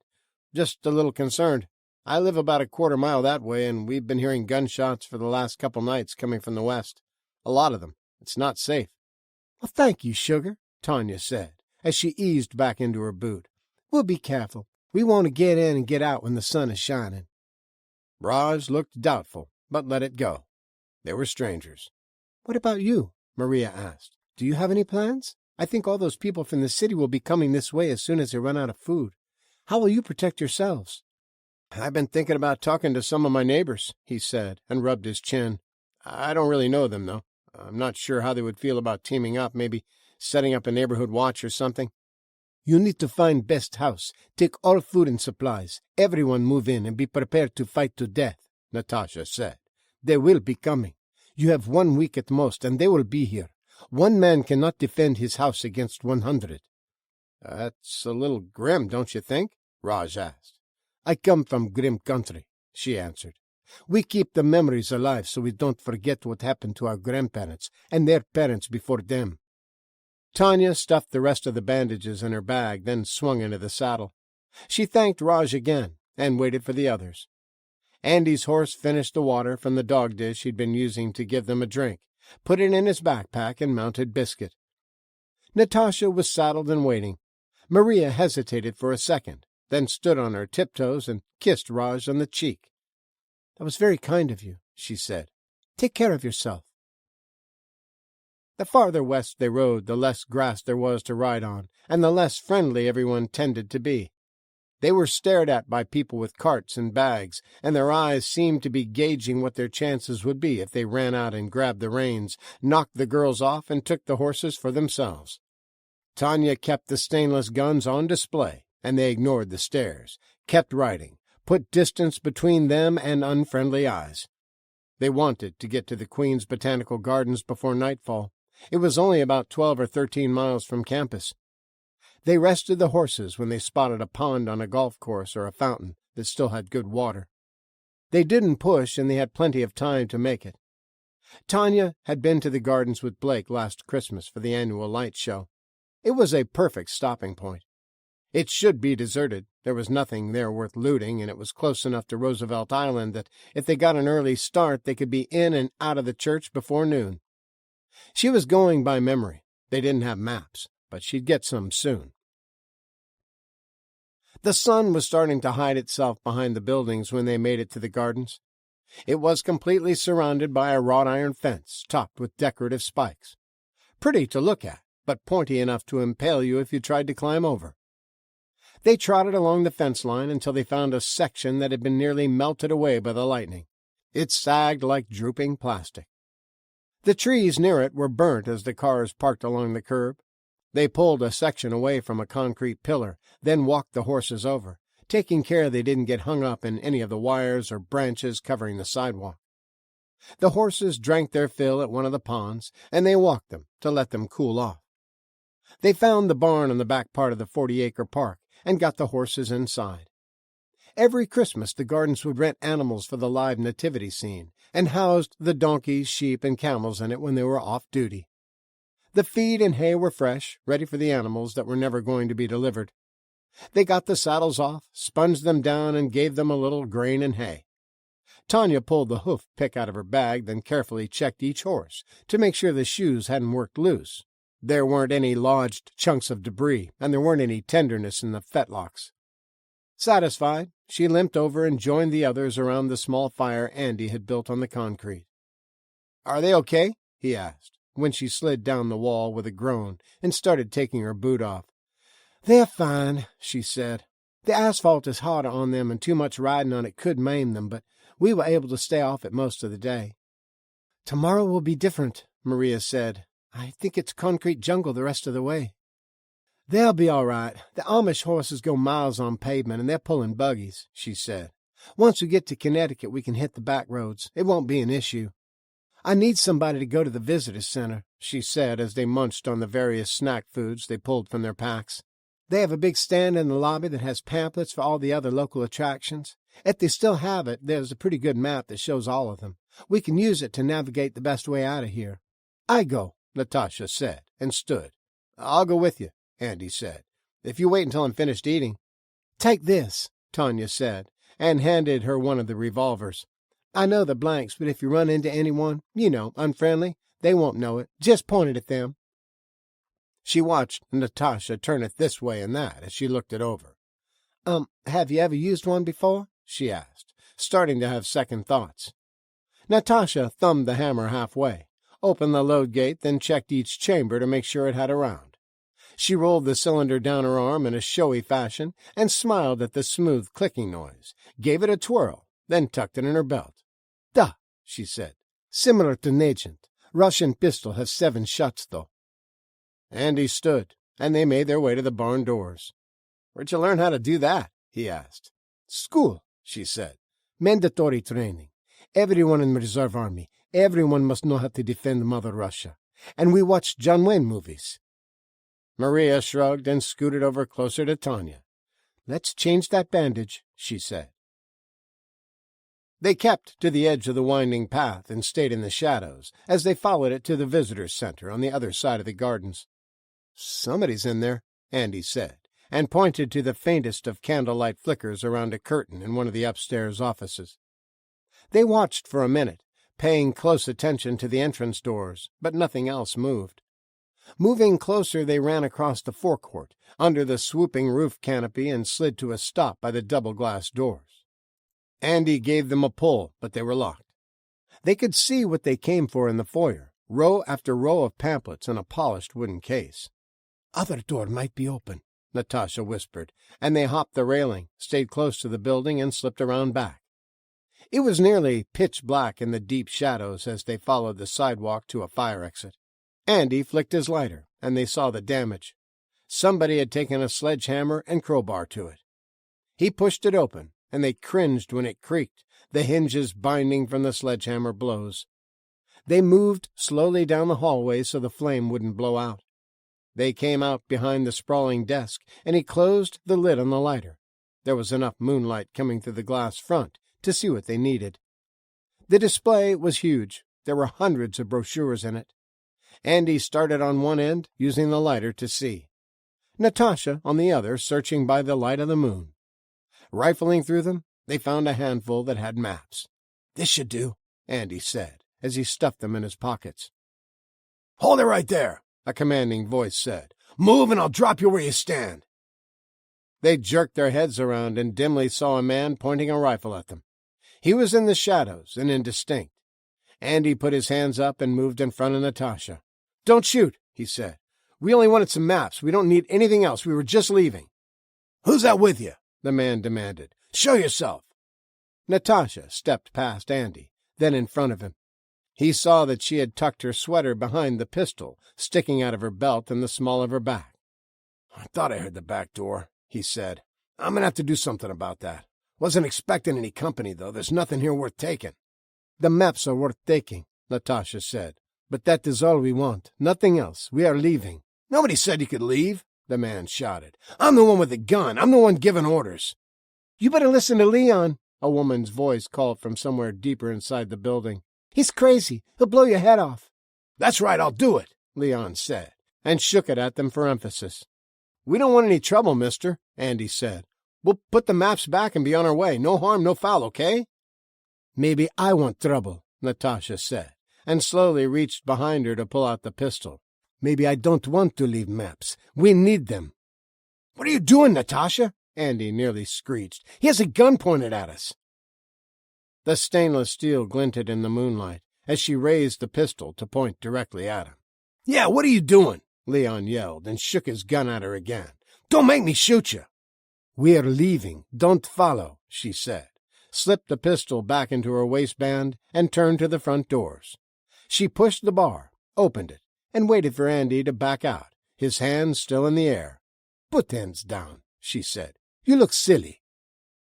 "Just a little concerned. I live about a quarter-mile that way, and we've been hearing gunshots for the last couple nights coming from the west. A lot of them. It's not safe." "Well, thank you, sugar," Tanya said, as she eased back into her boot. "We'll be careful. We want to get in and get out when the sun is shining." Raj looked doubtful, but let it go. They were strangers. "What about you?" Maria asked. "Do you have any plans? I think all those people from the city will be coming this way as soon as they run out of food. How will you protect yourselves?" "I've been thinking about talking to some of my neighbors," he said, and rubbed his chin. "I don't really know them, though. I'm not sure how they would feel about teaming up, maybe setting up a neighborhood watch or something." "You need to find best house, take all food and supplies, everyone move in and be prepared to fight to death," Natasha said. "They will be coming. You have 1 week at most, and they will be here. One man cannot defend his house against 100. "That's a little grim, don't you think?" Raj asked. "I come from grim country," she answered. "We keep the memories alive so we don't forget what happened to our grandparents and their parents before them." Tanya stuffed the rest of the bandages in her bag, then swung into the saddle. She thanked Raj again and waited for the others. Andy's horse finished the water from the dog dish he'd been using to give them a drink, put it in his backpack, and mounted Biscuit. Natasha was saddled and waiting. Maria hesitated for a second, then stood on her tiptoes and kissed Raj on the cheek. "That was very kind of you," she said. "Take care of yourself." The farther west they rode, the less grass there was to ride on, and the less friendly everyone tended to be. They were stared at by people with carts and bags, and their eyes seemed to be gauging what their chances would be if they ran out and grabbed the reins, knocked the girls off, and took the horses for themselves. Tanya kept the stainless guns on display, and they ignored the stares, kept riding, put distance between them and unfriendly eyes. They wanted to get to the Queen's Botanical Gardens before nightfall. It was only about 12 or 13 miles from campus. They rested the horses when they spotted a pond on a golf course or a fountain that still had good water. They didn't push, and they had plenty of time to make it. Tanya had been to the gardens with Blake last Christmas for the annual light show. It was a perfect stopping point. It should be deserted. There was nothing there worth looting, and it was close enough to Roosevelt Island that if they got an early start, they could be in and out of the church before noon. She was going by memory. They didn't have maps, but she'd get some soon. The sun was starting to hide itself behind the buildings when they made it to the gardens. It was completely surrounded by a wrought iron fence topped with decorative spikes. Pretty to look at, but pointy enough to impale you if you tried to climb over. They trotted along the fence line until they found a section that had been nearly melted away by the lightning. It sagged like drooping plastic. The trees near it were burnt as the cars parked along the curb. They pulled a section away from a concrete pillar, then walked the horses over, taking care they didn't get hung up in any of the wires or branches covering the sidewalk. The horses drank their fill at one of the ponds, and they walked them to let them cool off. They found the barn on the back part of the 40-acre park and got the horses inside. Every Christmas the gardens would rent animals for the live nativity scene and housed the donkeys, sheep, and camels in it when they were off duty. The feed and hay were fresh, ready for the animals that were never going to be delivered. They got the saddles off, sponged them down, and gave them a little grain and hay. Tanya pulled the hoof pick out of her bag, then carefully checked each horse to make sure the shoes hadn't worked loose. There weren't any lodged chunks of debris, and there weren't any tenderness in the fetlocks. Satisfied, she limped over and joined the others around the small fire Andy had built on the concrete. "Are they okay?" he asked, when she slid down the wall with a groan and started taking her boot off. "They're fine," she said. "The asphalt is hard on them, and too much riding on it could maim them, but we were able to stay off it most of the day." "Tomorrow will be different," Maria said. "I think it's concrete jungle the rest of the way." "They'll be all right. The Amish horses go miles on pavement, and they're pulling buggies," she said. "Once we get to Connecticut, we can hit the back roads. It won't be an issue." "I need somebody to go to the visitor center," she said as they munched on the various snack foods they pulled from their packs. "They have a big stand in the lobby that has pamphlets for all the other local attractions. If they still have it, there's a pretty good map that shows all of them. We can use it to navigate the best way out of here." "I go," Natasha said, and stood. "I'll go with you," Andy said, "if you wait until I'm finished eating." "Take this," Tanya said, and handed her one of the revolvers. "I know the blanks, but if you run into anyone, unfriendly, they won't know it. Just point it at them." She watched Natasha turn it this way and that as she looked it over. Have you ever used one before?" she asked, starting to have second thoughts. Natasha thumbed the hammer halfway, opened the load gate, then checked each chamber to make sure it had a round. She rolled the cylinder down her arm in a showy fashion and smiled at the smooth clicking noise, gave it a twirl, then tucked it in her belt. "Duh," she said. "Similar to Nagant. Russian pistol have 7 shots, though." Andy stood, and they made their way to the barn doors. "Where'd you learn how to do that?" he asked. "School," she said. "Mandatory training. Everyone in the reserve army, everyone must know how to defend Mother Russia. And we watched John Wayne movies." Maria shrugged and scooted over closer to Tanya. "Let's change that bandage," she said. They kept to the edge of the winding path and stayed in the shadows as they followed it to the visitors' center on the other side of the gardens. "Somebody's in there," Andy said, and pointed to the faintest of candlelight flickers around a curtain in one of the upstairs offices. They watched for a minute, paying close attention to the entrance doors, but nothing else moved. Moving closer, they ran across the forecourt, under the swooping roof canopy, and slid to a stop by the double-glass doors. Andy gave them a pull, but they were locked. They could see what they came for in the foyer, row after row of pamphlets in a polished wooden case. "Other door might be open," Natasha whispered, and they hopped the railing, stayed close to the building, and slipped around back. It was nearly pitch black in the deep shadows as they followed the sidewalk to a fire exit. Andy flicked his lighter, and they saw the damage. Somebody had taken a sledgehammer and crowbar to it. He pushed it open, and they cringed when it creaked, the hinges binding from the sledgehammer blows. They moved slowly down the hallway so the flame wouldn't blow out. They came out behind the sprawling desk, and he closed the lid on the lighter. There was enough moonlight coming through the glass front to see what they needed. The display was huge. There were hundreds of brochures in it. Andy started on one end, using the lighter to see. Natasha on the other, searching by the light of the moon. Rifling through them, they found a handful that had maps. "This should do," Andy said, as he stuffed them in his pockets. "Hold it right there," a commanding voice said. "Move and I'll drop you where you stand." They jerked their heads around and dimly saw a man pointing a rifle at them. He was in the shadows and indistinct. Andy put his hands up and moved in front of Natasha. "Don't shoot," he said. "We only wanted some maps. We don't need anything else. We were just leaving." "Who's that with you?" the man demanded. "Show yourself." Natasha stepped past Andy, then in front of him. He saw that she had tucked her sweater behind the pistol, sticking out of her belt in the small of her back. "I thought I heard the back door," he said. "I'm going to have to do something about that. Wasn't expecting any company, though. There's nothing here worth taking." "The maps are worth taking," Natasha said. "But that is all we want. Nothing else. We are leaving." "Nobody said you could leave," the man shouted. "I'm the one with the gun. I'm the one giving orders." "You better listen to Leon," a woman's voice called from somewhere deeper inside the building. "He's crazy. He'll blow your head off." "That's right, I'll do it," Leon said, and shook it at them for emphasis. "We don't want any trouble, mister," Andy said. "We'll put the maps back and be on our way. No harm, no foul, okay?" "Maybe I want trouble," Natasha said, and slowly reached behind her to pull out the pistol. "Maybe I don't want to leave maps. We need them." "What are you doing, Natasha?" Andy nearly screeched. "He has a gun pointed at us." The stainless steel glinted in the moonlight as she raised the pistol to point directly at him. "Yeah, what are you doing?" Leon yelled and shook his gun at her again. "Don't make me shoot you." "We're leaving. Don't follow," she said, slipped the pistol back into her waistband, and turned to the front doors. She pushed the bar, opened it, and waited for Andy to back out, his hands still in the air. "Put hands down," she said. "You look silly."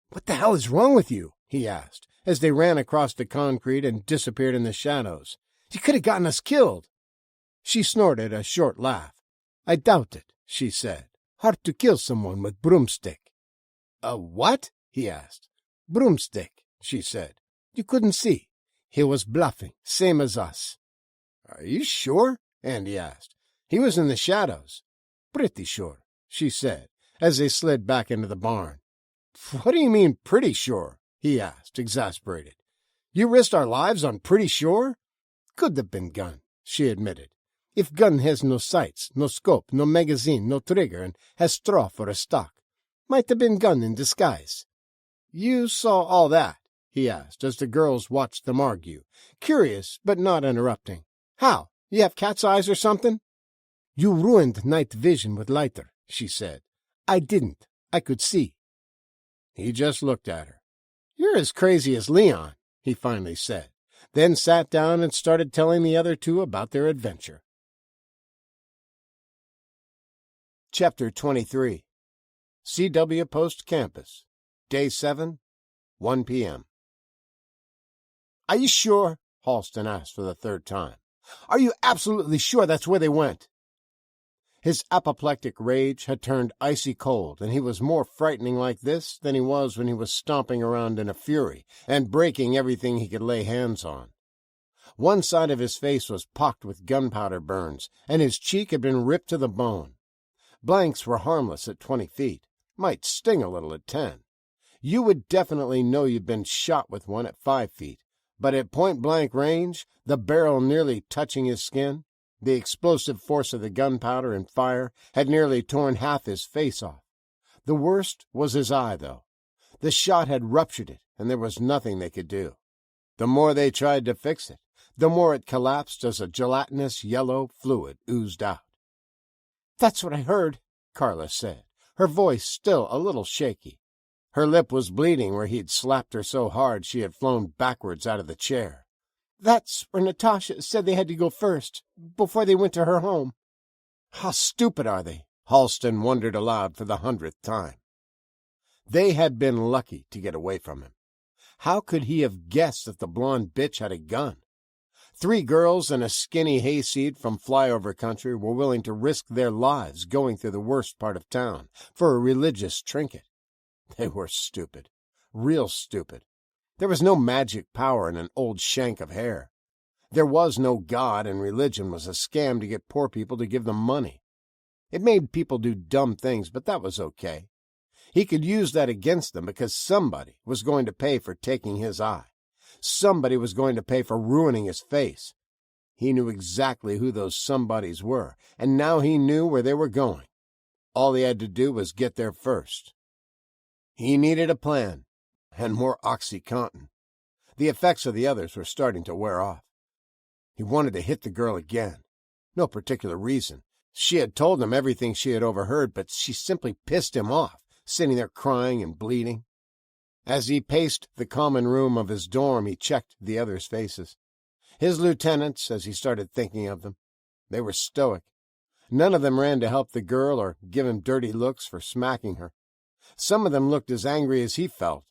"What the hell is wrong with you?" he asked, as they ran across the concrete and disappeared in the shadows. "You could have gotten us killed." She snorted a short laugh. "I doubt it," she said. "Hard to kill someone with broomstick." "A what?" he asked. "Broomstick," she said. "You couldn't see. He was bluffing, same as us." "Are you sure?" Andy asked. "He was in the shadows." "Pretty sure," she said, as they slid back into the barn. "What do you mean, pretty sure?" he asked, exasperated. "You risked our lives on pretty sure?" "Could have been gun," she admitted. "If gun has no sights, no scope, no magazine, no trigger, and has straw for a stock, might have been gun in disguise." "You saw all that?" he asked, as the girls watched them argue, curious but not interrupting. "How? You have cat's eyes or something?" "You ruined night vision with lighter," she said. "I didn't. I could see." He just looked at her. "You're as crazy as Leon," he finally said, then sat down and started telling the other two about their adventure. Chapter 23. C.W. Post Campus, Day 7, 1 p.m. "Are you sure?" Halston asked for the third time. "Are you absolutely sure that's where they went?" His apoplectic rage had turned icy cold, and he was more frightening like this than he was when he was stomping around in a fury and breaking everything he could lay hands on. One side of his face was pocked with gunpowder burns, and his cheek had been ripped to the bone. Blanks were harmless at 20 feet, might sting a little at 10. You would definitely know you'd been shot with one at 5 feet, but at point-blank range, the barrel nearly touching his skin, the explosive force of the gunpowder and fire had nearly torn half his face off. The worst was his eye, though. The shot had ruptured it, and there was nothing they could do. The more they tried to fix it, the more it collapsed as a gelatinous yellow fluid oozed out. "That's what I heard," Carla said, her voice still a little shaky. Her lip was bleeding where he'd slapped her so hard she had flown backwards out of the chair. "That's where Natasha said they had to go first, before they went to her home." How stupid are they? Halston wondered aloud for the 100th time. They had been lucky to get away from him. How could he have guessed that the blonde bitch had a gun? 3 girls and a skinny hayseed from flyover country were willing to risk their lives going through the worst part of town for a religious trinket. They were stupid, real stupid. There was no magic power in an old shank of hair. There was no God, and religion was a scam to get poor people to give them money. It made people do dumb things, but that was okay. He could use that against them because somebody was going to pay for taking his eye. Somebody was going to pay for ruining his face. He knew exactly who those somebodies were, and now he knew where they were going. All he had to do was get there first. He needed a plan, and more OxyContin. The effects of the others were starting to wear off. He wanted to hit the girl again. No particular reason. She had told him everything she had overheard, but she simply pissed him off, sitting there crying and bleeding. As he paced the common room of his dorm, he checked the others' faces. His lieutenants, as he started thinking of them, they were stoic. None of them ran to help the girl or give him dirty looks for smacking her. Some of them looked as angry as he felt.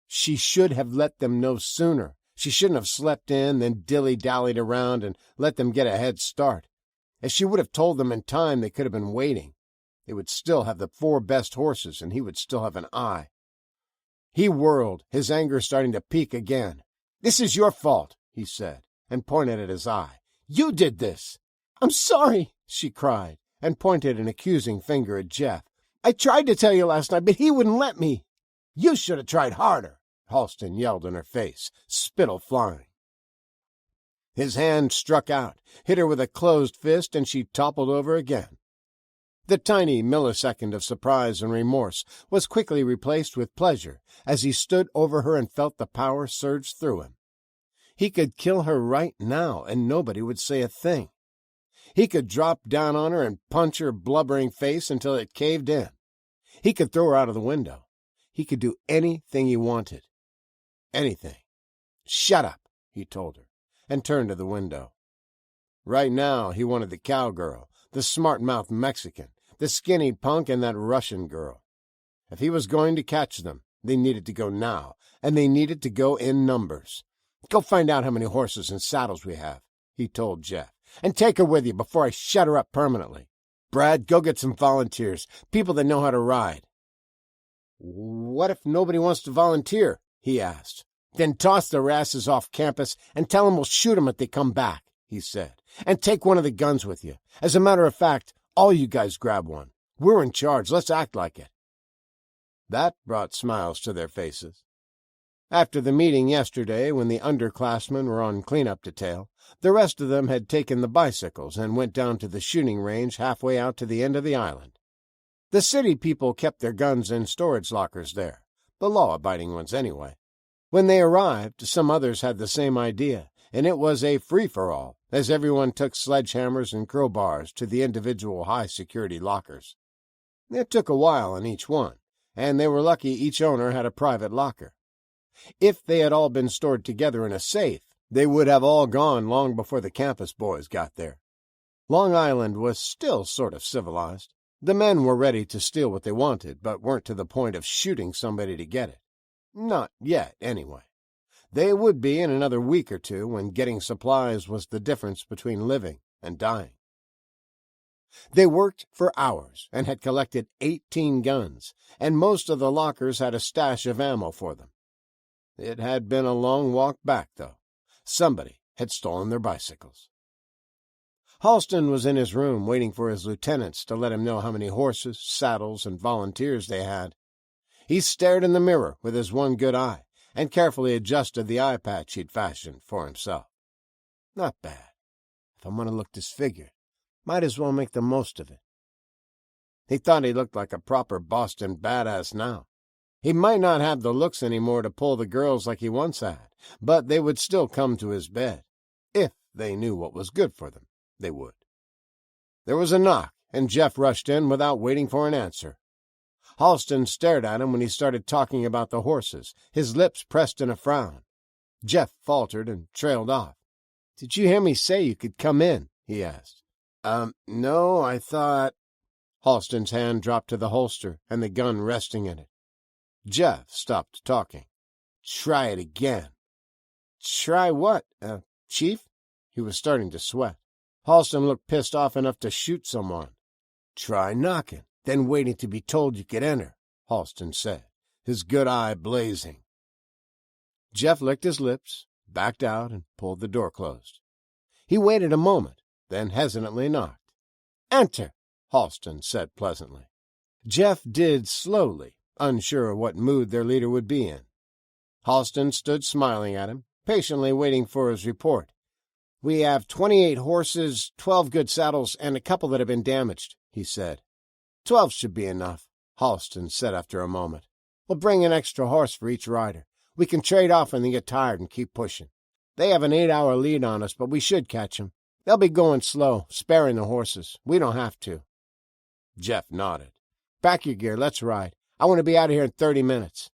She should have let them know sooner. She shouldn't have slept in, then dilly-dallied around and let them get a head start. If she would have told them in time, they could have been waiting. They would still have the 4 best horses, and he would still have an eye. He whirled, his anger starting to peak again. "This is your fault," he said, and pointed at his eye. "You did this." "I'm sorry," she cried, and pointed an accusing finger at Jeff. "I tried to tell you last night, but he wouldn't let me." "You should have tried harder," Halston yelled in her face, spittle flying. His hand struck out, hit her with a closed fist, and she toppled over again. The tiny millisecond of surprise and remorse was quickly replaced with pleasure as he stood over her and felt the power surge through him. He could kill her right now, and nobody would say a thing. He could drop down on her and punch her blubbering face until it caved in. He could throw her out of the window. He could do anything he wanted. Anything. "Shut up," he told her, and turned to the window. Right now he wanted the cowgirl, the smart-mouthed Mexican, the skinny punk, and that Russian girl. If he was going to catch them, they needed to go now, and they needed to go in numbers. "Go find out how many horses and saddles we have," he told Jeff, "and take her with you before I shut her up permanently. Brad, go get some volunteers, people that know how to ride." "What if nobody wants to volunteer?" he asked. "Then toss their asses off campus and tell them we'll shoot them if they come back," he said. "And take one of the guns with you. As a matter of fact, all you guys grab one. We're in charge. Let's act like it." That brought smiles to their faces. After the meeting yesterday, when the underclassmen were on cleanup detail, the rest of them had taken the bicycles and went down to the shooting range halfway out to the end of the island. The city people kept their guns in storage lockers there, the law-abiding ones anyway. When they arrived, some others had the same idea, and it was a free-for-all, as everyone took sledgehammers and crowbars to the individual high-security lockers. It took a while on each one, and they were lucky each owner had a private locker. If they had all been stored together in a safe, they would have all gone long before the campus boys got there. Long Island was still sort of civilized. The men were ready to steal what they wanted, but weren't to the point of shooting somebody to get it. Not yet, anyway. They would be in another week or two, when getting supplies was the difference between living and dying. They worked for hours and had collected 18 guns, and most of the lockers had a stash of ammo for them. It had been a long walk back, though. Somebody had stolen their bicycles. Halston was in his room waiting for his lieutenants to let him know how many horses, saddles, and volunteers they had. He stared in the mirror with his one good eye and carefully adjusted the eye patch he'd fashioned for himself. Not bad. If I'm going to look disfigured, might as well make the most of it. He thought he looked like a proper Boston badass now. He might not have the looks anymore to pull the girls like he once had, but they would still come to his bed. If they knew what was good for them, they would. There was a knock, and Jeff rushed in without waiting for an answer. Halston stared at him when he started talking about the horses, his lips pressed in a frown. Jeff faltered and trailed off. "Did you hear me say you could come in?" he asked. No, I thought—" Halston's hand dropped to the holster and the gun resting in it. Jeff stopped talking. "Try it again." "Try what, Chief?" He was starting to sweat. Halston looked pissed off enough to shoot someone. "Try knocking, then waiting to be told you could enter," Halston said, his good eye blazing. Jeff licked his lips, backed out, and pulled the door closed. He waited a moment, then hesitantly knocked. "Enter," Halston said pleasantly. Jeff did slowly, unsure of what mood their leader would be in. Halston stood smiling at him, patiently waiting for his report. "We have 28 horses, 12 good saddles, and a couple that have been damaged," he said. 12 should be enough," Halston said after a moment. "We'll bring an extra horse for each rider. We can trade off when they get tired and keep pushing. They have an 8-hour lead on us, but we should catch them. They'll be going slow, sparing the horses. We don't have to." Jeff nodded. "Pack your gear. Let's ride. I want to be out of here in 30 minutes.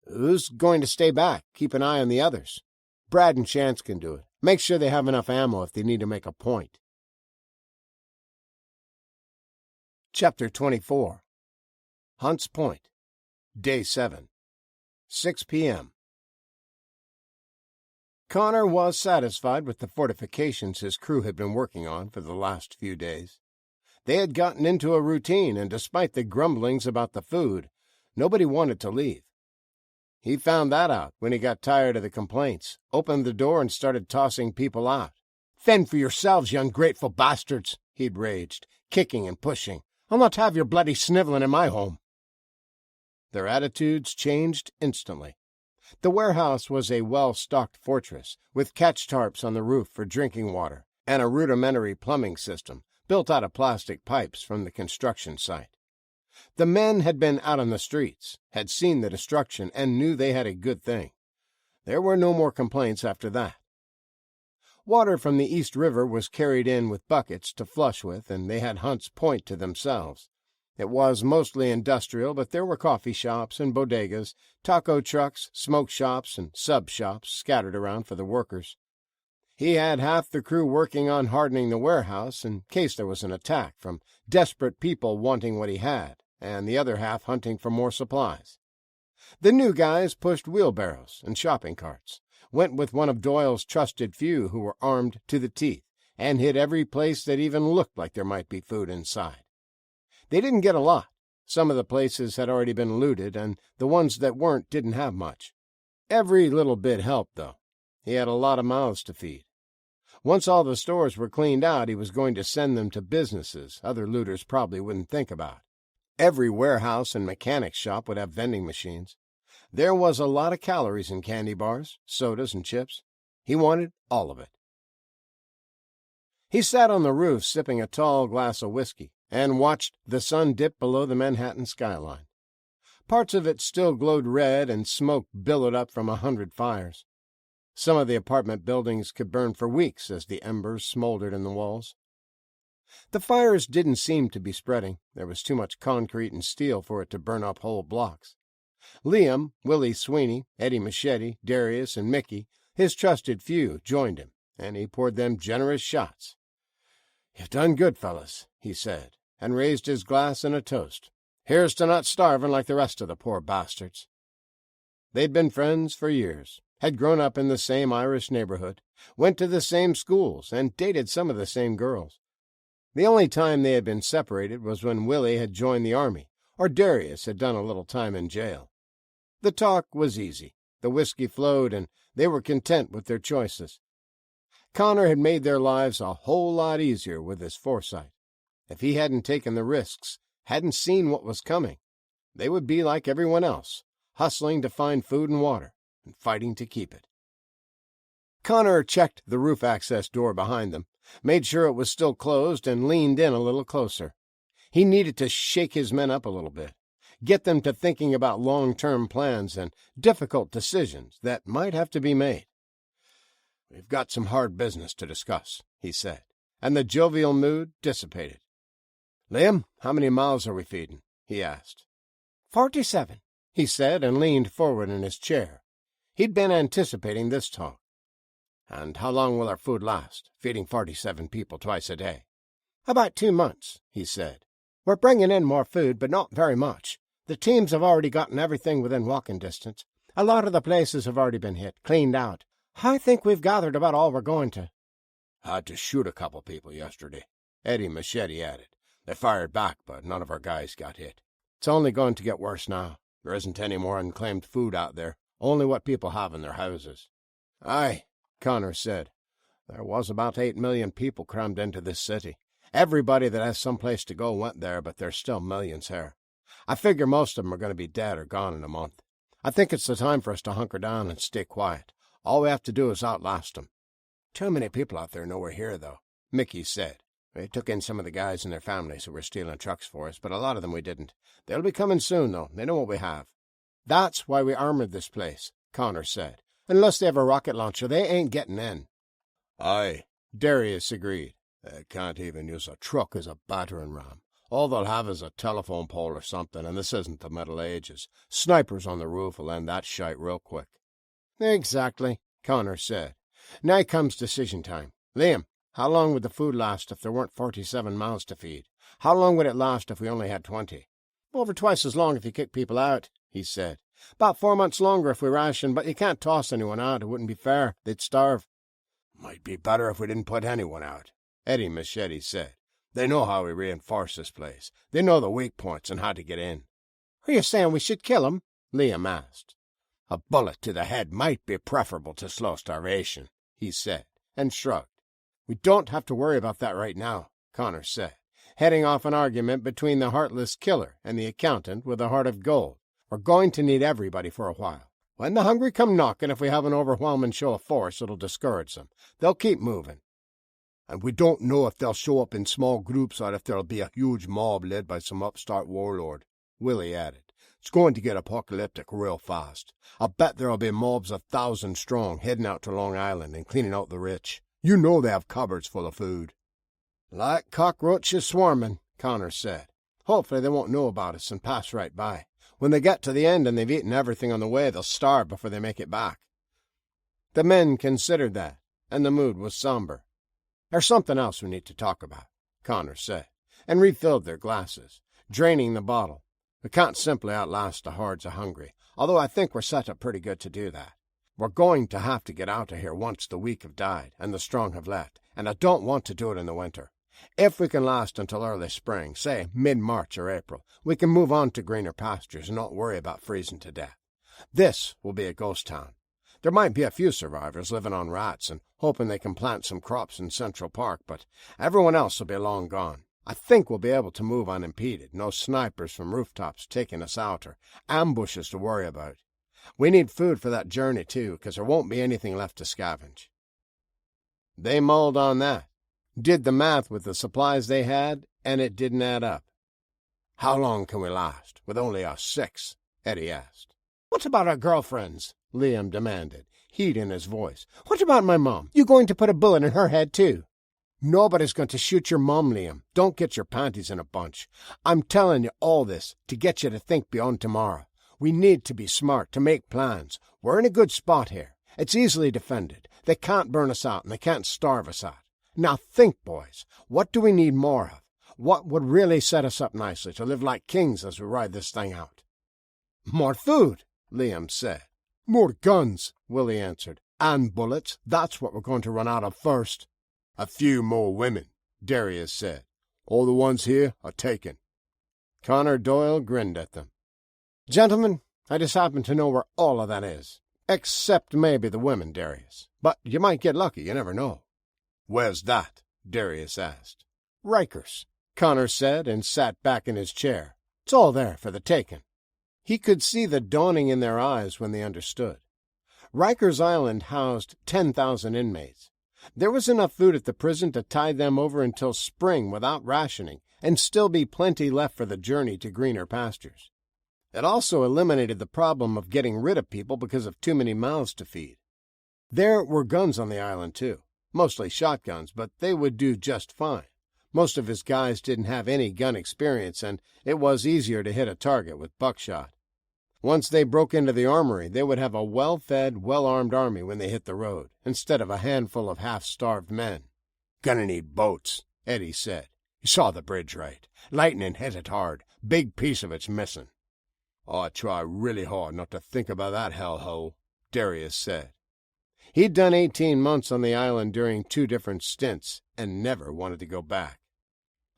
"Who's going to stay back? Keep an eye on the others." "Brad and Chance can do it. Make sure they have enough ammo if they need to make a point." Chapter 24. Hunt's Point. Day 7. 6 p.m. Connor was satisfied with the fortifications his crew had been working on for the last few days. They had gotten into a routine, and despite the grumblings about the food, nobody wanted to leave. He found that out when he got tired of the complaints, opened the door, and started tossing people out. "Fend for yourselves, you ungrateful bastards," he'd raged, kicking and pushing. "I'll not have your bloody sniveling in my home." Their attitudes changed instantly. The warehouse was a well-stocked fortress, with catch tarps on the roof for drinking water, and a rudimentary plumbing system built out of plastic pipes from the construction site. The men had been out on the streets, had seen the destruction, and knew they had a good thing. There were no more complaints after that. Water from the East River was carried in with buckets to flush with, and they had Hunt's Point to themselves. It was mostly industrial, but there were coffee shops and bodegas, taco trucks, smoke shops, and sub shops scattered around for the workers. He had half the crew working on hardening the warehouse in case there was an attack from desperate people wanting what he had, and the other half hunting for more supplies. The new guys pushed wheelbarrows and shopping carts, went with one of Doyle's trusted few who were armed to the teeth, and hid every place that even looked like there might be food inside. They didn't get a lot. Some of the places had already been looted, and the ones that weren't didn't have much. Every little bit helped, though. He had a lot of mouths to feed. Once all the stores were cleaned out, he was going to send them to businesses other looters probably wouldn't think about. Every warehouse and mechanic shop would have vending machines. There was a lot of calories in candy bars, sodas, and chips. He wanted all of it. He sat on the roof sipping a tall glass of whiskey and watched the sun dip below the Manhattan skyline. Parts of it still glowed red, and smoke billowed up from 100 fires. Some of the apartment buildings could burn for weeks as the embers smoldered in the walls. The fires didn't seem to be spreading. There was too much concrete and steel for it to burn up whole blocks. Liam, Willie Sweeney, Eddie Machete, Darius, and Mickey, his trusted few, joined him, and he poured them generous shots. "You've done good, fellas," he said, and raised his glass in a toast. "Here's to not starving like the rest of the poor bastards." They'd been friends for years, had grown up in the same Irish neighborhood, went to the same schools, and dated some of the same girls. The only time they had been separated was when Willie had joined the army, or Darius had done a little time in jail. The talk was easy, the whiskey flowed, and they were content with their choices. Connor had made their lives a whole lot easier with his foresight. If he hadn't taken the risks, hadn't seen what was coming, they would be like everyone else, hustling to find food and water, and fighting to keep it. Connor checked the roof access door behind them, made sure it was still closed, and leaned in a little closer. He needed to shake his men up a little bit, get them to thinking about long-term plans and difficult decisions that might have to be made. "We've got some hard business to discuss," he said, and the jovial mood dissipated. "Liam, how many mouths are we feeding?" he asked. 47, he said, and leaned forward in his chair. He'd been anticipating this talk. And how long will our food last, feeding 47 people twice a day? About 2 months, he said. We're bringing in more food, but not very much. The teams have already gotten everything within walking distance. A lot of the places have already been hit, cleaned out. I think we've gathered about all we're going to. Had to shoot a couple people yesterday, Eddie Machete added. They fired back, but none of our guys got hit. It's only going to get worse now. There isn't any more unclaimed food out there, only what people have in their houses. Aye, Connor said. There was about 8 million people crammed into this city. Everybody that has some place to go went there, but there's still millions here. I figure most of them are going to be dead or gone in a month. I think it's the time for us to hunker down and stay quiet. All we have to do is outlast them. Too many people out there know we're here, though, Mickey said. We took in some of the guys and their families who were stealing trucks for us, but a lot of them we didn't. They'll be coming soon, though. They know what we have. That's why we armored this place, Connor said. Unless they have a rocket launcher, they ain't getting in. Aye, Darius agreed. They can't even use a truck as a battering ram. All they'll have is a telephone pole or something, and this isn't the Middle Ages. Snipers on the roof will end that shite real quick. Exactly, Connor said. Now comes decision time. Liam, how long would the food last if there weren't 47 mouths to feed? How long would it last if we only had 20? Over twice as long if you kick people out, he said. About 4 months longer if we ration, but you can't toss anyone out. It wouldn't be fair. They'd starve. Might be better if we didn't put anyone out, Eddie Machete said. They know how we reinforce this place. They know the weak points and how to get in. Are you saying we should kill them? Liam asked. A bullet to the head might be preferable to slow starvation, he said, and shrugged. We don't have to worry about that right now, Connor said, heading off an argument between the heartless killer and the accountant with a heart of gold. We're going to need everybody for a while. When the hungry come knocking, if we have an overwhelming show of force, it'll discourage them. They'll keep moving. And we don't know if they'll show up in small groups or if there'll be a huge mob led by some upstart warlord, Willie added. It's going to get apocalyptic real fast. I bet there'll be mobs 1,000 strong heading out to Long Island and cleaning out the rich. You know they have cupboards full of food. Like cockroaches swarming, Connor said. Hopefully they won't know about us and pass right by. When they get to the end and they've eaten everything on the way, they'll starve before they make it back. The men considered that, and the mood was somber. There's something else we need to talk about, Connor said, and refilled their glasses, draining the bottle. We can't simply outlast the hordes of hungry, although I think we're set up pretty good to do that. We're going to have to get out of here once the weak have died and the strong have left, and I don't want to do it in the winter. If we can last until early spring, say mid-March or April, we can move on to greener pastures and not worry about freezing to death. This will be a ghost town. There might be a few survivors living on rats and hoping they can plant some crops in Central Park, but everyone else will be long gone. I think we'll be able to move unimpeded, no snipers from rooftops taking us out or ambushes to worry about. We need food for that journey, too, because there won't be anything left to scavenge. They mulled on that, did the math with the supplies they had, and it didn't add up. How long can we last, with only us 6? Eddie asked. What about our girlfriends? Liam demanded, heat in his voice. What about my mom? You going to put a bullet in her head, too? Nobody's going to shoot your mom, Liam. Don't get your panties in a bunch. I'm telling you all this to get you to think beyond tomorrow. We need to be smart, to make plans. We're in a good spot here. It's easily defended. They can't burn us out, and they can't starve us out. Now think, boys. What do we need more of? What would really set us up nicely to live like kings as we ride this thing out? More food, Liam said. More guns, Willie answered. And bullets. That's what we're going to run out of first. A few more women, Darius said. All the ones here are taken. Connor Doyle grinned at them. Gentlemen, I just happen to know where all of that is. Except maybe the women, Darius. But you might get lucky, you never know. Where's that? Darius asked. Rikers, Connor said, and sat back in his chair. It's all there for the taking. He could see the dawning in their eyes when they understood. Rikers Island housed 10,000 inmates. There was enough food at the prison to tide them over until spring without rationing, and still be plenty left for the journey to greener pastures. It also eliminated the problem of getting rid of people because of too many mouths to feed. There were guns on the island, too. Mostly shotguns, but they would do just fine. Most of his guys didn't have any gun experience, and it was easier to hit a target with buckshot. Once they broke into the armory, they would have a well-fed, well-armed army when they hit the road, instead of a handful of half-starved men. "Gonna need boats," Eddie said. "You saw the bridge, right? Lightning hit it hard. Big piece of it's missing." "I try really hard not to think about that hellhole," Darius said. He'd done 18 months on the island during 2 different stints, and never wanted to go back.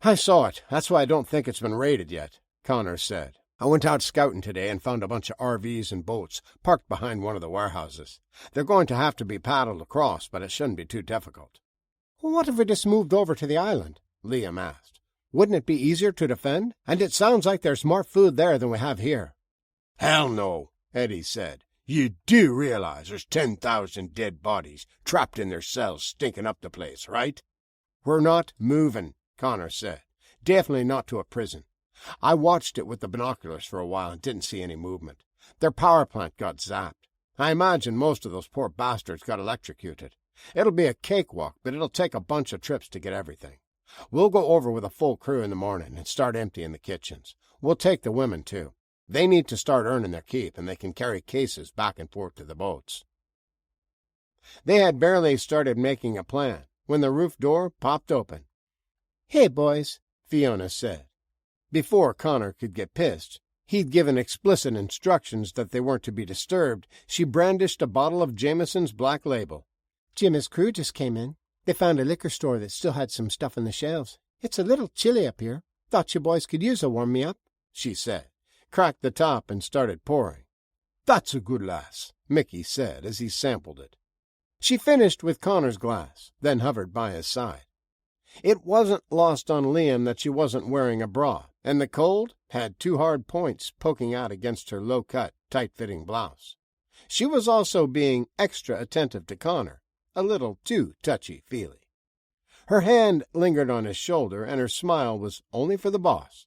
"I saw it. That's why I don't think it's been raided yet," Connor said. "I went out scouting today and found a bunch of RVs and boats parked behind one of the warehouses. They're going to have to be paddled across, but it shouldn't be too difficult." "What if we just moved over to the island?" Liam asked. "Wouldn't it be easier to defend? And it sounds like there's more food there than we have here." "Hell no," Eddie said. "You do realize there's 10,000 dead bodies trapped in their cells stinking up the place, right?" "We're not moving," Connor said. "Definitely not to a prison. I watched it with the binoculars for a while and didn't see any movement. Their power plant got zapped. I imagine most of those poor bastards got electrocuted. It'll be a cakewalk, but it'll take a bunch of trips to get everything. We'll go over with a full crew in the morning and start emptying the kitchens. We'll take the women, too. They need to start earning their keep, and they can carry cases back and forth to the boats." They had barely started making a plan when the roof door popped open. "Hey, boys," Fiona said. Before Connor could get pissed, he'd given explicit instructions that they weren't to be disturbed. She brandished a bottle of Jameson's Black Label. "Jimmy's crew just came in. They found a liquor store that still had some stuff on the shelves. It's a little chilly up here. Thought you boys could use a warm-me-up," she said. Cracked the top and started pouring. "That's a good lass," Mickey said as he sampled it. She finished with Connor's glass, then hovered by his side. It wasn't lost on Liam that she wasn't wearing a bra, and the cold had 2 hard points poking out against her low-cut, tight-fitting blouse. She was also being extra attentive to Connor, a little too touchy-feely. Her hand lingered on his shoulder, and her smile was only for the boss.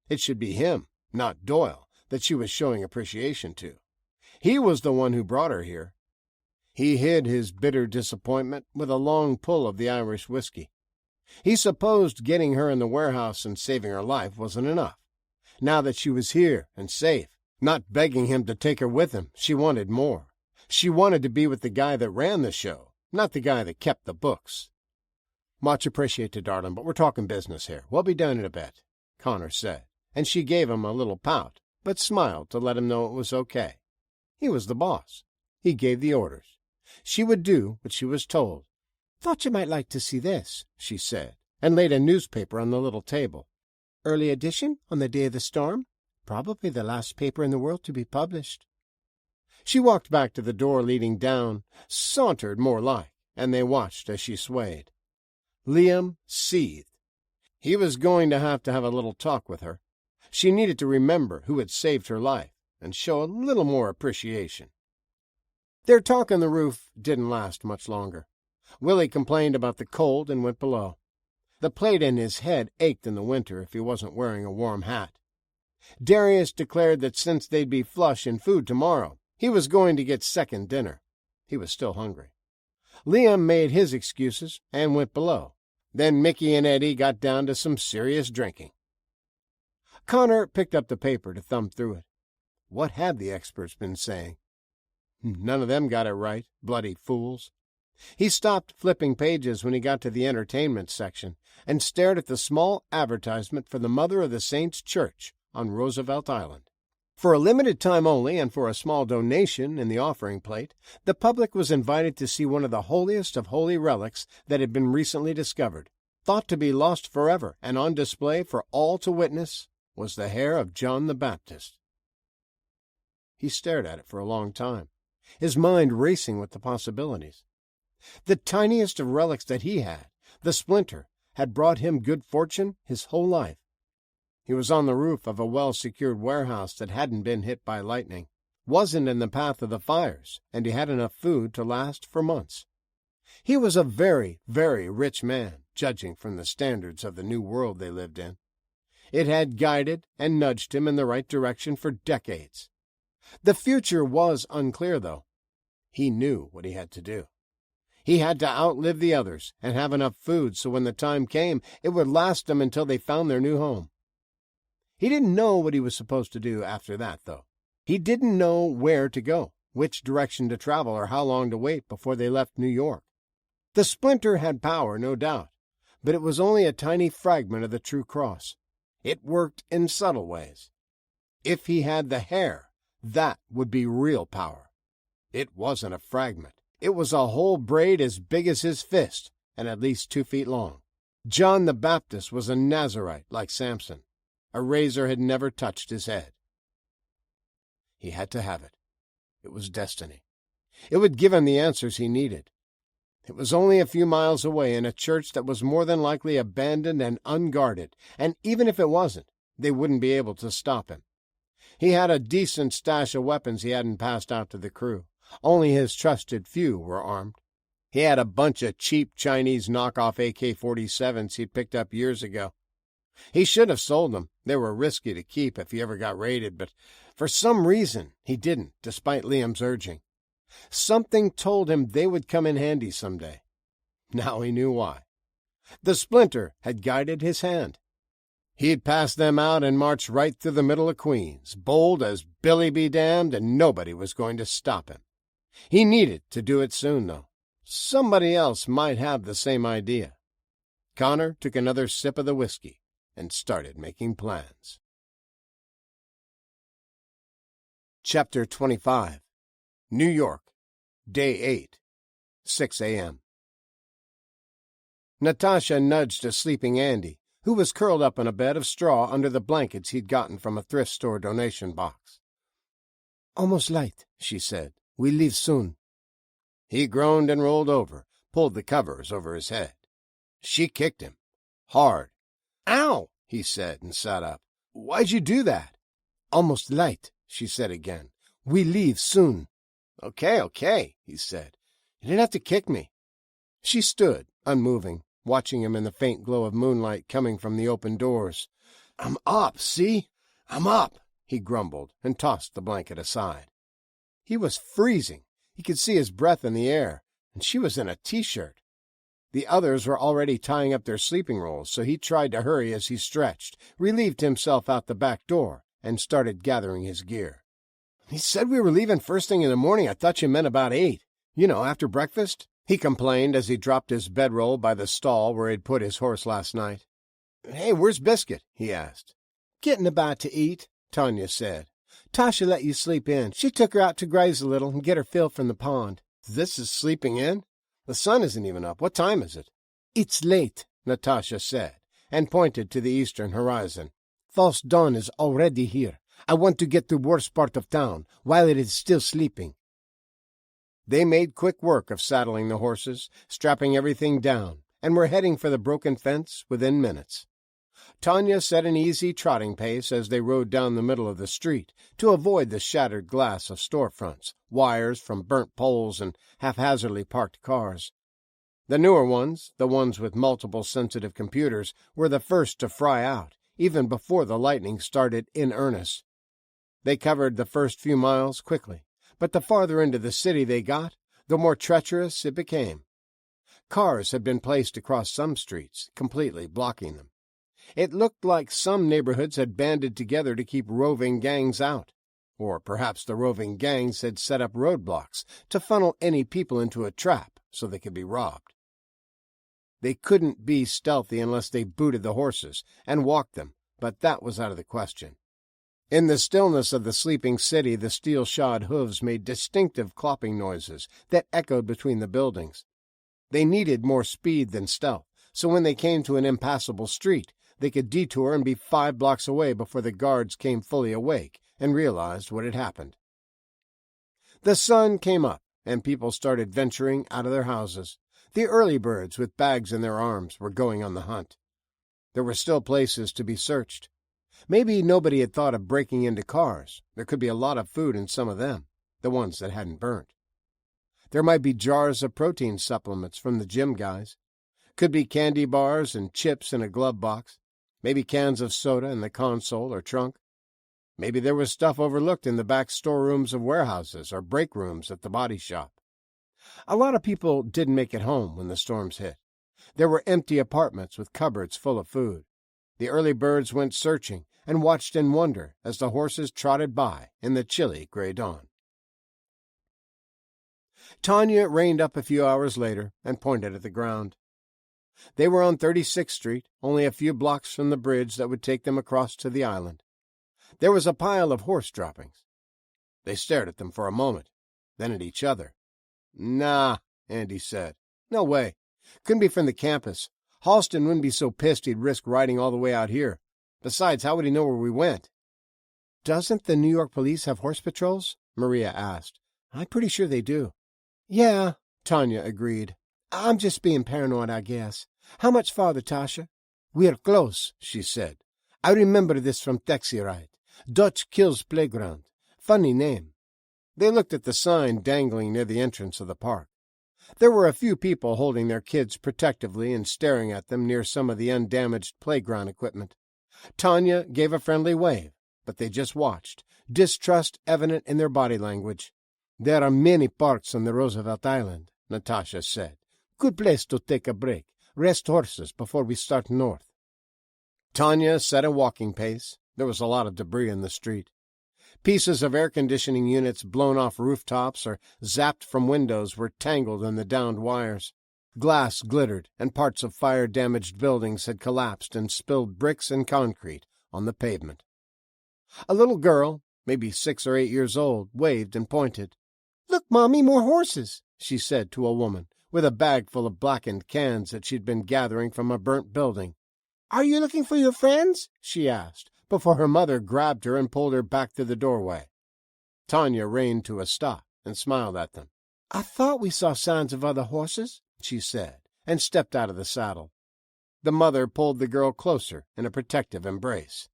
It should be him, not Doyle, that she was showing appreciation to. He was the one who brought her here. He hid his bitter disappointment with a long pull of the Irish whiskey. He supposed getting her in the warehouse and saving her life wasn't enough. Now that she was here and safe, not begging him to take her with him, she wanted more. She wanted to be with the guy that ran the show, not the guy that kept the books. "Much appreciated, darling, but we're talking business here. We'll be done in a bit," Connor said, and she gave him a little pout, but smiled to let him know it was okay. He was the boss. He gave the orders. She would do what she was told. "Thought you might like to see this," she said, and laid a newspaper on the little table. "Early edition on the day of the storm. Probably the last paper in the world to be published." She walked back to the door leading down, sauntered more like, and they watched as she swayed. Liam seethed. He was going to have a little talk with her. She needed to remember who had saved her life and show a little more appreciation. Their talk on the roof didn't last much longer. Willie complained about the cold and went below. The plate in his head ached in the winter if he wasn't wearing a warm hat. Darius declared that since they'd be flush in food tomorrow, he was going to get second dinner. He was still hungry. Liam made his excuses and went below. Then Mickey and Eddie got down to some serious drinking. Connor picked up the paper to thumb through it. What had the experts been saying? None of them got it right, bloody fools. He stopped flipping pages when he got to the entertainment section and stared at the small advertisement for the Mother of the Saints Church on Roosevelt Island. For a limited time only and for a small donation in the offering plate, the public was invited to see one of the holiest of holy relics that had been recently discovered. Thought to be lost forever and on display for all to witness was the hair of John the Baptist. He stared at it for a long time, his mind racing with the possibilities. The tiniest of relics that he had, the splinter, had brought him good fortune his whole life. He was on the roof of a well-secured warehouse that hadn't been hit by lightning, wasn't in the path of the fires, and he had enough food to last for months. He was a very, very rich man, judging from the standards of the new world they lived in. It had guided and nudged him in the right direction for decades. The future was unclear, though. He knew what he had to do. He had to outlive the others and have enough food so when the time came, it would last them until they found their new home. He didn't know what he was supposed to do after that, though. He didn't know where to go, which direction to travel, or how long to wait before they left New York. The splinter had power, no doubt, but it was only a tiny fragment of the true cross. It worked in subtle ways. If he had the hair, that would be real power. It wasn't a fragment. It was a whole braid as big as his fist and at least 2 feet long. John the Baptist was a Nazarite like Samson. A razor had never touched his head. He had to have it. It was destiny. It would give him the answers he needed. It was only a few miles away in a church that was more than likely abandoned and unguarded, and even if it wasn't, they wouldn't be able to stop him. He had a decent stash of weapons he hadn't passed out to the crew. Only his trusted few were armed. He had a bunch of cheap Chinese knockoff AK-47s he'd picked up years ago. He should have sold them. They were risky to keep if he ever got raided, but for some reason he didn't, despite Liam's urging. Something told him they would come in handy someday. Now he knew why. The splinter had guided his hand. He'd passed them out and marched right through the middle of Queens, bold as Billy be damned, and nobody was going to stop him. He needed to do it soon, though. Somebody else might have the same idea. Connor took another sip of the whiskey and started making plans. Chapter 25. New York, Day 8, 6 a.m. Natasha nudged a sleeping Andy, who was curled up in a bed of straw under the blankets he'd gotten from a thrift store donation box. "Almost light," she said. "We leave soon." He groaned and rolled over, pulled the covers over his head. She kicked him. Hard. "Ow!" he said, and sat up. "Why'd you do that?" "Almost light," she said again. "We leave soon." Okay, he said. "You didn't have to kick me." She stood, unmoving, watching him in the faint glow of moonlight coming from the open doors. "I'm up, see? I'm up," he grumbled, and tossed the blanket aside. He was freezing. He could see his breath in the air, and she was in a T-shirt. The others were already tying up their sleeping rolls, so he tried to hurry as he stretched, relieved himself out the back door, and started gathering his gear. "He said we were leaving first thing in the morning. I thought you meant about 8. After breakfast," he complained as he dropped his bedroll by the stall where he'd put his horse last night. "Hey, where's Biscuit?" he asked. "Getting about to eat," Tanya said. "Tasha let you sleep in. She took her out to graze a little and get her fill from the pond." "This is sleeping in? The sun isn't even up. What time is it?" "It's late," Natasha said, and pointed to the eastern horizon. "False dawn is already here. I want to get to the worst part of town while it is still sleeping." They made quick work of saddling the horses, strapping everything down, and were heading for the broken fence within minutes. Tanya set an easy trotting pace as they rode down the middle of the street to avoid the shattered glass of storefronts, wires from burnt poles, and haphazardly parked cars. The newer ones, the ones with multiple sensitive computers, were the first to fry out, even before the lightning started in earnest. They covered the first few miles quickly, but the farther into the city they got, the more treacherous it became. Cars had been placed across some streets, completely blocking them. It looked like some neighborhoods had banded together to keep roving gangs out, or perhaps the roving gangs had set up roadblocks to funnel any people into a trap so they could be robbed. They couldn't be stealthy unless they booted the horses and walked them, but that was out of the question. In the stillness of the sleeping city, the steel-shod hooves made distinctive clopping noises that echoed between the buildings. They needed more speed than stealth, so when they came to an impassable street, they could detour and be 5 blocks away before the guards came fully awake and realized what had happened. The sun came up, and people started venturing out of their houses. The early birds with bags in their arms were going on the hunt. There were still places to be searched. Maybe nobody had thought of breaking into cars. There could be a lot of food in some of them, the ones that hadn't burnt. There might be jars of protein supplements from the gym guys. Could be candy bars and chips in a glove box. Maybe cans of soda in the console or trunk. Maybe there was stuff overlooked in the back storerooms of warehouses or break rooms at the body shop. A lot of people didn't make it home when the storms hit. There were empty apartments with cupboards full of food. The early birds went searching and watched in wonder as the horses trotted by in the chilly gray dawn. Tanya reined up a few hours later and pointed at the ground. They were on 36th Street, only a few blocks from the bridge that would take them across to the island. There was a pile of horse droppings. They stared at them for a moment, then at each other. "Nah," Andy said. "No way. Couldn't be from the campus. Halston wouldn't be so pissed he'd risk riding all the way out here. Besides, how would he know where we went?" "Doesn't the New York police have horse patrols?" Maria asked. "I'm pretty sure they do." "Yeah," Tanya agreed. "I'm just being paranoid, I guess. How much farther, Tasha?" "We're close," she said. "I remember this from taxi ride. Dutch Kills Playground. Funny name." They looked at the sign dangling near the entrance of the park. There were a few people holding their kids protectively and staring at them near some of the undamaged playground equipment. Tanya gave a friendly wave, but they just watched, distrust evident in their body language. "There are many parks on the Roosevelt Island," Natasha said. "Good place to take a break, rest horses before we start north." Tanya set a walking pace. There was a lot of debris in the street. Pieces of air conditioning units blown off rooftops or zapped from windows were tangled in the downed wires. Glass glittered, and parts of fire-damaged buildings had collapsed and spilled bricks and concrete on the pavement. A little girl, maybe 6 or 8 years old, waved and pointed. "Look, Mommy, more horses," she said to a woman, with a bag full of blackened cans that she'd been gathering from a burnt building. "Are you looking for your friends?" she asked, before her mother grabbed her and pulled her back to the doorway. Tanya reined to a stop and smiled at them. "I thought we saw signs of other horses," she said, and stepped out of the saddle. The mother pulled the girl closer in a protective embrace.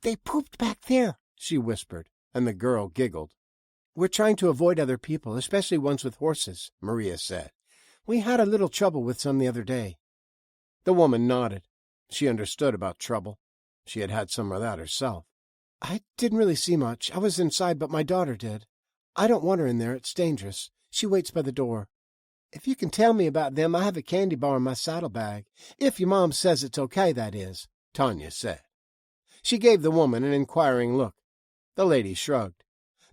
"They pooped back there," she whispered, and the girl giggled. "We're trying to avoid other people, especially ones with horses," Maria said. "We had a little trouble with some the other day." The woman nodded. She understood about trouble. She had had some of that herself. "I didn't really see much. I was inside, but my daughter did. I don't want her in there. It's dangerous. She waits by the door. If you can tell me about them, I have a candy bar in my saddlebag. If your mom says it's okay, that is," Tanya said. She gave the woman an inquiring look. The lady shrugged.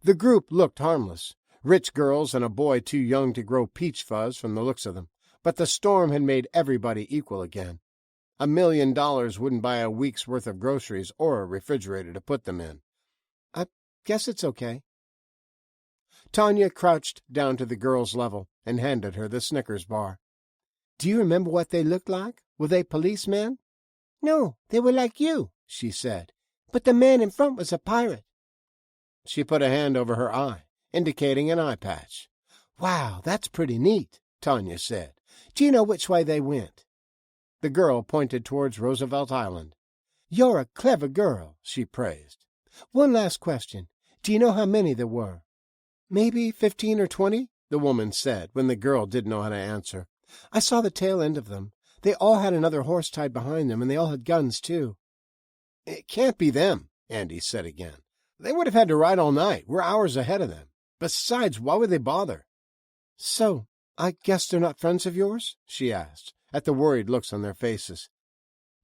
The group looked harmless. Rich girls and a boy too young to grow peach fuzz from the looks of them. But the storm had made everybody equal again. $1 million wouldn't buy a week's worth of groceries or a refrigerator to put them in. "I guess it's okay." Tanya crouched down to the girl's level and handed her the Snickers bar. "Do you remember what they looked like? Were they policemen?" "No, they were like you," she said. "But the man in front was a pirate." She put a hand over her eye, indicating an eye patch. "Wow, that's pretty neat," Tanya said. "Do you know which way they went?" The girl pointed towards Roosevelt Island. "You're a clever girl," she praised. "One last question. Do you know how many there were?" "Maybe 15 or 20, the woman said, when the girl didn't know how to answer. "I saw the tail end of them. They all had another horse tied behind them, and they all had guns, too." "It can't be them," Andy said again. "They would have had to ride all night. We're hours ahead of them. Besides, why would they bother?" "So, I guess they're not friends of yours?" she asked, at the worried looks on their faces.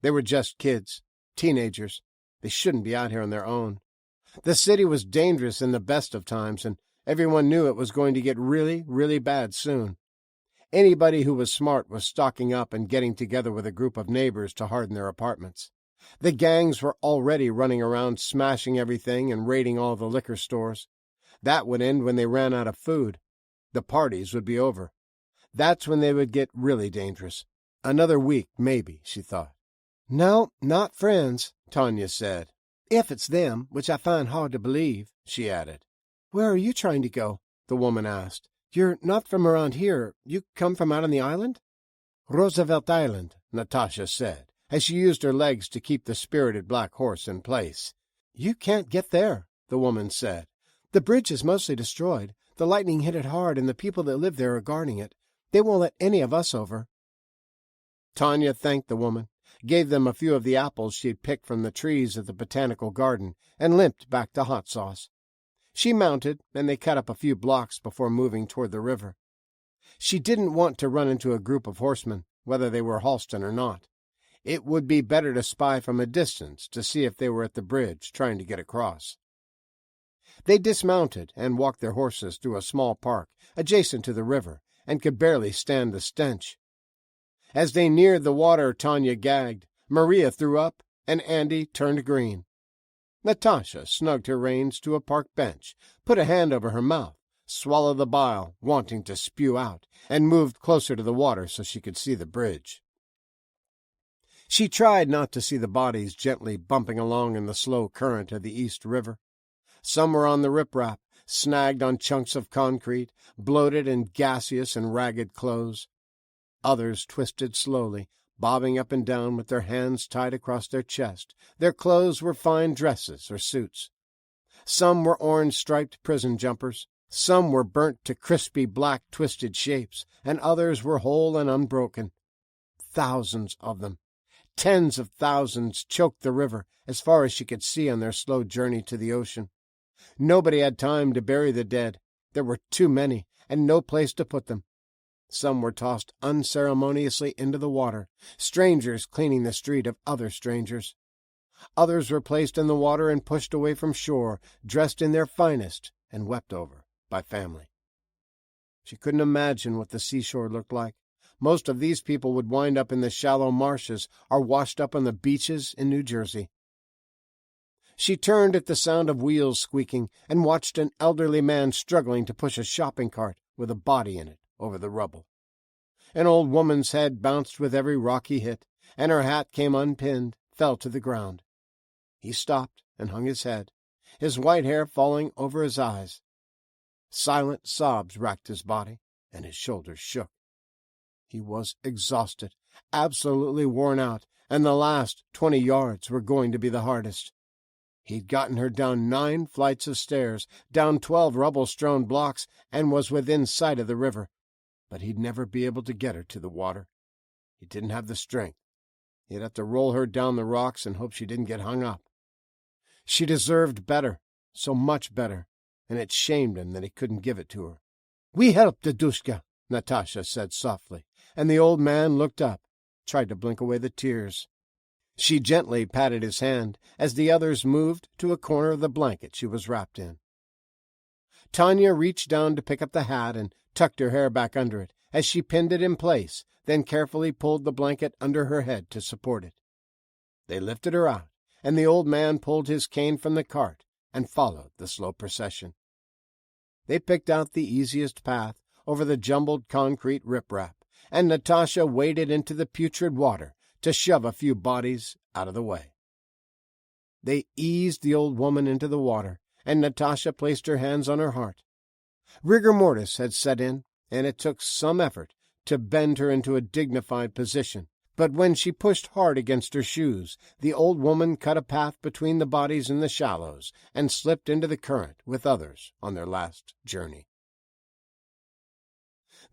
They were just kids, teenagers. They shouldn't be out here on their own. The city was dangerous in the best of times, and everyone knew it was going to get really, really bad soon. Anybody who was smart was stocking up and getting together with a group of neighbors to harden their apartments. The gangs were already running around smashing everything and raiding all the liquor stores. That would end when they ran out of food. The parties would be over. That's when they would get really dangerous. Another week, maybe, she thought. "No, not friends," Tanya said. "If it's them, which I find hard to believe," she added. "Where are you trying to go?" the woman asked. "You're not from around here. You come from out on the island?" "Roosevelt Island," Natasha said, as she used her legs to keep the spirited black horse in place. "You can't get there," the woman said. "The bridge is mostly destroyed. The lightning hit it hard, and the people that live there are guarding it. They won't let any of us over." Tanya thanked the woman, gave them a few of the apples she had picked from the trees at the botanical garden, and limped back to Hot Sauce. She mounted, and they cut up a few blocks before moving toward the river. She didn't want to run into a group of horsemen, whether they were Halston or not. It would be better to spy from a distance to see if they were at the bridge trying to get across. They dismounted and walked their horses through a small park adjacent to the river and could barely stand the stench. As they neared the water, Tanya gagged, Maria threw up, and Andy turned green. Natasha snugged her reins to a park bench, put a hand over her mouth, swallowed the bile, wanting to spew out, and moved closer to the water so she could see the bridge. She tried not to see the bodies gently bumping along in the slow current of the East River. Some were on the riprap, snagged on chunks of concrete, bloated and gaseous in ragged clothes. Others twisted slowly, bobbing up and down with their hands tied across their chest. Their clothes were fine dresses or suits. Some were orange-striped prison jumpers. Some were burnt to crispy black twisted shapes, and others were whole and unbroken. Thousands of them. Tens of thousands choked the river as far as she could see on their slow journey to the ocean. Nobody had time to bury the dead. There were too many, and no place to put them. Some were tossed unceremoniously into the water, strangers cleaning the street of other strangers. Others were placed in the water and pushed away from shore, dressed in their finest and wept over by family. She couldn't imagine what the seashore looked like. Most of these people would wind up in the shallow marshes or washed up on the beaches in New Jersey. She turned at the sound of wheels squeaking and watched an elderly man struggling to push a shopping cart with a body in it over the rubble. An old woman's head bounced with every rock he hit, and her hat came unpinned, fell to the ground. He stopped and hung his head, his white hair falling over his eyes. Silent sobs racked his body, and his shoulders shook. He was exhausted, absolutely worn out, and the last 20 yards were going to be the hardest. He'd gotten her down 9 flights of stairs, down 12 rubble-strewn blocks, and was within sight of the river. But he'd never be able to get her to the water. He didn't have the strength. He'd have to roll her down the rocks and hope she didn't get hung up. She deserved better, so much better, and it shamed him that he couldn't give it to her. "We help, Dadushka," Natasha said softly, and the old man looked up, tried to blink away the tears. She gently patted his hand as the others moved to a corner of the blanket she was wrapped in. Tanya reached down to pick up the hat and tucked her hair back under it as she pinned it in place, then carefully pulled the blanket under her head to support it. They lifted her out, and the old man pulled his cane from the cart and followed the slow procession. They picked out the easiest path over the jumbled concrete riprap, and Natasha waded into the putrid water to shove a few bodies out of the way. They eased the old woman into the water, and Natasha placed her hands on her heart. Rigor mortis had set in, and it took some effort to bend her into a dignified position. But when she pushed hard against her shoes, the old woman cut a path between the bodies in the shallows and slipped into the current with others on their last journey.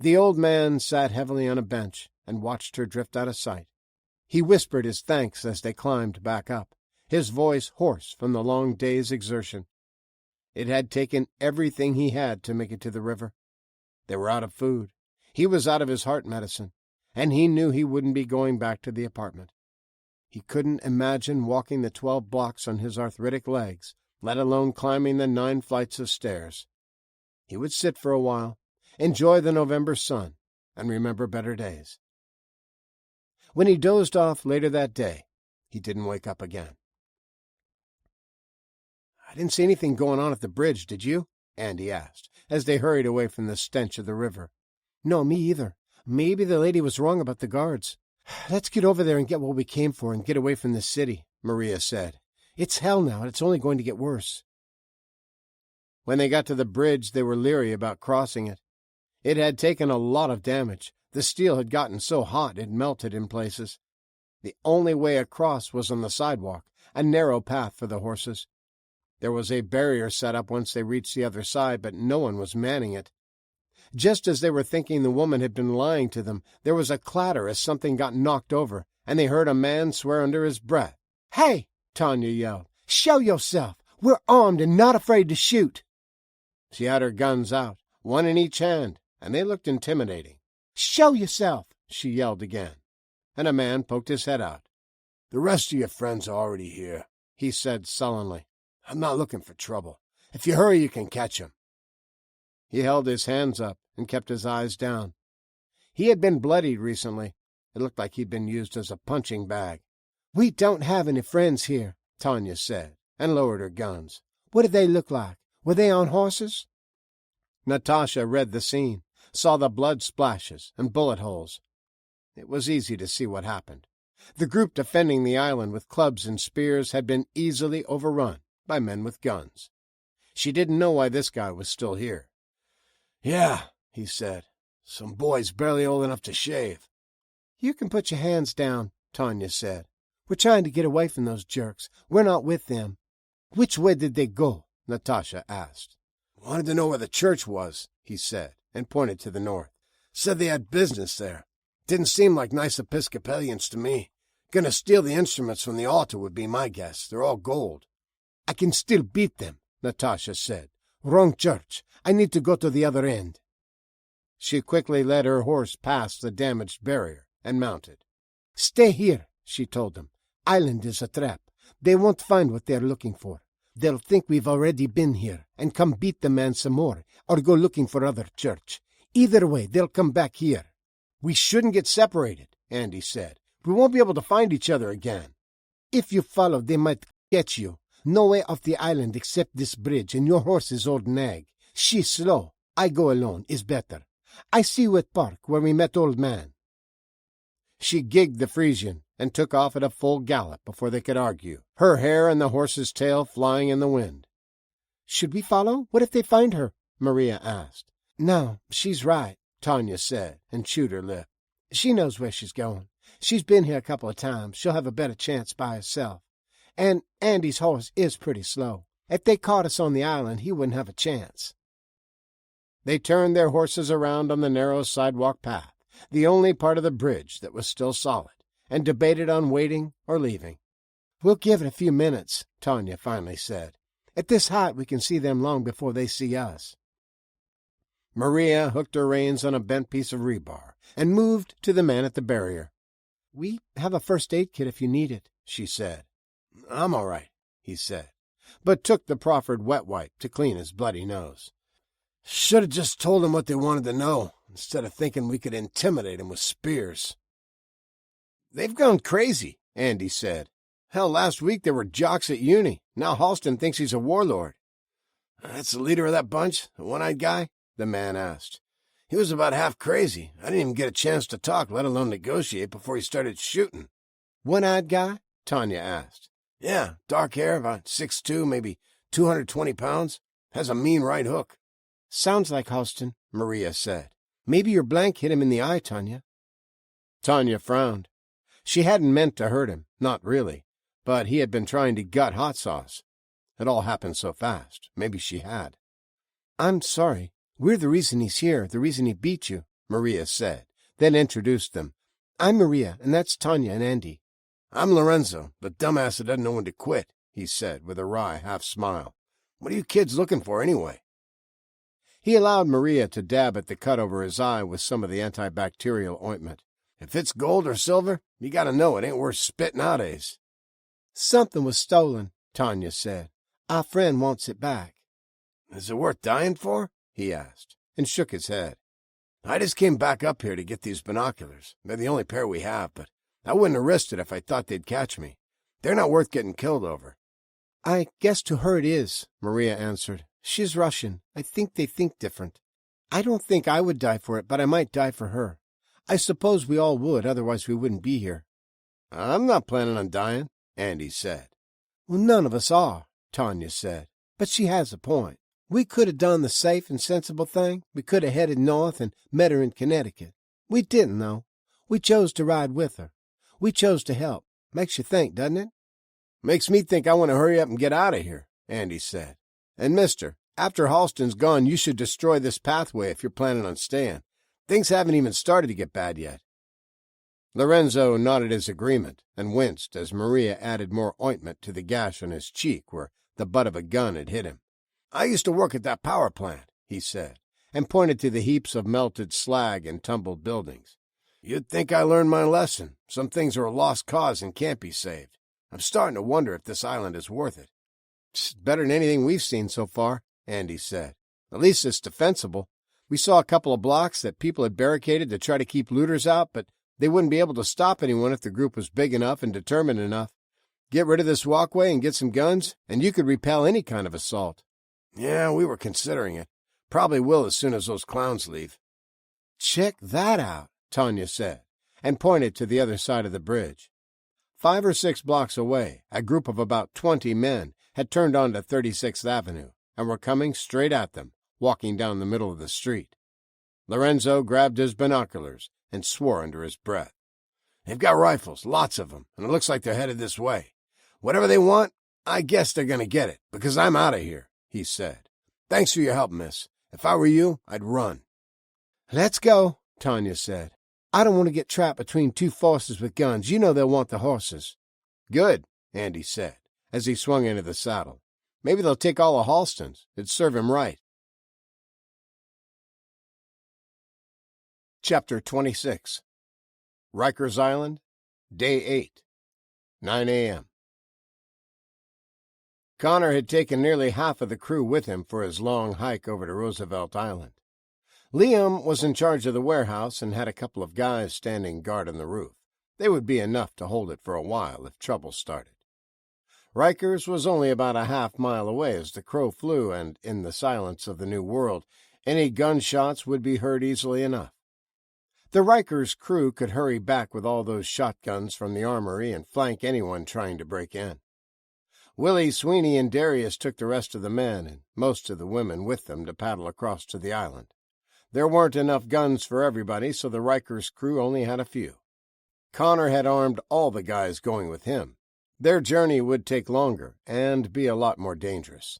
The old man sat heavily on a bench and watched her drift out of sight. He whispered his thanks as they climbed back up, his voice hoarse from the long day's exertion. It had taken everything he had to make it to the river. They were out of food. He was out of his heart medicine, and he knew he wouldn't be going back to the apartment. He couldn't imagine walking the 12 blocks on his arthritic legs, let alone climbing the 9 flights of stairs. He would sit for a while, enjoy the November sun, and remember better days. When he dozed off later that day, he didn't wake up again. "I didn't see anything going on at the bridge, did you?" Andy asked, as they hurried away from the stench of the river. "No, me either. Maybe the lady was wrong about the guards. Let's get over there and get what we came for and get away from the city," Maria said. "It's hell now, and it's only going to get worse." When they got to the bridge, they were leery about crossing it. It had taken a lot of damage. The steel had gotten so hot it melted in places. The only way across was on the sidewalk, a narrow path for the horses. There was a barrier set up once they reached the other side, but no one was manning it. Just as they were thinking the woman had been lying to them, there was a clatter as something got knocked over, and they heard a man swear under his breath. "Hey!" Tanya yelled. "Show yourself! We're armed and not afraid to shoot!" She had her guns out, one in each hand, and they looked intimidating. Show yourself, she yelled again, and a man poked his head out. The rest of your friends are already here, he said sullenly. I'm not looking for trouble. If you hurry, you can catch him. He held his hands up and kept his eyes down. He had been bloodied recently. It looked like he'd been used as a punching bag. We don't have any friends here, Tanya said, and lowered her guns. What did they look like? Were they on horses? Natasha read the scene, saw the blood splashes and bullet holes. It was easy to see what happened. The group defending the island with clubs and spears had been easily overrun by men with guns. She didn't know why this guy was still here. Yeah, he said. Some boys barely old enough to shave. You can put your hands down, Tanya said. We're trying to get away from those jerks. We're not with them. Which way did they go? Natasha asked. Wanted to know where the church was, he said, and pointed to the north. Said they had business there. Didn't seem like nice Episcopalians to me. Gonna steal the instruments from the altar would be my guess. They're all gold. I can still beat them, Natasha said. Wrong church. I need to go to the other end. She quickly led her horse past the damaged barrier and mounted. Stay here, she told them. Island is a trap. They won't find what they're looking for. They'll think we've already been here and come beat the man some more or go looking for other church. Either way, they'll come back here. We shouldn't get separated, Andy said. We won't be able to find each other again. If you follow, they might catch you. No way off the island except this bridge, and your horse is old nag. She's slow. I go alone, is better. I see you at park where we met old man. She gigged the Frisian and took off at a full gallop before they could argue, her hair and the horse's tail flying in the wind. Should we follow? What if they find her? Maria asked. No, she's right, Tanya said, and chewed her lip. She knows where she's going. She's been here a couple of times. She'll have a better chance by herself. And Andy's horse is pretty slow. If they caught us on the island, he wouldn't have a chance. They turned their horses around on the narrow sidewalk path, the only part of the bridge that was still solid, and debated on waiting or leaving. We'll give it a few minutes, Tanya finally said. At this height, we can see them long before they see us. Maria hooked her reins on a bent piece of rebar and moved to the man at the barrier. We have a first aid kit if you need it, she said. I'm all right, he said, but took the proffered wet wipe to clean his bloody nose. Should have just told them what they wanted to know, instead of thinking we could intimidate them with spears. They've gone crazy, Andy said. Hell, last week they were jocks at uni. Now Halston thinks he's a warlord. That's the leader of that bunch, the one-eyed guy? The man asked. He was about half crazy. I didn't even get a chance to talk, let alone negotiate, before he started shooting. One-eyed guy? Tanya asked. Yeah, dark hair, about 6'2", maybe 220 pounds. Has a mean right hook. Sounds like Halston, Maria said. Maybe your blank hit him in the eye, Tanya. Tanya frowned. She hadn't meant to hurt him, not really, but he had been trying to gut hot sauce. It all happened so fast. Maybe she had. I'm sorry. We're the reason he's here, the reason he beat you, Maria said, then introduced them. I'm Maria, and that's Tanya and Andy. I'm Lorenzo, the dumbass that doesn't know when to quit, he said with a wry half-smile. What are you kids looking for anyway? He allowed Maria to dab at the cut over his eye with some of the antibacterial ointment. If it's gold or silver, you gotta know it ain't worth spit nowadays. Something was stolen, Tanya said. Our friend wants it back. Is it worth dying for? He asked, and shook his head. I just came back up here to get these binoculars. They're the only pair we have, but I wouldn't have risked it if I thought they'd catch me. They're not worth getting killed over. I guess to her it is, Maria answered. She's Russian. I think they think different. I don't think I would die for it, but I might die for her. I suppose we all would, otherwise we wouldn't be here. I'm not planning on dying, Andy said. Well, none of us are, Tanya said. But she has a point. We could have done the safe and sensible thing. We could have headed north and met her in Connecticut. We didn't, though. We chose to ride with her. We chose to help. Makes you think, doesn't it? Makes me think I want to hurry up and get out of here, Andy said. And, mister, after Halston's gone, you should destroy this pathway if you're planning on staying. Things haven't even started to get bad yet. Lorenzo nodded his agreement and winced as Maria added more ointment to the gash on his cheek where the butt of a gun had hit him. I used to work at that power plant, he said, and pointed to the heaps of melted slag and tumbled buildings. "You'd think I learned my lesson. Some things are a lost cause and can't be saved. I'm starting to wonder if this island is worth it." "It's better than anything we've seen so far," Andy said. "At least it's defensible. We saw a couple of blocks that people had barricaded to try to keep looters out, but they wouldn't be able to stop anyone if the group was big enough and determined enough. Get rid of this walkway and get some guns, and you could repel any kind of assault." "Yeah, we were considering it. Probably will as soon as those clowns leave." "Check that out," Tanya said, and pointed to the other side of the bridge. 5 or 6 blocks away, a group of about 20 men had turned onto 36th Avenue and were coming straight at them, walking down the middle of the street. Lorenzo grabbed his binoculars and swore under his breath. "They've got rifles, lots of them, and it looks like they're headed this way. Whatever they want, I guess they're going to get it, because I'm out of here," he said. "Thanks for your help, miss. If I were you, I'd run." "Let's go," Tanya said. "I don't want to get trapped between 2 forces with guns. You know they'll want the horses." "Good," Andy said, as he swung into the saddle. "Maybe they'll take all the Halstons. It'd serve him right." Chapter 26. Rikers Island, Day 8, 9 a.m. Connor had taken nearly half of the crew with him for his long hike over to Roosevelt Island. Liam was in charge of the warehouse and had a couple of guys standing guard on the roof. They would be enough to hold it for a while if trouble started. Rikers was only about a half-mile away as the crow flew, and in the silence of the New World, any gunshots would be heard easily enough. The Rikers crew could hurry back with all those shotguns from the armory and flank anyone trying to break in. Willie, Sweeney, and Darius took the rest of the men and most of the women with them to paddle across to the island. There weren't enough guns for everybody, so the Rikers crew only had a few. Connor had armed all the guys going with him. Their journey would take longer and be a lot more dangerous.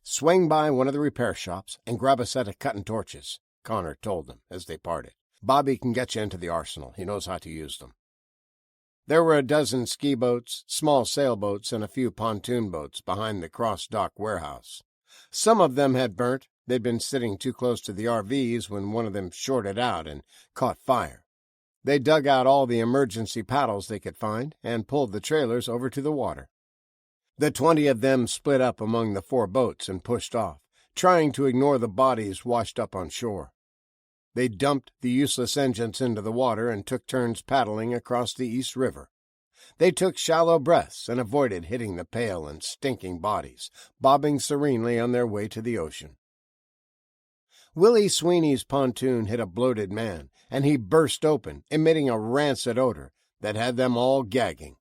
"Swing by one of the repair shops and grab a set of cutting torches," Connor told them as they parted. "Bobby can get you into the arsenal. He knows how to use them." There were a dozen ski boats, small sailboats, and a few pontoon boats behind the cross-dock warehouse. Some of them had burnt. They'd been sitting too close to the RVs when one of them shorted out and caught fire. They dug out all the emergency paddles they could find and pulled the trailers over to the water. The 20 of them split up among the 4 boats and pushed off, trying to ignore the bodies washed up on shore. They dumped the useless engines into the water and took turns paddling across the East River. They took shallow breaths and avoided hitting the pale and stinking bodies, bobbing serenely on their way to the ocean. Willie Sweeney's pontoon hit a bloated man, and he burst open, emitting a rancid odor that had them all gagging.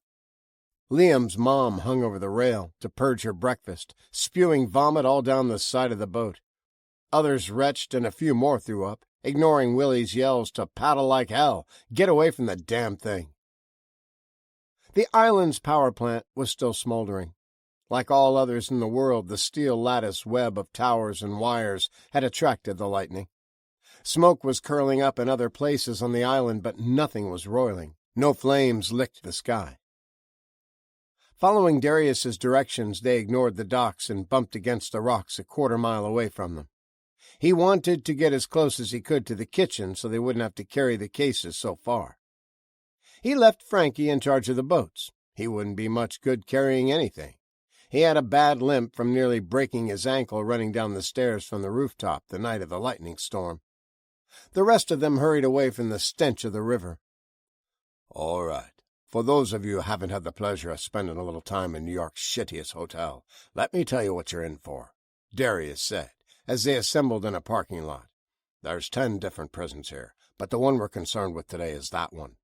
Liam's mom hung over the rail to purge her breakfast, spewing vomit all down the side of the boat. Others retched and a few more threw up, ignoring Willie's yells to paddle like hell, get away from the damn thing. The island's power plant was still smoldering. Like all others in the world, the steel lattice web of towers and wires had attracted the lightning. Smoke was curling up in other places on the island, but nothing was roiling. No flames licked the sky. Following Darius's directions, they ignored the docks and bumped against the rocks a quarter-mile away from them. He wanted to get as close as he could to the kitchen so they wouldn't have to carry the cases so far. He left Frankie in charge of the boats. He wouldn't be much good carrying anything. He had a bad limp from nearly breaking his ankle running down the stairs from the rooftop the night of the lightning storm. The rest of them hurried away from the stench of the river. "All right. For those of you who haven't had the pleasure of spending a little time in New York's shittiest hotel, let me tell you what you're in for," Darius said, as they assembled in a parking lot. "There's 10 different prisons here, but the one we're concerned with today is that one."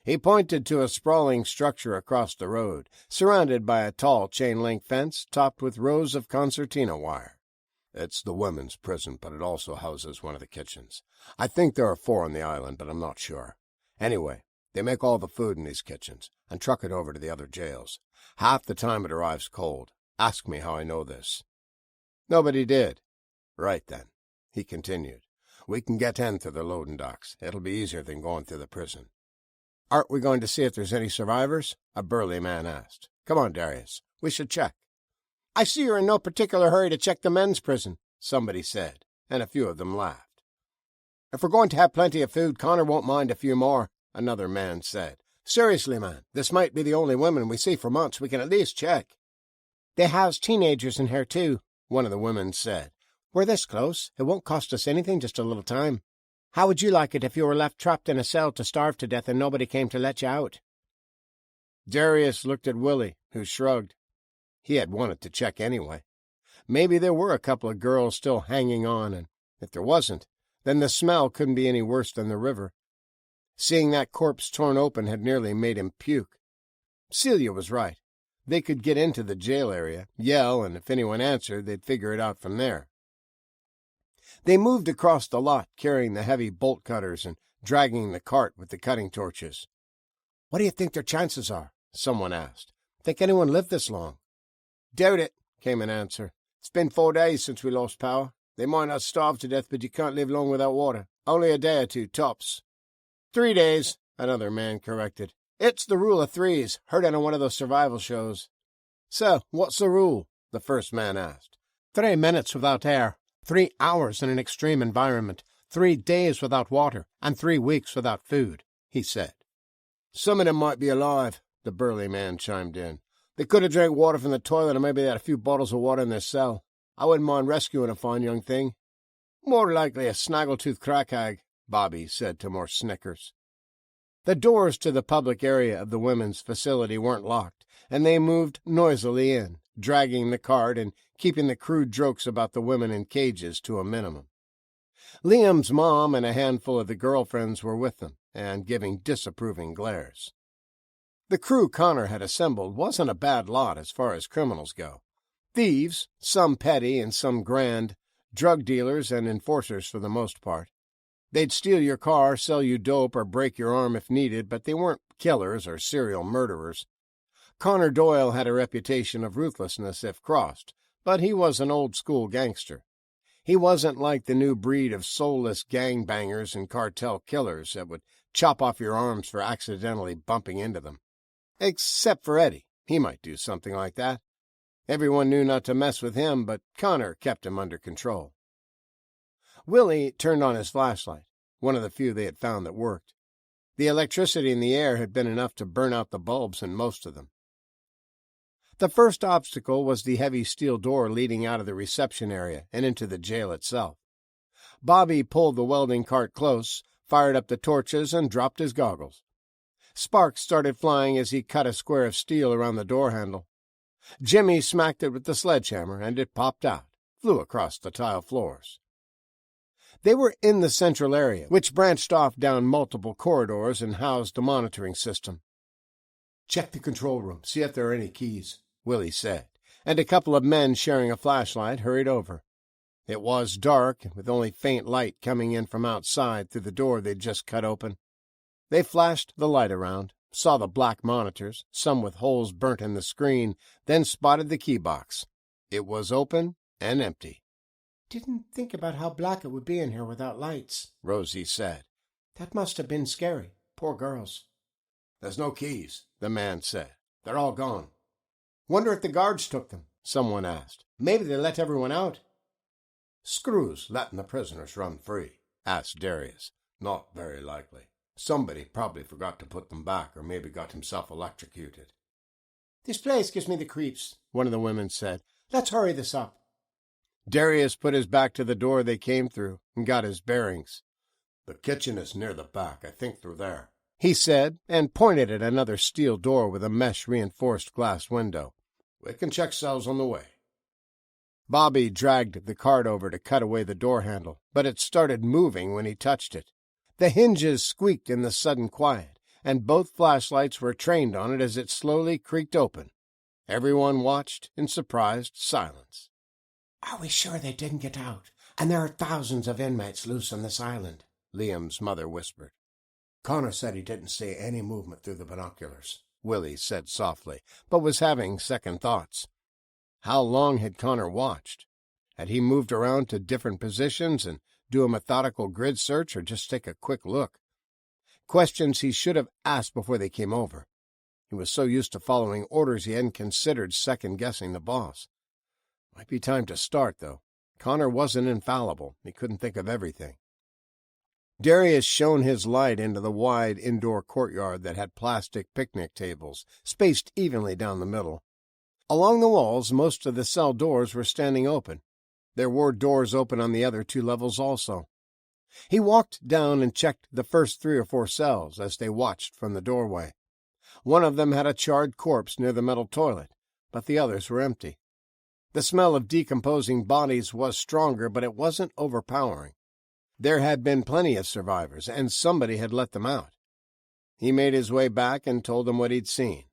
He pointed to a sprawling structure across the road, surrounded by a tall chain-link fence topped with rows of concertina wire. "It's the women's prison, but it also houses one of the kitchens. I think there are 4 on the island, but I'm not sure. Anyway, they make all the food in these kitchens and truck it over to the other jails. Half the time it arrives cold. Ask me how I know this." Nobody did. "Right then," he continued. "We can get in through the loading docks. It'll be easier than going through the prison." "Aren't we going to see if there's any survivors?" a burly man asked. "Come on, Darius. We should check." "I see you're in no particular hurry to check the men's prison," somebody said, and a few of them laughed. "If we're going to have plenty of food, Connor won't mind a few more," another man said. "Seriously, man, this might be the only women we see for months. We can at least check." "They house teenagers in here, too," one of the women said. "We're this close. It won't cost us anything, just a little time. How would you like it if you were left trapped in a cell to starve to death and nobody came to let you out?" Darius looked at Willie, who shrugged. He had wanted to check anyway. Maybe there were a couple of girls still hanging on, and if there wasn't, then the smell couldn't be any worse than the river. Seeing that corpse torn open had nearly made him puke. Celia was right. They could get into the jail area, yell, and if anyone answered, they'd figure it out from there. They moved across the lot, carrying the heavy bolt cutters and dragging the cart with the cutting torches. "What do you think their chances are?" someone asked. "Think anyone lived this long?" "Doubt it," came an answer. "It's been 4 days since we lost power. They might not starve to death, but you can't live long without water. Only a day or two, tops." 3 days, another man corrected. "It's the rule of threes. Heard it on one of those survival shows." "So, what's the rule?" the first man asked. 3 minutes without air, 3 hours in an extreme environment, 3 days without water, and 3 weeks without food," he said. "Some of them might be alive," the burly man chimed in. "They could have drank water from the toilet, or maybe they had a few bottles of water in their cell. I wouldn't mind rescuing a fine young thing." "More likely a snaggletooth crackhag," Bobby said to more snickers. The doors to the public area of the women's facility weren't locked, and they moved noisily in, dragging the cart and keeping the crude jokes about the women in cages to a minimum. Liam's mom and a handful of the girlfriends were with them, and giving disapproving glares. The crew Connor had assembled wasn't a bad lot as far as criminals go. Thieves, some petty and some grand, drug dealers and enforcers for the most part. They'd steal your car, sell you dope, or break your arm if needed, but they weren't killers or serial murderers. Connor Doyle had a reputation of ruthlessness if crossed, but he was an old-school gangster. He wasn't like the new breed of soulless gangbangers and cartel killers that would chop off your arms for accidentally bumping into them. Except for Eddie. He might do something like that. Everyone knew not to mess with him, but Connor kept him under control. Willie turned on his flashlight, one of the few they had found that worked. The electricity in the air had been enough to burn out the bulbs in most of them. The first obstacle was the heavy steel door leading out of the reception area and into the jail itself. Bobby pulled the welding cart close, fired up the torches, and dropped his goggles. Sparks started flying as he cut a square of steel around the door handle. Jimmy smacked it with the sledgehammer, and it popped out, flew across the tile floors. They were in the central area, which branched off down multiple corridors and housed a monitoring system. "Check the control room, see if there are any keys," Willie said, and a couple of men sharing a flashlight hurried over. It was dark, with only faint light coming in from outside through the door they'd just cut open. They flashed the light around, saw the black monitors, some with holes burnt in the screen, then spotted the key box. It was open and empty. "Didn't think about how black it would be in here without lights," Rosie said. "That must have been scary. Poor girls." "There's no keys," the man said. "They're all gone." "Wonder if the guards took them," someone asked. "Maybe they let everyone out." "Screws letting the prisoners run free?" asked Darius. "Not very likely. Somebody probably forgot to put them back, or maybe got himself electrocuted." "This place gives me the creeps," one of the women said. "Let's hurry this up." Darius put his back to the door they came through and got his bearings. "The kitchen is near the back. I think through there," he said, and pointed at another steel door with a mesh-reinforced glass window. "We can check cells on the way." Bobby dragged the cart over to cut away the door handle, but it started moving when he touched it. The hinges squeaked in the sudden quiet, and both flashlights were trained on it as it slowly creaked open. Everyone watched in surprised silence. "Are we sure they didn't get out? And there are thousands of inmates loose on this island," Liam's mother whispered. "Connor said he didn't see any movement through the binoculars," Willie said softly, but was having second thoughts. How long had Connor watched? Had he moved around to different positions and do a methodical grid search, or just take a quick look? Questions he should have asked before they came over. He was so used to following orders he hadn't considered second-guessing the boss. Might be time to start, though. Connor wasn't infallible. He couldn't think of everything. Darius shone his light into the wide indoor courtyard that had plastic picnic tables, spaced evenly down the middle. Along the walls, most of the cell doors were standing open. There were doors open on the other 2 levels also. He walked down and checked the first 3 or 4 cells as they watched from the doorway. One of them had a charred corpse near the metal toilet, but the others were empty. The smell of decomposing bodies was stronger, but it wasn't overpowering. There had been plenty of survivors, and somebody had let them out. He made his way back and told them what he'd seen.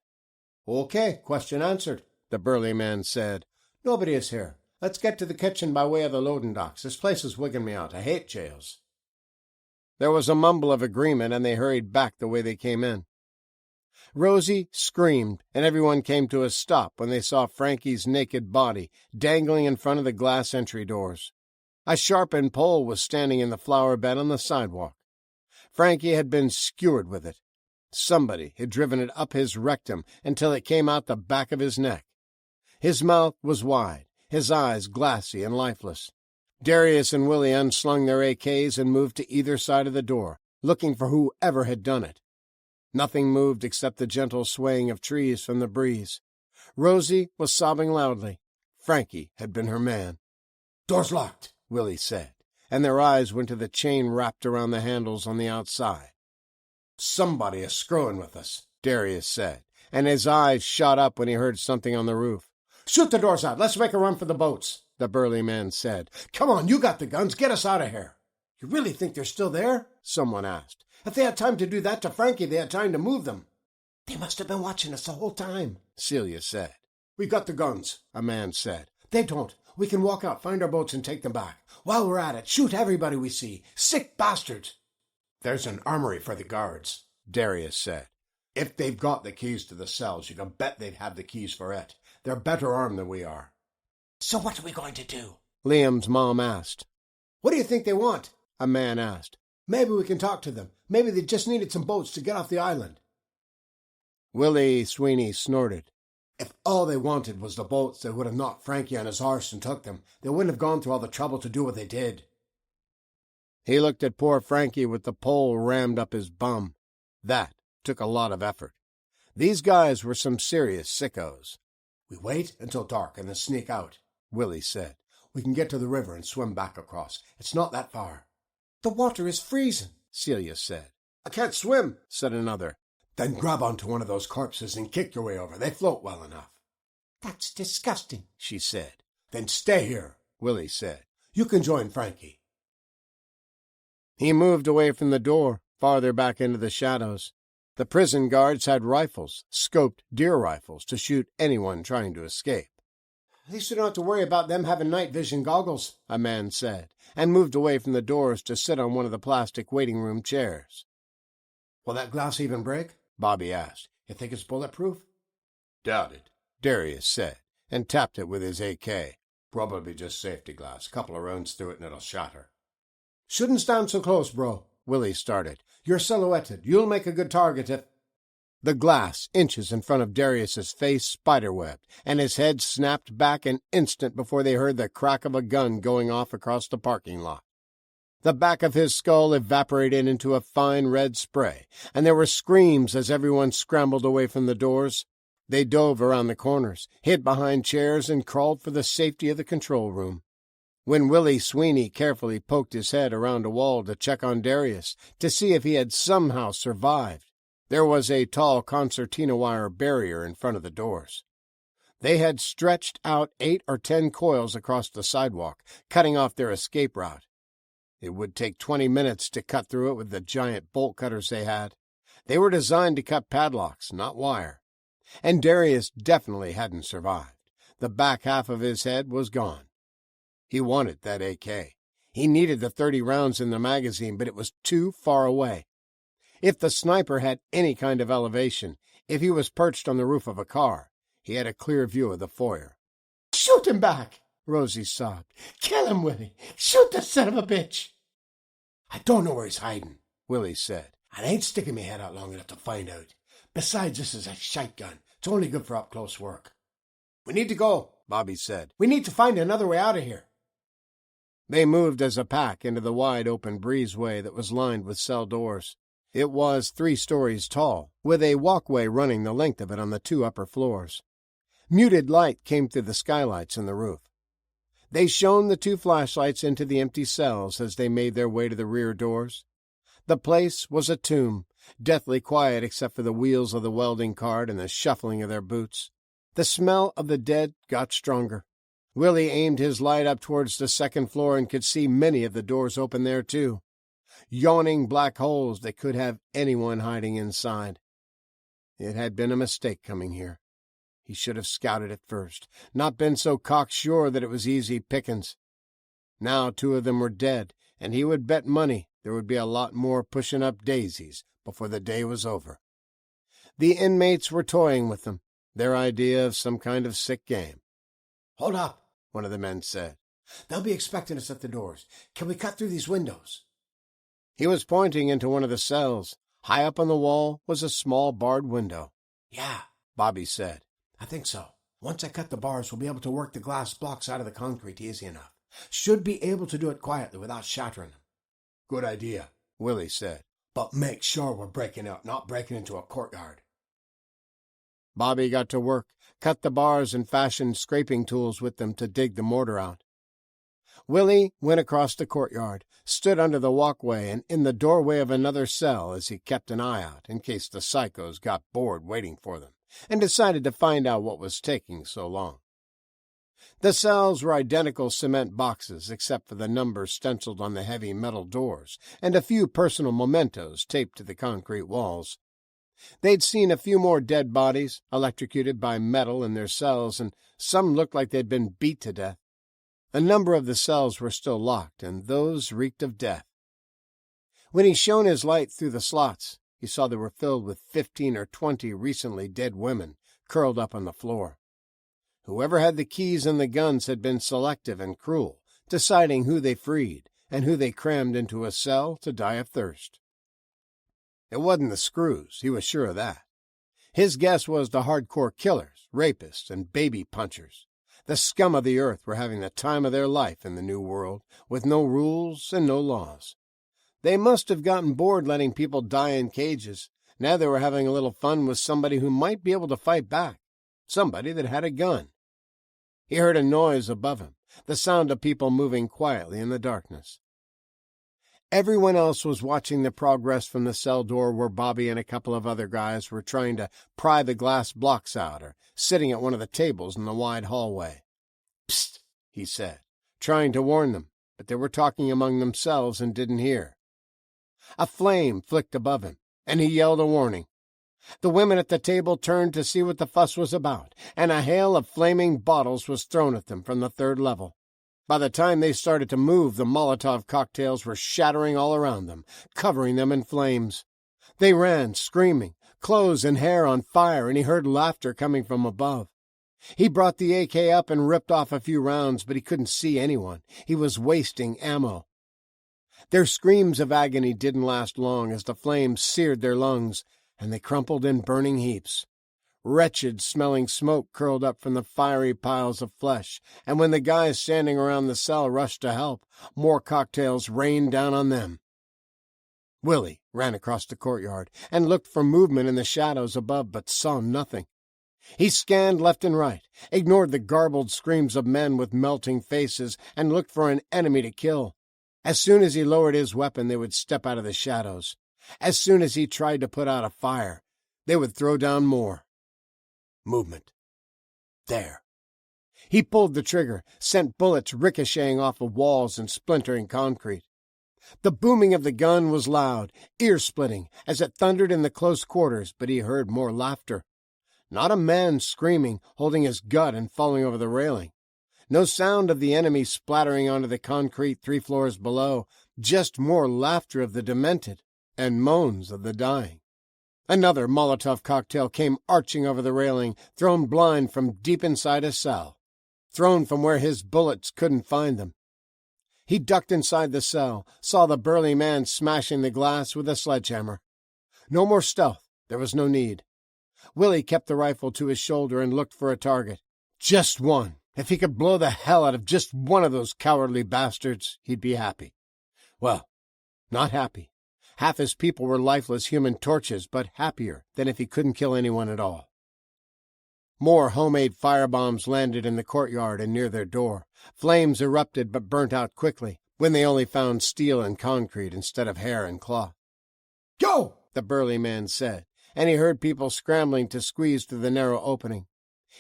"Okay, question answered," the burly man said. "Nobody is here. Let's get to the kitchen by way of the loading docks. This place is wigging me out. I hate jails." There was a mumble of agreement, and they hurried back the way they came in. Rosie screamed, and everyone came to a stop when they saw Frankie's naked body dangling in front of the glass entry doors. A sharpened pole was standing in the flower bed on the sidewalk. Frankie had been skewered with it. Somebody had driven it up his rectum until it came out the back of his neck. His mouth was wide, his eyes glassy and lifeless. Darius and Willie unslung their AKs and moved to either side of the door, looking for whoever had done it. Nothing moved except the gentle swaying of trees from the breeze. Rosie was sobbing loudly. Frankie had been her man. "Door's locked," Willie said, and their eyes went to the chain wrapped around the handles on the outside. "Somebody is screwing with us," Darius said, and his eyes shot up when he heard something on the roof. "Shoot the doors out. Let's make a run for the boats," the burly man said. "Come on, you got the guns. Get us out of here." "You really think they're still there?" someone asked. "If they had time to do that to Frankie, they had time to move them." "They must have been watching us the whole time," Celia said. "We got the guns," a man said. "They don't. We can walk out, find our boats, and take them back. While we're at it, shoot everybody we see. Sick bastards." "There's an armory for the guards," Darius said. "If they've got the keys to the cells, you can bet they'd have the keys for it. They're better armed than we are." "So what are we going to do?" Liam's mom asked. "What do you think they want?" a man asked. "Maybe we can talk to them. Maybe they just needed some boats to get off the island." Willie Sweeney snorted. "If all they wanted was the boats, they would have knocked Frankie on his arse and took them. They wouldn't have gone through all the trouble to do what they did." He looked at poor Frankie with the pole rammed up his bum. That took a lot of effort. These guys were some serious sickos. "We wait until dark and then sneak out," Willie said. "We can get to the river and swim back across. It's not that far." "The water is freezing," Celia said. "I can't swim," said another. "Then grab onto one of those corpses and kick your way over. They float well enough." "That's disgusting," she said. "Then stay here," Willie said. "You can join Frankie." He moved away from the door, farther back into the shadows. The prison guards had rifles, scoped deer rifles, to shoot anyone trying to escape. "At least we don't have to worry about them having night vision goggles," a man said, and moved away from the doors to sit on one of the plastic waiting room chairs. "Will that glass even break?" Bobby asked. "You think it's bulletproof?" "Doubt it," Darius said, and tapped it with his AK. "Probably just safety glass. A couple of rounds through it and it'll shatter." "Shouldn't stand so close, bro," Willie started. "You're silhouetted. You'll make a good target if—" The glass, inches in front of Darius's face, spiderwebbed, and his head snapped back an instant before they heard the crack of a gun going off across the parking lot. The back of his skull evaporated into a fine red spray, and there were screams as everyone scrambled away from the doors. They dove around the corners, hid behind chairs, and crawled for the safety of the control room. When Willie Sweeney carefully poked his head around a wall to check on Darius to see if he had somehow survived, there was a tall concertina wire barrier in front of the doors. They had stretched out 8 or 10 coils across the sidewalk, cutting off their escape route. It would take 20 minutes to cut through it with the giant bolt cutters they had. They were designed to cut padlocks, not wire. And Darius definitely hadn't survived. The back half of his head was gone. He wanted that AK. He needed the 30 rounds in the magazine, but it was too far away. If the sniper had any kind of elevation, if he was perched on the roof of a car, he had a clear view of the foyer. "Shoot him back," Rosie sobbed. "Kill him, Willie. Shoot the son of a bitch." "I don't know where he's hiding," Willie said. "I ain't sticking my head out long enough to find out. Besides, this is a shite gun. It's only good for up-close work." "We need to go," Bobby said. "We need to find another way out of here." They moved as a pack into the wide-open breezeway that was lined with cell doors. It was 3 stories tall, with a walkway running the length of it on the 2 upper floors. Muted light came through the skylights in the roof. They shone the 2 flashlights into the empty cells as they made their way to the rear doors. The place was a tomb, deathly quiet except for the wheels of the welding cart and the shuffling of their boots. The smell of the dead got stronger. Willie aimed his light up towards the 2nd floor and could see many of the doors open there, too. Yawning black holes that could have anyone hiding inside. It had been a mistake coming here. He should have scouted it first, not been so cocksure that it was easy pickings. Now 2 of them were dead, and he would bet money there would be a lot more pushing up daisies before the day was over. The inmates were toying with them, their idea of some kind of sick game. "Hold up," one of the men said. "They'll be expecting us at the doors. Can we cut through these windows?" He was pointing into one of the cells. High up on the wall was a small barred window. "Yeah," Bobby said. "I think so. Once I cut the bars, we'll be able to work the glass blocks out of the concrete easy enough. Should be able to do it quietly without shattering them." "Good idea," Willie said. "But make sure we're breaking out, not breaking into a courtyard." Bobby got to work, cut the bars and fashioned scraping tools with them to dig the mortar out. Willie went across the courtyard, stood under the walkway and in the doorway of another cell as he kept an eye out in case the psychos got bored waiting for them, and decided to find out what was taking so long. The cells were identical cement boxes except for the numbers stenciled on the heavy metal doors and a few personal mementos taped to the concrete walls. They'd seen a few more dead bodies, electrocuted by metal in their cells, and some looked like they'd been beat to death. A number of the cells were still locked, and those reeked of death. When he shone his light through the slots, he saw they were filled with 15 or 20 recently dead women, curled up on the floor. Whoever had the keys and the guns had been selective and cruel, deciding who they freed and who they crammed into a cell to die of thirst. It wasn't the screws, he was sure of that. His guess was the hardcore killers, rapists, and baby punchers. The scum of the earth were having the time of their life in the New World, with no rules and no laws. They must have gotten bored letting people die in cages. Now they were having a little fun with somebody who might be able to fight back, somebody that had a gun. He heard a noise above him, the sound of people moving quietly in the darkness. Everyone else was watching the progress from the cell door where Bobby and a couple of other guys were trying to pry the glass blocks out or sitting at one of the tables in the wide hallway. "Psst," he said, trying to warn them, but they were talking among themselves and didn't hear. A flame flicked above him, and he yelled a warning. The women at the table turned to see what the fuss was about, and a hail of flaming bottles was thrown at them from the 3rd level. By the time they started to move, the Molotov cocktails were shattering all around them, covering them in flames. They ran, screaming, clothes and hair on fire, and he heard laughter coming from above. He brought the AK up and ripped off a few rounds, but he couldn't see anyone. He was wasting ammo. Their screams of agony didn't last long as the flames seared their lungs, and they crumpled in burning heaps. Wretched-smelling smoke curled up from the fiery piles of flesh, and when the guys standing around the cell rushed to help, more cocktails rained down on them. Willie ran across the courtyard and looked for movement in the shadows above, but saw nothing. He scanned left and right, ignored the garbled screams of men with melting faces, and looked for an enemy to kill. As soon as he lowered his weapon, they would step out of the shadows. As soon as he tried to put out a fire, they would throw down more. Movement. There. He pulled the trigger, sent bullets ricocheting off of walls and splintering concrete. The booming of the gun was loud, ear-splitting, as it thundered in the close quarters, but he heard more laughter. Not a man screaming, holding his gut and falling over the railing. No sound of the enemy splattering onto the concrete 3 floors below, just more laughter of the demented and moans of the dying. Another Molotov cocktail came arching over the railing, thrown blind from deep inside a cell, thrown from where his bullets couldn't find them. He ducked inside the cell, saw the burly man smashing the glass with a sledgehammer. No more stealth. There was no need. Willie kept the rifle to his shoulder and looked for a target. Just one, If he could blow the hell out of just one of those cowardly bastards, he'd be happy. Well, not happy. Half his people were lifeless human torches, but happier than if he couldn't kill anyone at all. More homemade firebombs landed in the courtyard and near their door. Flames erupted but burnt out quickly when they only found steel and concrete instead of hair and cloth. "Go!" the burly man said, and he heard people scrambling to squeeze through the narrow opening.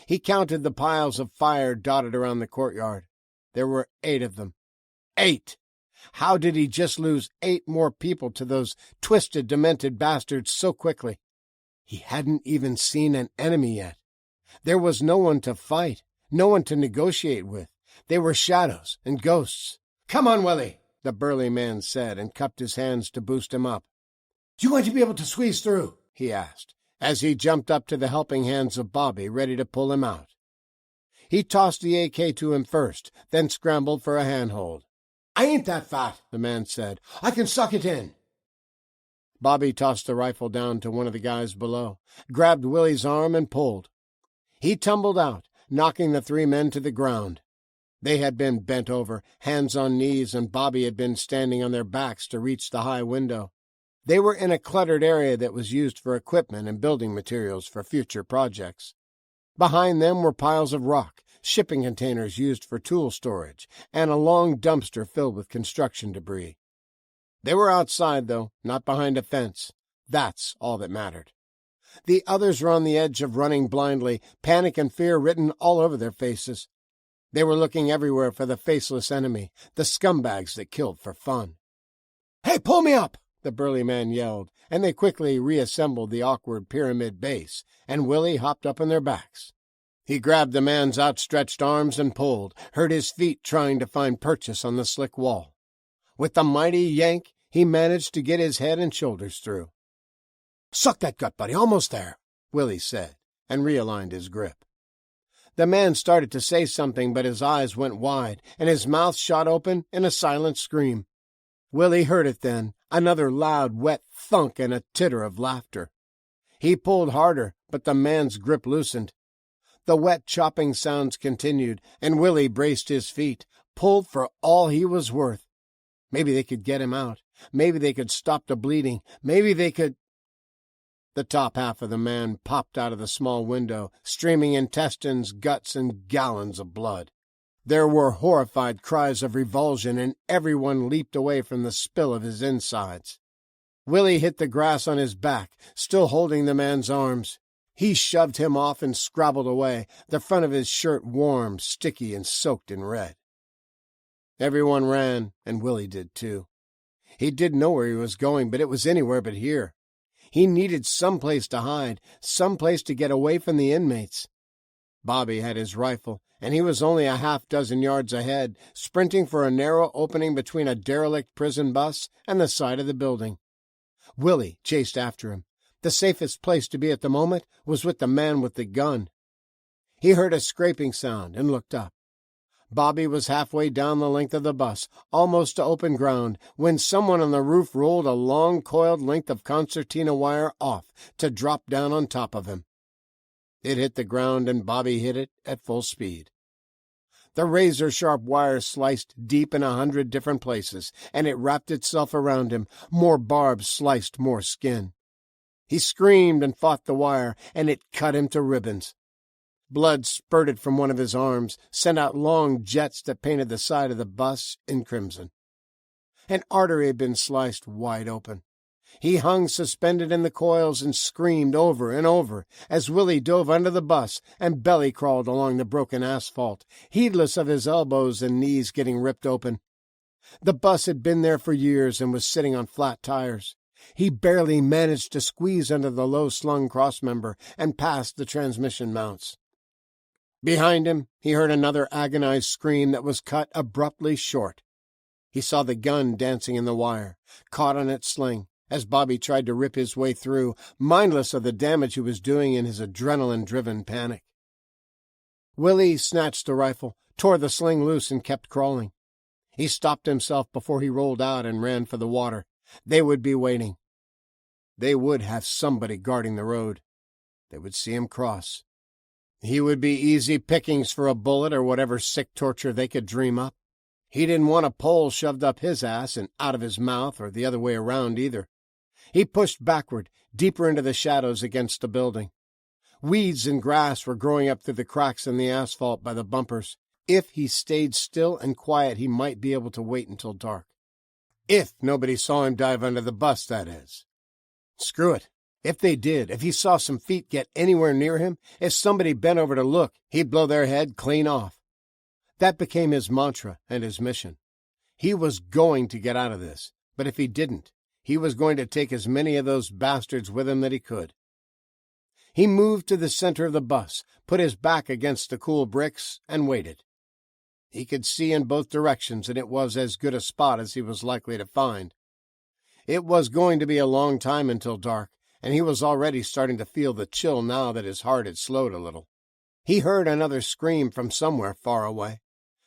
He counted the piles of fire dotted around the courtyard. There were 8 of them. 8! How did he just lose 8 more people to those twisted, demented bastards so quickly? He hadn't even seen an enemy yet. There was no one to fight, no one to negotiate with. They were shadows and ghosts. "Come on, Willie," the burly man said, and cupped his hands to boost him up. "You going to be able to squeeze through?" he asked, as he jumped up to the helping hands of Bobby, ready to pull him out. He tossed the AK to him first, then scrambled for a handhold. "I ain't that fat," the man said. "I can suck it in." Bobby tossed the rifle down to one of the guys below, grabbed Willie's arm, and pulled. He tumbled out, knocking the 3 men to the ground. They had been bent over, hands on knees, and Bobby had been standing on their backs to reach the high window. They were in a cluttered area that was used for equipment and building materials for future projects. Behind them were piles of rock, shipping containers used for tool storage, and a long dumpster filled with construction debris. They were outside, though, not behind a fence. That's all that mattered. The others were on the edge of running blindly, panic and fear written all over their faces. They were looking everywhere for the faceless enemy, the scumbags that killed for fun. "Hey, pull me up!" the burly man yelled, and they quickly reassembled the awkward pyramid base, and Willie hopped up on their backs. He grabbed the man's outstretched arms and pulled, hurt his feet trying to find purchase on the slick wall. With the mighty yank, he managed to get his head and shoulders through. "Suck that gut, buddy, almost there," Willie said, and realigned his grip. The man started to say something, but his eyes went wide, and his mouth shot open in a silent scream. Willie heard it then, another loud, wet thunk and a titter of laughter. He pulled harder, but the man's grip loosened. The wet chopping sounds continued, and Willie braced his feet, pulled for all he was worth. Maybe they could get him out. Maybe they could stop the bleeding. Maybe they could... The top half of the man popped out of the small window, streaming intestines, guts, and gallons of blood. There were horrified cries of revulsion, and everyone leaped away from the spill of his insides. Willie hit the grass on his back, still holding the man's arms. He shoved him off and scrabbled away, the front of his shirt warm, sticky, and soaked in red. Everyone ran, and Willie did too. He didn't know where he was going, but it was anywhere but here. He needed some place to hide, some place to get away from the inmates. Bobby had his rifle, and he was only a half-dozen yards ahead, sprinting for a narrow opening between a derelict prison bus and the side of the building. Willie chased after him. The safest place to be at the moment was with the man with the gun. He heard a scraping sound and looked up. Bobby was halfway down the length of the bus, almost to open ground, when someone on the roof rolled a long coiled length of concertina wire off to drop down on top of him. It hit the ground, and Bobby hit it at full speed. The razor-sharp wire sliced deep in 100 different places, and it wrapped itself around him. More barbs sliced more skin. He screamed and fought the wire, and it cut him to ribbons. Blood spurted from one of his arms, sent out long jets that painted the side of the bus in crimson. An artery had been sliced wide open. He hung suspended in the coils and screamed over and over as Willie dove under the bus and belly-crawled along the broken asphalt, heedless of his elbows and knees getting ripped open. The bus had been there for years and was sitting on flat tires. He barely managed to squeeze under the low-slung crossmember and past the transmission mounts. Behind him, he heard another agonized scream that was cut abruptly short. He saw the gun dancing in the wire, caught on its sling, as Bobby tried to rip his way through, mindless of the damage he was doing in his adrenaline-driven panic. Willie snatched the rifle, tore the sling loose, and kept crawling. He stopped himself before he rolled out and ran for the water. They would be waiting. They would have somebody guarding the road. They would see him cross. He would be easy pickings for a bullet or whatever sick torture they could dream up. He didn't want a pole shoved up his ass and out of his mouth, or the other way around either. He pushed backward, deeper into the shadows against the building. Weeds and grass were growing up through the cracks in the asphalt by the bumpers. If he stayed still and quiet, he might be able to wait until dark. If nobody saw him dive under the bus, that is. Screw it. If they did, if he saw some feet get anywhere near him, if somebody bent over to look, he'd blow their head clean off. That became his mantra and his mission. He was going to get out of this, but if he didn't, he was going to take as many of those bastards with him that he could. He moved to the center of the bus, put his back against the cool bricks, and waited. He could see in both directions, and it was as good a spot as he was likely to find. It was going to be a long time until dark, and he was already starting to feel the chill now that his heart had slowed a little. He heard another scream from somewhere far away.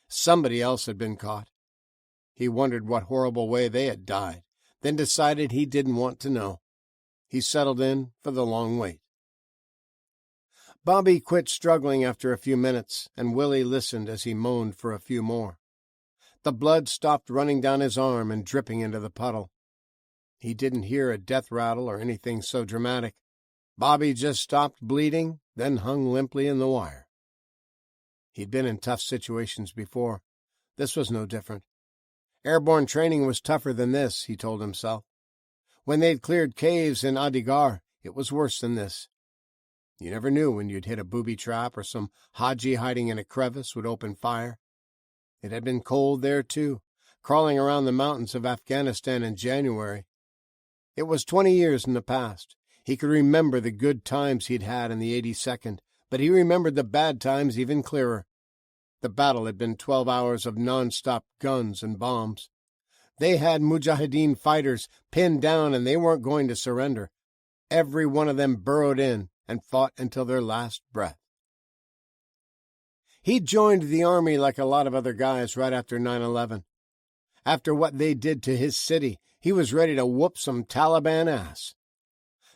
Somebody else had been caught. He wondered what horrible way they had died, then decided he didn't want to know. He settled in for the long wait. Bobby quit struggling after a few minutes, and Willie listened as he moaned for a few more. The blood stopped running down his arm and dripping into the puddle. He didn't hear a death rattle or anything so dramatic. Bobby just stopped bleeding, then hung limply in the wire. He'd been in tough situations before. This was no different. Airborne training was tougher than this, he told himself. When they'd cleared caves in Adigar, it was worse than this. You never knew when you'd hit a booby trap or some Haji hiding in a crevice would open fire. It had been cold there, too, crawling around the mountains of Afghanistan in January. It was 20 years in the past. He could remember the good times he'd had in the 82nd, but he remembered the bad times even clearer. The battle had been 12 hours of non-stop guns and bombs. They had Mujahideen fighters pinned down, and they weren't going to surrender. Every one of them burrowed in and fought until their last breath. He joined the army like a lot of other guys right after 9/11. After what they did to his city, he was ready to whoop some Taliban ass.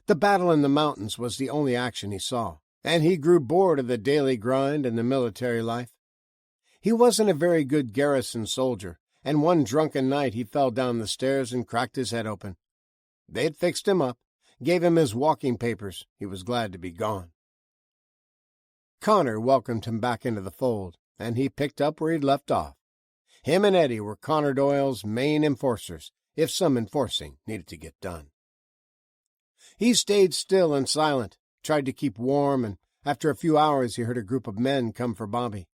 The battle in the mountains was the only action he saw, and he grew bored of the daily grind and the military life. He wasn't a very good garrison soldier, and one drunken night he fell down the stairs and cracked his head open. They'd fixed him up, gave him his walking papers. He was glad to be gone. Connor welcomed him back into the fold, and he picked up where he'd left off. Him and Eddie were Connor Doyle's main enforcers, if some enforcing needed to get done. He stayed still and silent, tried to keep warm, and after a few hours he heard a group of men come for Bobby.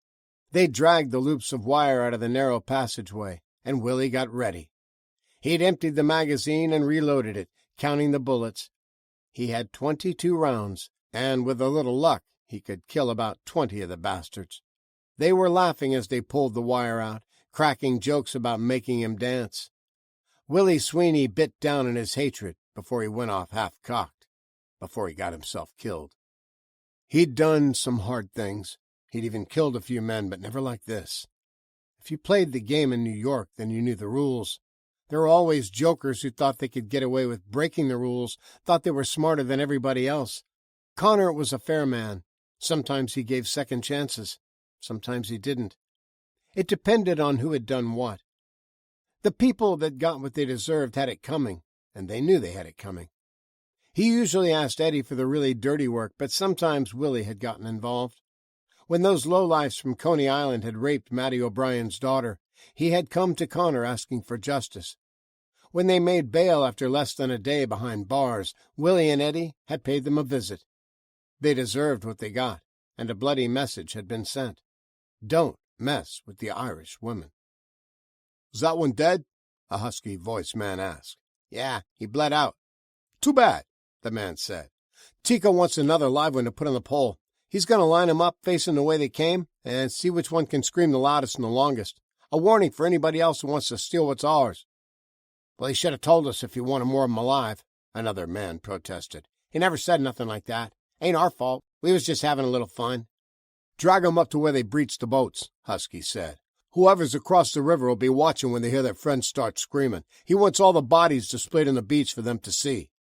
They dragged the loops of wire out of the narrow passageway, and Willie got ready. He'd emptied the magazine and reloaded it, counting the bullets. He had 22 rounds, and with a little luck, he could kill about 20 of the bastards. They were laughing as they pulled the wire out, cracking jokes about making him dance. Willie Sweeney bit down in his hatred before he went off half-cocked, before he got himself killed. He'd done some hard things. He'd even killed a few men, but never like this. If you played the game in New York, then you knew the rules. There were always jokers who thought they could get away with breaking the rules, thought they were smarter than everybody else. Connor was a fair man. Sometimes he gave second chances. Sometimes he didn't. It depended on who had done what. The people that got what they deserved had it coming, and they knew they had it coming. He usually asked Eddie for the really dirty work, but sometimes Willie had gotten involved. When those lowlifes from Coney Island had raped Mattie O'Brien's daughter, he had come to Connor asking for justice. When they made bail after less than a day behind bars, Willie and Eddie had paid them a visit. They deserved what they got, and a bloody message had been sent. Don't mess with the Irish women. "Is that one dead?" a husky-voiced man asked. "Yeah, he bled out." "Too bad," the man said. "Tico wants another live one to put on the pole. He's going to line them up facing the way they came and see which one can scream the loudest and the longest. A warning for anybody else who wants to steal what's ours." "Well, he should have told us if he wanted more of them alive," another man protested. "He never said nothing like that. Ain't our fault. We was just having a little fun." "Drag 'em up to where they breached the boats," Husky said. "Whoever's across the river will be watching when they hear their friends start screaming. He wants all the bodies displayed on the beach for them to see."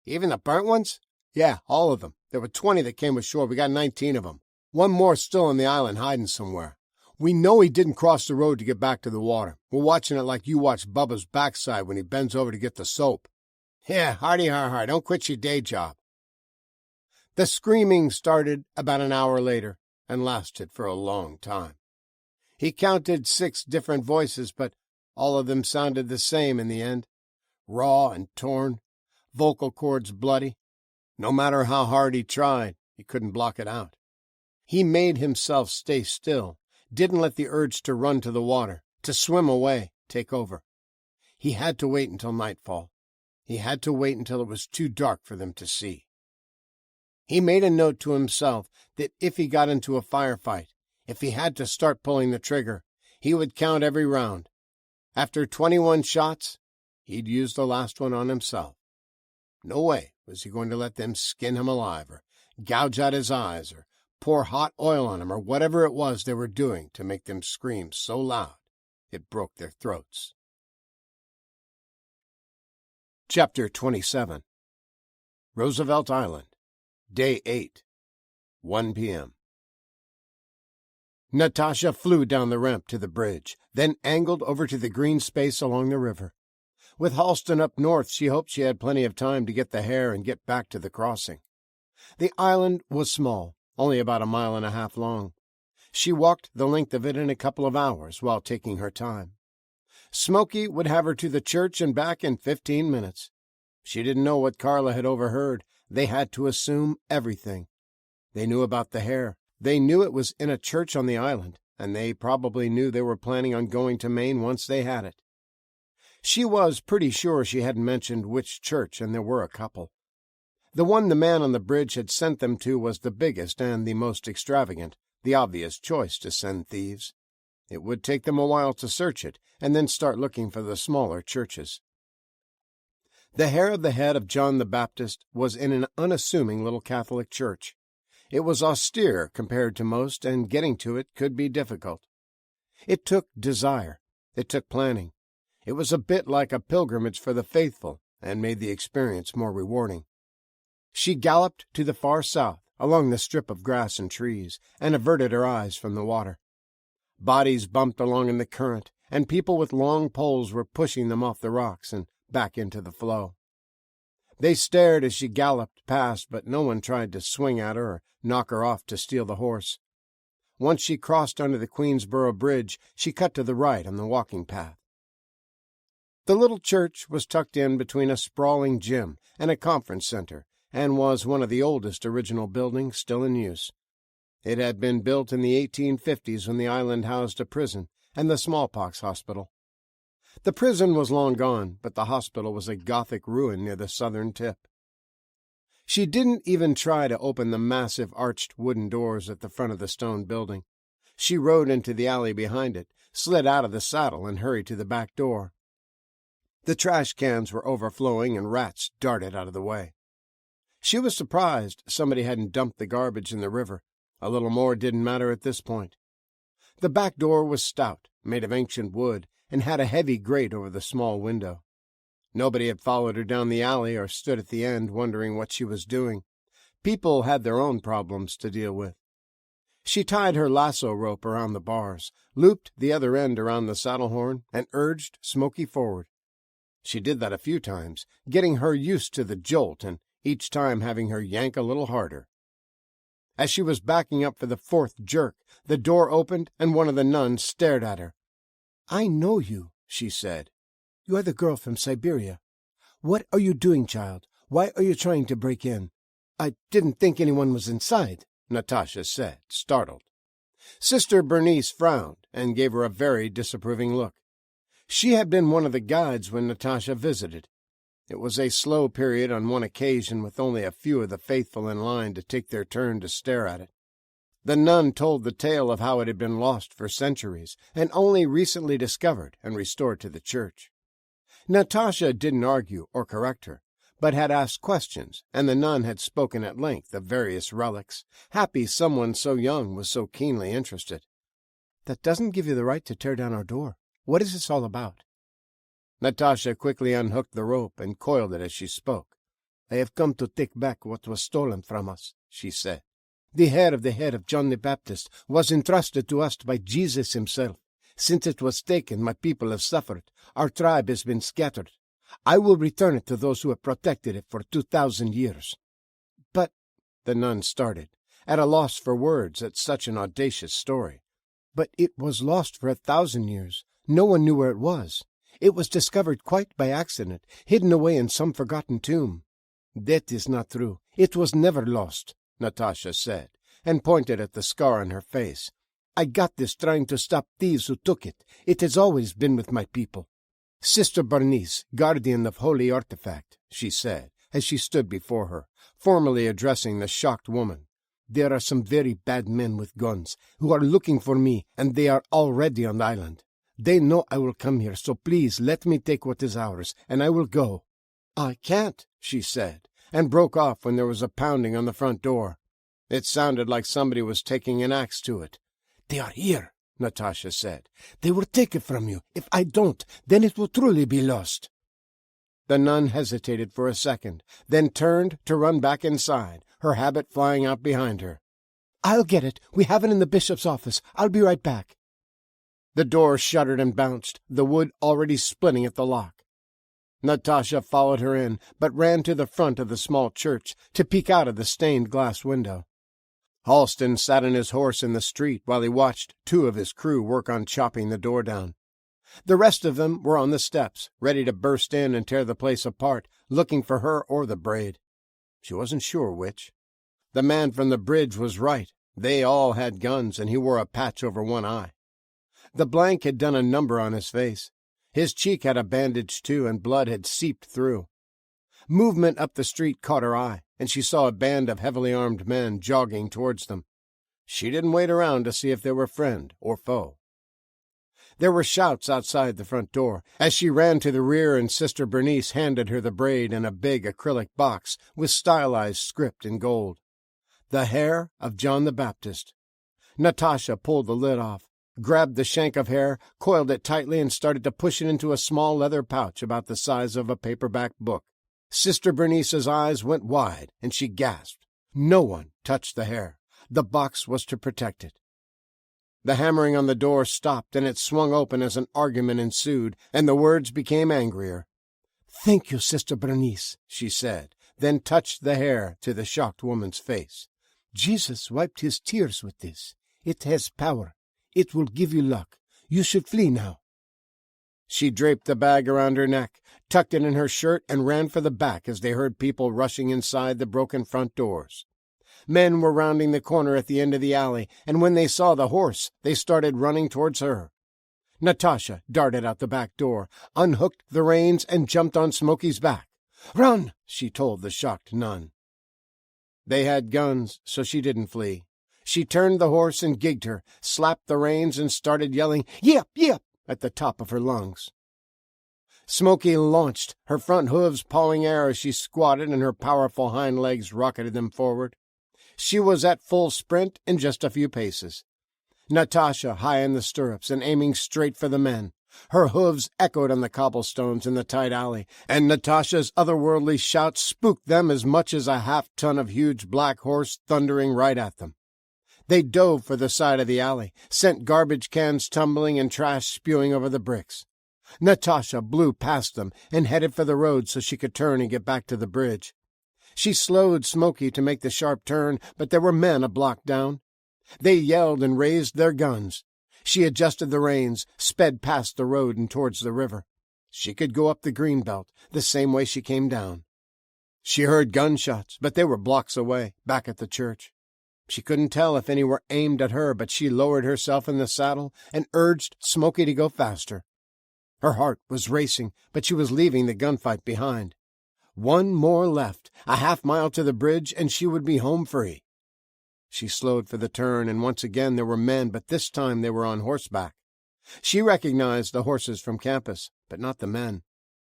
"Even the burnt ones?" "Yeah, all of them. There were 20 that came ashore. We got 19 of them. One more still on the island hiding somewhere. We know he didn't cross the road to get back to the water. We're watching it like you watch Bubba's backside when he bends over to get the soap. Yeah, hardy har, don't quit your day job. The screaming started about an hour later and lasted for a long time. He counted 6 different voices, but all of them sounded the same in the end. Raw and torn, vocal cords bloody. No matter how hard he tried, he couldn't block it out. He made himself stay still, didn't let the urge to run to the water, to swim away, take over. He had to wait until nightfall. He had to wait until it was too dark for them to see. He made a note to himself that if he got into a firefight, if he had to start pulling the trigger, he would count every round. After 21 shots, he'd use the last one on himself. No way was he going to let them skin him alive, or gouge out his eyes, or pour hot oil on him, or whatever it was they were doing to make them scream so loud it broke their throats. Chapter 27. Roosevelt Island, Day 8, 1 p.m. Natasha flew down the ramp to the bridge, then angled over to the green space along the river. With Halston up north, she hoped she had plenty of time to get the hare and get back to the crossing. The island was small, only about 1.5 miles long. She walked the length of it in a couple of hours while taking her time. Smokey would have her to the church and back in 15 minutes. She didn't know what Carla had overheard. They had to assume everything. They knew about the hare. They knew it was in a church on the island, and they probably knew they were planning on going to Maine once they had it. She was pretty sure she hadn't mentioned which church, and there were a couple. The one the man on the bridge had sent them to was the biggest and the most extravagant, the obvious choice to send thieves. It would take them a while to search it, and then start looking for the smaller churches. The hair of the head of John the Baptist was in an unassuming little Catholic church. It was austere compared to most, and getting to it could be difficult. It took desire. It took planning. It was a bit like a pilgrimage for the faithful, and made the experience more rewarding. She galloped to the far south, along the strip of grass and trees, and averted her eyes from the water. Bodies bumped along in the current, and people with long poles were pushing them off the rocks and back into the flow. They stared as she galloped past, but no one tried to swing at her or knock her off to steal the horse. Once she crossed under the Queensboro Bridge, she cut to the right on the walking path. The little church was tucked in between a sprawling gym and a conference center, and was one of the oldest original buildings still in use. It had been built in the 1850s when the island housed a prison and the smallpox hospital. The prison was long gone, but the hospital was a Gothic ruin near the southern tip. She didn't even try to open the massive arched wooden doors at the front of the stone building. She rode into the alley behind it, slid out of the saddle, and hurried to the back door. The trash cans were overflowing, and rats darted out of the way. She was surprised somebody hadn't dumped the garbage in the river. A little more didn't matter at this point. The back door was stout, made of ancient wood, and had a heavy grate over the small window. Nobody had followed her down the alley or stood at the end wondering what she was doing. People had their own problems to deal with. She tied her lasso rope around the bars, looped the other end around the saddle horn, and urged Smokey forward. She did that a few times, getting her used to the jolt and each time having her yank a little harder. As she was backing up for the 4th jerk, the door opened and one of the nuns stared at her. "I know you," she said. "You are the girl from Siberia. What are you doing, child? Why are you trying to break in?" "I didn't think anyone was inside," Natasha said, startled. Sister Bernice frowned and gave her a very disapproving look. She had been one of the guides when Natasha visited. It was a slow period on one occasion, with only a few of the faithful in line to take their turn to stare at it. The nun told the tale of how it had been lost for centuries and only recently discovered and restored to the church. Natasha didn't argue or correct her, but had asked questions, and the nun had spoken at length of various relics, happy someone so young was so keenly interested. "That doesn't give you the right to tear down our door. What is this all about?" Natasha quickly unhooked the rope and coiled it as she spoke. "I have come to take back what was stolen from us," she said. The hair of the head of John the Baptist was entrusted to us by Jesus himself. Since it was taken, my people have suffered. Our tribe has been scattered. I will return it to those who have protected it for 2,000 years. But, the nun started, at a loss for words at such an audacious story. But it was lost for 1,000 years. No one knew where it was. It was discovered quite by accident, hidden away in some forgotten tomb. That is not true. It was never lost, Natasha said, and pointed at the scar on her face. I got this trying to stop thieves who took it. It has always been with my people. Sister Bernice, guardian of holy artifact, she said, as she stood before her, formally addressing the shocked woman. There are some very bad men with guns who are looking for me, and they are already on the island. They know I will come here, so please let me take what is ours, and I will go. I can't, she said, and broke off when there was a pounding on the front door. It sounded like somebody was taking an axe to it. They are here, Natasha said. They will take it from you. If I don't, then it will truly be lost. The nun hesitated for a second, then turned to run back inside, her habit flying out behind her. I'll get it. We have it in the bishop's office. I'll be right back. The door shuddered and bounced, the wood already splitting at the lock. Natasha followed her in, but ran to the front of the small church to peek out of the stained glass window. Halston sat on his horse in the street while he watched 2 of his crew work on chopping the door down. The rest of them were on the steps, ready to burst in and tear the place apart, looking for her or the braid. She wasn't sure which. The man from the bridge was right. They all had guns, and he wore a patch over one eye. The blank had done a number on his face. His cheek had a bandage, too, and blood had seeped through. Movement up the street caught her eye, and she saw a band of heavily armed men jogging towards them. She didn't wait around to see if they were friend or foe. There were shouts outside the front door. As she ran to the rear, and Sister Bernice handed her the braid in a big acrylic box with stylized script in gold. The hair of John the Baptist. Natasha pulled the lid off, grabbed the shank of hair, coiled it tightly, and started to push it into a small leather pouch about the size of a paperback book. Sister Bernice's eyes went wide, and she gasped. No one touched the hair. The box was to protect it. The hammering on the door stopped, and it swung open as an argument ensued, and the words became angrier. "Thank you, Sister Bernice," she said, then touched the hair to the shocked woman's face. "Jesus wiped his tears with this. It has power. It will give you luck. You should flee now." She draped the bag around her neck, tucked it in her shirt, and ran for the back as they heard people rushing inside the broken front doors. Men were rounding the corner at the end of the alley, and when they saw the horse, they started running towards her. Natasha darted out the back door, unhooked the reins, and jumped on Smokey's back. "Run!" she told the shocked nun. They had guns, so she didn't flee. She turned the horse and gigged her, slapped the reins, and started yelling, "Yip, yip!" at the top of her lungs. Smokey launched, her front hooves pawing air as she squatted and her powerful hind legs rocketed them forward. She was at full sprint in just a few paces. Natasha high in the stirrups and aiming straight for the men. Her hooves echoed on the cobblestones in the tight alley, and Natasha's otherworldly shouts spooked them as much as a half-ton of huge black horse thundering right at them. They dove for the side of the alley, sent garbage cans tumbling and trash spewing over the bricks. Natasha blew past them and headed for the road so she could turn and get back to the bridge. She slowed Smokey to make the sharp turn, but there were men a block down. They yelled and raised their guns. She adjusted the reins, sped past the road and towards the river. She could go up the green belt, the same way she came down. She heard gunshots, but they were blocks away, back at the church. She couldn't tell if any were aimed at her, but she lowered herself in the saddle and urged Smokey to go faster. Her heart was racing, but she was leaving the gunfight behind. One more left, a half-mile to the bridge, and she would be home free. She slowed for the turn, and once again there were men, but this time they were on horseback. She recognized the horses from campus, but not the men.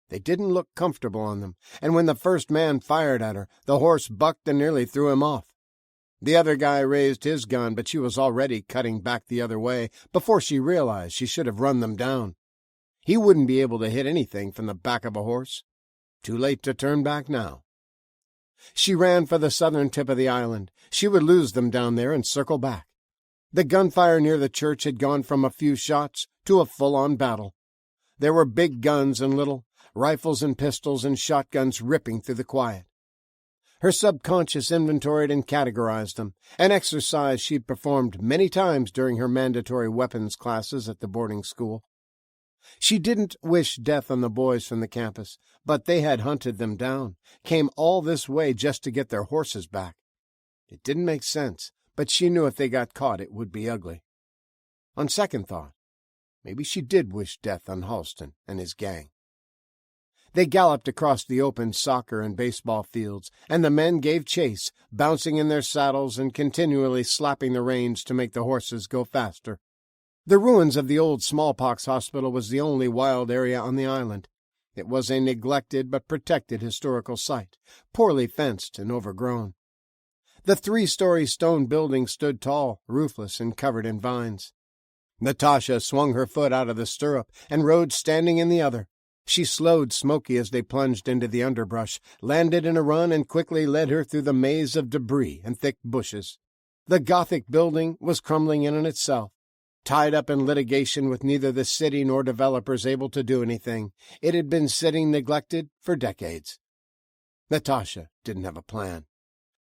They didn't look comfortable on them, and when the first man fired at her, the horse bucked and nearly threw him off. The other guy raised his gun, but she was already cutting back the other way before she realized she should have run them down. He wouldn't be able to hit anything from the back of a horse. Too late to turn back now. She ran for the southern tip of the island. She would lose them down there and circle back. The gunfire near the church had gone from a few shots to a full-on battle. There were big guns and little, rifles and pistols and shotguns ripping through the quiet. Her subconscious inventoried and categorized them, an exercise she'd performed many times during her mandatory weapons classes at the boarding school. She didn't wish death on the boys from the campus, but they had hunted them down, came all this way just to get their horses back. It didn't make sense, but she knew if they got caught it would be ugly. On second thought, maybe she did wish death on Halston and his gang. They galloped across the open soccer and baseball fields, and the men gave chase, bouncing in their saddles and continually slapping the reins to make the horses go faster. The ruins of the old smallpox hospital was the only wild area on the island. It was a neglected but protected historical site, poorly fenced and overgrown. The 3-story stone building stood tall, roofless, and covered in vines. Natasha swung her foot out of the stirrup and rode standing in the other. She slowed Smoky as they plunged into the underbrush, landed in a run, and quickly led her through the maze of debris and thick bushes. The Gothic building was crumbling in on itself. Tied up in litigation with neither the city nor developers able to do anything, it had been sitting neglected for decades. Natasha didn't have a plan.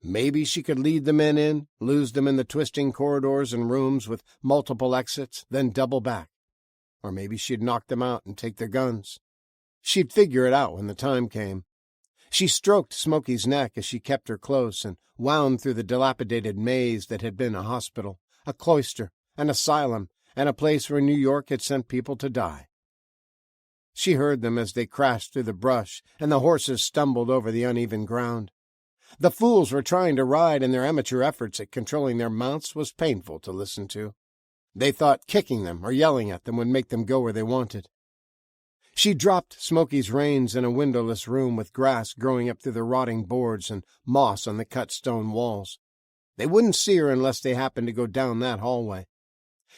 Maybe she could lead the men in, lose them in the twisting corridors and rooms with multiple exits, then double back. Or maybe she'd knock them out and take their guns. She'd figure it out when the time came. She stroked Smoky's neck as she kept her close and wound through the dilapidated maze that had been a hospital, a cloister, an asylum, and a place where New York had sent people to die. She heard them as they crashed through the brush, and the horses stumbled over the uneven ground. The fools were trying to ride, and their amateur efforts at controlling their mounts was painful to listen to. They thought kicking them or yelling at them would make them go where they wanted. She dropped Smoky's reins in a windowless room with grass growing up through the rotting boards and moss on the cut stone walls. They wouldn't see her unless they happened to go down that hallway.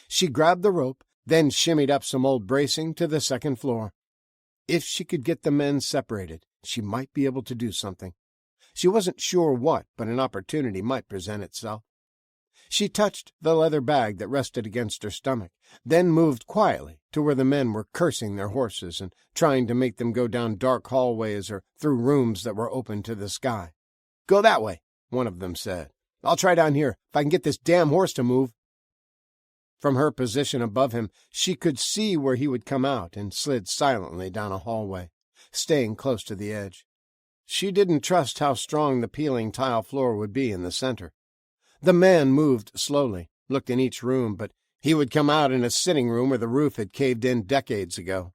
She grabbed the rope, then shimmied up some old bracing to the second floor. If she could get the men separated, she might be able to do something. She wasn't sure what, but an opportunity might present itself. She touched the leather bag that rested against her stomach, then moved quietly to where the men were cursing their horses and trying to make them go down dark hallways or through rooms that were open to the sky. "Go that way," one of them said. "I'll try down here, if I can get this damn horse to move." From her position above him, she could see where he would come out and slid silently down a hallway, staying close to the edge. She didn't trust how strong the peeling tile floor would be in the center. The man moved slowly, looked in each room, but he would come out in a sitting room where the roof had caved in decades ago.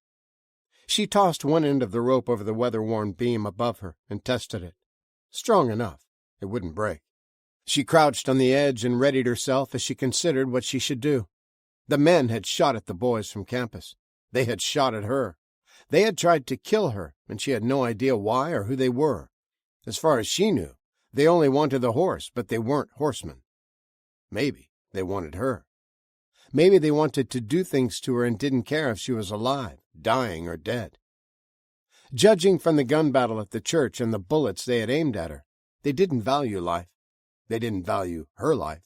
She tossed one end of the rope over the weather-worn beam above her and tested it. Strong enough. It wouldn't break. She crouched on the edge and readied herself as she considered what she should do. The men had shot at the boys from campus. They had shot at her. They had tried to kill her, and she had no idea why or who they were. As far as she knew, they only wanted the horse, but they weren't horsemen. Maybe they wanted her. Maybe they wanted to do things to her and didn't care if she was alive, dying, or dead. Judging from the gun battle at the church and the bullets they had aimed at her, they didn't value life. They didn't value her life.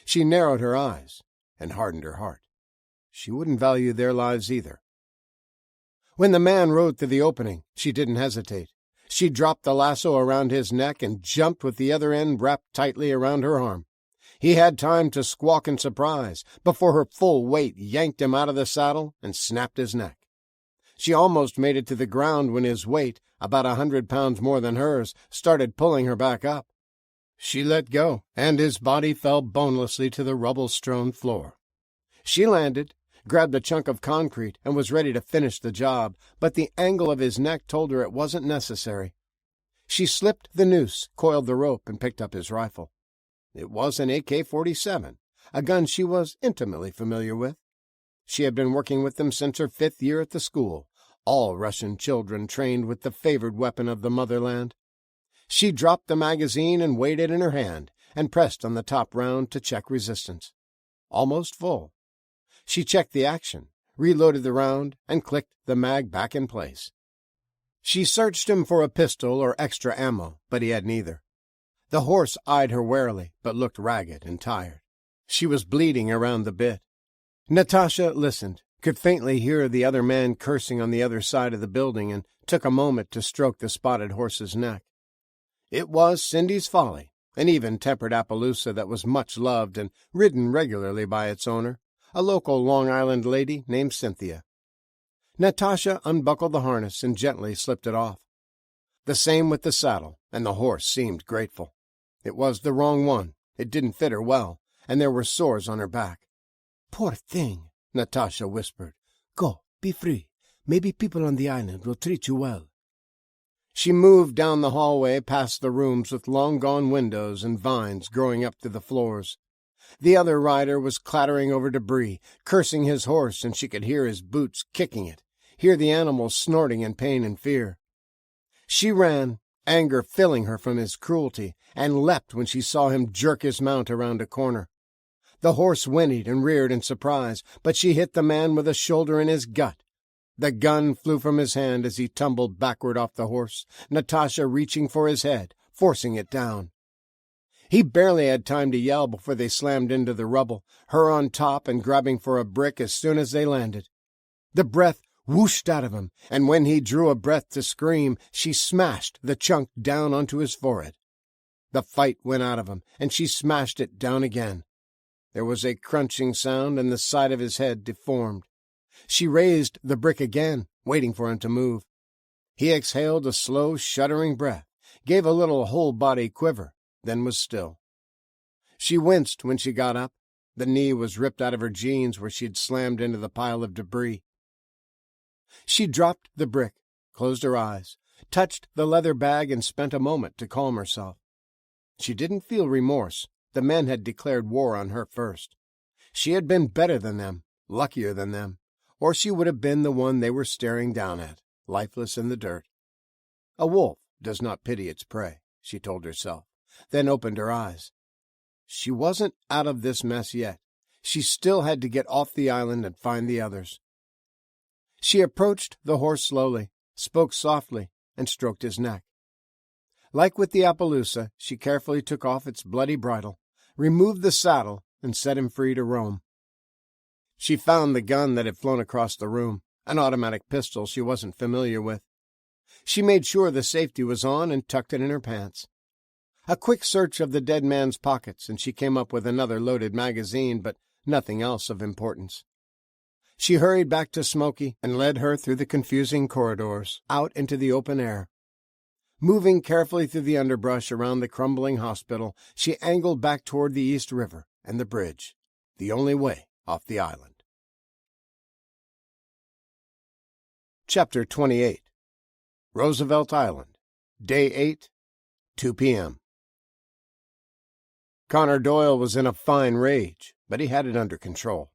She narrowed her eyes and hardened her heart. She wouldn't value their lives either. When the man rode through the opening, she didn't hesitate. She dropped the lasso around his neck and jumped with the other end wrapped tightly around her arm. He had time to squawk in surprise before her full weight yanked him out of the saddle and snapped his neck. She almost made it to the ground when his weight, about 100 pounds more than hers, started pulling her back up. She let go, and his body fell bonelessly to the rubble-strewn floor. She landed, grabbed a chunk of concrete, and was ready to finish the job, but the angle of his neck told her it wasn't necessary. She slipped the noose, coiled the rope, and picked up his rifle. It was an AK-47, a gun she was intimately familiar with. She had been working with them since her 5th year at the school, all Russian children trained with the favored weapon of the motherland. She dropped the magazine and weighed it in her hand, and pressed on the top round to check resistance. Almost full. She checked the action, reloaded the round, and clicked the mag back in place. She searched him for a pistol or extra ammo, but he had neither. The horse eyed her warily, but looked ragged and tired. She was bleeding around the bit. Natasha listened, could faintly hear the other man cursing on the other side of the building, and took a moment to stroke the spotted horse's neck. It was Cindy's Folly, an even-tempered Appaloosa that was much loved and ridden regularly by its owner, a local Long Island lady named Cynthia. Natasha unbuckled the harness and gently slipped it off. The same with the saddle, and the horse seemed grateful. It was the wrong one. It didn't fit her well, and there were sores on her back. "Poor thing," Natasha whispered. "Go, be free. Maybe people on the island will treat you well." She moved down the hallway past the rooms with long-gone windows and vines growing up to the floors. The other rider was clattering over debris, cursing his horse, and she could hear his boots kicking it, hear the animal snorting in pain and fear. She ran, anger filling her from his cruelty, and leapt when she saw him jerk his mount around a corner. The horse whinnied and reared in surprise, but she hit the man with a shoulder in his gut. The gun flew from his hand as he tumbled backward off the horse, Natasha reaching for his head, forcing it down. He barely had time to yell before they slammed into the rubble, her on top and grabbing for a brick as soon as they landed. The breath whooshed out of him, and when he drew a breath to scream, she smashed the chunk down onto his forehead. The fight went out of him, and she smashed it down again. There was a crunching sound, and the side of his head deformed. She raised the brick again, waiting for him to move. He exhaled a slow, shuddering breath, gave a little whole-body quiver, then was still. She winced when she got up. The knee was ripped out of her jeans where she'd slammed into the pile of debris. She dropped the brick, closed her eyes, touched the leather bag, and spent a moment to calm herself. She didn't feel remorse. The men had declared war on her first. She had been better than them, luckier than them, or she would have been the one they were staring down at, lifeless in the dirt. A wolf does not pity its prey, she told herself, then opened her eyes. She wasn't out of this mess yet. She still had to get off the island and find the others. She approached the horse slowly, spoke softly, and stroked his neck. Like with the Appaloosa, she carefully took off its bloody bridle, removed the saddle, and set him free to roam. She found the gun that had flown across the room, an automatic pistol she wasn't familiar with. She made sure the safety was on and tucked it in her pants. A quick search of the dead man's pockets, and she came up with another loaded magazine, but nothing else of importance. She hurried back to Smoky and led her through the confusing corridors, out into the open air. Moving carefully through the underbrush around the crumbling hospital, she angled back toward the East River and the bridge, the only way off the island. Chapter 28. Roosevelt Island, Day 8, 2 p.m. Connor Doyle was in a fine rage, but he had it under control.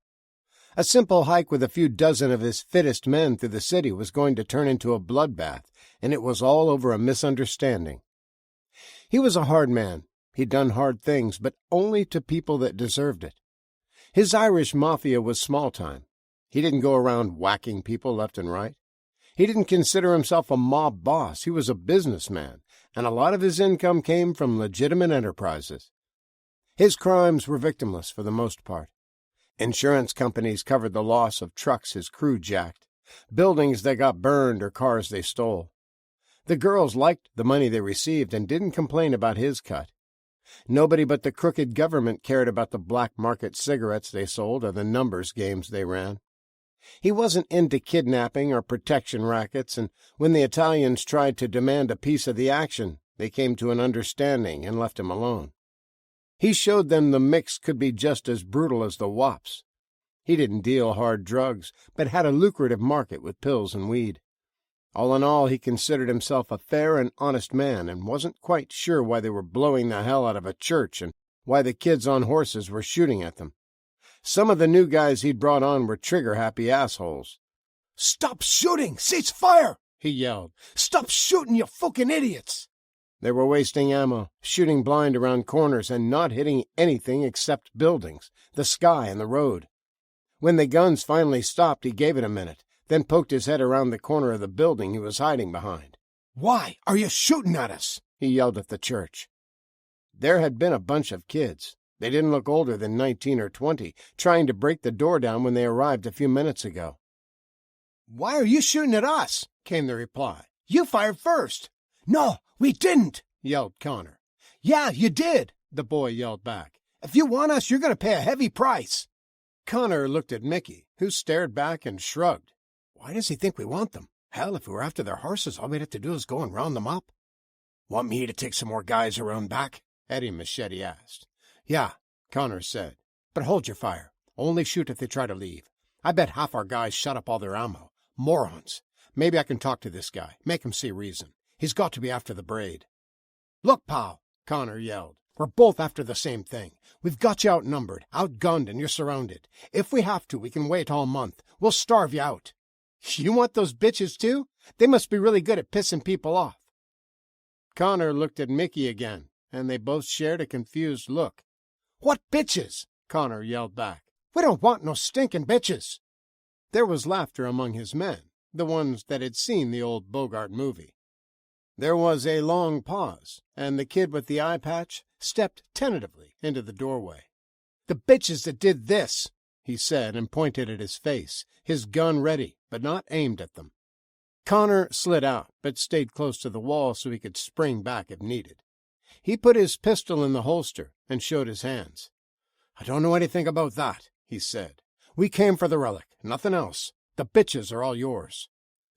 A simple hike with a few dozen of his fittest men through the city was going to turn into a bloodbath, and it was all over a misunderstanding. He was a hard man. He'd done hard things, but only to people that deserved it. His Irish mafia was small time. He didn't go around whacking people left and right. He didn't consider himself a mob boss. He was a businessman, and a lot of his income came from legitimate enterprises. His crimes were victimless for the most part. Insurance companies covered the loss of trucks his crew jacked, buildings that got burned or cars they stole. The girls liked the money they received and didn't complain about his cut. Nobody but the crooked government cared about the black market cigarettes they sold or the numbers games they ran. He wasn't into kidnapping or protection rackets, and when the Italians tried to demand a piece of the action, they came to an understanding and left him alone. He showed them the mix could be just as brutal as the wops. He didn't deal hard drugs, but had a lucrative market with pills and weed. All in all, he considered himself a fair and honest man and wasn't quite sure why they were blowing the hell out of a church and why the kids on horses were shooting at them. Some of the new guys he'd brought on were trigger-happy assholes. "Stop shooting! Cease fire!" he yelled. "Stop shooting, you fucking idiots!" They were wasting ammo, shooting blind around corners and not hitting anything except buildings, the sky, and the road. When the guns finally stopped, he gave it a minute, then poked his head around the corner of the building he was hiding behind. Why are you shooting at us? He yelled at the church. There had been a bunch of kids. They didn't look older than 19 or 20, trying to break the door down when they arrived a few minutes ago. Why are you shooting at us? Came the reply. You fired first. No, we didn't, yelled Connor. Yeah, you did, the boy yelled back. If you want us, you're going to pay a heavy price. Connor looked at Mickey, who stared back and shrugged. Why does he think we want them? Hell, if we were after their horses, all we'd have to do is go and round them up. Want me to take some more guys around back? Eddie Machete asked. Yeah, Connor said. But hold your fire. Only shoot if they try to leave. I bet half our guys shut up all their ammo. Morons. Maybe I can talk to this guy, make him see reason. He's got to be after the braid. Look, pal, Connor yelled. We're both after the same thing. We've got you outnumbered, outgunned, and you're surrounded. If we have to, we can wait all month. We'll starve you out. You want those bitches too? They must be really good at pissing people off. Connor looked at Mickey again, and they both shared a confused look. What bitches? Connor yelled back. We don't want no stinking bitches. There was laughter among his men, the ones that had seen the old Bogart movie. There was a long pause, and the kid with the eye patch stepped tentatively into the doorway. The bitches that did this, he said, and pointed at his face, his gun ready, but not aimed at them. Connor slid out, but stayed close to the wall so he could spring back if needed. He put his pistol in the holster and showed his hands. I don't know anything about that, he said. We came for the relic, nothing else. The bitches are all yours.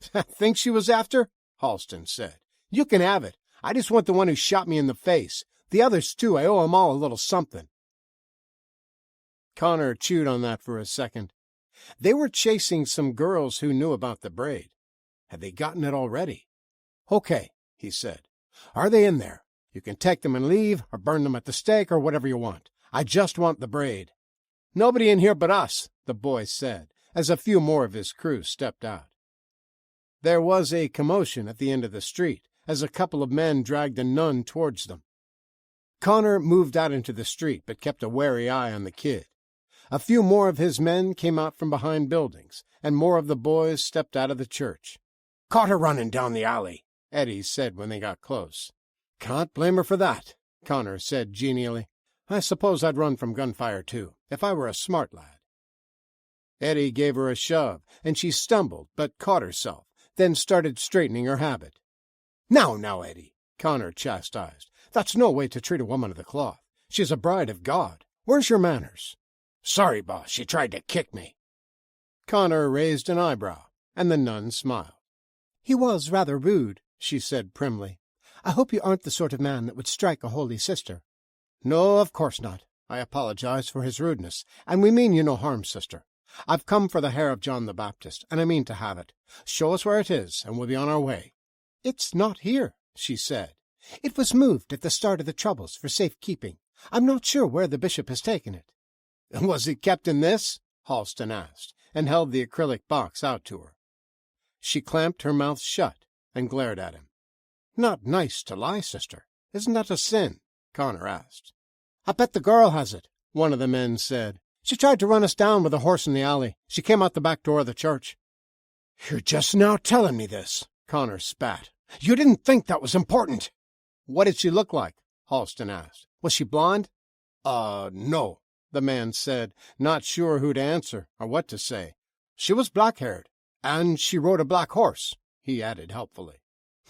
Think she was after? Halston said. You can have it. I just want the one who shot me in the face. The others, too, I owe them all a little something. Connor chewed on that for a second. They were chasing some girls who knew about the braid. Had they gotten it already? Okay, he said. Are they in there? You can take them and leave, or burn them at the stake, or whatever you want. I just want the braid. Nobody in here but us, the boy said, as a few more of his crew stepped out. There was a commotion at the end of the street, as a couple of men dragged a nun towards them. Connor moved out into the street, but kept a wary eye on the kid. A few more of his men came out from behind buildings, and more of the boys stepped out of the church. Caught her running down the alley, Eddie said when they got close. Can't blame her for that, Connor said genially. I suppose I'd run from gunfire, too, if I were a smart lad. Eddie gave her a shove, and she stumbled, but caught herself, then started straightening her habit. Now, Eddie, Connor chastised. That's no way to treat a woman of the cloth. She's a bride of God. Where's your manners? Sorry, boss, she tried to kick me. Connor raised an eyebrow, and the nun smiled. He was rather rude, she said primly. I hope you aren't the sort of man that would strike a holy sister. No, of course not. I apologize for his rudeness, and we mean you no harm, sister. I've come for the hair of John the Baptist, and I mean to have it. Show us where it is, and we'll be on our way. It's not here, she said. It was moved at the start of the troubles for safekeeping. I'm not sure where the bishop has taken it. Was it kept in this? Halston asked, and held the acrylic box out to her. She clamped her mouth shut and glared at him. Not nice to lie, sister. Isn't that a sin? Connor asked. I bet the girl has it, one of the men said. She tried to run us down with a horse in the alley. She came out the back door of the church. You're just now telling me this, Connor spat. You didn't think that was important. What did she look like? Halston asked. Was she blonde? No, the man said, not sure who to answer or what to say. She was black-haired, and she rode a black horse, he added helpfully.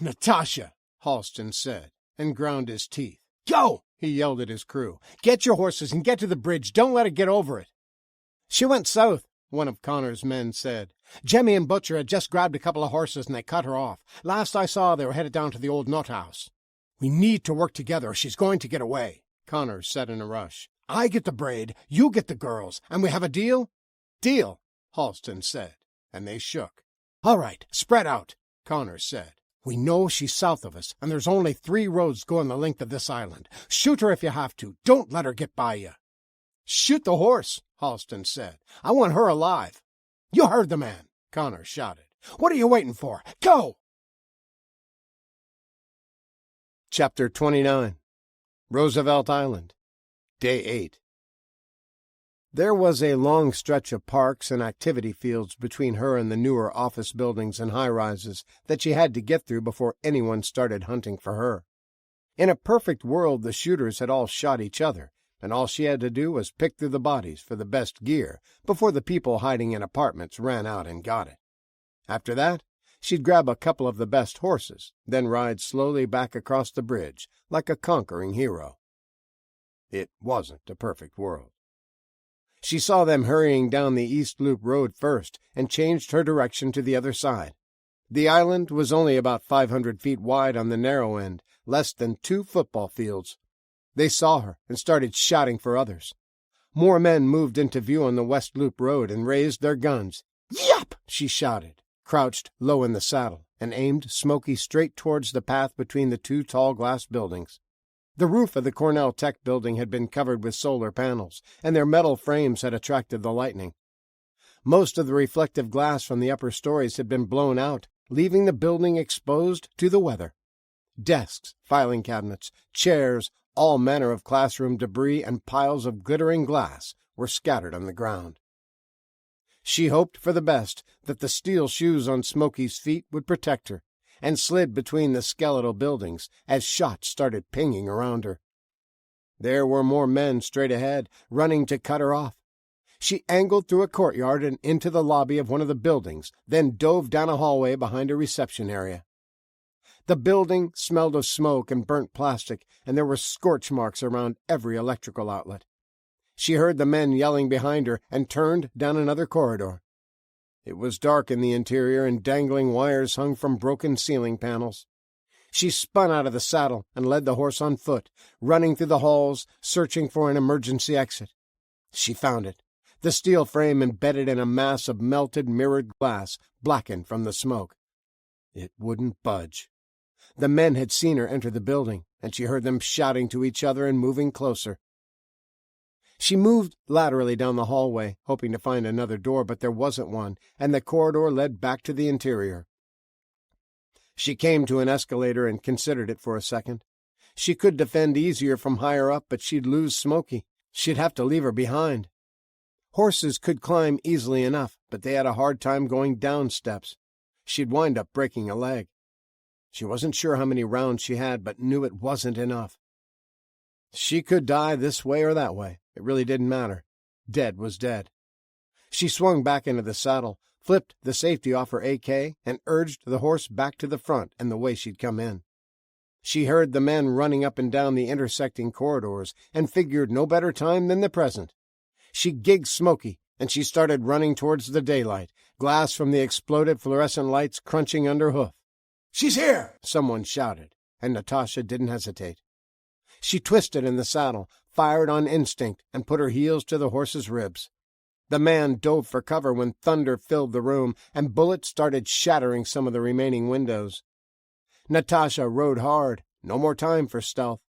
Natasha, Halston said, and ground his teeth. Yo, he yelled at his crew. Get your horses and get to the bridge. Don't let her get over it. She went south, one of Connor's men said. Jemmy and Butcher had just grabbed a couple of horses and they cut her off. Last I saw, they were headed down to the old nut house. We need to work together or she's going to get away, Connor said in a rush. I get the braid, you get the girls, and we have a deal? Deal, Halston said, and they shook. All right, spread out, Connor said. We know she's south of us, and there's only 3 roads going the length of this island. Shoot her if you have to. Don't let her get by you. Shoot the horse, Halston said. I want her alive. You heard the man, Connor shouted. What are you waiting for? Go! Chapter 29. Roosevelt Island. Day 8. There was a long stretch of parks and activity fields between her and the newer office buildings and high-rises that she had to get through before anyone started hunting for her. In a perfect world, the shooters had all shot each other, and all she had to do was pick through the bodies for the best gear before the people hiding in apartments ran out and got it. After that, she'd grab a couple of the best horses, then ride slowly back across the bridge like a conquering hero. It wasn't a perfect world. She saw them hurrying down the East Loop Road first and changed her direction to the other side. The island was only about 500 feet wide on the narrow end, less than 2 football fields. They saw her and started shouting for others. More men moved into view on the West Loop Road and raised their guns. "Yap!" she shouted, crouched low in the saddle, and aimed Smoky straight towards the path between the 2 tall glass buildings. The roof of the Cornell Tech building had been covered with solar panels, and their metal frames had attracted the lightning. Most of the reflective glass from the upper stories had been blown out, leaving the building exposed to the weather. Desks, filing cabinets, chairs, all manner of classroom debris, and piles of glittering glass were scattered on the ground. She hoped for the best, that the steel shoes on Smoky's feet would protect her, and slid between the skeletal buildings as shots started pinging around her. There were more men straight ahead, running to cut her off. She angled through a courtyard and into the lobby of one of the buildings, then dove down a hallway behind a reception area. The building smelled of smoke and burnt plastic, and there were scorch marks around every electrical outlet. She heard the men yelling behind her and turned down another corridor. It was dark in the interior, and dangling wires hung from broken ceiling panels. She spun out of the saddle and led the horse on foot, running through the halls, searching for an emergency exit. She found it, the steel frame embedded in a mass of melted mirrored glass, blackened from the smoke. It wouldn't budge. The men had seen her enter the building, and she heard them shouting to each other and moving closer. She moved laterally down the hallway, hoping to find another door, but there wasn't one, and the corridor led back to the interior. She came to an escalator and considered it for a second. She could defend easier from higher up, but she'd lose Smoky. She'd have to leave her behind. Horses could climb easily enough, but they had a hard time going down steps. She'd wind up breaking a leg. She wasn't sure how many rounds she had, but knew it wasn't enough. She could die this way or that way. It really didn't matter. Dead was dead. She swung back into the saddle, flipped the safety off her AK, and urged the horse back to the front and the way she'd come in. She heard the men running up and down the intersecting corridors and figured no better time than the present. She gigged Smoky, and she started running towards the daylight, glass from the exploded fluorescent lights crunching under hoof. "She's here!" someone shouted, and Natasha didn't hesitate. She twisted in the saddle, fired on instinct, and put her heels to the horse's ribs. The man dove for cover when thunder filled the room, and bullets started shattering some of the remaining windows. Natasha rode hard, no more time for stealth.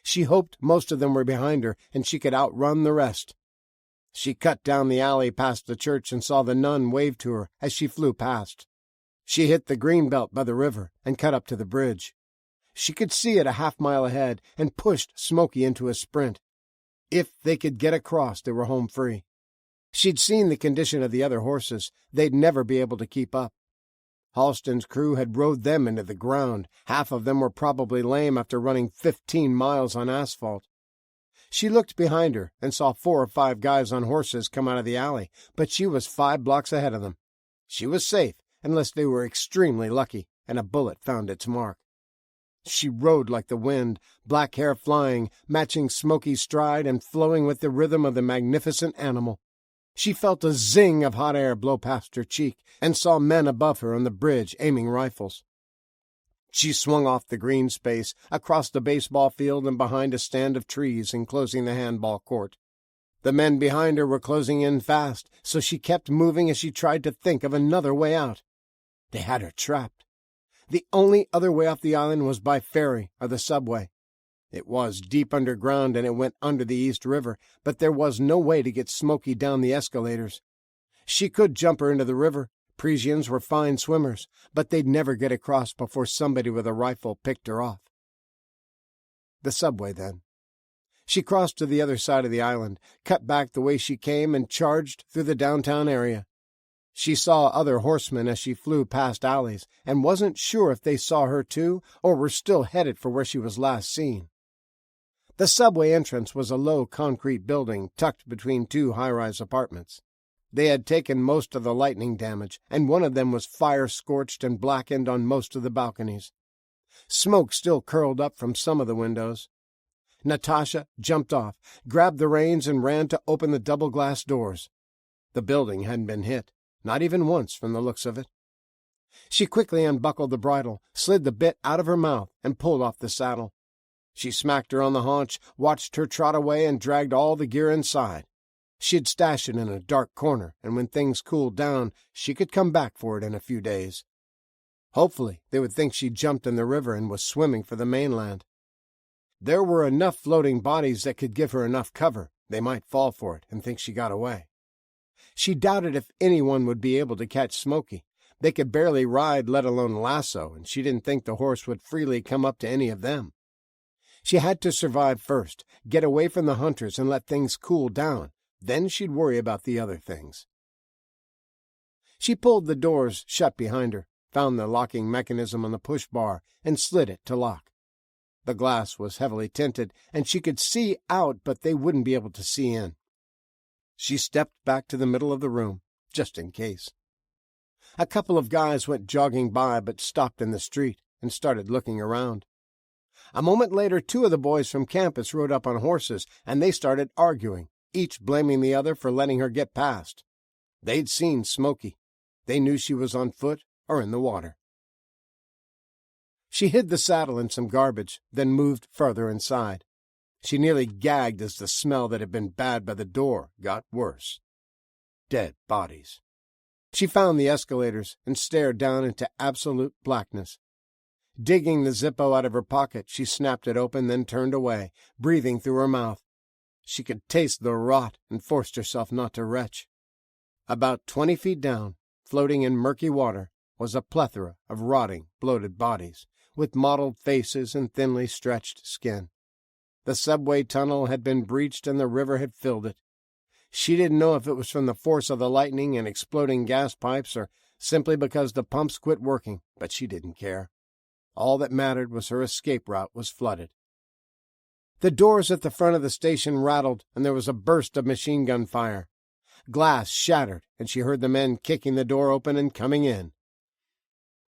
She hoped most of them were behind her, and she could outrun the rest. She cut down the alley past the church and saw the nun wave to her as she flew past. She hit the green belt by the river and cut up to the bridge. She could see it a half-mile ahead and pushed Smoky into a sprint. If they could get across, they were home free. She'd seen the condition of the other horses. They'd never be able to keep up. Halston's crew had rode them into the ground. Half of them were probably lame after running 15 miles on asphalt. She looked behind her and saw 4 or 5 guys on horses come out of the alley, but she was 5 blocks ahead of them. She was safe, unless they were extremely lucky and a bullet found its mark. She rode like the wind, black hair flying, matching Smoky's stride and flowing with the rhythm of the magnificent animal. She felt a zing of hot air blow past her cheek and saw men above her on the bridge aiming rifles. She swung off the green space, across the baseball field and behind a stand of trees enclosing the handball court. The men behind her were closing in fast, so she kept moving as she tried to think of another way out. They had her trapped. The only other way off the island was by ferry or the subway. It was deep underground and it went under the East River, but there was no way to get Smoky down the escalators. She could jump her into the river. Parisians were fine swimmers, but they'd never get across before somebody with a rifle picked her off. The subway, then. She crossed to the other side of the island, cut back the way she came, and charged through the downtown area. She saw other horsemen as she flew past alleys, and wasn't sure if they saw her too, or were still headed for where she was last seen. The subway entrance was a low concrete building tucked between two high-rise apartments. They had taken most of the lightning damage, and one of them was fire-scorched and blackened on most of the balconies. Smoke still curled up from some of the windows. Natasha jumped off, grabbed the reins, and ran to open the double-glass doors. The building hadn't been hit, not even once from the looks of it. She quickly unbuckled the bridle, slid the bit out of her mouth, and pulled off the saddle. She smacked her on the haunch, watched her trot away, and dragged all the gear inside. She'd stash it in a dark corner, and when things cooled down, she could come back for it in a few days. Hopefully, they would think she jumped in the river and was swimming for the mainland. There were enough floating bodies that could give her enough cover. They might fall for it and think she got away. She doubted if anyone would be able to catch Smoky. They could barely ride, let alone lasso, and she didn't think the horse would freely come up to any of them. She had to survive first, get away from the hunters and let things cool down. Then she'd worry about the other things. She pulled the doors shut behind her, found the locking mechanism on the push bar, and slid it to lock. The glass was heavily tinted, and she could see out, but they wouldn't be able to see in. She stepped back to the middle of the room, just in case. A couple of guys went jogging by, but stopped in the street and started looking around. A moment later, two of the boys from campus rode up on horses, and they started arguing, each blaming the other for letting her get past. They'd seen Smoky. They knew she was on foot or in the water. She hid the saddle in some garbage, then moved further inside. She nearly gagged as the smell that had been bad by the door got worse. Dead bodies. She found the escalators and stared down into absolute blackness. Digging the Zippo out of her pocket, she snapped it open, then turned away, breathing through her mouth. She could taste the rot and forced herself not to retch. About 20 feet down, floating in murky water, was a plethora of rotting, bloated bodies, with mottled faces and thinly stretched skin. The subway tunnel had been breached and the river had filled it. She didn't know if it was from the force of the lightning and exploding gas pipes or simply because the pumps quit working, but she didn't care. All that mattered was her escape route was flooded. The doors at the front of the station rattled, and there was a burst of machine gun fire. Glass shattered, and she heard the men kicking the door open and coming in.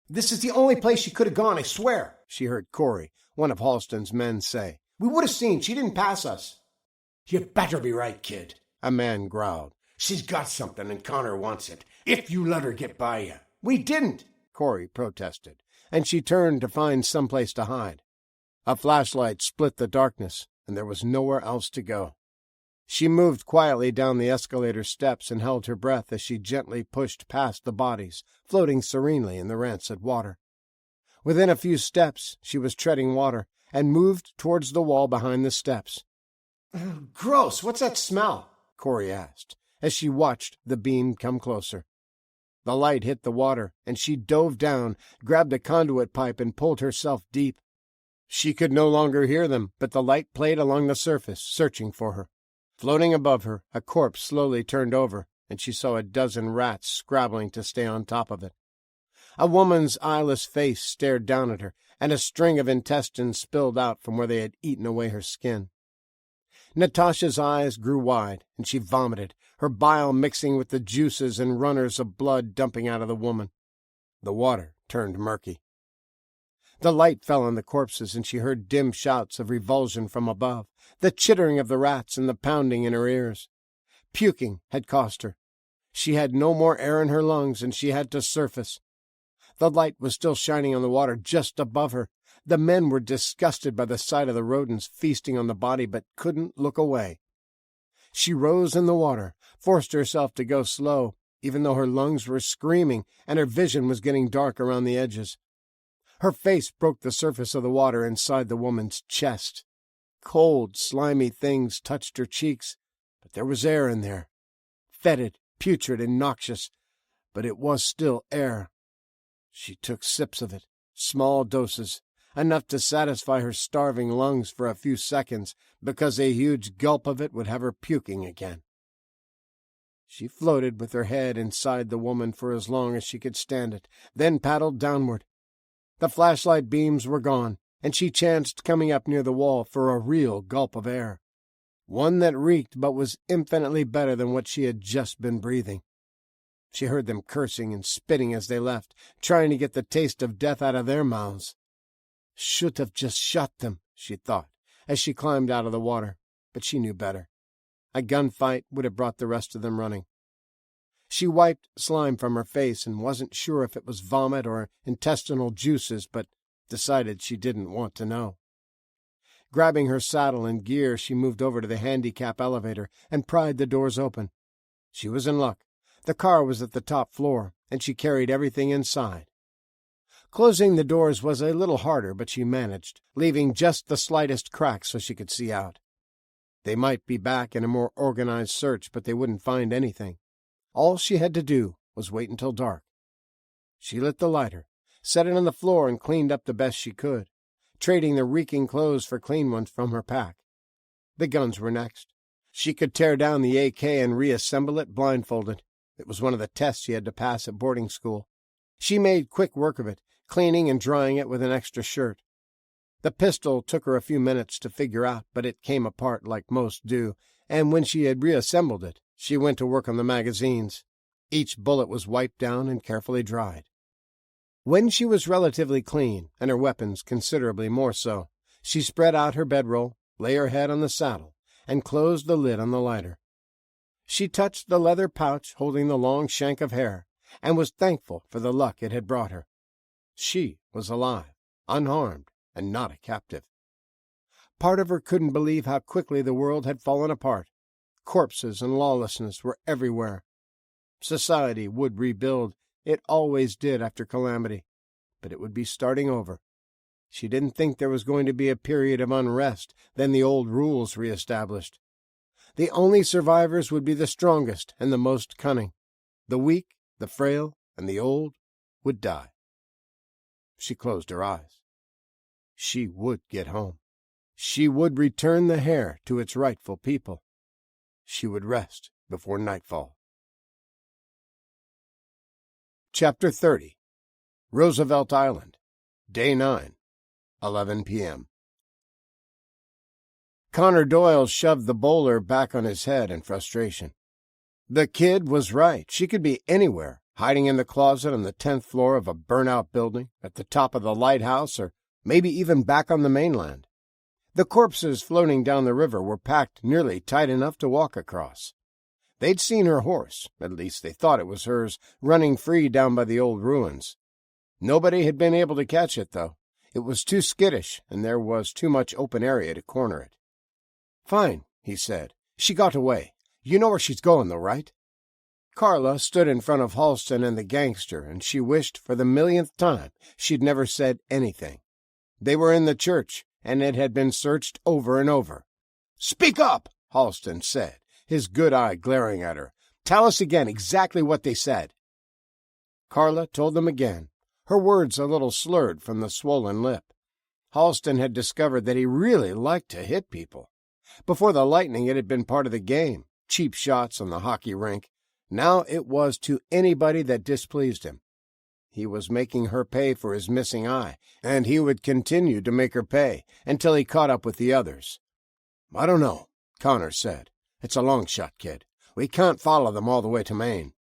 "This is the only place she could have gone, I swear," she heard Corey, one of Halston's men, say. "We would have seen. She didn't pass us." "You better be right, kid," a man growled. "She's got something, and Connor wants it, if you let her get by you." "We didn't," Corey protested, and she turned to find some place to hide. A flashlight split the darkness, and there was nowhere else to go. She moved quietly down the escalator steps and held her breath as she gently pushed past the bodies, floating serenely in the rancid water. Within a few steps, she was treading water and moved towards the wall behind the steps. "Gross, what's that smell?" Corey asked, as she watched the beam come closer. The light hit the water, and she dove down, grabbed a conduit pipe, and pulled herself deep. She could no longer hear them, but the light played along the surface, searching for her. Floating above her, a corpse slowly turned over, and she saw a dozen rats scrabbling to stay on top of it. A woman's eyeless face stared down at her, and a string of intestines spilled out from where they had eaten away her skin. Natasha's eyes grew wide, and she vomited, her bile mixing with the juices and runners of blood dumping out of the woman. The water turned murky. The light fell on the corpses, and she heard dim shouts of revulsion from above, the chittering of the rats and the pounding in her ears. Puking had cost her. She had no more air in her lungs, and she had to surface. The light was still shining on the water just above her. The men were disgusted by the sight of the rodents feasting on the body, but couldn't look away. She rose in the water, forced herself to go slow, even though her lungs were screaming and her vision was getting dark around the edges. Her face broke the surface of the water inside the woman's chest. Cold, slimy things touched her cheeks, but there was air in there. Fetid, putrid, and noxious, but it was still air. She took sips of it, small doses, enough to satisfy her starving lungs for a few seconds, because a huge gulp of it would have her puking again. She floated with her head inside the woman for as long as she could stand it, then paddled downward. The flashlight beams were gone, and she chanced coming up near the wall for a real gulp of air. One that reeked but was infinitely better than what she had just been breathing. She heard them cursing and spitting as they left, trying to get the taste of death out of their mouths. Should have just shot them, she thought, as she climbed out of the water, but she knew better. A gunfight would have brought the rest of them running. She wiped slime from her face and wasn't sure if it was vomit or intestinal juices, but decided she didn't want to know. Grabbing her saddle and gear, she moved over to the handicap elevator and pried the doors open. She was in luck. The car was at the top floor, and she carried everything inside. Closing the doors was a little harder, but she managed, leaving just the slightest crack so she could see out. They might be back in a more organized search, but they wouldn't find anything. All she had to do was wait until dark. She lit the lighter, set it on the floor, and cleaned up the best she could, trading the reeking clothes for clean ones from her pack. The guns were next. She could tear down the AK and reassemble it blindfolded. It was one of the tests she had to pass at boarding school. She made quick work of it, cleaning and drying it with an extra shirt. The pistol took her a few minutes to figure out, but it came apart like most do, and when she had reassembled it, she went to work on the magazines. Each bullet was wiped down and carefully dried. When she was relatively clean, and her weapons considerably more so, she spread out her bedroll, lay her head on the saddle, and closed the lid on the lighter. She touched the leather pouch holding the long shank of hair, and was thankful for the luck it had brought her. She was alive, unharmed, and not a captive. Part of her couldn't believe how quickly the world had fallen apart. Corpses and lawlessness were everywhere. Society would rebuild. It always did after calamity, but it would be starting over. She didn't think there was going to be a period of unrest, then the old rules reestablished. The only survivors would be the strongest and the most cunning. The weak, the frail, and the old would die. She closed her eyes. She would get home. She would return the hair to its rightful people. She would rest before nightfall. Chapter 30. Roosevelt Island, Day 9, 11 p.m. Connor Doyle shoved the bowler back on his head in frustration. The kid was right. She could be anywhere, hiding in the closet on the 10th floor of a burnt-out building, at the top of the lighthouse, or maybe even back on the mainland. The corpses floating down the river were packed nearly tight enough to walk across. They'd seen her horse, at least they thought it was hers, running free down by the old ruins. Nobody had been able to catch it, though. It was too skittish, and there was too much open area to corner it. "Fine," he said. "She got away. You know where she's going, though, right?" Carla stood in front of Halston and the gangster, and she wished for the millionth time she'd never said anything. They were in the church, and it had been searched over and over. "Speak up," Halston said, his good eye glaring at her. "Tell us again exactly what they said." Carla told them again, her words a little slurred from the swollen lip. Halston had discovered that he really liked to hit people. Before the lightning, it had been part of the game, cheap shots on the hockey rink. Now it was to anybody that displeased him. He was making her pay for his missing eye, and he would continue to make her pay until he caught up with the others. "I don't know," Connor said. "It's a long shot, kid. We can't follow them all the way to Maine."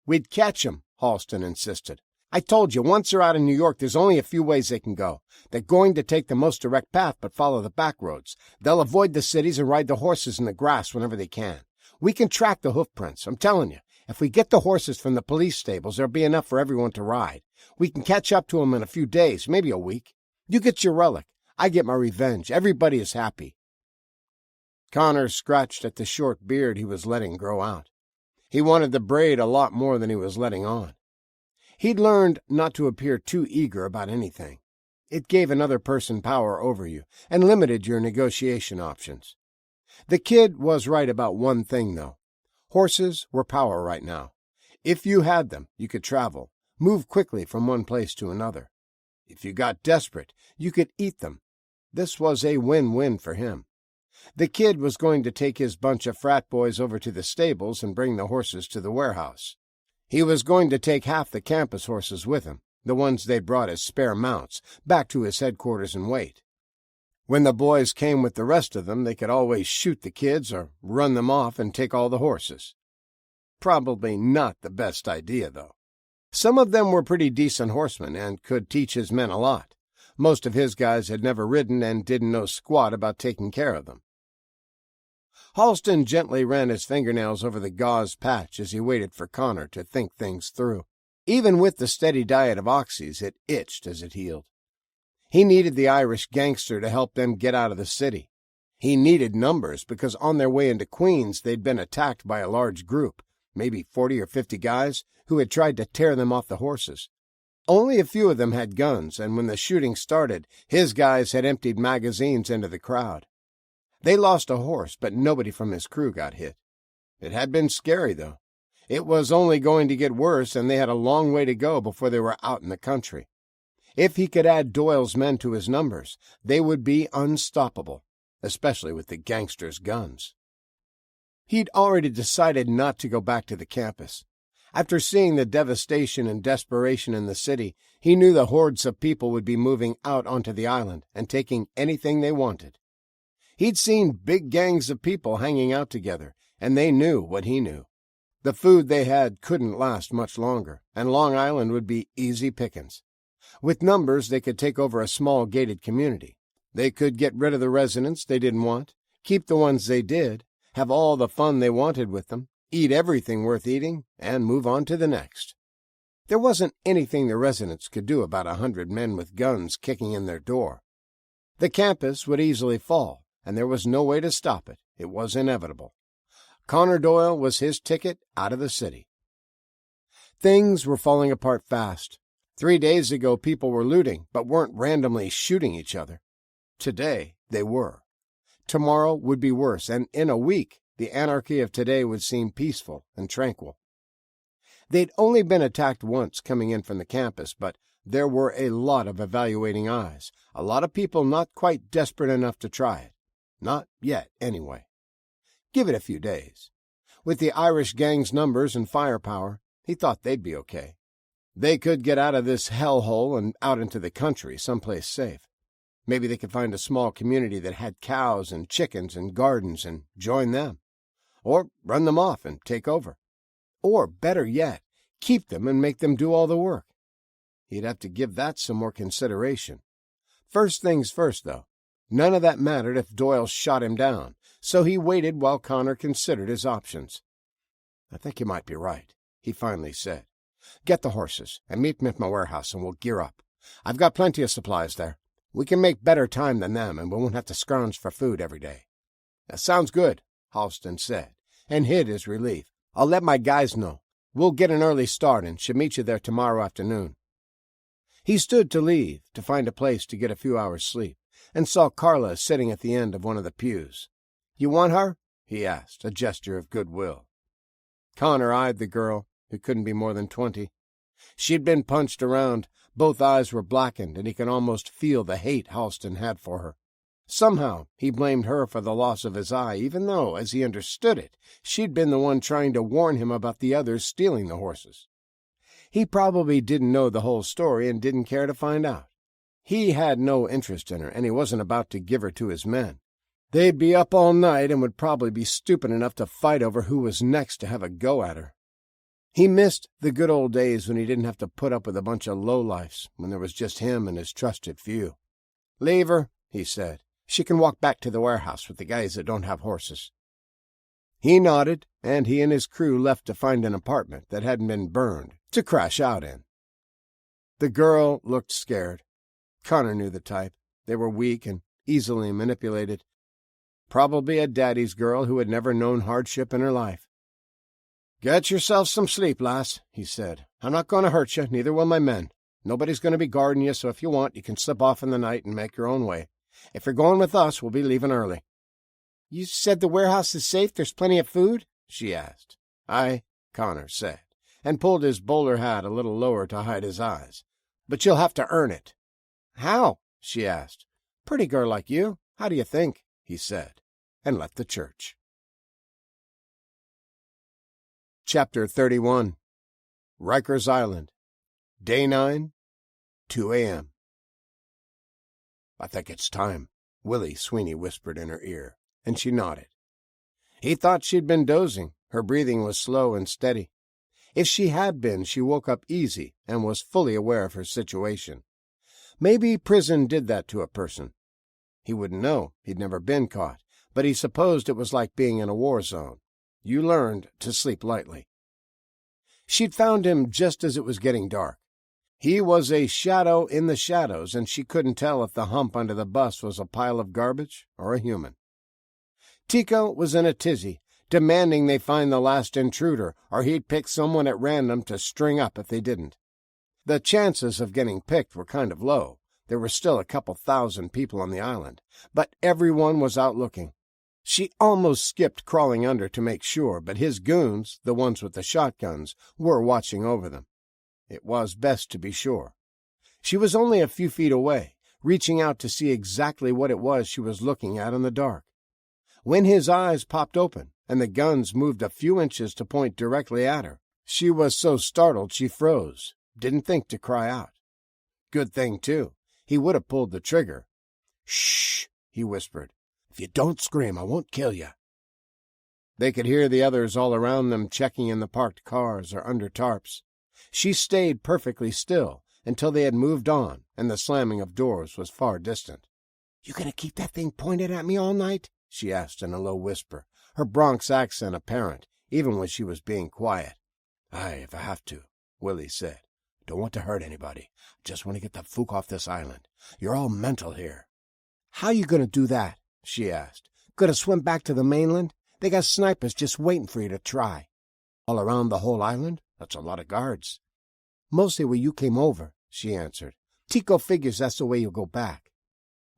"We'd catch 'em," Halston insisted. "I told you, once they're out in New York, there's only a few ways they can go. They're going to take the most direct path, but follow the back roads. They'll avoid the cities and ride the horses in the grass whenever they can. We can track the hoof prints, I'm telling you. If we get the horses from the police stables, there'll be enough for everyone to ride. We can catch up to them in a few days, maybe a week. You get your relic. I get my revenge. Everybody is happy." Connor scratched at the short beard he was letting grow out. He wanted the braid a lot more than he was letting on. He'd learned not to appear too eager about anything. It gave another person power over you and limited your negotiation options. The kid was right about one thing, though. Horses were power right now. If you had them, you could travel, move quickly from one place to another. If you got desperate, you could eat them. This was a win-win for him. The kid was going to take his bunch of frat boys over to the stables and bring the horses to the warehouse. He was going to take half the campus horses with him, the ones they brought as spare mounts, back to his headquarters and wait. When the boys came with the rest of them, they could always shoot the kids or run them off and take all the horses. Probably not the best idea, though. Some of them were pretty decent horsemen and could teach his men a lot. Most of his guys had never ridden and didn't know squat about taking care of them. Halston gently ran his fingernails over the gauze patch as he waited for Connor to think things through. Even with the steady diet of oxys, it itched as it healed. He needed the Irish gangster to help them get out of the city. He needed numbers because on their way into Queens they'd been attacked by a large group, maybe 40 or 50 guys, who had tried to tear them off the horses. Only a few of them had guns, and when the shooting started, his guys had emptied magazines into the crowd. They lost a horse, but nobody from his crew got hit. It had been scary, though. It was only going to get worse, and they had a long way to go before they were out in the country. If he could add Doyle's men to his numbers, they would be unstoppable, especially with the gangsters' guns. He'd already decided not to go back to the campus. After seeing the devastation and desperation in the city, he knew the hordes of people would be moving out onto the island and taking anything they wanted. He'd seen big gangs of people hanging out together, and they knew what he knew. The food they had couldn't last much longer, and Long Island would be easy pickings. With numbers, they could take over a small gated community. They could get rid of the residents they didn't want, keep the ones they did, have all the fun they wanted with them, eat everything worth eating, and move on to the next. There wasn't anything the residents could do about 100 men with guns kicking in their door. The campus would easily fall, and there was no way to stop it. It was inevitable. Connor Doyle was his ticket out of the city. Things were falling apart fast. 3 days ago, people were looting, but weren't randomly shooting each other. Today, they were. Tomorrow would be worse, and in a week, the anarchy of today would seem peaceful and tranquil. They'd only been attacked once coming in from the campus, but there were a lot of evaluating eyes, a lot of people not quite desperate enough to try it. Not yet, anyway. Give it a few days. With the Irish gang's numbers and firepower, he thought they'd be okay. They could get out of this hellhole and out into the country, someplace safe. Maybe they could find a small community that had cows and chickens and gardens and join them. Or run them off and take over. Or, better yet, keep them and make them do all the work. He'd have to give that some more consideration. First things first, though. None of that mattered if Doyle shot him down, so he waited while Connor considered his options. "I think you might be right," he finally said. "Get the horses and meet me at my warehouse and we'll gear up. I've got plenty of supplies there. We can make better time than them, and we won't have to scrounge for food every day." "That sounds good," Halston said, and hid his relief. "I'll let my guys know. We'll get an early start and should meet you there tomorrow afternoon." He stood to leave, to find a place to get a few hours' sleep, and saw Carla sitting at the end of one of the pews. "You want her?" he asked, a gesture of goodwill. Connor eyed the girl, who couldn't be more than 20. She'd been punched around, both eyes were blackened, and he could almost feel the hate Halston had for her. Somehow he blamed her for the loss of his eye, even though, as he understood it, she'd been the one trying to warn him about the others stealing the horses. He probably didn't know the whole story and didn't care to find out. He had no interest in her, and he wasn't about to give her to his men. They'd be up all night and would probably be stupid enough to fight over who was next to have a go at her. He missed the good old days when he didn't have to put up with a bunch of lowlifes, when there was just him and his trusted few. "Leave her," he said. "She can walk back to the warehouse with the guys that don't have horses." He nodded, and he and his crew left to find an apartment that hadn't been burned to crash out in. The girl looked scared. Connor knew the type. They were weak and easily manipulated. Probably a daddy's girl who had never known hardship in her life. "Get yourself some sleep, lass," he said. "I'm not going to hurt you, neither will my men. Nobody's going to be guarding you, so if you want, you can slip off in the night and make your own way. If you're going with us, we'll be leaving early." "You said the warehouse is safe? There's plenty of food?" she asked. "Aye," Connor said, and pulled his bowler hat a little lower to hide his eyes. "But you'll have to earn it." How? She asked. Pretty girl like you. How do you think? He said, and left the church. Chapter 31. Rikers Island. Day 9, 2 a.m. I think it's time, Willie Sweeney whispered in her ear, and she nodded. He thought she'd been dozing. Her breathing was slow and steady. If she had been, she woke up easy and was fully aware of her situation. Maybe prison did that to a person. He wouldn't know. He'd never been caught, but he supposed it was like being in a war zone. You learned to sleep lightly. She'd found him just as it was getting dark. He was a shadow in the shadows, and she couldn't tell if the hump under the bus was a pile of garbage or a human. Tico was in a tizzy, demanding they find the last intruder, or he'd pick someone at random to string up if they didn't. The chances of getting picked were kind of low. There were still a couple thousand people on the island, but everyone was out looking. She almost skipped crawling under to make sure, but his goons, the ones with the shotguns, were watching over them. It was best to be sure. She was only a few feet away, reaching out to see exactly what it was she was looking at in the dark. When his eyes popped open and the guns moved a few inches to point directly at her, she was so startled she froze, didn't think to cry out. Good thing, too. He would have pulled the trigger. "Shh," he whispered. "If you don't scream, I won't kill you." They could hear the others all around them checking in the parked cars or under tarps. She stayed perfectly still until they had moved on and the slamming of doors was far distant. "You gonna keep that thing pointed at me all night?" she asked in a low whisper, her Bronx accent apparent, even when she was being quiet. "Aye, if I have to," Willie said. "Don't want to hurt anybody. Just want to get the fook off this island. You're all mental here." "How you gonna do that?" she asked. "Gonna swim back to the mainland? They got snipers just waiting for you to try." "All around the whole island? That's a lot of guards." "Mostly where you came over," she answered. "Tico figures that's the way you'll go back."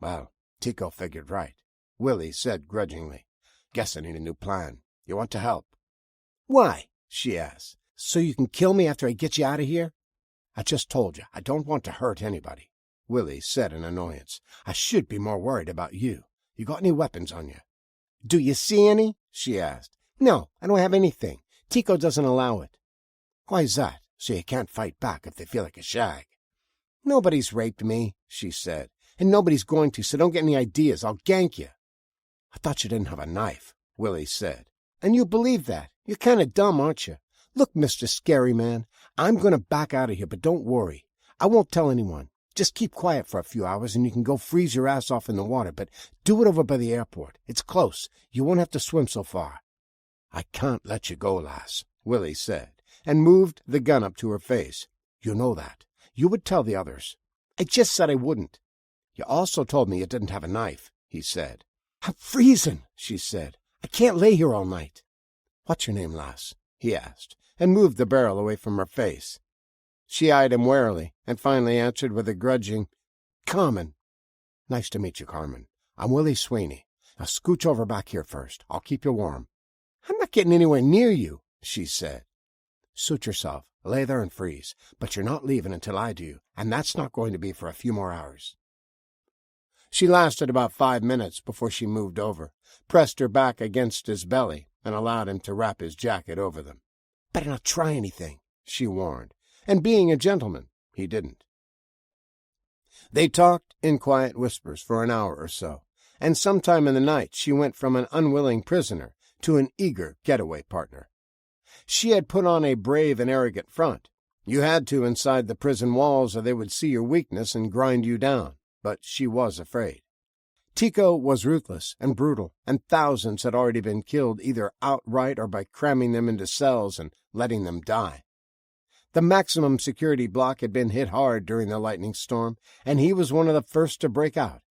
"Well, Tico figured right," Willie said grudgingly. "Guess I need a new plan. You want to help?" "Why?" she asked. "So you can kill me after I get you out of here?" "I just told you, I don't want to hurt anybody," Willie said in annoyance. "I should be more worried about you. You got any weapons on you?" "Do you see any?" she asked. "No, I don't have anything. Tico doesn't allow it." "Why's that? So you can't fight back if they feel like a shag?" "Nobody's raped me," she said, "and nobody's going to, so don't get any ideas. I'll gank you." "I thought you didn't have a knife," Willie said. "And you believe that? You're kind of dumb, aren't you? Look, Mr. Scary Man, I'm going to back out of here, but don't worry. I won't tell anyone. Just keep quiet for a few hours and you can go freeze your ass off in the water, but do it over by the airport. It's close. You won't have to swim so far." "I can't let you go, lass," Willie said, and moved the gun up to her face. "You know that. You would tell the others." "I just said I wouldn't." "You also told me you didn't have a knife," he said. "I'm freezing," she said. "I can't lay here all night." "What's your name, lass?" he asked, and moved the barrel away from her face. She eyed him warily, and finally answered with a grudging, "Carmen." "Nice to meet you, Carmen. I'm Willie Sweeney. Now scooch over back here first. I'll keep you warm." "I'm not getting anywhere near you," she said. "Suit yourself. Lay there and freeze. But you're not leaving until I do, and that's not going to be for a few more hours." She lasted about 5 minutes before she moved over, pressed her back against his belly, and allowed him to wrap his jacket over them. "Better not try anything," she warned, and being a gentleman, he didn't. They talked in quiet whispers for an hour or so, and sometime in the night she went from an unwilling prisoner to an eager getaway partner. She had put on a brave and arrogant front. You had to inside the prison walls or they would see your weakness and grind you down, but she was afraid. Tico was ruthless and brutal, and thousands had already been killed either outright or by cramming them into cells and letting them die. The maximum security block had been hit hard during the lightning storm, and he was one of the first to break out.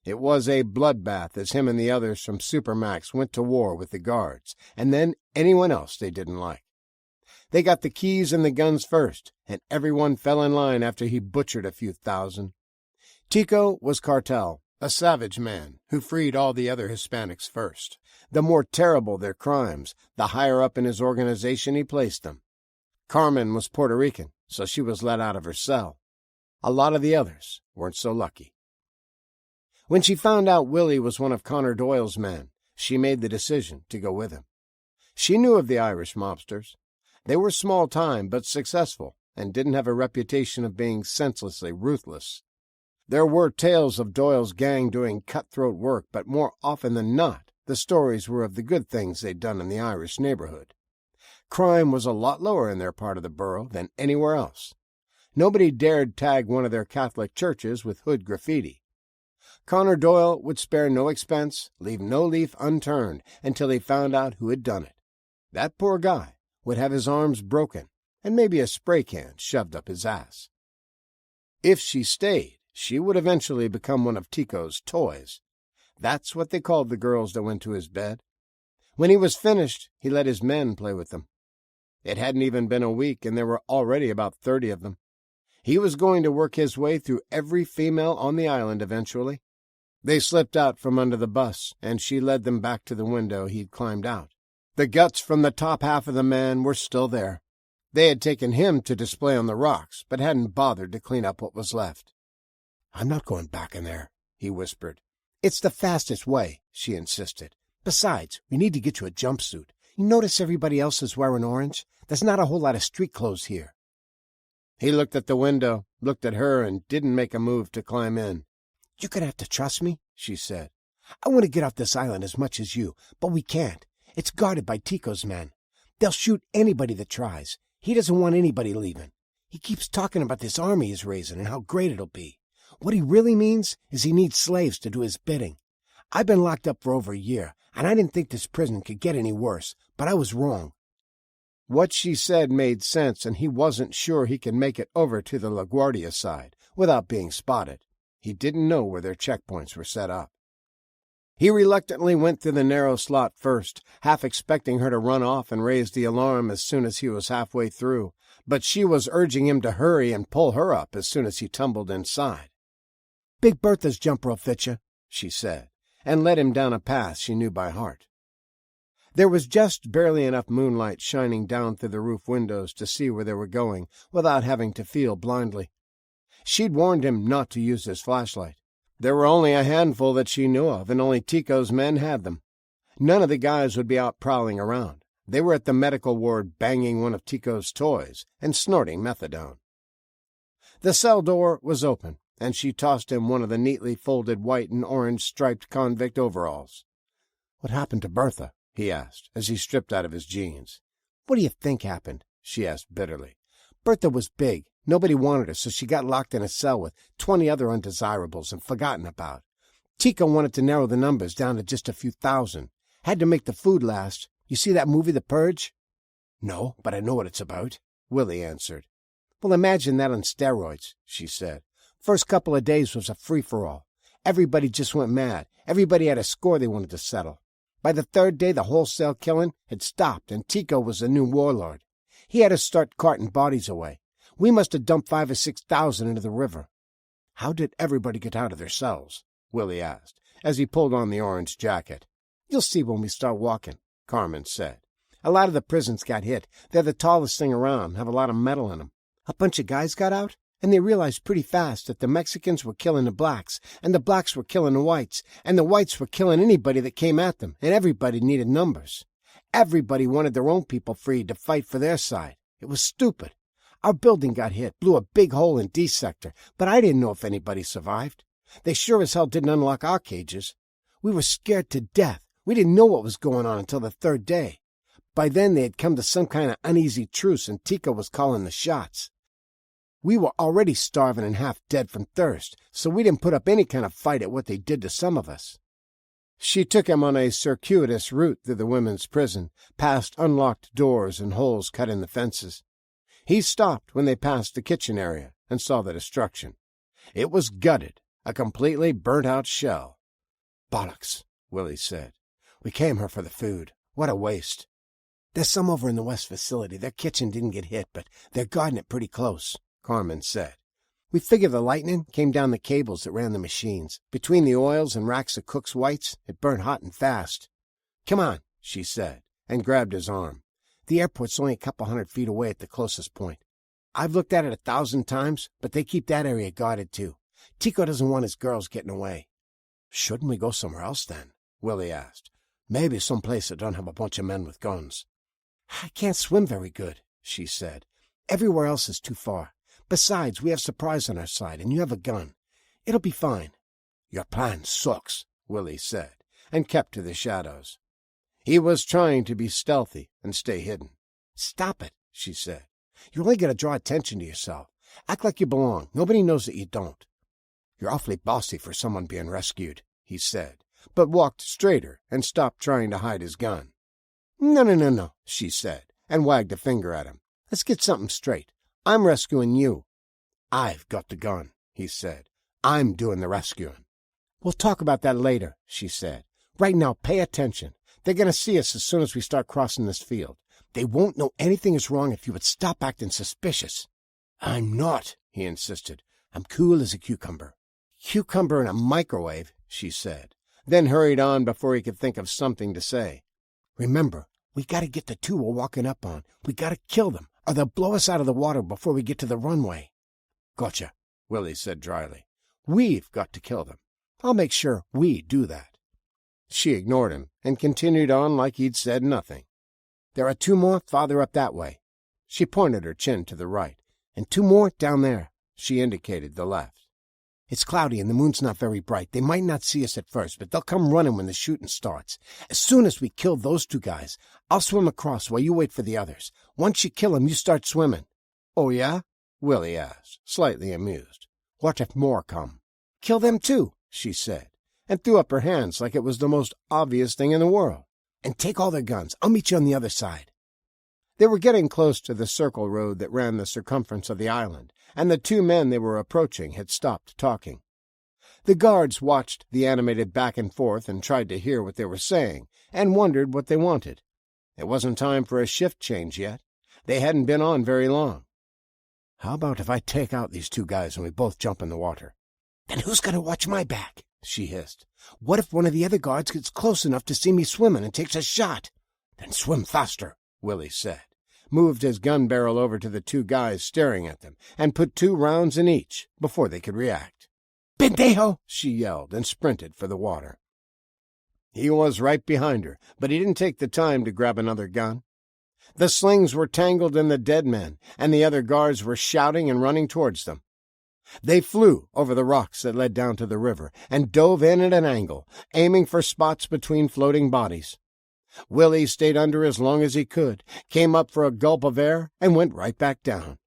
It was a bloodbath as him and the others from Supermax went to war with the guards, and then anyone else they didn't like. They got the keys and the guns first, and everyone fell in line after he butchered a few thousand. Tico was cartel, a savage man who freed all the other Hispanics first. The more terrible their crimes, the higher up in his organization he placed them. Carmen was Puerto Rican, so she was let out of her cell. A lot of the others weren't so lucky. When she found out Willie was one of Connor Doyle's men, she made the decision to go with him. She knew of the Irish mobsters. They were small-time but successful and didn't have a reputation of being senselessly ruthless. There were tales of Doyle's gang doing cutthroat work, but more often than not, the stories were of the good things they'd done in the Irish neighborhood. Crime was a lot lower in their part of the borough than anywhere else. Nobody dared tag one of their Catholic churches with hood graffiti. Connor Doyle would spare no expense, leave no leaf unturned until he found out who had done it. That poor guy would have his arms broken and maybe a spray can shoved up his ass. If she stayed, she would eventually become one of Tico's toys. That's what they called the girls that went to his bed. When he was finished, he let his men play with them. It hadn't even been a week, and there were already about 30 of them. He was going to work his way through every female on the island eventually. They slipped out from under the bus, and she led them back to the window he'd climbed out. The guts from the top half of the man were still there. They had taken him to display on the rocks, but hadn't bothered to clean up what was left. "I'm not going back in there," he whispered. "It's the fastest way," she insisted. "Besides, we need to get you a jumpsuit. You notice everybody else is wearing orange? There's not a whole lot of street clothes here." He looked at the window, looked at her, and didn't make a move to climb in. "You're going to have to trust me," she said. "I want to get off this island as much as you, but we can't. It's guarded by Tico's men. They'll shoot anybody that tries. He doesn't want anybody leaving. He keeps talking about this army he's raising and how great it'll be. What he really means is he needs slaves to do his bidding. I've been locked up for over a year, and I didn't think this prison could get any worse, but I was wrong." What she said made sense, and he wasn't sure he could make it over to the LaGuardia side without being spotted. He didn't know where their checkpoints were set up. He reluctantly went through the narrow slot first, half expecting her to run off and raise the alarm as soon as he was halfway through, but she was urging him to hurry and pull her up as soon as he tumbled inside. "Big Bertha's jumper'll fit you," she said, and led him down a path she knew by heart. There was just barely enough moonlight shining down through the roof windows to see where they were going without having to feel blindly. She'd warned him not to use his flashlight. There were only a handful that she knew of, and only Tico's men had them. None of the guys would be out prowling around. They were at the medical ward banging one of Tico's toys and snorting methadone. The cell door was open, and she tossed him one of the neatly folded white and orange striped convict overalls. "What happened to Bertha?" he asked, as he stripped out of his jeans. "What do you think happened?" she asked bitterly. "Bertha was big. Nobody wanted her, so she got locked in a cell with 20 other undesirables and forgotten about. Tico wanted to narrow the numbers down to just a few thousand. Had to make the food last. You see that movie, The Purge?" "No, but I know what it's about," Willie answered. "Well, imagine that on steroids," she said. "First couple of days was a free-for-all. Everybody just went mad. Everybody had a score they wanted to settle. By the third day, the wholesale killing had stopped, and Tico was the new warlord. He had to start carting bodies away. We must have dumped 5,000 or 6,000 into the river." "How did everybody get out of their cells?" Willie asked, as he pulled on the orange jacket. "You'll see when we start walking," Carmen said. "A lot of the prisons got hit. They're the tallest thing around, have a lot of metal in them. A bunch of guys got out, and they realized pretty fast that the Mexicans were killing the blacks, and the blacks were killing the whites, and the whites were killing anybody that came at them, and everybody needed numbers. Everybody wanted their own people freed to fight for their side. It was stupid. Our building got hit, blew a big hole in D sector, but I didn't know if anybody survived. They sure as hell didn't unlock our cages. We were scared to death. We didn't know what was going on until the third day. By then they had come to some kind of uneasy truce, and Tico was calling the shots. We were already starving and half dead from thirst, so we didn't put up any kind of fight at what they did to some of us." She took him on a circuitous route through the women's prison, past unlocked doors and holes cut in the fences. He stopped when they passed the kitchen area and saw the destruction. It was gutted, a completely burnt-out shell. "Bollocks," Willie said. "We came here for the food. What a waste." "There's some over in the west facility. Their kitchen didn't get hit, but they're guarding it pretty close," Carmen said. "We figure the lightning came down the cables that ran the machines. Between the oils and racks of Cook's whites, it burned hot and fast." "Come on," she said, and grabbed his arm. "The airport's only a couple 100 feet away at the closest point." I've looked at it 1,000 times, but they keep that area guarded too. Tico doesn't want his girls getting away. Shouldn't we go somewhere else then? Willie asked. Maybe someplace that don't have a bunch of men with guns. I can't swim very good, she said. Everywhere else is too far. Besides, we have Surprise on our side, and you have a gun. It'll be fine. Your plan sucks, Willie said, and kept to the shadows. He was trying to be stealthy and stay hidden. Stop it, she said. You're only going to draw attention to yourself. Act like you belong. Nobody knows that you don't. You're awfully bossy for someone being rescued, he said, but walked straighter and stopped trying to hide his gun. No, she said, and wagged a finger at him. Let's get something straight. I'm rescuing you. I've got the gun, he said. I'm doing the rescuing. We'll talk about that later, she said. Right now, pay attention. They're going to see us as soon as we start crossing this field. They won't know anything is wrong if you would stop acting suspicious. I'm not, he insisted. I'm cool as a cucumber. Cucumber in a microwave, she said, then hurried on before he could think of something to say. Remember, we got to get the two we're walking up on. We got to kill them, or they'll blow us out of the water before we get to the runway. Gotcha, Willie said dryly. We've got to kill them. I'll make sure we do that. She ignored him and continued on like he'd said nothing. There are 2 more farther up that way. She pointed her chin to the right. And 2 more down there. She indicated the left. It's cloudy and the moon's not very bright. They might not see us at first, but they'll come running when the shooting starts. As soon as we kill those 2 guys, I'll swim across while you wait for the others. Once you kill them, you start swimming. Oh, yeah? Willie asked, slightly amused. What if more come? Kill them too, she said, and threw up her hands like it was the most obvious thing in the world. And take all their guns. I'll meet you on the other side. They were getting close to the circle road that ran the circumference of the island, and the 2 men they were approaching had stopped talking. The guards watched the animated back and forth and tried to hear what they were saying, and wondered what they wanted. It wasn't time for a shift change yet. They hadn't been on very long. How about if I take out these 2 guys and we both jump in the water? Then who's going to watch my back? She hissed. What if one of the other guards gets close enough to see me swimming and takes a shot? Then swim faster, Willie said, moved his gun barrel over to the 2 guys staring at them, and put 2 rounds in each before they could react. Pendejo! She yelled and sprinted for the water. He was right behind her, but he didn't take the time to grab another gun. The slings were tangled in the dead men, and the other guards were shouting and running towards them. They flew over the rocks that led down to the river and dove in at an angle, aiming for spots between floating bodies. Willie stayed under as long as he could, came up for a gulp of air, and went right back down.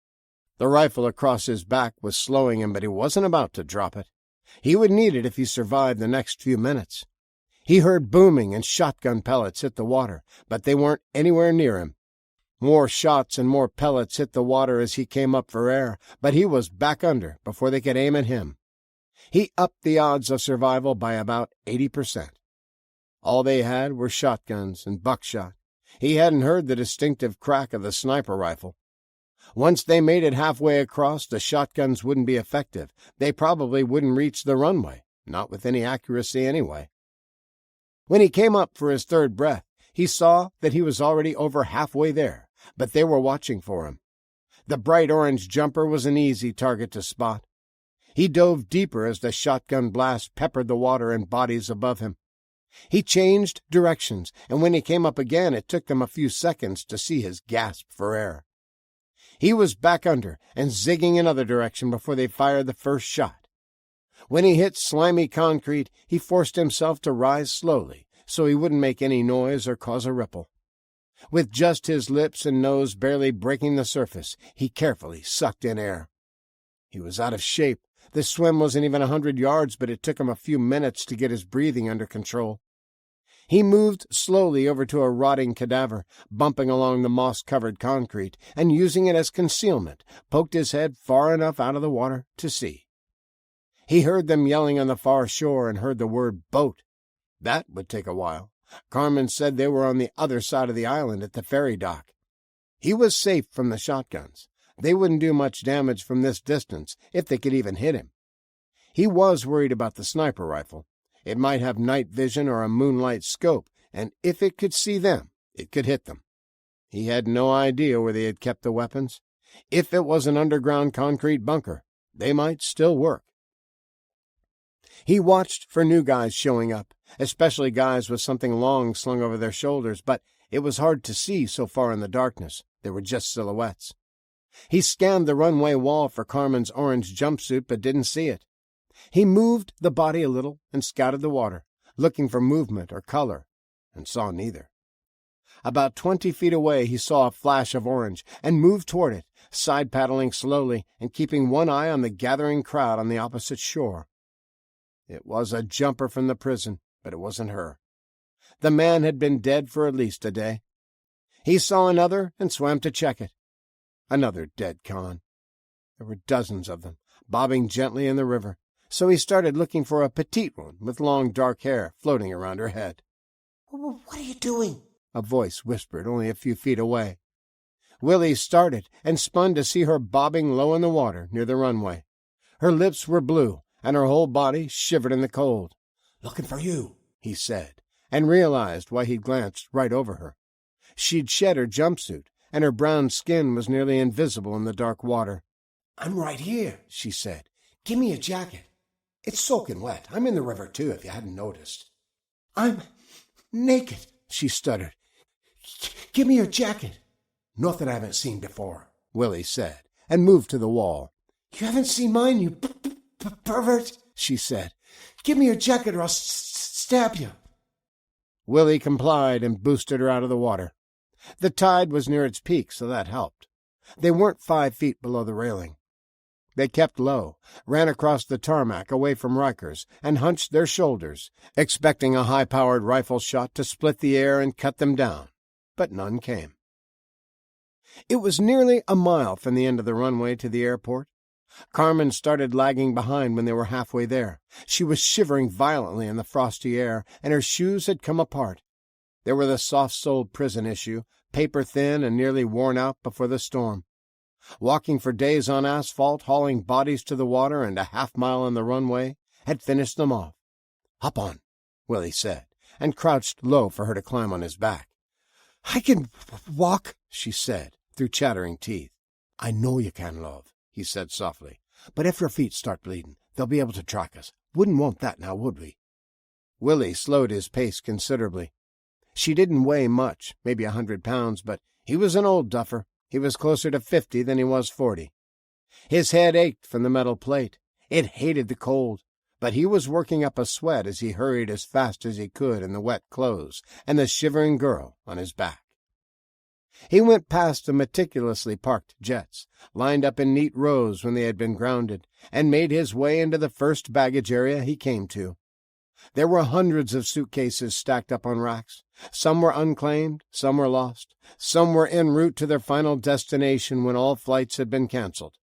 The rifle across his back was slowing him, but he wasn't about to drop it. He would need it if he survived the next few minutes. He heard booming and shotgun pellets hit the water, but they weren't anywhere near him. More shots and more pellets hit the water as he came up for air, but he was back under before they could aim at him. He upped the odds of survival by about 80%. All they had were shotguns and buckshot. He hadn't heard the distinctive crack of the sniper rifle. Once they made it halfway across, the shotguns wouldn't be effective. They probably wouldn't reach the runway, not with any accuracy anyway. When he came up for his 3rd breath, he saw that he was already over halfway there, but they were watching for him. The bright orange jumper was an easy target to spot. He dove deeper as the shotgun blast peppered the water and bodies above him. He changed directions, and when he came up again, it took them a few seconds to see his gasp for air. He was back under and zigging another direction before they fired the first shot. When he hit slimy concrete, he forced himself to rise slowly, so he wouldn't make any noise or cause a ripple. With just his lips and nose barely breaking the surface, he carefully sucked in air. He was out of shape. The swim wasn't even 100 yards, but it took him a few minutes to get his breathing under control. He moved slowly over to a rotting cadaver, bumping along the moss-covered concrete, and using it as concealment, poked his head far enough out of the water to see. He heard them yelling on the far shore and heard the word boat. That would take a while. Carmen said they were on the other side of the island at the ferry dock. He was safe from the shotguns. They wouldn't do much damage from this distance, if they could even hit him. He was worried about the sniper rifle. It might have night vision or a moonlight scope, and if it could see them, it could hit them. He had no idea where they had kept the weapons. If it was an underground concrete bunker, they might still work. He watched for new guys showing up, especially guys with something long slung over their shoulders, but it was hard to see so far in the darkness. They were just silhouettes. He scanned the runway wall for Carmen's orange jumpsuit, but didn't see it. He moved the body a little and scouted the water, looking for movement or color, and saw neither. About 20 feet away he saw a flash of orange and moved toward it, side-paddling slowly and keeping one eye on the gathering crowd on the opposite shore. It was a jumper from the prison, but it wasn't her. The man had been dead for at least a day. He saw another and swam to check it. Another dead con. There were dozens of them, bobbing gently in the river, so he started looking for a petite one with long dark hair floating around her head. "What are you doing?" a voice whispered only a few feet away. Willie started and spun to see her bobbing low in the water near the runway. Her lips were blue, and her whole body shivered in the cold. "Looking for you," he said, and realized why he'd glanced right over her. She'd shed her jumpsuit, and her brown skin was nearly invisible in the dark water. "I'm right here," she said. "Give me a jacket. It's soaking wet. I'm in the river, too, if you hadn't noticed." "I'm naked," she stuttered. "Give me your jacket." "Nothing I haven't seen before," Willie said, and moved to the wall. "You haven't seen mine, you pervert," she said. "Give me your jacket or I'll stab you." Willie complied and boosted her out of the water. The tide was near its peak, so that helped. They weren't 5 feet below the railing. They kept low, ran across the tarmac away from Rikers, and hunched their shoulders, expecting a high-powered rifle shot to split the air and cut them down. But none came. It was nearly a mile from the end of the runway to the airport. Carmen started lagging behind when they were halfway there. She was shivering violently in the frosty air, and her shoes had come apart. They were the soft-soled prison issue, paper-thin and nearly worn out before the storm. Walking for days on asphalt, hauling bodies to the water and a half-mile on the runway, had finished them off. "Hop on," Willie said, and crouched low for her to climb on his back. "I can walk," she said, through chattering teeth. "I know you can, love," he said softly. "But if your feet start bleeding, they'll be able to track us. Wouldn't want that now, would we?" Willie slowed his pace considerably. She didn't weigh much, maybe 100 pounds, but he was an old duffer. He was closer to 50 than he was 40. His head ached from the metal plate. It hated the cold, but he was working up a sweat as he hurried as fast as he could in the wet clothes and the shivering girl on his back. He went past the meticulously parked jets, lined up in neat rows when they had been grounded, and made his way into the first baggage area he came to. There were hundreds of suitcases stacked up on racks. Some were unclaimed, some were lost, some were en route to their final destination when all flights had been canceled.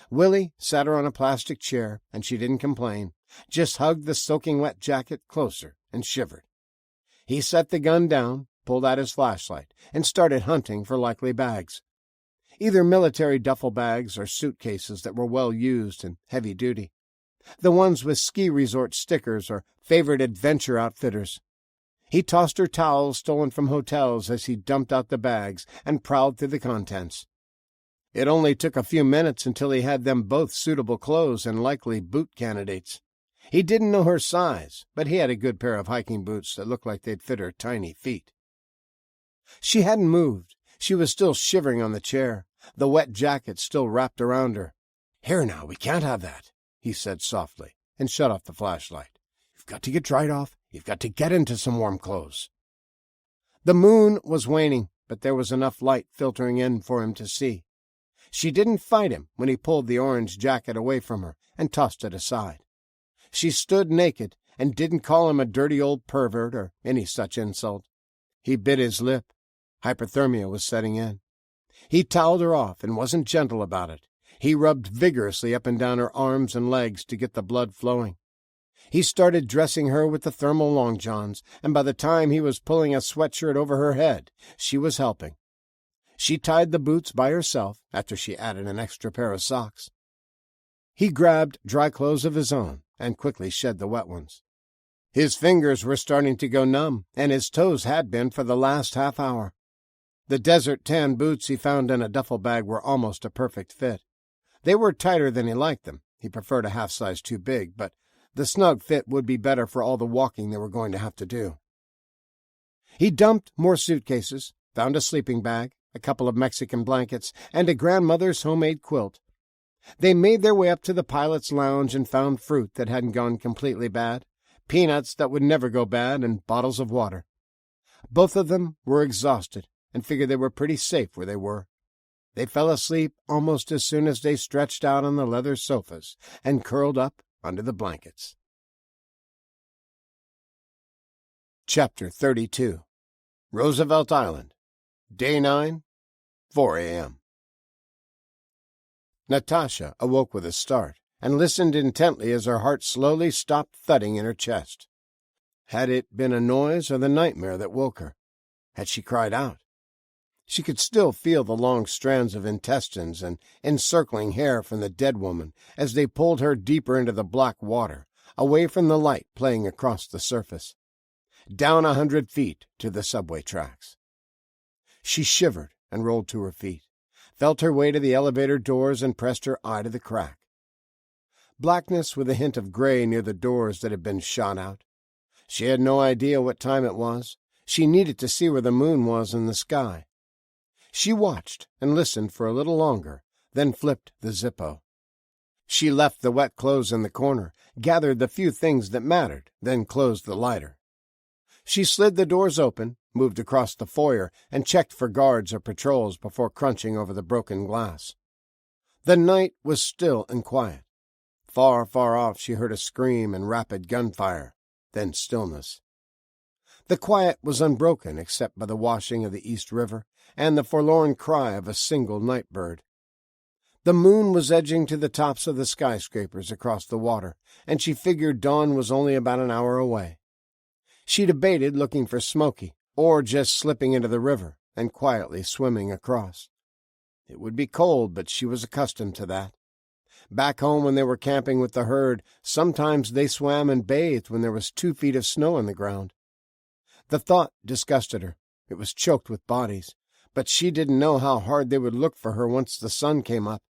Willie sat her on a plastic chair, and she didn't complain, just hugged the soaking wet jacket closer and shivered. He set the gun down, pulled out his flashlight, and started hunting for likely bags. Either military duffel bags or suitcases that were well used and heavy duty. The ones with ski resort stickers or favorite adventure outfitters. He tossed her towels stolen from hotels as he dumped out the bags and prowled through the contents. It only took a few minutes until he had them both suitable clothes and likely boot candidates. He didn't know her size, but he had a good pair of hiking boots that looked like they'd fit her tiny feet. She hadn't moved. She was still shivering on the chair, the wet jacket still wrapped around her. "Here now, we can't have that," he said softly, and shut off the flashlight. "You've got to get dried off. You've got to get into some warm clothes." The moon was waning, but there was enough light filtering in for him to see. She didn't fight him when he pulled the orange jacket away from her and tossed it aside. She stood naked and didn't call him a dirty old pervert or any such insult. He bit his lip. Hypothermia was setting in. He toweled her off and wasn't gentle about it. He rubbed vigorously up and down her arms and legs to get the blood flowing. He started dressing her with the thermal long johns, and by the time he was pulling a sweatshirt over her head, she was helping. She tied the boots by herself after she added an extra pair of socks. He grabbed dry clothes of his own and quickly shed the wet ones. His fingers were starting to go numb, and his toes had been for the last half hour. The desert tan boots he found in a duffel bag were almost a perfect fit. They were tighter than he liked them. He preferred a half size too big, but the snug fit would be better for all the walking they were going to have to do. He dumped more suitcases, found a sleeping bag, a couple of Mexican blankets, and a grandmother's homemade quilt. They made their way up to the pilot's lounge and found fruit that hadn't gone completely bad, peanuts that would never go bad, and bottles of water. Both of them were exhausted and figured they were pretty safe where they were. They fell asleep almost as soon as they stretched out on the leather sofas and curled up under the blankets. Chapter 32. Roosevelt Island. Day 9, 4 a.m. Natasha awoke with a start and listened intently as her heart slowly stopped thudding in her chest. Had it been a noise or the nightmare that woke her? Had she cried out? She could still feel the long strands of intestines and encircling hair from the dead woman as they pulled her deeper into the black water, away from the light playing across the surface, down 100 feet to the subway tracks. She shivered and rolled to her feet, felt her way to the elevator doors and pressed her eye to the crack. Blackness with a hint of gray near the doors that had been shot out. She had no idea what time it was. She needed to see where the moon was in the sky. She watched and listened for a little longer, then flipped the Zippo. She left the wet clothes in the corner, gathered the few things that mattered, then closed the lighter. She slid the doors open, moved across the foyer, and checked for guards or patrols before crunching over the broken glass. The night was still and quiet. Far, far off she heard a scream and rapid gunfire, then stillness. The quiet was unbroken except by the washing of the East River and the forlorn cry of a single night bird. The moon was edging to the tops of the skyscrapers across the water, and she figured dawn was only about an hour away. She debated looking for Smoky, or just slipping into the river and quietly swimming across. It would be cold, but she was accustomed to that. Back home when they were camping with the herd, sometimes they swam and bathed when there was 2 feet of snow on the ground. The thought disgusted her. It was choked with bodies, but she didn't know how hard they would look for her once the sun came up.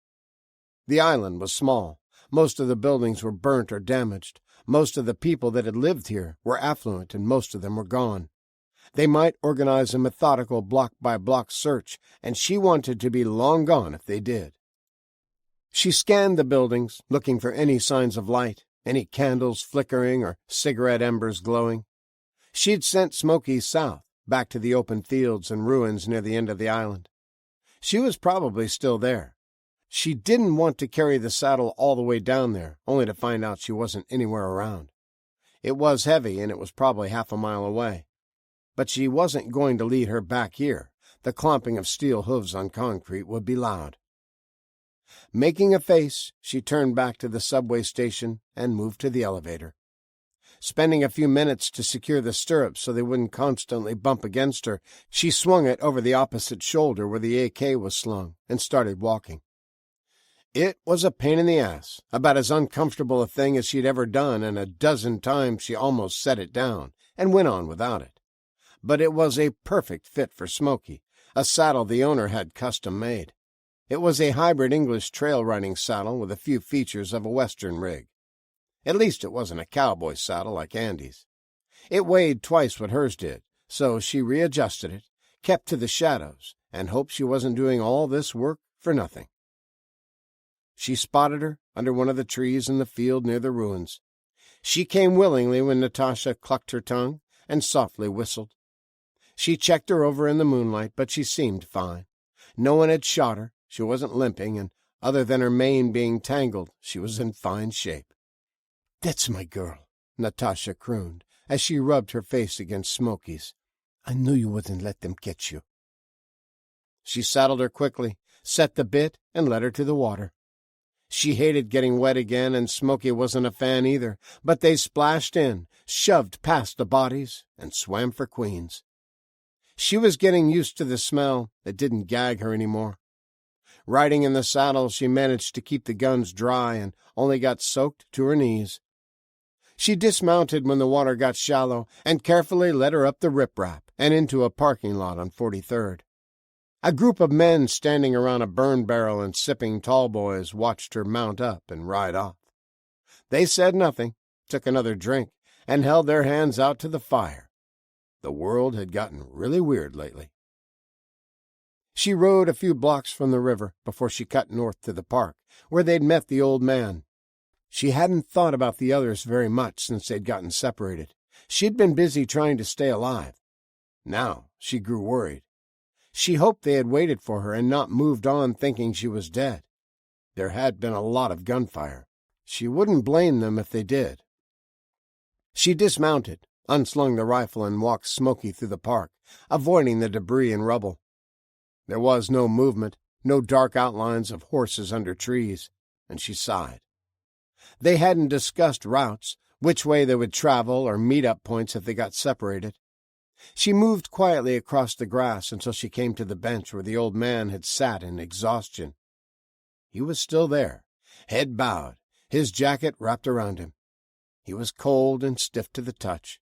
The island was small. Most of the buildings were burnt or damaged. Most of the people that had lived here were affluent, and most of them were gone. They might organize a methodical block-by-block search, and she wanted to be long gone if they did. She scanned the buildings, looking for any signs of light, any candles flickering or cigarette embers glowing. She'd sent Smoky south, back to the open fields and ruins near the end of the island. She was probably still there. She didn't want to carry the saddle all the way down there, only to find out she wasn't anywhere around. It was heavy, and it was probably half a mile away. But she wasn't going to lead her back here. The clomping of steel hooves on concrete would be loud. Making a face, she turned back to the subway station and moved to the elevator. Spending a few minutes to secure the stirrups so they wouldn't constantly bump against her, she swung it over the opposite shoulder where the AK was slung and started walking. It was a pain in the ass, about as uncomfortable a thing as she'd ever done, and a dozen times she almost set it down and went on without it. But it was a perfect fit for Smoky, a saddle the owner had custom made. It was a hybrid English trail riding saddle with a few features of a Western rig. At least it wasn't a cowboy saddle like Andy's. It weighed twice what hers did, so she readjusted it, kept to the shadows, and hoped she wasn't doing all this work for nothing. She spotted her under one of the trees in the field near the ruins. She came willingly when Natasha clucked her tongue and softly whistled. She checked her over in the moonlight, but she seemed fine. No one had shot her, she wasn't limping, and other than her mane being tangled, she was in fine shape. "That's my girl," Natasha crooned, as she rubbed her face against Smoky's. "I knew you wouldn't let them get you." She saddled her quickly, set the bit, and led her to the water. She hated getting wet again, and Smoky wasn't a fan either, but they splashed in, shoved past the bodies, and swam for Queens. She was getting used to the smell. It didn't gag her anymore. Riding in the saddle, she managed to keep the guns dry and only got soaked to her knees. She dismounted when the water got shallow and carefully led her up the riprap and into a parking lot on 43rd. A group of men standing around a burn barrel and sipping tall boys watched her mount up and ride off. They said nothing, took another drink, and held their hands out to the fire. The world had gotten really weird lately. She rode a few blocks from the river before she cut north to the park, where they'd met the old man. She hadn't thought about the others very much since they'd gotten separated. She'd been busy trying to stay alive. Now she grew worried. She hoped they had waited for her and not moved on thinking she was dead. There had been a lot of gunfire. She wouldn't blame them if they did. She dismounted, unslung the rifle, and walked Smoky through the park, avoiding the debris and rubble. There was no movement, no dark outlines of horses under trees, and she sighed. They hadn't discussed routes, which way they would travel, or meet-up points if they got separated. She moved quietly across the grass until she came to the bench where the old man had sat in exhaustion. He was still there, head bowed, his jacket wrapped around him. He was cold and stiff to the touch.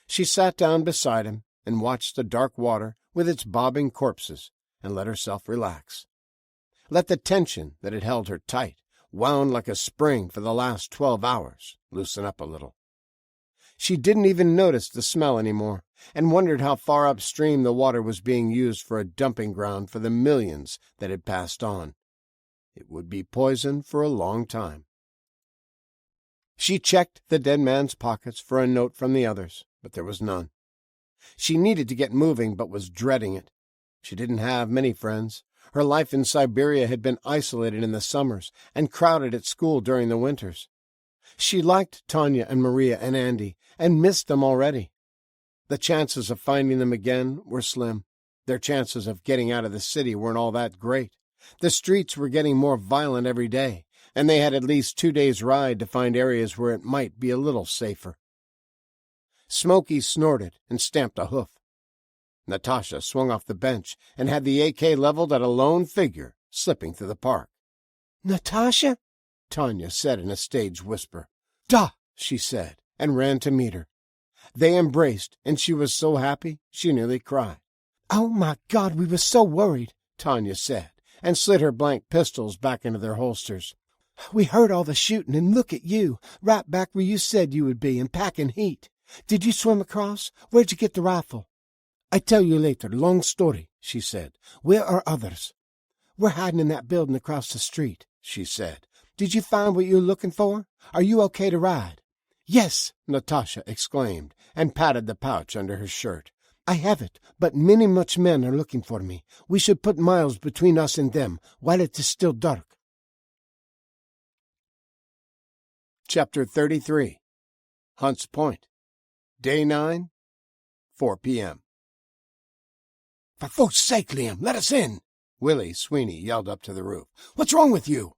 She sat down beside him and watched the dark water with its bobbing corpses and let herself relax. Let the tension that had held her tight, wound like a spring for the last 12 hours, loosen up a little. She didn't even notice the smell anymore, and wondered how far upstream the water was being used for a dumping ground for the millions that had passed on. It would be poison for a long time. She checked the dead man's pockets for a note from the others, but there was none. She needed to get moving, but was dreading it. She didn't have many friends. Her life in Siberia had been isolated in the summers and crowded at school during the winters. She liked Tanya and Maria and Andy, and missed them already. The chances of finding them again were slim. Their chances of getting out of the city weren't all that great. The streets were getting more violent every day, and they had at least 2 days' ride to find areas where it might be a little safer. Smoky snorted and stamped a hoof. Natasha swung off the bench and had the AK leveled at a lone figure slipping through the park. "Natasha?" Tanya said in a stage whisper. "Da!" she said, and ran to meet her. They embraced, and she was so happy she nearly cried. "Oh, my God, we were so worried," Tanya said, and slid her blank pistols back into their holsters. "We heard all the shooting, and look at you, right back where you said you would be, and packing heat. Did you swim across? Where'd you get the rifle?" "I tell you later, long story," she said. "Where are others?" "We're hiding in that building across the street," she said. "Did you find what you're looking for? Are you okay to ride?" "Yes," Natasha exclaimed, and patted the pouch under her shirt. "I have it, but many much men are looking for me. We should put miles between us and them while it is still dark." Chapter 33. Hunt's Point. Day 9, 4 p.m. "For folks' sake, Liam, let us in!" Willie Sweeney yelled up to the roof. "What's wrong with you?"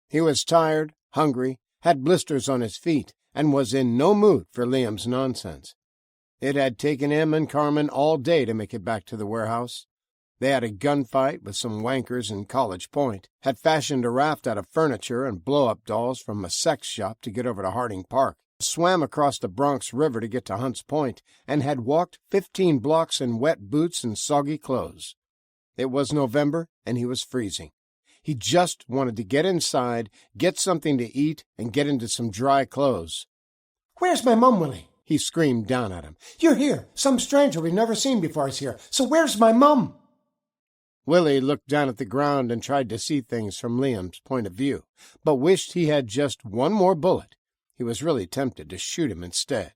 He was tired, hungry, had blisters on his feet, and was in no mood for Liam's nonsense. It had taken him and Carmen all day to make it back to the warehouse. They had a gunfight with some wankers in College Point, had fashioned a raft out of furniture and blow-up dolls from a sex shop to get over to Harding Park, swam across the Bronx River to get to Hunt's Point, and had walked 15 blocks in wet boots and soggy clothes. It was November, and he was freezing. He just wanted to get inside, get something to eat, and get into some dry clothes. "Where's my mum, Willie?" he screamed down at him. "You're here. Some stranger we've never seen before is here. So where's my mum?" Willie looked down at the ground and tried to see things from Liam's point of view, but wished he had just one more bullet. He was really tempted to shoot him instead.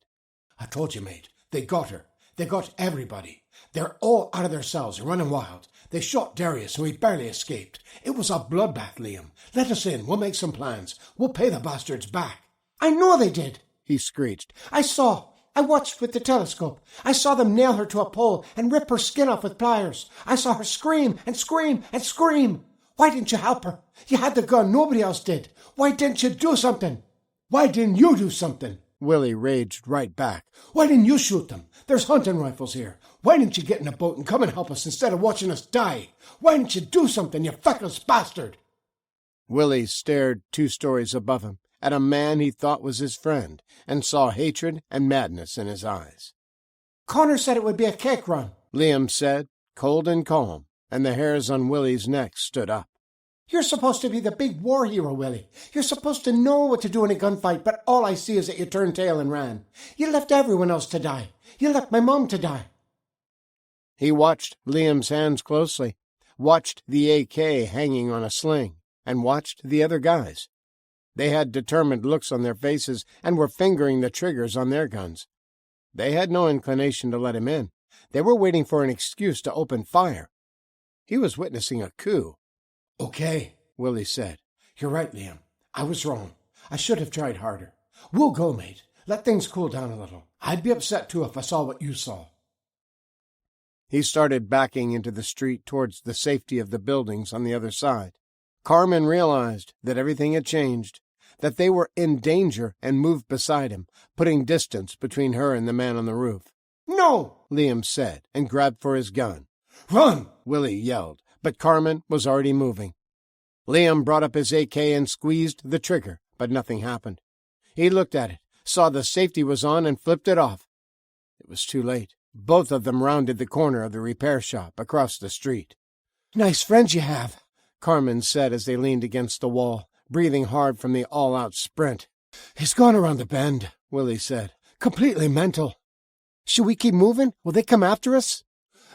"I told you, mate. They got her. They got everybody. They're all out of their cells and running wild. They shot Darius, and we barely escaped. It was a bloodbath, Liam. Let us in. We'll make some plans. We'll pay the bastards back." "I know they did," he screeched. I watched with the telescope. I saw them nail her to a pole and rip her skin off with pliers. I saw her scream and scream and scream. Why didn't you help her? You had the gun. Nobody else did. Why didn't you do something?" "Why didn't you do something?" Willie raged right back. "Why didn't you shoot them? There's hunting rifles here. Why didn't you get in a boat and come and help us instead of watching us die? Why didn't you do something, you feckless bastard?" Willie stared 2 stories above him at a man he thought was his friend, and saw hatred and madness in his eyes. "Connor said it would be a cake run," Liam said, cold and calm, and the hairs on Willie's neck stood up. You're supposed to be the big war hero, Willie. You're supposed to know what to do in a gunfight, but all I see is that you turned tail and ran. You left everyone else to die. You left my mom to die. He watched Liam's hands closely, watched the AK hanging on a sling, and watched the other guys. They had determined looks on their faces and were fingering the triggers on their guns. They had no inclination to let him in. They were waiting for an excuse to open fire. He was witnessing a coup. Okay, Willie said. You're right, Liam. I was wrong. I should have tried harder. We'll go, mate. Let things cool down a little. I'd be upset, too, if I saw what you saw. He started backing into the street towards the safety of the buildings on the other side. Carmen realized that everything had changed, that they were in danger, and moved beside him, putting distance between her and the man on the roof. No, Liam said, and grabbed for his gun. Run, Willie yelled, but Carmen was already moving. Liam brought up his AK and squeezed the trigger, but nothing happened. He looked at it, saw the safety was on, and flipped it off. It was too late. Both of them rounded the corner of the repair shop across the street. Nice friends you have, Carmen said as they leaned against the wall, breathing hard from the all-out sprint. He's gone around the bend, Willie said. Completely mental. Should we keep moving? Will they come after us?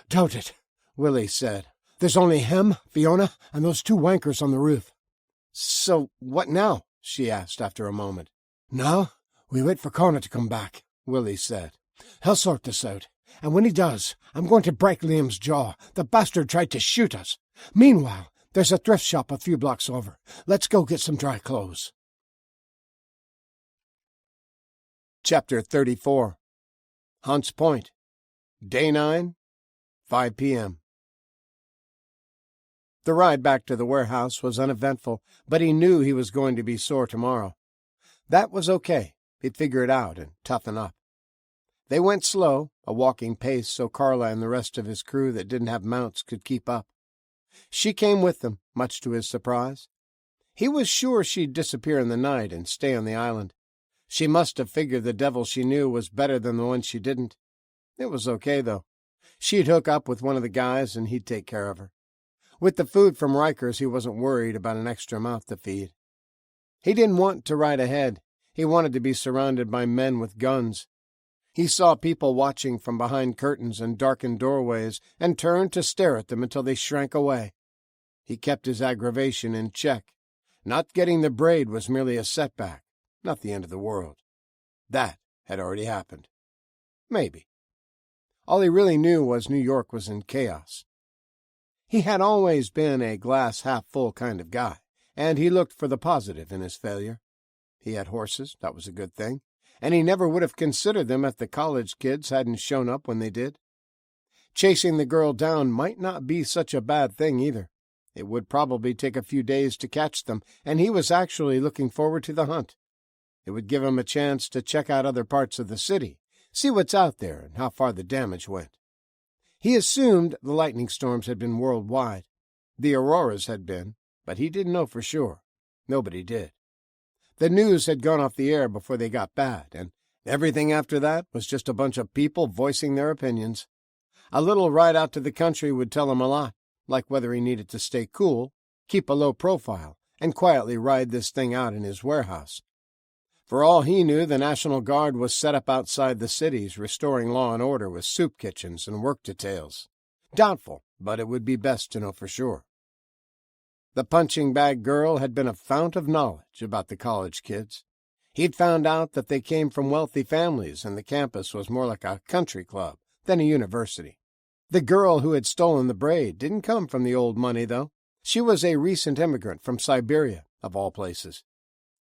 Doubt it, Willie said. There's only him, Fiona, and those two wankers on the roof. So what now? She asked after a moment. Now, we wait for Connor to come back, Willie said. He'll sort this out, and when he does, I'm going to break Liam's jaw. The bastard tried to shoot us. Meanwhile, there's a thrift shop a few blocks over. Let's go get some dry clothes. Chapter 34. Hunt's Point. Day 9, 5 p.m. The ride back to the warehouse was uneventful, but he knew he was going to be sore tomorrow. That was okay. He'd figure it out and toughen up. They went slow, a walking pace so Carla and the rest of his crew that didn't have mounts could keep up. She came with them, much to his surprise. He was sure she'd disappear in the night and stay on the island. She must have figured the devil she knew was better than the one she didn't. It was okay, though. She'd hook up with one of the guys and he'd take care of her. With the food from Rikers, he wasn't worried about an extra mouth to feed. He didn't want to ride ahead. He wanted to be surrounded by men with guns. He saw people watching from behind curtains and darkened doorways and turned to stare at them until they shrank away. He kept his aggravation in check. Not getting the braid was merely a setback, not the end of the world. That had already happened. Maybe. All he really knew was New York was in chaos. He had always been a glass-half-full kind of guy, and he looked for the positive in his failure. He had horses, that was a good thing, and he never would have considered them if the college kids hadn't shown up when they did. Chasing the girl down might not be such a bad thing either. It would probably take a few days to catch them, and he was actually looking forward to the hunt. It would give him a chance to check out other parts of the city, see what's out there and how far the damage went. He assumed the lightning storms had been worldwide. The auroras had been, but he didn't know for sure. Nobody did. The news had gone off the air before they got bad, and everything after that was just a bunch of people voicing their opinions. A little ride out to the country would tell him a lot, like whether he needed to stay cool, keep a low profile, and quietly ride this thing out in his warehouse. For all he knew, the National Guard was set up outside the cities, restoring law and order with soup kitchens and work details. Doubtful, but it would be best to know for sure. The punching bag girl had been a fount of knowledge about the college kids. He'd found out that they came from wealthy families, and the campus was more like a country club than a university. The girl who had stolen the braid didn't come from the old money, though. She was a recent immigrant from Siberia, of all places.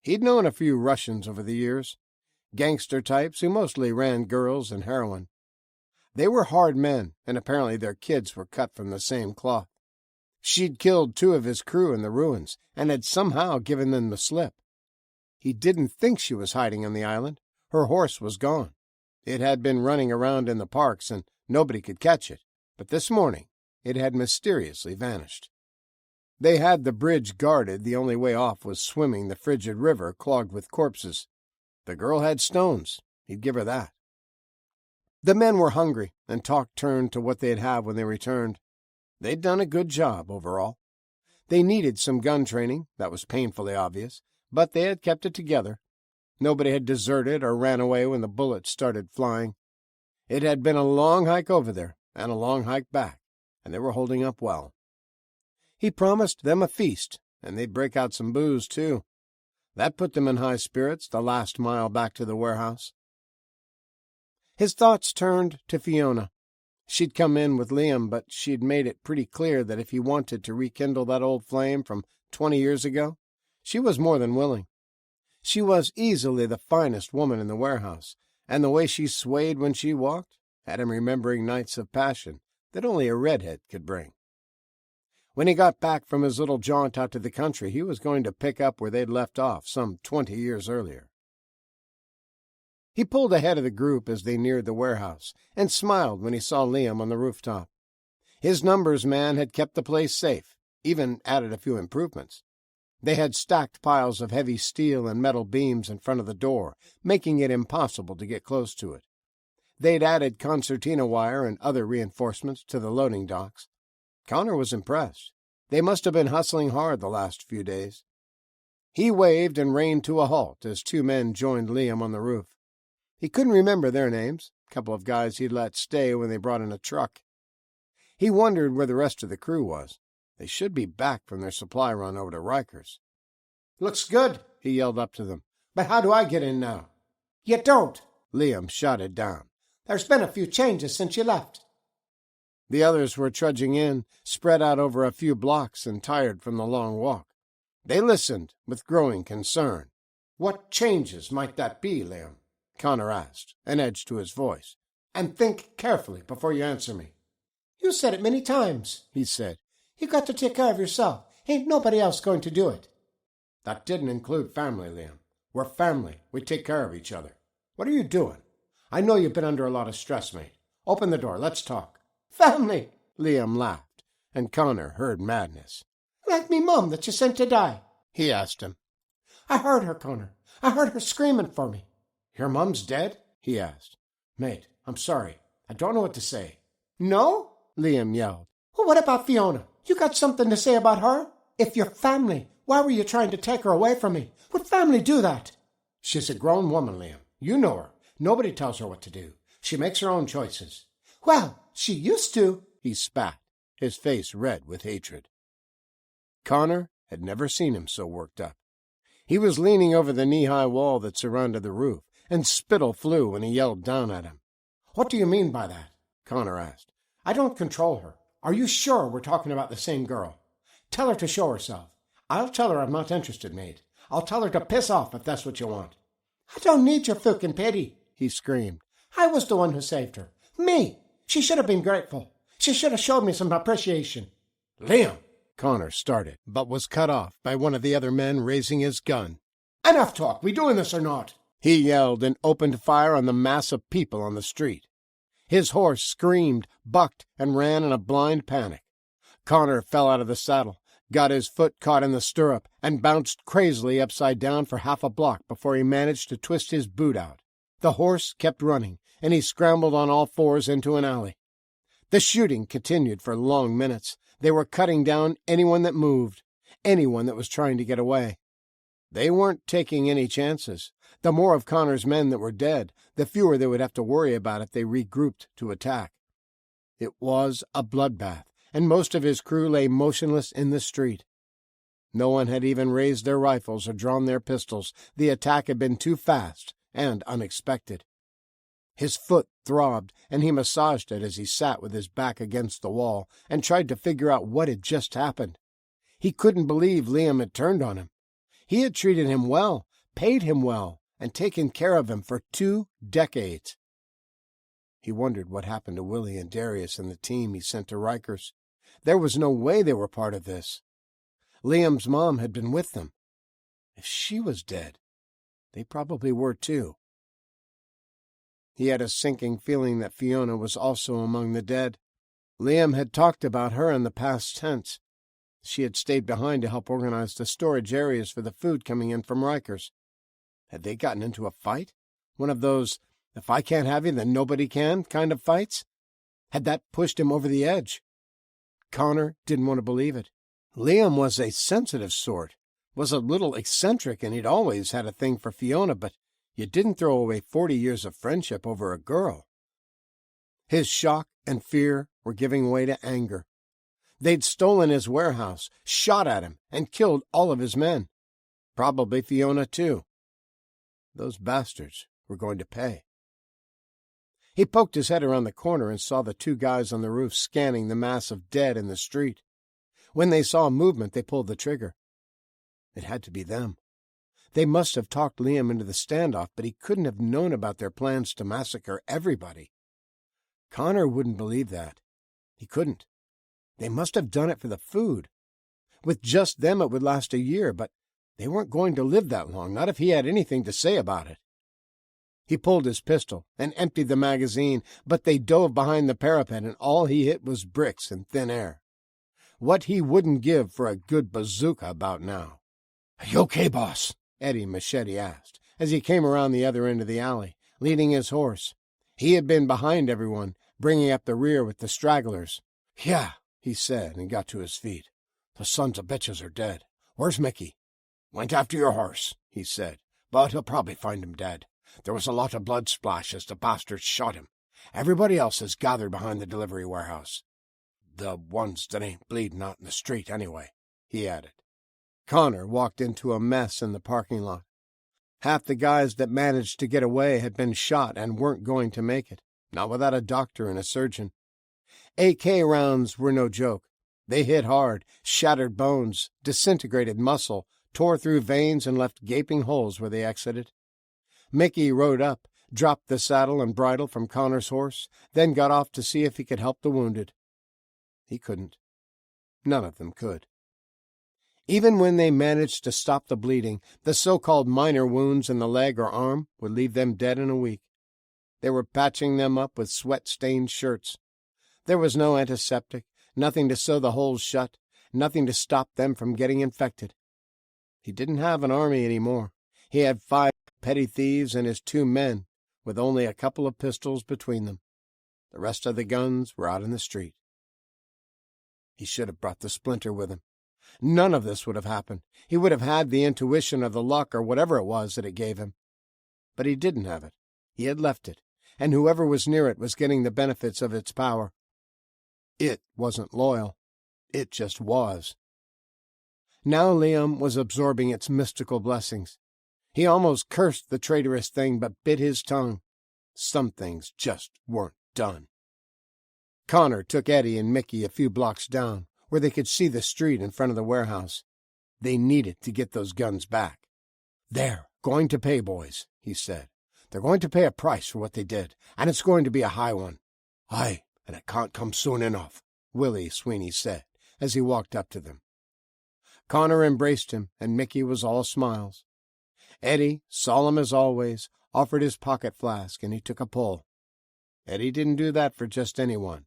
He'd known a few Russians over the years, gangster types who mostly ran girls and heroin. They were hard men, and apparently their kids were cut from the same cloth. She'd killed 2 of his crew in the ruins, and had somehow given them the slip. He didn't think she was hiding on the island. Her horse was gone. It had been running around in the parks, and nobody could catch it, but this morning it had mysteriously vanished. They had the bridge guarded. The only way off was swimming the frigid river clogged with corpses. The girl had stones. He'd give her that. The men were hungry, and talk turned to what they'd have when they returned. They'd done a good job overall. They needed some gun training, that was painfully obvious, but they had kept it together. Nobody had deserted or ran away when the bullets started flying. It had been a long hike over there and a long hike back, and they were holding up well. He promised them a feast, and they'd break out some booze, too. That put them in high spirits the last mile back to the warehouse. His thoughts turned to Fiona. She'd come in with Liam, but she'd made it pretty clear that if he wanted to rekindle that old flame from 20 years ago, she was more than willing. She was easily the finest woman in the warehouse, and the way she swayed when she walked had him remembering nights of passion that only a redhead could bring. When he got back from his little jaunt out to the country, he was going to pick up where they'd left off some 20 years earlier. He pulled ahead of the group as they neared the warehouse, and smiled when he saw Liam on the rooftop. His numbers man had kept the place safe, even added a few improvements. They had stacked piles of heavy steel and metal beams in front of the door, making it impossible to get close to it. They'd added concertina wire and other reinforcements to the loading docks. Connor was impressed. They must have been hustling hard the last few days. He waved and reined to a halt as two men joined Liam on the roof. He couldn't remember their names, a couple of guys he'd let stay when they brought in a truck. He wondered where the rest of the crew was. They should be back from their supply run over to Rikers. "Looks good," he yelled up to them. "But how do I get in now?" "You don't," Liam shouted down. "There's been a few changes since you left." The others were trudging in, spread out over a few blocks and tired from the long walk. They listened with growing concern. "What changes might that be, Liam?" Connor asked, an edge to his voice. "And think carefully before you answer me." "You said it many times," he said. "You got to take care of yourself. Ain't nobody else going to do it." "That didn't include family, Liam. We're family. We take care of each other. What are you doing? I know you've been under a lot of stress, mate. Open the door. Let's talk." "Family!" Liam laughed, and Connor heard madness. "Like me mum that you sent to die?" he asked him. "I heard her, Connor. I heard her screaming for me." "Your mum's dead?" he asked. "Mate, I'm sorry. I don't know what to say." "No?" Liam yelled. "Well, what about Fiona? You got something to say about her? If you're family, why were you trying to take her away from me? Would family do that?" "She's a grown woman, Liam. You know her. Nobody tells her what to do. She makes her own choices." "Well, she used to," he spat, his face red with hatred. Connor had never seen him so worked up. He was leaning over the knee-high wall that surrounded the roof, and spittle flew when he yelled down at him. "What do you mean by that?" Connor asked. "I don't control her. Are you sure we're talking about the same girl? Tell her to show herself. I'll tell her I'm not interested, mate. I'll tell her to piss off if that's what you want." "I don't need your fucking pity," he screamed. "I was the one who saved her. Me! She should have been grateful. She should have showed me some appreciation." "Liam!" Connor started, but was cut off by one of the other men raising his gun. "Enough talk. We doing this or not?" He yelled and opened fire on the mass of people on the street. His horse screamed, bucked, and ran in a blind panic. Connor fell out of the saddle, got his foot caught in the stirrup, and bounced crazily upside down for half a block before he managed to twist his boot out. The horse kept running, and he scrambled on all fours into an alley. The shooting continued for long minutes. They were cutting down anyone that moved, anyone that was trying to get away. They weren't taking any chances. The more of Connor's men that were dead, the fewer they would have to worry about if they regrouped to attack. It was a bloodbath, and most of his crew lay motionless in the street. No one had even raised their rifles or drawn their pistols. The attack had been too fast and unexpected. His foot throbbed, and he massaged it as he sat with his back against the wall and tried to figure out what had just happened. He couldn't believe Liam had turned on him. He had treated him well, paid him well, and taken care of him for 2 decades. He wondered what happened to Willie and Darius and the team he sent to Rikers. There was no way they were part of this. Liam's mom had been with them. If she was dead, they probably were too. He had a sinking feeling that Fiona was also among the dead. Liam had talked about her in the past tense. She had stayed behind to help organize the storage areas for the food coming in from Rikers. Had they gotten into a fight? One of those, if I can't have you, then nobody can kind of fights? Had that pushed him over the edge? Connor didn't want to believe it. Liam was a sensitive sort, was a little eccentric, and he'd always had a thing for Fiona, but you didn't throw away 40 years of friendship over a girl. His shock and fear were giving way to anger. They'd stolen his warehouse, shot at him, and killed all of his men. Probably Fiona, too. Those bastards were going to pay. He poked his head around the corner and saw the two guys on the roof scanning the mass of dead in the street. When they saw movement, they pulled the trigger. It had to be them. They must have talked Liam into the standoff, but he couldn't have known about their plans to massacre everybody. Connor wouldn't believe that. He couldn't. They must have done it for the food. With just them it would last a year, but they weren't going to live that long, not if he had anything to say about it. He pulled his pistol and emptied the magazine, but they dove behind the parapet, and all he hit was bricks and thin air. What he wouldn't give for a good bazooka about now. "Are you okay, boss?" Eddie Machete asked, as he came around the other end of the alley, leading his horse. He had been behind everyone, bringing up the rear with the stragglers. "Yeah," he said, and got to his feet. "The sons of bitches are dead. Where's Mickey?" "Went after your horse," he said, "but he'll probably find him dead. There was a lot of blood splash as the bastards shot him. Everybody else is gathered behind the delivery warehouse. The ones that ain't bleeding out in the street, anyway," he added. Connor walked into a mess in the parking lot. Half the guys that managed to get away had been shot and weren't going to make it, not without a doctor and a surgeon. AK rounds were no joke. They hit hard, shattered bones, disintegrated muscle, tore through veins, and left gaping holes where they exited. Mickey rode up, dropped the saddle and bridle from Connor's horse, then got off to see if he could help the wounded. He couldn't. None of them could. Even when they managed to stop the bleeding, the so-called minor wounds in the leg or arm would leave them dead in a week. They were patching them up with sweat-stained shirts. There was no antiseptic, nothing to sew the holes shut, nothing to stop them from getting infected. He didn't have an army anymore. He had 5 petty thieves and his 2 men, with only a couple of pistols between them. The rest of the guns were out in the street. He should have brought the splinter with him. None of this would have happened. He would have had the intuition of the luck or whatever it was that it gave him. But he didn't have it. He had left it, and whoever was near it was getting the benefits of its power. It wasn't loyal. It just was. Now Liam was absorbing its mystical blessings. He almost cursed the traitorous thing, but bit his tongue. Some things just weren't done. Connor took Eddie and Mickey a few blocks down, where they could see the street in front of the warehouse. They needed to get those guns back. "They're going to pay, boys," he said. "They're going to pay a price for what they did, and it's going to be a high one." "Aye, and it can't come soon enough," Willie Sweeney said, as he walked up to them. Connor embraced him, and Mickey was all smiles. Eddie, solemn as always, offered his pocket flask, and he took a pull. Eddie didn't do that for just anyone.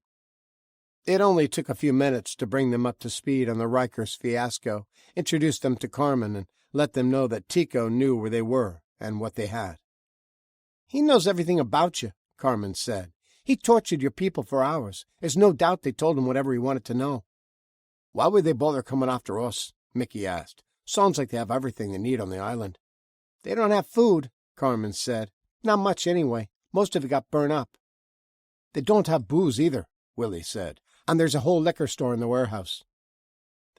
It only took a few minutes to bring them up to speed on the Rikers fiasco, introduce them to Carmen, and let them know that Tico knew where they were and what they had. "He knows everything about you," Carmen said. "He tortured your people for hours. There's no doubt they told him whatever he wanted to know." "Why would they bother coming after us?" Mickey asked. "Sounds like they have everything they need on the island." "They don't have food," Carmen said. "Not much, anyway. Most of it got burned up." "They don't have booze, either," Willie said. "And there's a whole liquor store in the warehouse."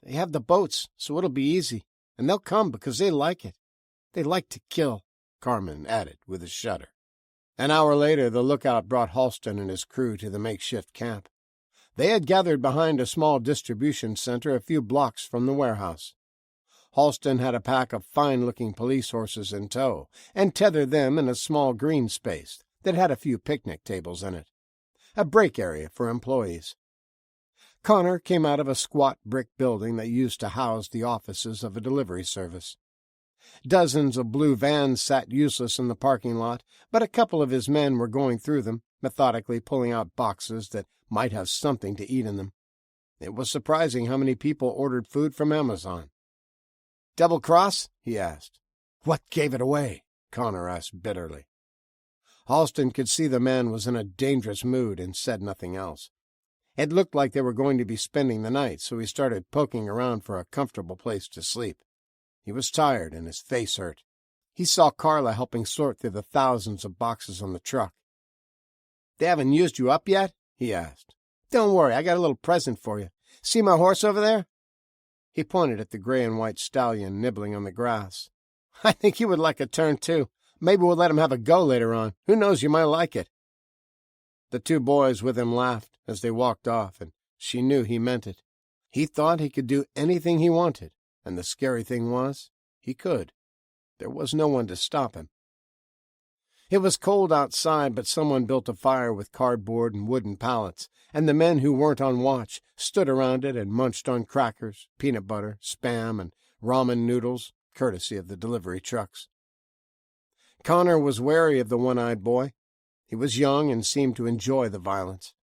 "They have the boats, so it'll be easy. And they'll come because they like it. They like to kill," Carmen added with a shudder. An hour later, the lookout brought Halston and his crew to the makeshift camp. They had gathered behind a small distribution center a few blocks from the warehouse. Halston had a pack of fine-looking police horses in tow, and tethered them in a small green space that had a few picnic tables in it, a break area for employees. Connor came out of a squat brick building that used to house the offices of a delivery service. Dozens of blue vans sat useless in the parking lot, but a couple of his men were going through them, methodically pulling out boxes that might have something to eat in them. It was surprising how many people ordered food from Amazon. "Double cross?" he asked. "What gave it away?" Connor asked bitterly. Halston could see the man was in a dangerous mood and said nothing else. It looked like they were going to be spending the night, so he started poking around for a comfortable place to sleep. He was tired and his face hurt. He saw Carla helping sort through the thousands of boxes on the truck. "They haven't used you up yet?" he asked. "Don't worry, I got a little present for you. See my horse over there?" He pointed at the gray and white stallion nibbling on the grass. "I think he would like a turn, too. Maybe we'll let him have a go later on. Who knows, you might like it." The two boys with him laughed as they walked off, and she knew he meant it. He thought he could do anything he wanted, and the scary thing was, he could. There was no one to stop him. It was cold outside, but someone built a fire with cardboard and wooden pallets, and the men who weren't on watch stood around it and munched on crackers, peanut butter, Spam, and ramen noodles, courtesy of the delivery trucks. Connor was wary of the one-eyed boy. He was young and seemed to enjoy the violence.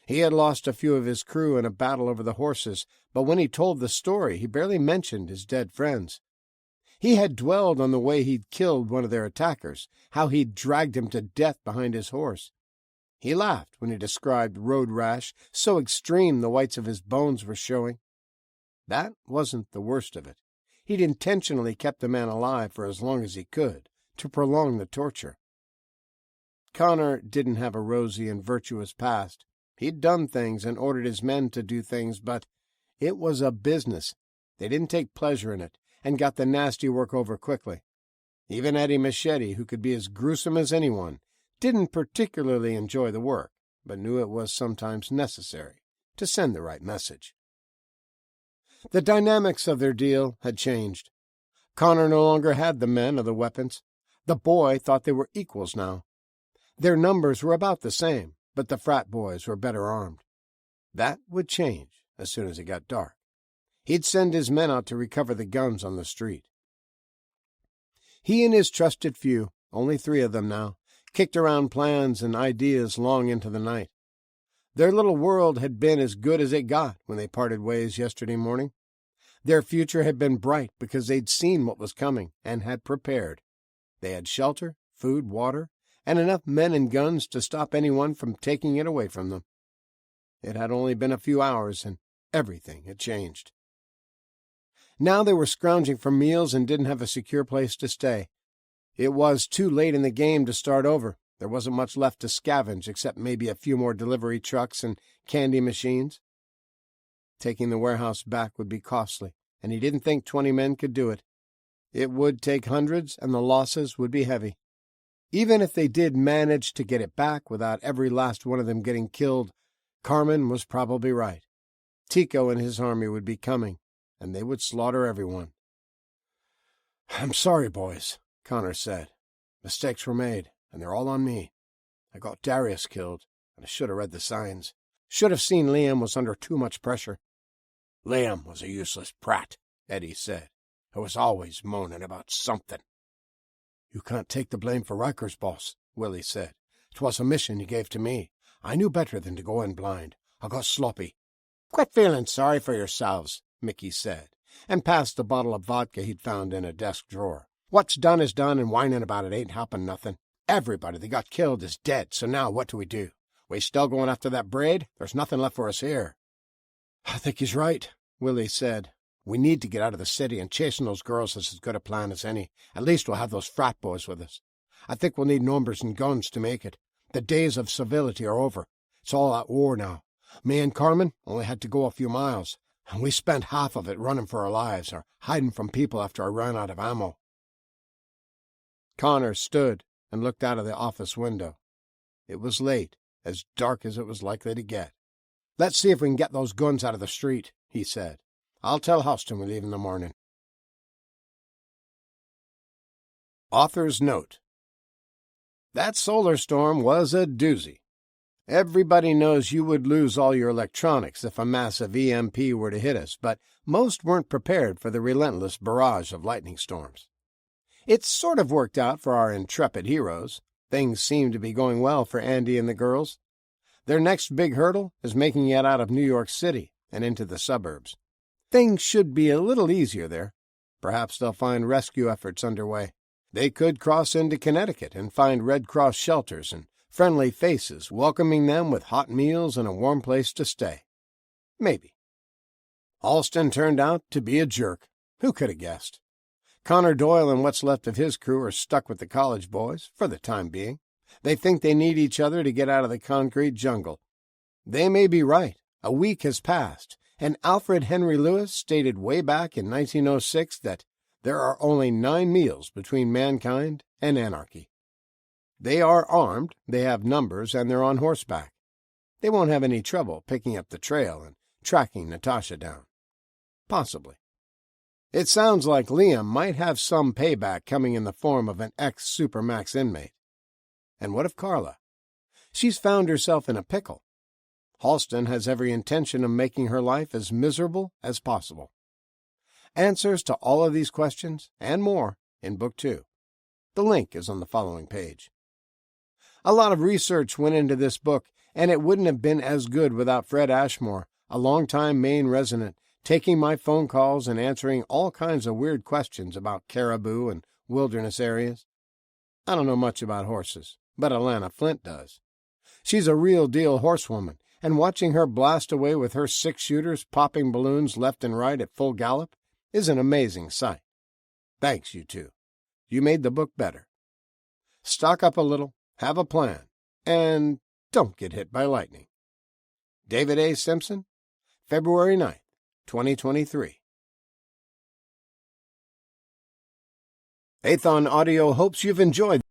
He had lost a few of his crew in a battle over the horses, but when he told the story, he barely mentioned his dead friends. He had dwelled on the way he'd killed one of their attackers, how he'd dragged him to death behind his horse. He laughed when he described road rash, so extreme the whites of his bones were showing. That wasn't the worst of it. He'd intentionally kept the man alive for as long as he could, to prolong the torture. Connor didn't have a rosy and virtuous past. He'd done things and ordered his men to do things, but it was a business. They didn't take pleasure in it, and got the nasty work over quickly. Even Eddie Machete, who could be as gruesome as anyone, didn't particularly enjoy the work, but knew it was sometimes necessary to send the right message. The dynamics of their deal had changed. Connor no longer had the men or the weapons. The boy thought they were equals now. Their numbers were about the same, but the frat boys were better armed. That would change as soon as it got dark. He'd send his men out to recover the guns on the street. He and his trusted few, only 3 of them now, kicked around plans and ideas long into the night. Their little world had been as good as it got when they parted ways yesterday morning. Their future had been bright because they'd seen what was coming and had prepared. They had shelter, food, water, and enough men and guns to stop anyone from taking it away from them. It had only been a few hours, and everything had changed. Now they were scrounging for meals and didn't have a secure place to stay. It was too late in the game to start over. There wasn't much left to scavenge except maybe a few more delivery trucks and candy machines. Taking the warehouse back would be costly, and he didn't think 20 men could do it. It would take hundreds, and the losses would be heavy. Even if they did manage to get it back without every last one of them getting killed, Carmen was probably right. Tico and his army would be coming, and they would slaughter everyone. "I'm sorry, boys," Connor said. "Mistakes were made, and they're all on me. I got Darius killed, and I should have read the signs. Should have seen Liam was under too much pressure." "Liam was a useless brat," Eddie said. "He was always moaning about something." "You can't take the blame for Rikers, boss," Willie said. "'Twas a mission you gave to me. I knew better than to go in blind. I got sloppy." "Quit feeling sorry for yourselves," Mickey said, and passed the bottle of vodka he'd found in a desk drawer. "What's done is done, and whining about it ain't helping nothing. Everybody that got killed is dead, so now what do? We still going after that braid? There's nothing left for us here." "I think he's right," Willie said. "We need to get out of the city, and chasing those girls is as good a plan as any. At least we'll have those frat boys with us. I think we'll need numbers and guns to make it. The days of civility are over. It's all at war now. Me and Carmen only had to go a few miles, and we spent half of it running for our lives or hiding from people after I ran out of ammo." Connor stood and looked out of the office window. It was late, as dark as it was likely to get. "Let's see if we can get those guns out of the street," he said. "I'll tell Houston we leave in the morning." Author's note: that solar storm was a doozy. Everybody knows you would lose all your electronics if a massive EMP were to hit us, but most weren't prepared for the relentless barrage of lightning storms. It sort of worked out for our intrepid heroes. Things seemed to be going well for Andy and the girls. Their next big hurdle is making it out of New York City and into the suburbs. Things should be a little easier there. Perhaps they'll find rescue efforts underway. They could cross into Connecticut and find Red Cross shelters and friendly faces welcoming them with hot meals and a warm place to stay. Maybe. Halston turned out to be a jerk. Who could have guessed? Connor Doyle and what's left of his crew are stuck with the college boys, for the time being. They think they need each other to get out of the concrete jungle. They may be right. A week has passed, and Alfred Henry Lewis stated way back in 1906 that there are only 9 meals between mankind and anarchy. They are armed, they have numbers, and they're on horseback. They won't have any trouble picking up the trail and tracking Natasha down. Possibly. It sounds like Liam might have some payback coming in the form of an ex-Supermax inmate. And what of Carla? She's found herself in a pickle. Halston has every intention of making her life as miserable as possible. Answers to all of these questions, and more, in Book 2. The link is on the following page. A lot of research went into this book, and it wouldn't have been as good without Fred Ashmore, a longtime Maine resident, taking my phone calls and answering all kinds of weird questions about caribou and wilderness areas. I don't know much about horses, but Alana Flint does. She's a real-deal horsewoman, and watching her blast away with her 6-shooters popping balloons left and right at full gallop is an amazing sight. Thanks, you two. You made the book better. Stock up a little, have a plan, and don't get hit by lightning. David A. Simpson, February 9th, 2023. Athon Audio hopes you've enjoyed